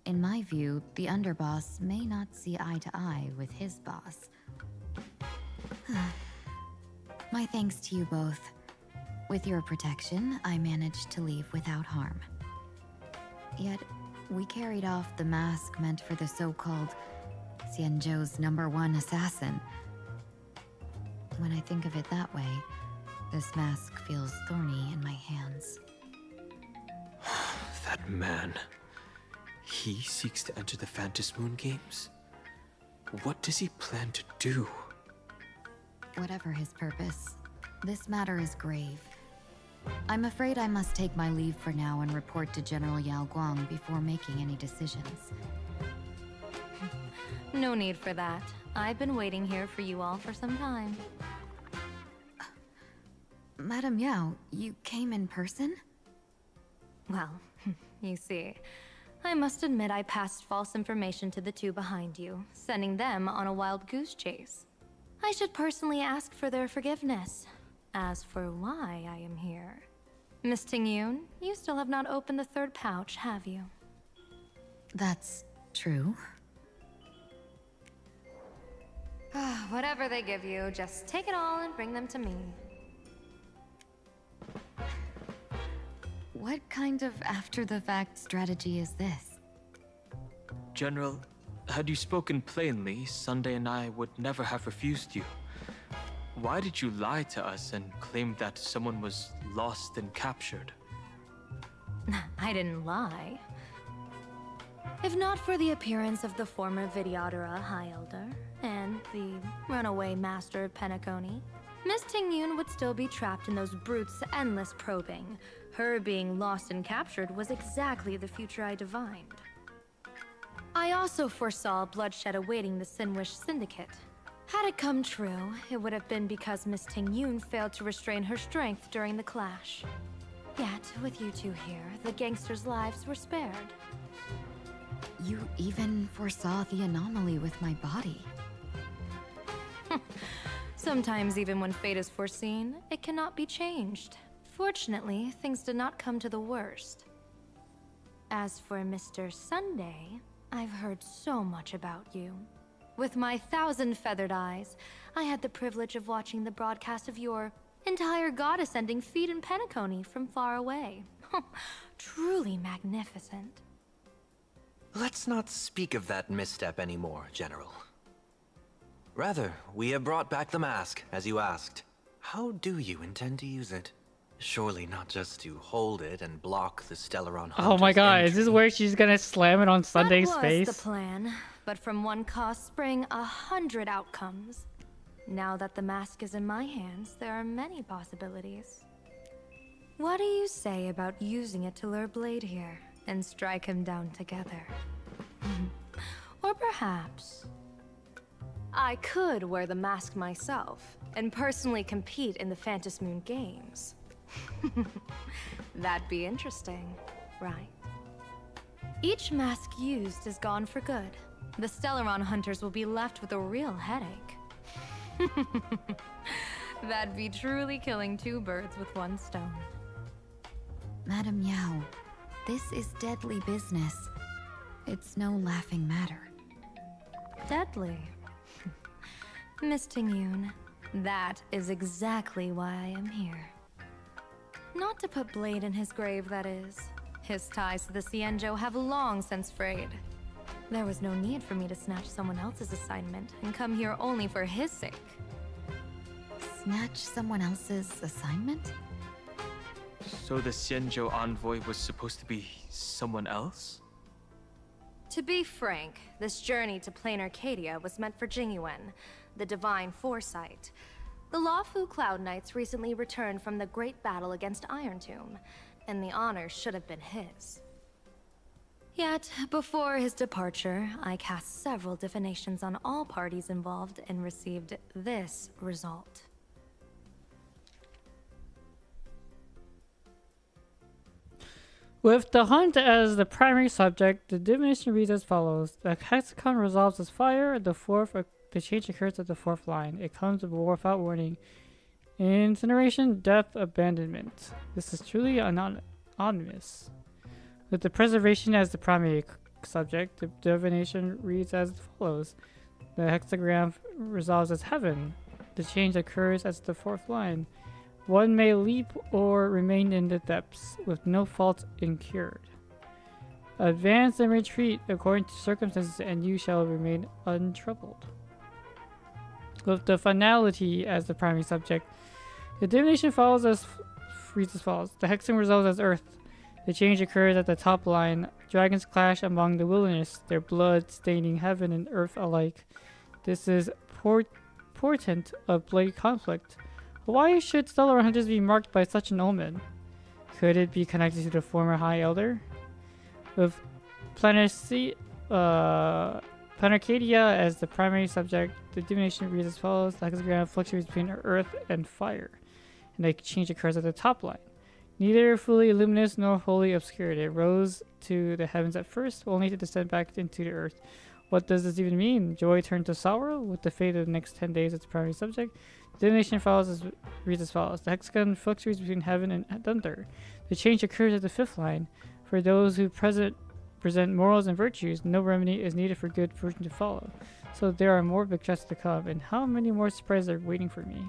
In my view, the underboss may not see eye to eye with his boss. My thanks to you both. With your protection, I managed to leave without harm. Yet, we carried off the mask meant for the so-called Xianzhou's #1 assassin. When I think of it that way, this mask feels thorny in my hands. That man. He seeks to enter the Phantom Moon Games. What does he plan to do? Whatever his purpose, this matter is grave. I'm afraid I must take my leave for now and report to General Yao Guang before making any decisions. No need for that. I've been waiting here for you all for some time. Madam Yao, you came in person? Well, you see, I must admit I passed false information to the two behind you, sending them on a wild goose chase. I should personally ask for their forgiveness. As for why I am here, Miss Tingyun, you still have not opened the third pouch, have you? That's true. Whatever they give you, just take it all and bring them to me. What kind of after-the-fact strategy is this? General, had you spoken plainly, Sunday and I would never have refused you. Why did you lie to us and claim that someone was lost and captured? I didn't lie. If not for the appearance of the former Vidyadhara High Elder and the runaway Master of Penacony, Miss Tingyun would still be trapped in those brutes' endless probing. Her being lost and captured was exactly the future I divined. I also foresaw bloodshed awaiting the Sinwish Syndicate. Had it come true, it would have been because Miss Tingyun failed to restrain her strength during the clash. Yet, with you two here, the gangsters' lives were spared. You even foresaw the anomaly with my body. Sometimes even when fate is foreseen, it cannot be changed. Fortunately, things did not come to the worst. As for Mr. Sunday, I've heard so much about you. With my 1,000 feathered eyes, I had the privilege of watching the broadcast of your entire god-ascending feat in Penacony from far away. Truly magnificent. Let's not speak of that misstep anymore, General. Rather, we have brought back the mask, as you asked. How do you intend to use it? Surely not just to hold it and block the Stellaron Hunter's Oh my god, entry. is this where she's gonna slam it on Sunday's That was face? the plan, but from one cost spring 100 outcomes. Now that the mask is in my hands, there are many possibilities. What do you say about using it to lure Blade here and strike him down together? Or perhaps I could wear the mask myself and personally compete in the Phantom Moon Games. That'd be interesting, right? Each mask used is gone for good. The Stellaron hunters will be left with a real headache. That'd be truly killing two birds with one stone. Madam Yao, this is deadly business. It's no laughing matter. Deadly. Miss Tingyun, that is exactly why I am here. Not to put Blade in his grave, that is. His ties to the Xianzhou have long since frayed. There was no need for me to snatch someone else's assignment and come here only for his sake. Snatch someone else's assignment? So the Xianzhou envoy was supposed to be someone else? To be frank, this journey to Plain Arcadia was meant for Jingyuan, the Divine Foresight. The Luofu Cloud Knights recently returned from the great battle against Iron Tomb, and the honor should have been his. Yet, before his departure, I cast several divinations on all parties involved and received this result. With the hunt as the primary subject, the divination reads as follows. The hexagon resolves as fire, the change occurs at the fourth line. It comes without warning. Incineration, death, abandonment. This is truly anonymous. With the preservation as the primary subject, the divination reads as follows. The hexagram resolves as heaven. The change occurs as the fourth line. One may leap or remain in the depths, with no fault incurred. Advance and retreat according to circumstances, and you shall remain untroubled. With the finality as the primary subject, the divination reads as follows. The hexagon resolves as earth. The change occurs at the top line. Dragons clash among the wilderness, their blood staining heaven and earth alike. This is portent of Blade conflict. Why should stellar hunters be marked by such an omen? Could it be connected to the former High Elder? With Planarcadia as the primary subject, the divination reads as follows. The hexagram fluctuates between earth and fire, and the change occurs at the top line. Neither fully luminous nor wholly obscured. It rose to the heavens at first, only to descend back into the earth. What does this even mean? Joy turned to sorrow? With the fate of the next 10 days as the primary subject, the divination reads as follows. The hexagon fluctuates between heaven and thunder. The change occurs at the fifth line. For those who present morals and virtues, no remedy is needed for good fortune to follow. So there are more big threats to come, and how many more surprises are waiting for me?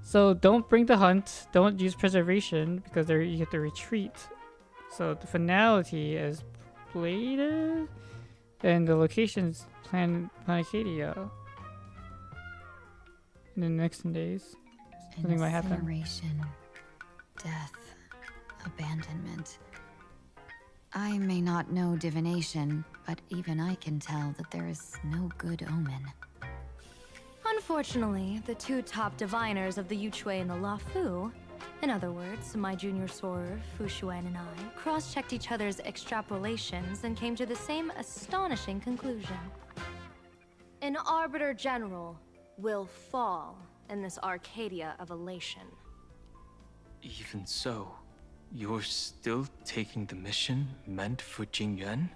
So don't bring the hunt, don't use preservation, because there you have to retreat. So the finality is Blade, and the location's Planarcadia. In the next 10 days, something might happen. Incineration, death, abandonment. I may not know divination, but even I can tell that there is no good omen. Unfortunately, the two top diviners of the Yuchui and the Luofu, in other words, my junior soror, Fu Xuan, and I, cross-checked each other's extrapolations and came to the same astonishing conclusion. An Arbiter General will fall in this Arcadia of elation. Even so, you're still taking the mission meant for Jingyuan?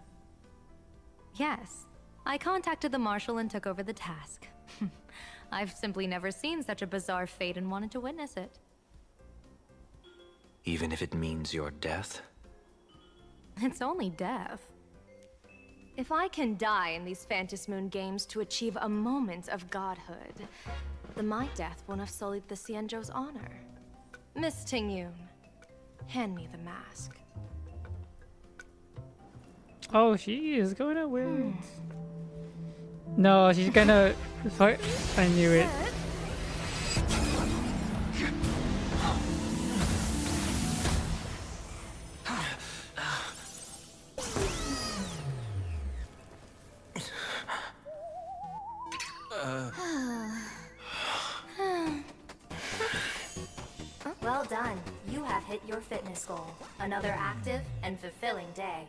Yes, I contacted the Marshal and took over the task. I've simply never seen such a bizarre fate and wanted to witness it. Even if it means your death? It's only death. If I can die in these Phantom Moon Games to achieve a moment of godhood, then my death won't have sullied the Xianzhou's honor. Miss Tingyun, hand me the mask. Oh, she is going to wear it. No, she's gonna. Fuck. I knew it. Well done. You have hit your fitness goal. Another active and fulfilling day.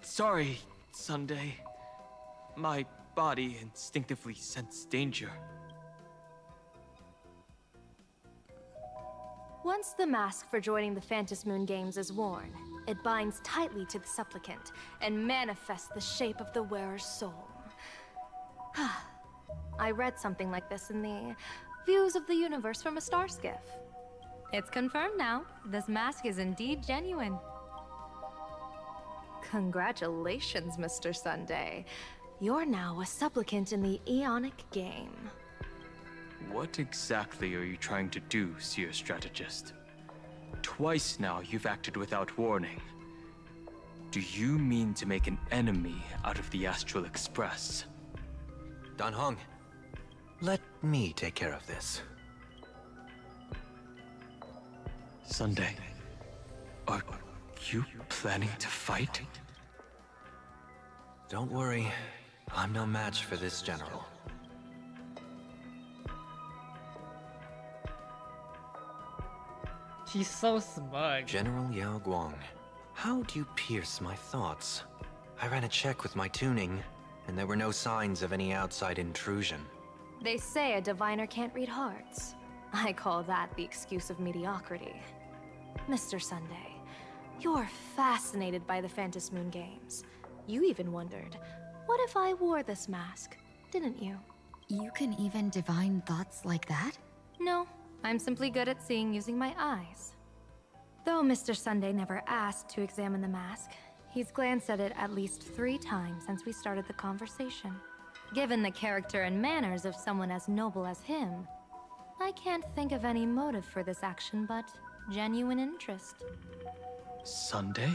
Sorry, Sunday. My body instinctively sensed danger. Once the mask for joining the Phantom Moon Games is worn, it binds tightly to the supplicant and manifests the shape of the wearer's soul. I read something like this in the Views of the Universe from a Star Skiff. It's confirmed now. This mask is indeed genuine. Congratulations, Mr. Sunday. You're now a supplicant in the Aeonic game. What exactly are you trying to do, Seer Strategist? Twice now you've acted without warning. Do you mean to make an enemy out of the Astral Express? Dan Heng, let me take care of this. Sunday, are you planning to fight? Don't worry, I'm no match for this general. She's so smug. General Yao Guang, how do you pierce my thoughts? I ran a check with my tuning, and there were no signs of any outside intrusion. They say a diviner can't read hearts. I call that the excuse of mediocrity. Mr. Sunday, you're fascinated by the Phantom Moon Games. You even wondered, what if I wore this mask? Didn't you? You can even divine thoughts like that? No, I'm simply good at seeing using my eyes. Though Mr. Sunday never asked to examine the mask, he's glanced at it at least 3 times since we started the conversation. Given the character and manners of someone as noble as him, I can't think of any motive for this action but genuine interest. Sunday?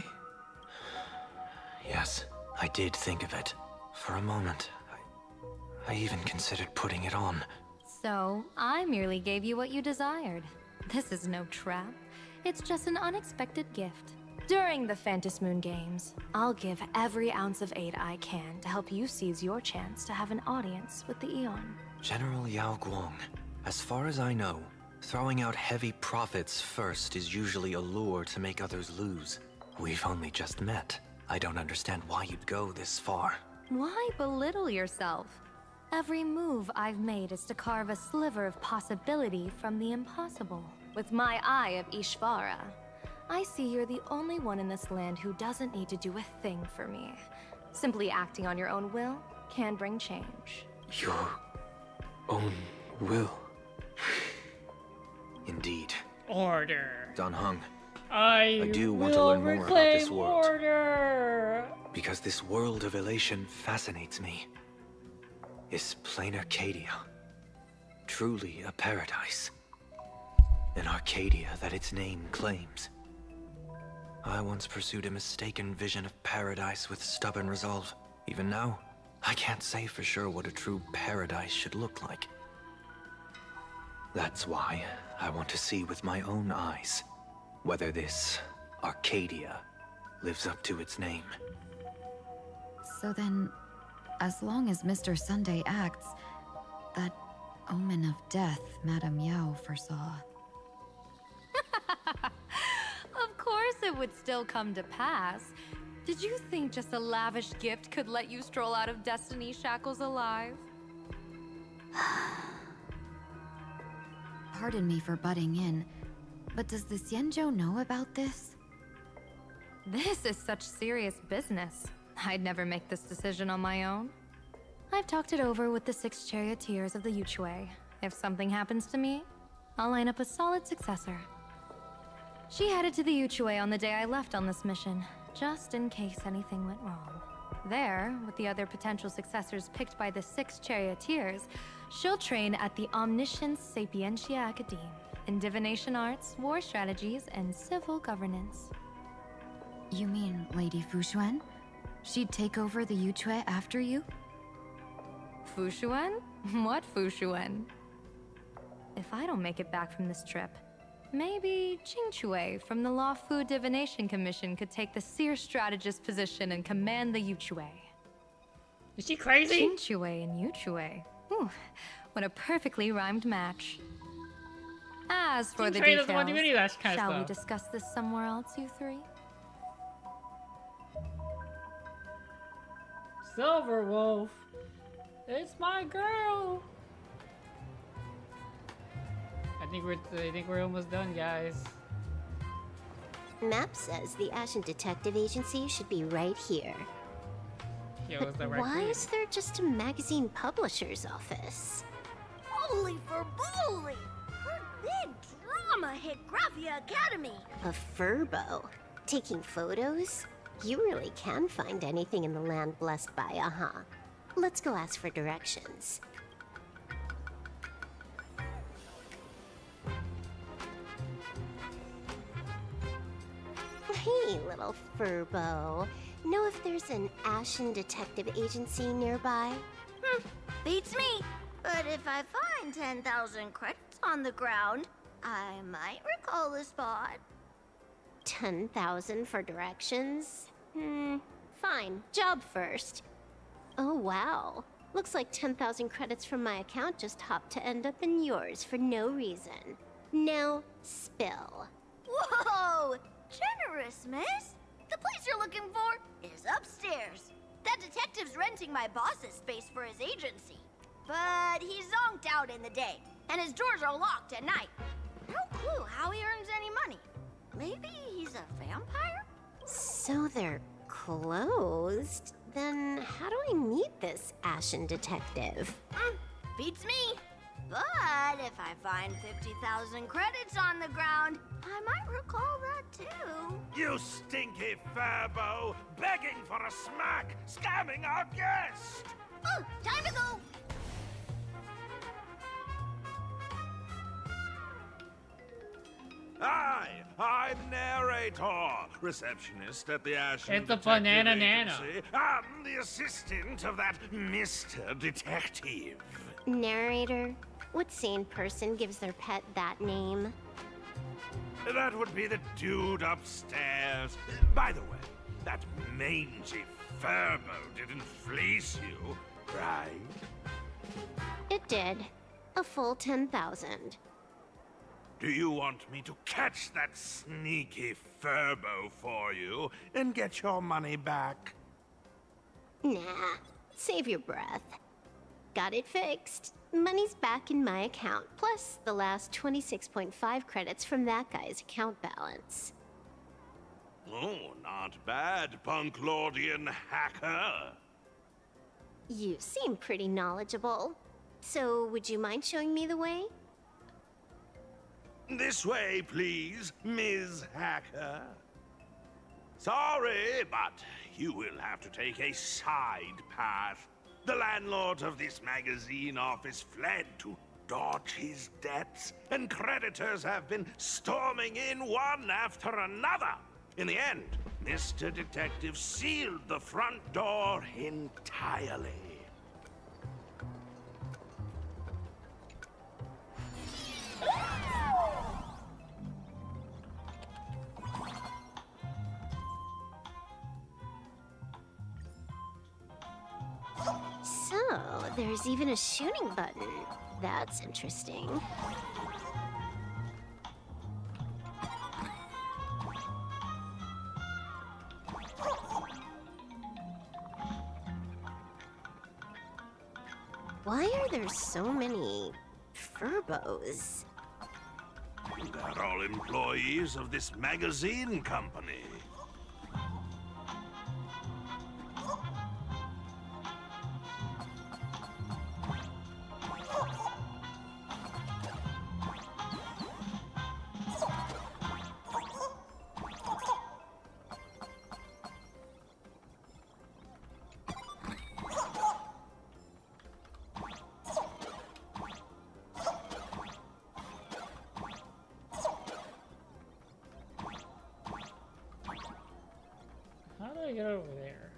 Yes, I did think of it. For a moment, I even considered putting it on. So, I merely gave you what you desired. This is no trap. It's just an unexpected gift. During the Phantom Moon Games, I'll give every ounce of aid I can to help you seize your chance to have an audience with the Eon. General Yao Guang, as far as I know, throwing out heavy profits first is usually a lure to make others lose. We've only just met. I don't understand why you'd go this far. Why belittle yourself? Every move I've made is to carve a sliver of possibility from the impossible. With my eye of Ishvara, I see you're the only one in this land who doesn't need to do a thing for me. Simply acting on your own will can bring change. Your own will. Indeed. Order. Dan Heng, I do want to learn more about this reclaim world. Order. Because this world of elation fascinates me. Is plain Arcadia truly a paradise? An Arcadia that its name claims. I once pursued a mistaken vision of paradise with stubborn resolve. Even now, I can't say for sure what a true paradise should look like. That's why I want to see with my own eyes whether this Arcadia lives up to its name. So then, as long as Mr. Sunday acts, that omen of death Madame Yao foresaw. Of course it would still come to pass. Did you think just a lavish gift could let you stroll out of Destiny's shackles alive? Pardon me for butting in, but does the Xianzhou know about this? This is such serious business. I'd never make this decision on my own. I've talked it over with the 6 charioteers of the Yuchue. If something happens to me, I'll line up a solid successor. She headed to the Yuchue on the day I left on this mission, just in case anything went wrong. There, with the other potential successors picked by the 6 charioteers, she'll train at the Omniscience Sapientia Academe in divination arts, war strategies, and civil governance. You mean Lady Fuxuan? She'd take over the Yuchue after you? Fushuan? What Fushuan? If I don't make it back from this trip, maybe Qingchui from the Law Fu Divination Commission could take the seer strategist position and command the Yuchue. Is she crazy? Qingchui and Yuchue. Ooh, what a perfectly rhymed match. As for the Qingchui doesn't want to do any of details, that kind of shall we stuff. discuss this somewhere else, you three? Silver Wolf. It's my girl. I think we're almost done, guys. Map says the Ashen Detective Agency should be right here. Yo, But is that right? why is there just a magazine publisher's office? Holy for bully! Her big drama hit Graphia Academy! A furbo? Taking photos? You really can find anything in the land blessed by, uh-huh. Let's go ask for directions. Hey, little furbo. Know if there's an Ashen Detective Agency nearby? Beats me! But if I find 10,000 credits on the ground, I might recall the spot. 10,000 for directions? Fine. Job first. Oh, wow. Looks like 10,000 credits from my account just hopped to end up in yours for no reason. Now, spill. Whoa! Generous, miss! The place you're looking for is upstairs. That detective's renting my boss's space for his agency. But he's zonked out in the day, and his doors are locked at night. No clue how he earns any money. Maybe he's a vampire? So they're closed? Then how do I meet this Ashen Detective? Beats me. But if I find 50,000 credits on the ground, I might recall that too. You stinky furbo! Begging for a smack! Scamming our guest! Oh, time to go! I'm narrator, receptionist at the Ashen It's the Detective Banana Nana. Agency. I'm the assistant of that Mr. Detective. Narrator? What sane person gives their pet that name? That would be the dude upstairs. By the way, that mangy furbo didn't fleece you, right? It did. A full 10,000. Do you want me to catch that sneaky furbo for you and get your money back? Nah. Save your breath. Got it fixed. Money's back in my account, plus the last 26.5 credits from that guy's account balance. Oh, not bad, Punk Lordian hacker. You seem pretty knowledgeable. So, would you mind showing me the way? This way, please, Ms. Hacker. Sorry, but you will have to take a side path. The landlord of this magazine office fled to dodge his debts, and creditors have been storming in one after another. In the end, Mr. Detective sealed the front door entirely. So, there's even a shooting button. That's interesting. Why are there so many furbos? They're all employees of this magazine company. How do I get over there?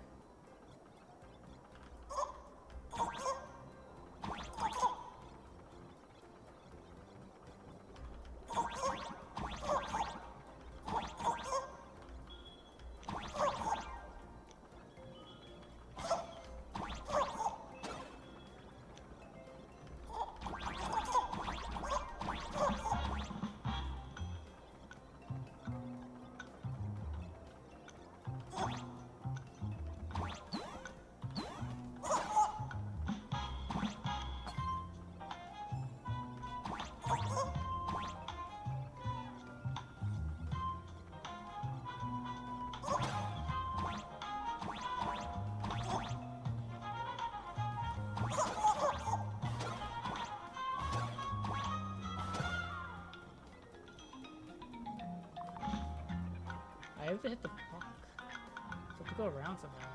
I have to hit the block. So I have to go around somehow.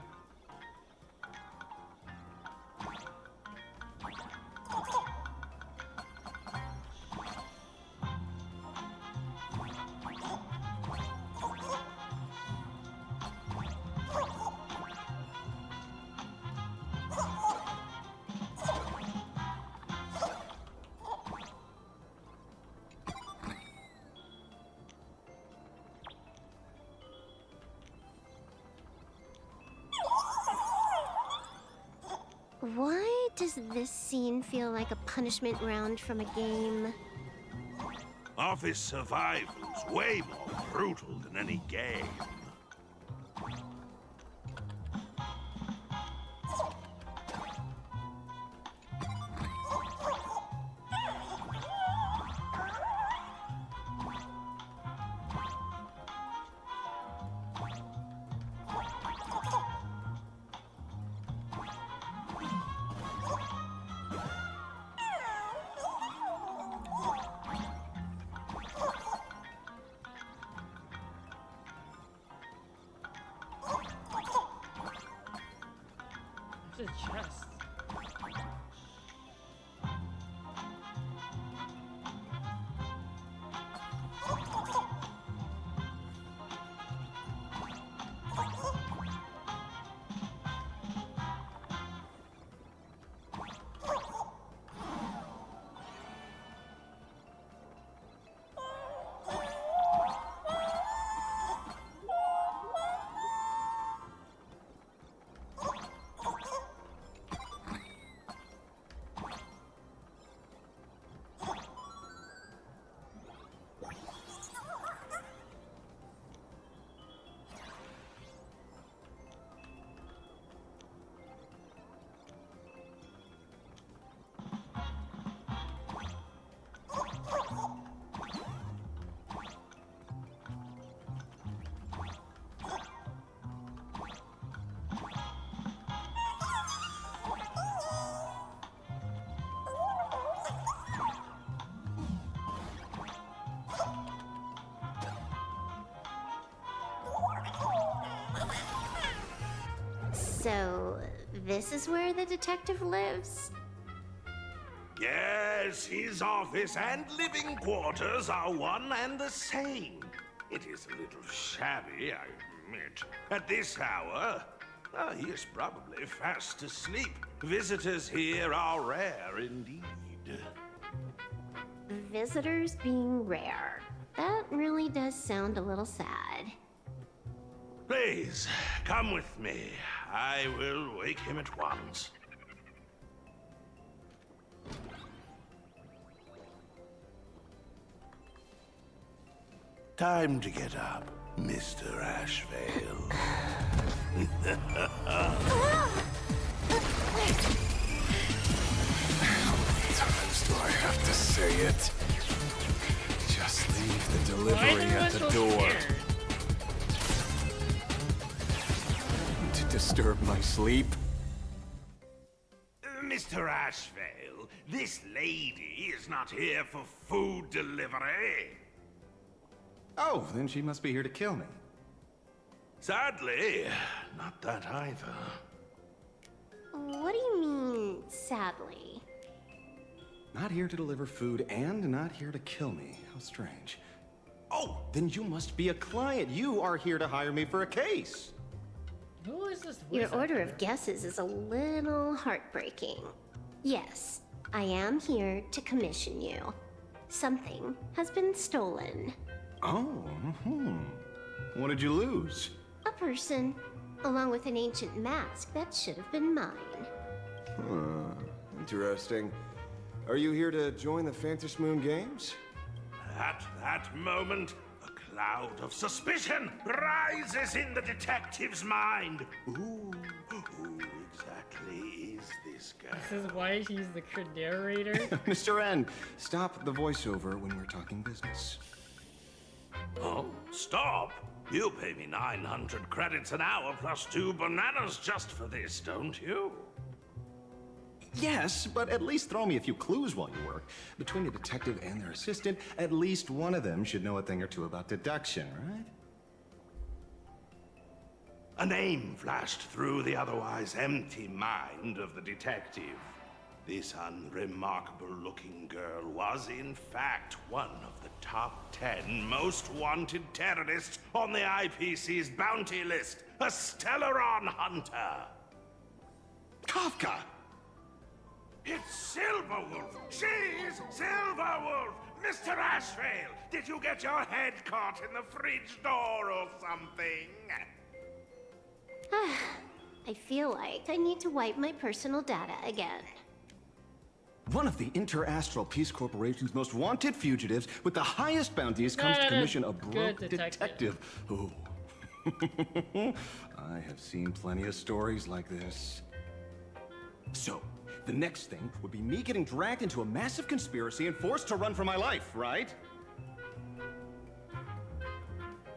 Why does this scene feel like a punishment round from a game? Office survival's way more brutal than any game. Where's the chest? So, this is where the detective lives? Yes, his office and living quarters are one and the same. It is a little shabby, I admit. At this hour, he is probably fast asleep. Visitors here are rare indeed. Visitors being rare. That really does sound a little sad. Please, come with me. I will wake him at once. Time to get up, Mr. Ashvale. How many times do I have to say it? Just leave the delivery at the door. To disturb my sleep? Mr. Ashvale, this lady is not here for food delivery. Oh, then she must be here to kill me. Sadly, not that either. What do you mean, sadly? Not here to deliver food and not here to kill me. How strange. Oh, then you must be a client. You are here to hire me for a case. Who is this? Your order of guesses is a little heartbreaking. Yes, I am here to commission you. Something has been stolen. Oh, what did you lose? A person, along with an ancient mask that should have been mine. Interesting. Are you here to join the Phantom Moon Games? At that moment, a cloud of suspicion rises in the detective's mind. Who exactly is this guy? This is why he's the narrator. Mr. N, stop the voiceover when we're talking business. Oh, stop! You pay me 900 credits an hour plus 2 bananas just for this, don't you? Yes, but at least throw me a few clues while you work. Between the detective and their assistant, at least one of them should know a thing or two about deduction, right? A name flashed through the otherwise empty mind of the detective. This unremarkable-looking girl was, in fact, one of the top 10 most wanted terrorists on the IPC's bounty list, a Stellaron hunter. Kafka! It's Silverwolf! She's Silverwolf! Mr. Ashvale, did you get your head caught in the fridge door or something? I feel like I need to wipe my personal data again. One of the Interastral Peace Corporation's most wanted fugitives with the highest bounties comes to commission a broke detective. Ooh. I have seen plenty of stories like this. So, the next thing would be me getting dragged into a massive conspiracy and forced to run for my life, right?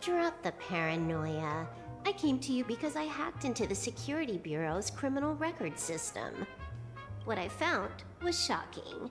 Drop the paranoia. I came to you because I hacked into the Security Bureau's criminal record system. What I found was shocking.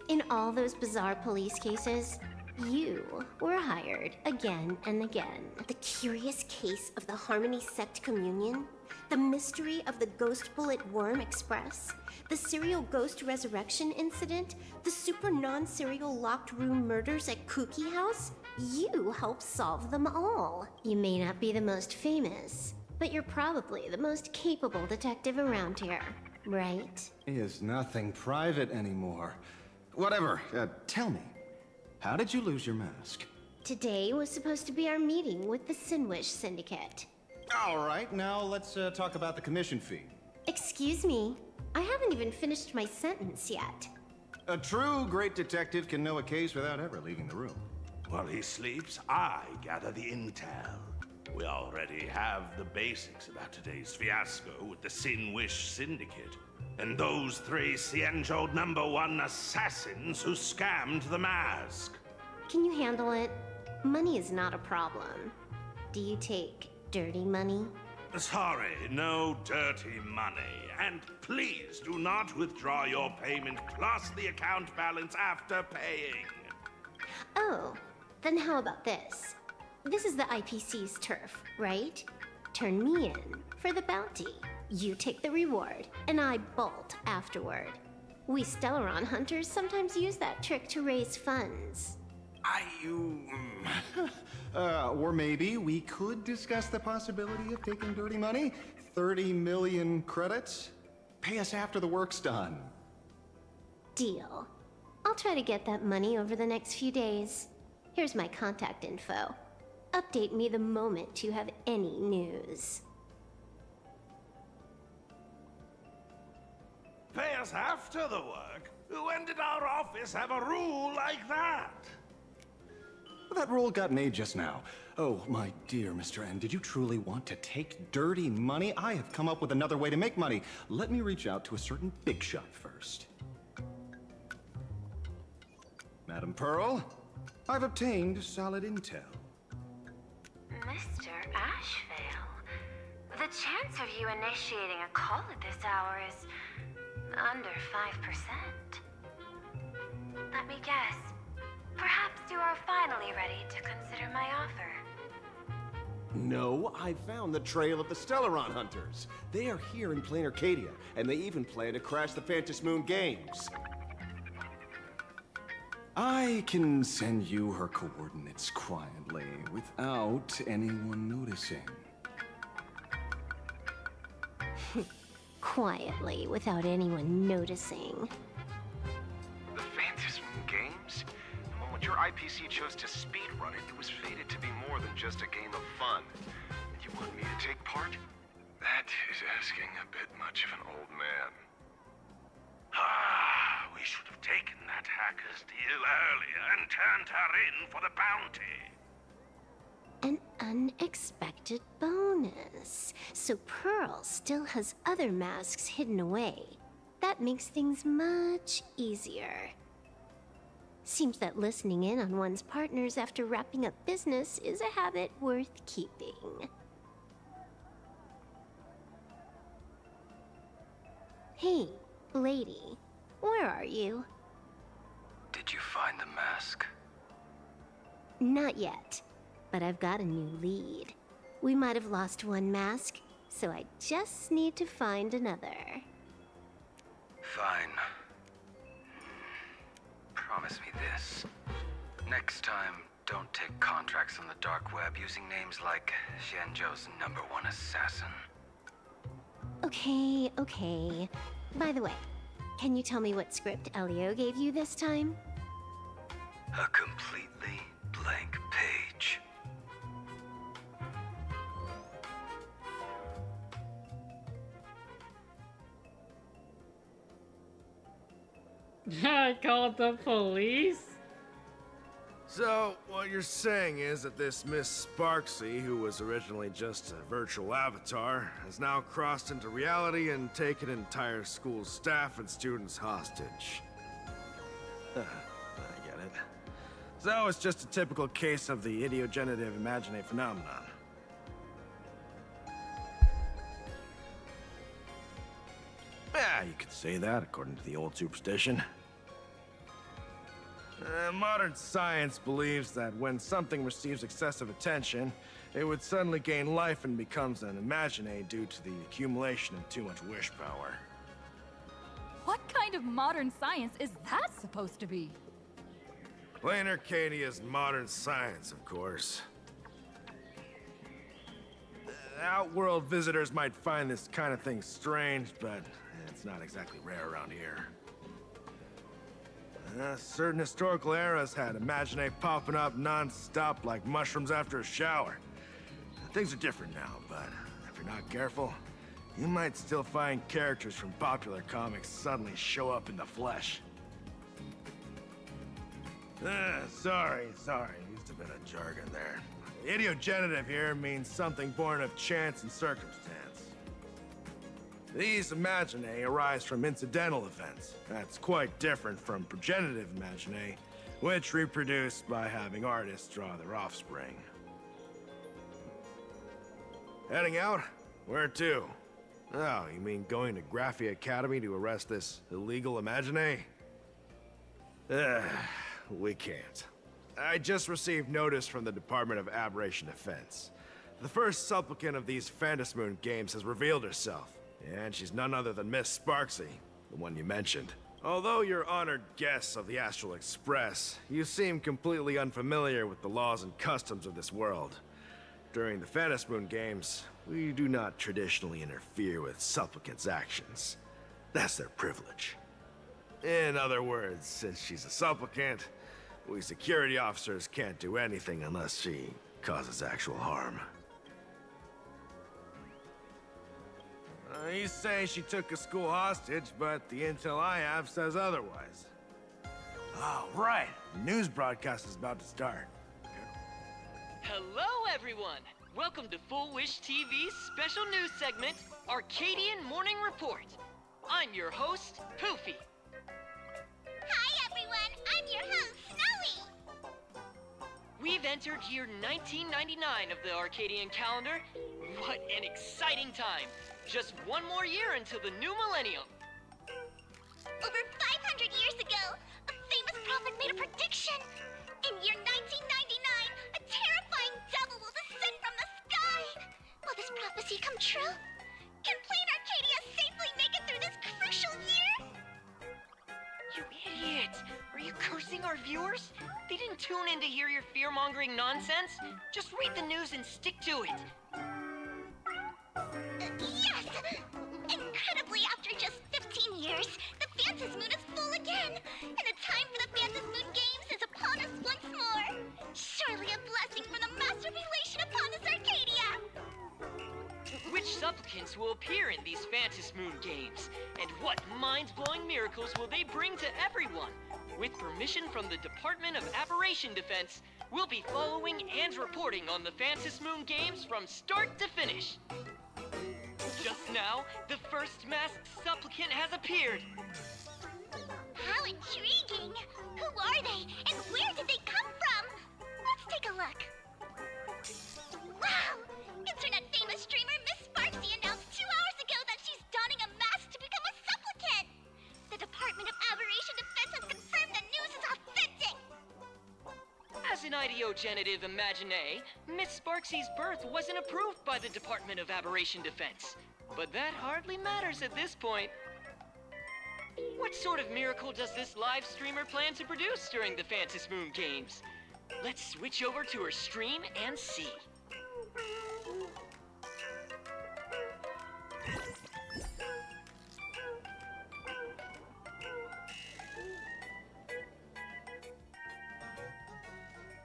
In all those bizarre police cases, you were hired again and again. The curious case of the Harmony Sect Communion, the mystery of the Ghost Bullet Worm Express, the serial ghost resurrection incident, the super non-serial locked room murders at Kooky House. You helped solve them all. You may not be the most famous, but you're probably the most capable detective around here. Right? Is nothing private anymore. Whatever, tell me, how did you lose your mask? Today was supposed to be our meeting with the Sinwish Syndicate. All right, now let's talk about the commission fee. Excuse me, I haven't even finished my sentence yet. A true great detective can know a case without ever leaving the room. While he sleeps, I gather the intel. We already have the basics about today's fiasco with the Sinwish Syndicate, and those 3 Cienjo #1 assassins who scammed the mask. Can you handle it? Money is not a problem. Do you take dirty money? Sorry, no dirty money. And please do not withdraw your payment plus the account balance after paying. Oh, then how about this? This is the IPC's turf, right? Turn me in for the bounty. You take the reward, and I bolt afterward. We Stellaron hunters sometimes use that trick to raise funds. Or maybe we could discuss the possibility of taking dirty money? 30 million credits? Pay us after the work's done. Deal. I'll try to get that money over the next few days. Here's my contact info. Update me the moment you have any news. Pay us after the work? When did our office have a rule like that? That rule got made just now. Oh, my dear Mr. N, did you truly want to take dirty money? I have come up with another way to make money. Let me reach out to a certain big shot first. Madam Pearl, I've obtained solid intel. Mr. Ashvale, the chance of you initiating a call at this hour is under 5%. Let me guess. Perhaps you are finally ready to consider my offer. No, I found the trail of the Stellaron hunters. They are here in plain Arcadia, and they even plan to crash the Phantom Moon Games. I can send you her coordinates quietly, without anyone noticing. Quietly, without anyone noticing. The Phantom Moon Games? The moment your IPC chose to speedrun it, it was fated to be more than just a game of fun. And you want me to take part? That is asking a bit much of an old man. We should have taken that hacker's deal earlier and turned her in for the bounty. An unexpected bonus. So Pearl still has other masks hidden away. That makes things much easier. Seems that listening in on one's partners after wrapping up business is a habit worth keeping. Hey, lady. Where are you? Did you find the mask? Not yet, but I've got a new lead. We might have lost one mask, so I just need to find another. Fine. Promise me this. Next time, don't take contracts on the dark web using names like Xianzhou's #1 assassin. Okay, okay. By the way, can you tell me what script Elio gave you this time? A completely blank page. I called the police? So, what you're saying is that this Miss Sparksy, who was originally just a virtual avatar, has now crossed into reality and taken entire school staff and students hostage. I get it. So, it's just a typical case of the idiogenerative imagine phenomenon. Yeah, you could say that, according to the old superstition. Modern science believes that when something receives excessive attention, it would suddenly gain life and becomes an imagine due to the accumulation of too much wish power. What kind of modern science is that supposed to be? Plain Arcadia's modern science, of course. Outworld visitors might find this kind of thing strange, but it's not exactly rare around here. Certain historical eras had imagine popping up non-stop like mushrooms after a shower. Things are different now, but if you're not careful, you might still find characters from popular comics suddenly show up in the flesh. Sorry, used a bit of jargon there. Idiogenerative here means something born of chance and circumstance. These imagine arise from incidental events. That's quite different from progenitive imagine, which reproduce by having artists draw their offspring. Heading out? Where to? Oh, you mean going to Graphia Academy to arrest this illegal imagine? We can't. I just received notice from the Department of Aberration Defense. The first supplicant of these Phantasmoon games has revealed herself. And she's none other than Miss Sparksy, the one you mentioned. Although you're honored guests of the Astral Express, you seem completely unfamiliar with the laws and customs of this world. During the Phantasmoon games, we do not traditionally interfere with supplicants' actions. That's their privilege. In other words, since she's a supplicant, we security officers can't do anything unless she causes actual harm. You say she took a school hostage, but the intel I have says otherwise. Oh, right. The news broadcast is about to start. Hello, everyone! Welcome to Full Wish TV's special news segment, Arcadian Morning Report. I'm your host, Poofy. Hi, everyone! I'm your host, Snowy! We've entered year 1999 of the Arcadian calendar. What an exciting time! Just one more year until the new millennium. Over 500 years ago, a famous prophet made a prediction. In year 1999, a terrifying devil will descend from the sky. Will this prophecy come true? Can Plain Arcadia safely make it through this crucial year? You idiot! Are you cursing our viewers? They didn't tune in to hear your fear-mongering nonsense. Just read the news and stick to it. Yes! Incredibly, after just 15 years, the Phantasmoon is full again! And the time for the Phantasmoon Games is upon us once more! Surely a blessing from the master relation upon us, Arcadia! Which supplicants will appear in these Phantasmoon games? And what mind-blowing miracles will they bring to everyone? With permission from the Department of Aberration Defense, we'll be following and reporting on the Phantasmoon games from start to finish. Just now, the first masked supplicant has appeared. How intriguing! Who are they, and where did they come from? Let's take a look. Wow! Internet-famous streamer Miss Sparksy announced 2 hours ago that she's donning a mask to become a supplicant! The Department of Aberration Defense has confirmed the news is authentic! As an cryogenitive imagine, Miss Sparksy's birth wasn't approved by the Department of Aberration Defense. But that hardly matters at this point. What sort of miracle does this live streamer plan to produce during the Phantom Moon Games? Let's switch over to her stream and see.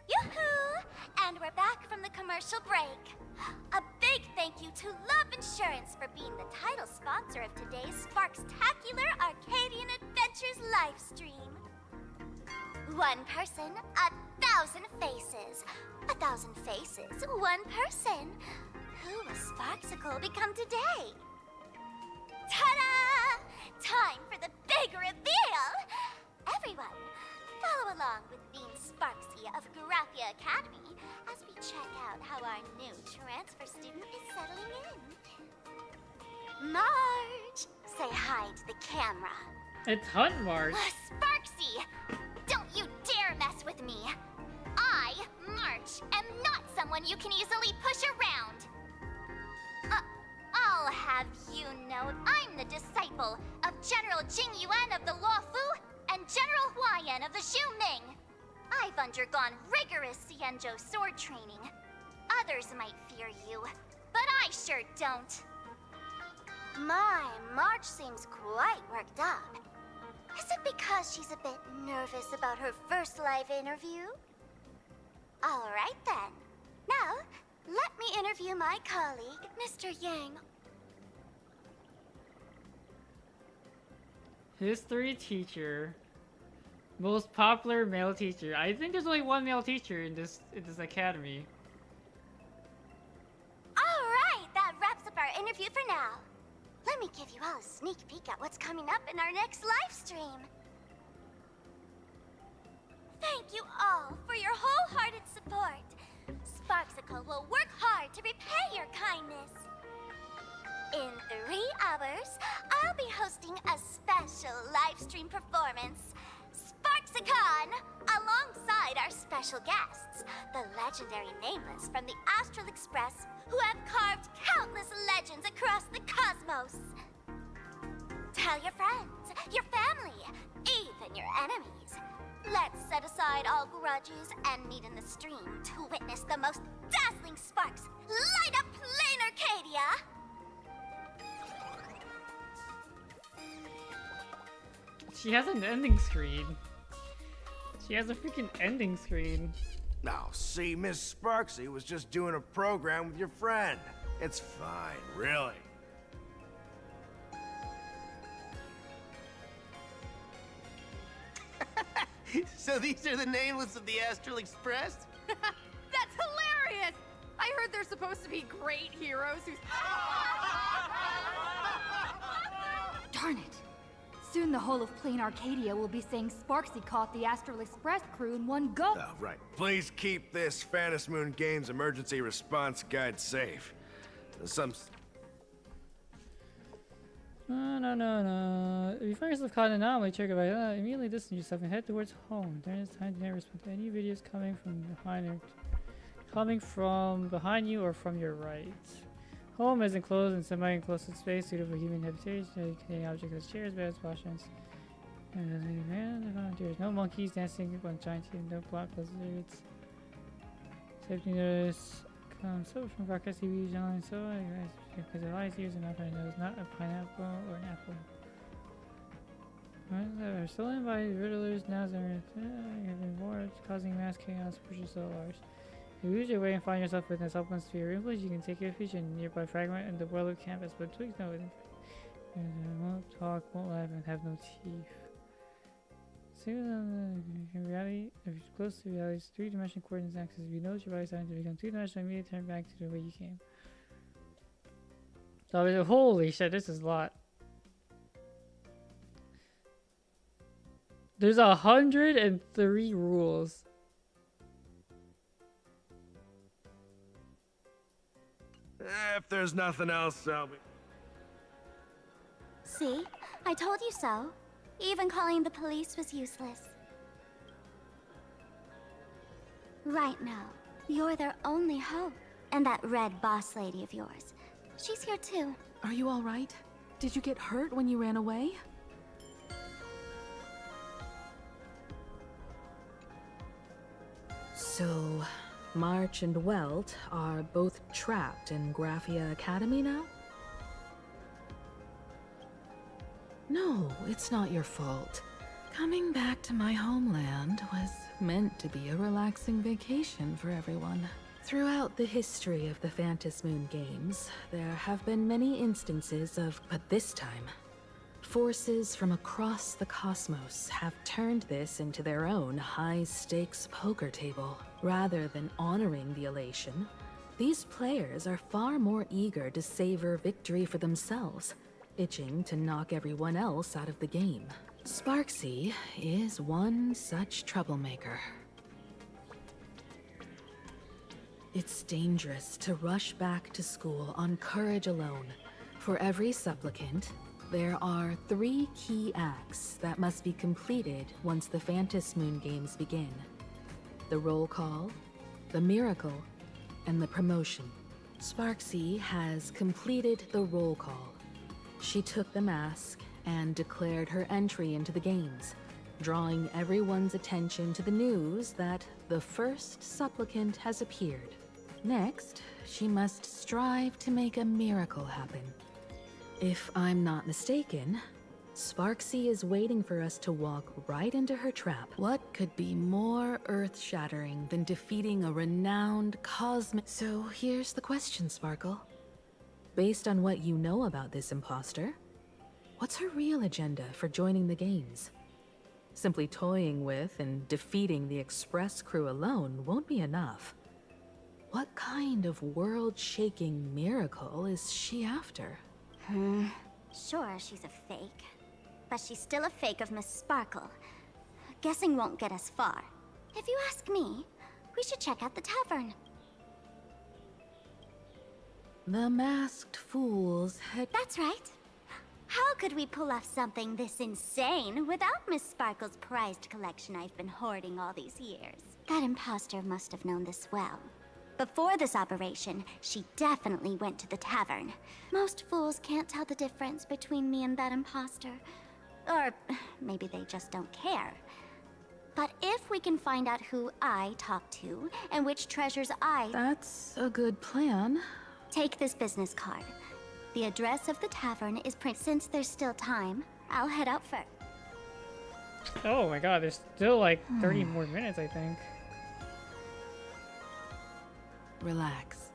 Yoo-hoo! And we're back from the commercial break. A big thank you to Love Insurance for being the title sponsor of today's Sparkstacular Arcadian Adventures live stream. One person, 1,000 faces. 1,000 faces, one person. Who will Sparksicle become today? Ta-da! Time for the big reveal! Everyone, follow along with Dean Sparksy of Graphia Academy as we check out how our new transfer student is settling in. Marge, say hi to the camera. It's Hunt Marge. Sparksy, don't you dare mess with me. I, March, am not someone you can easily push around. I'll have you know I'm the disciple of General Jing Yuan of the Luofu and General Huayan of the Xu Ming. I've undergone rigorous Xianzhou sword training. Others might fear you, but I sure don't. My, March seems quite worked up. Is it because she's a bit nervous about her first live interview? All right then. Now, let me interview my colleague, Mr. Yang. History teacher. Most popular male teacher. I think there's only one male teacher in this academy. All right, that wraps up our interview for now. Let me give you all a sneak peek at what's coming up in our next live stream. Thank you all for your wholehearted support. Sparksicle will work hard to repay your kindness. In 3 hours, I'll be hosting a special live stream performance, Sparksicon, alongside our special guests, the legendary Nameless from the Astral Express, who have carved countless legends across the cosmos. Tell your friends, your family, even your enemies. Let's set aside all grudges and meet in the stream to witness the most dazzling sparks light up Plain Arcadia! She has an ending screen. She has a freaking ending screen. Now, see, Miss Sparksy was just doing a program with your friend. It's fine, really. So these are the Nameless of the Astral Express? That's hilarious! I heard they're supposed to be great heroes who's... Darn it! Soon the whole of Plain Arcadia will be saying Sparksy caught the Astral Express crew in one go. Oh, right. Please keep this Phantom Moon Games emergency response guide safe. Some... No. If you find yourself caught in an anomaly, check it out. Immediately distance yourself and head towards home. During this time, do not respond to any videos coming from behind you or from your right. Home is enclosed and semi-enclosed space suitable for human habitation, containing objects such as chairs, beds, washrooms. There's no monkeys dancing on giant team, no block lizards. Safety notice. So from broadcast TV, John, so because the lights ears and not my nose, not a pineapple or an apple. Are stolen by riddlers now have been bored, causing mass chaos, pushes so large. If you lose your way and find yourself within a open sphere of influence, you can take refuge in a nearby fragment in the boiler campus, but please know it won't talk, won't laugh, and have no teeth. In reality, if you're close to reality's 3-dimensional coordinates axis, if you notice your body starting to become 2-dimensional, immediately turn back to the way you came. So, holy shit, this is a lot. There's 103 rules. If there's nothing else, I'll be... See? I told you so. Even calling the police was useless. Right now, you're their only hope. And that red boss lady of yours. She's here too. Are you all right? Did you get hurt when you ran away? So, March and Welt are both trapped in Graphia Academy now? No, it's not your fault. Coming back to my homeland was meant to be a relaxing vacation for everyone. Throughout the history of the Phantom Moon Games, there have been many instances of, but this time, forces from across the cosmos have turned this into their own high-stakes poker table. Rather than honoring the elation, these players are far more eager to savor victory for themselves, itching to knock everyone else out of the game. Sparksy is one such troublemaker. It's dangerous to rush back to school on courage alone. For every supplicant, there are 3 key acts that must be completed once the Phantom Moon Games begin. The roll call, the miracle, and the promotion. Sparksy has completed the roll call. She took the mask and declared her entry into the games, drawing everyone's attention to the news that the first supplicant has appeared. Next, she must strive to make a miracle happen. If I'm not mistaken, Sparksy is waiting for us to walk right into her trap. What could be more earth-shattering than defeating a renowned cosmic... So here's the question, Sparkle. Based on what you know about this imposter, what's her real agenda for joining the games? Simply toying with and defeating the Express crew alone won't be enough. What kind of world-shaking miracle is she after? Sure, she's a fake. But she's still a fake of Miss Sparkle. Guessing won't get us far. If you ask me, we should check out the tavern. The masked fools had... That's right. How could we pull off something this insane without Miss Sparkle's prized collection I've been hoarding all these years? That imposter must have known this well. Before this operation, she definitely went to the tavern. Most fools can't tell the difference between me and that imposter. Or maybe they just don't care. But if we can find out who I talked to, and which treasures I... That's a good plan. Take this business card. The address of the tavern is printed. Since there's still time, I'll head out first. Oh my god, there's still like 30 more minutes, I think. Relax.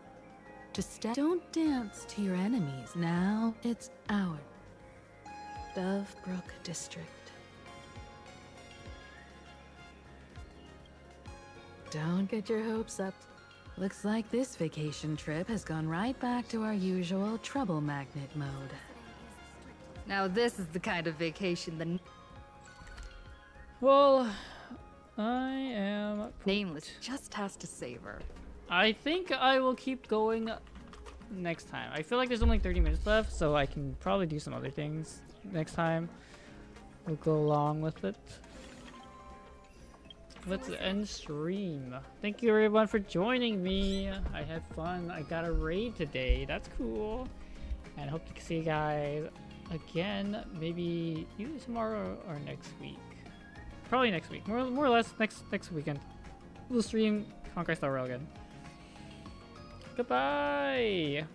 Don't dance to your enemies. Now it's our Dovebrook District. Don't get your hopes up. Looks like this vacation trip has gone right back to our usual trouble magnet mode. Now this is the kind of vacation the Well, I am... Nameless just has to savor. I think I will keep going next time. I feel like there's only 30 minutes left, so I can probably do some other things next time. We'll go along with it. Let's end stream. Thank you everyone for joining me. I had fun. I got a raid today. That's cool. And I hope to see you guys again, maybe either tomorrow or next week. Probably next week. More or less next weekend. We'll stream Conquest Star Rail again. Goodbye!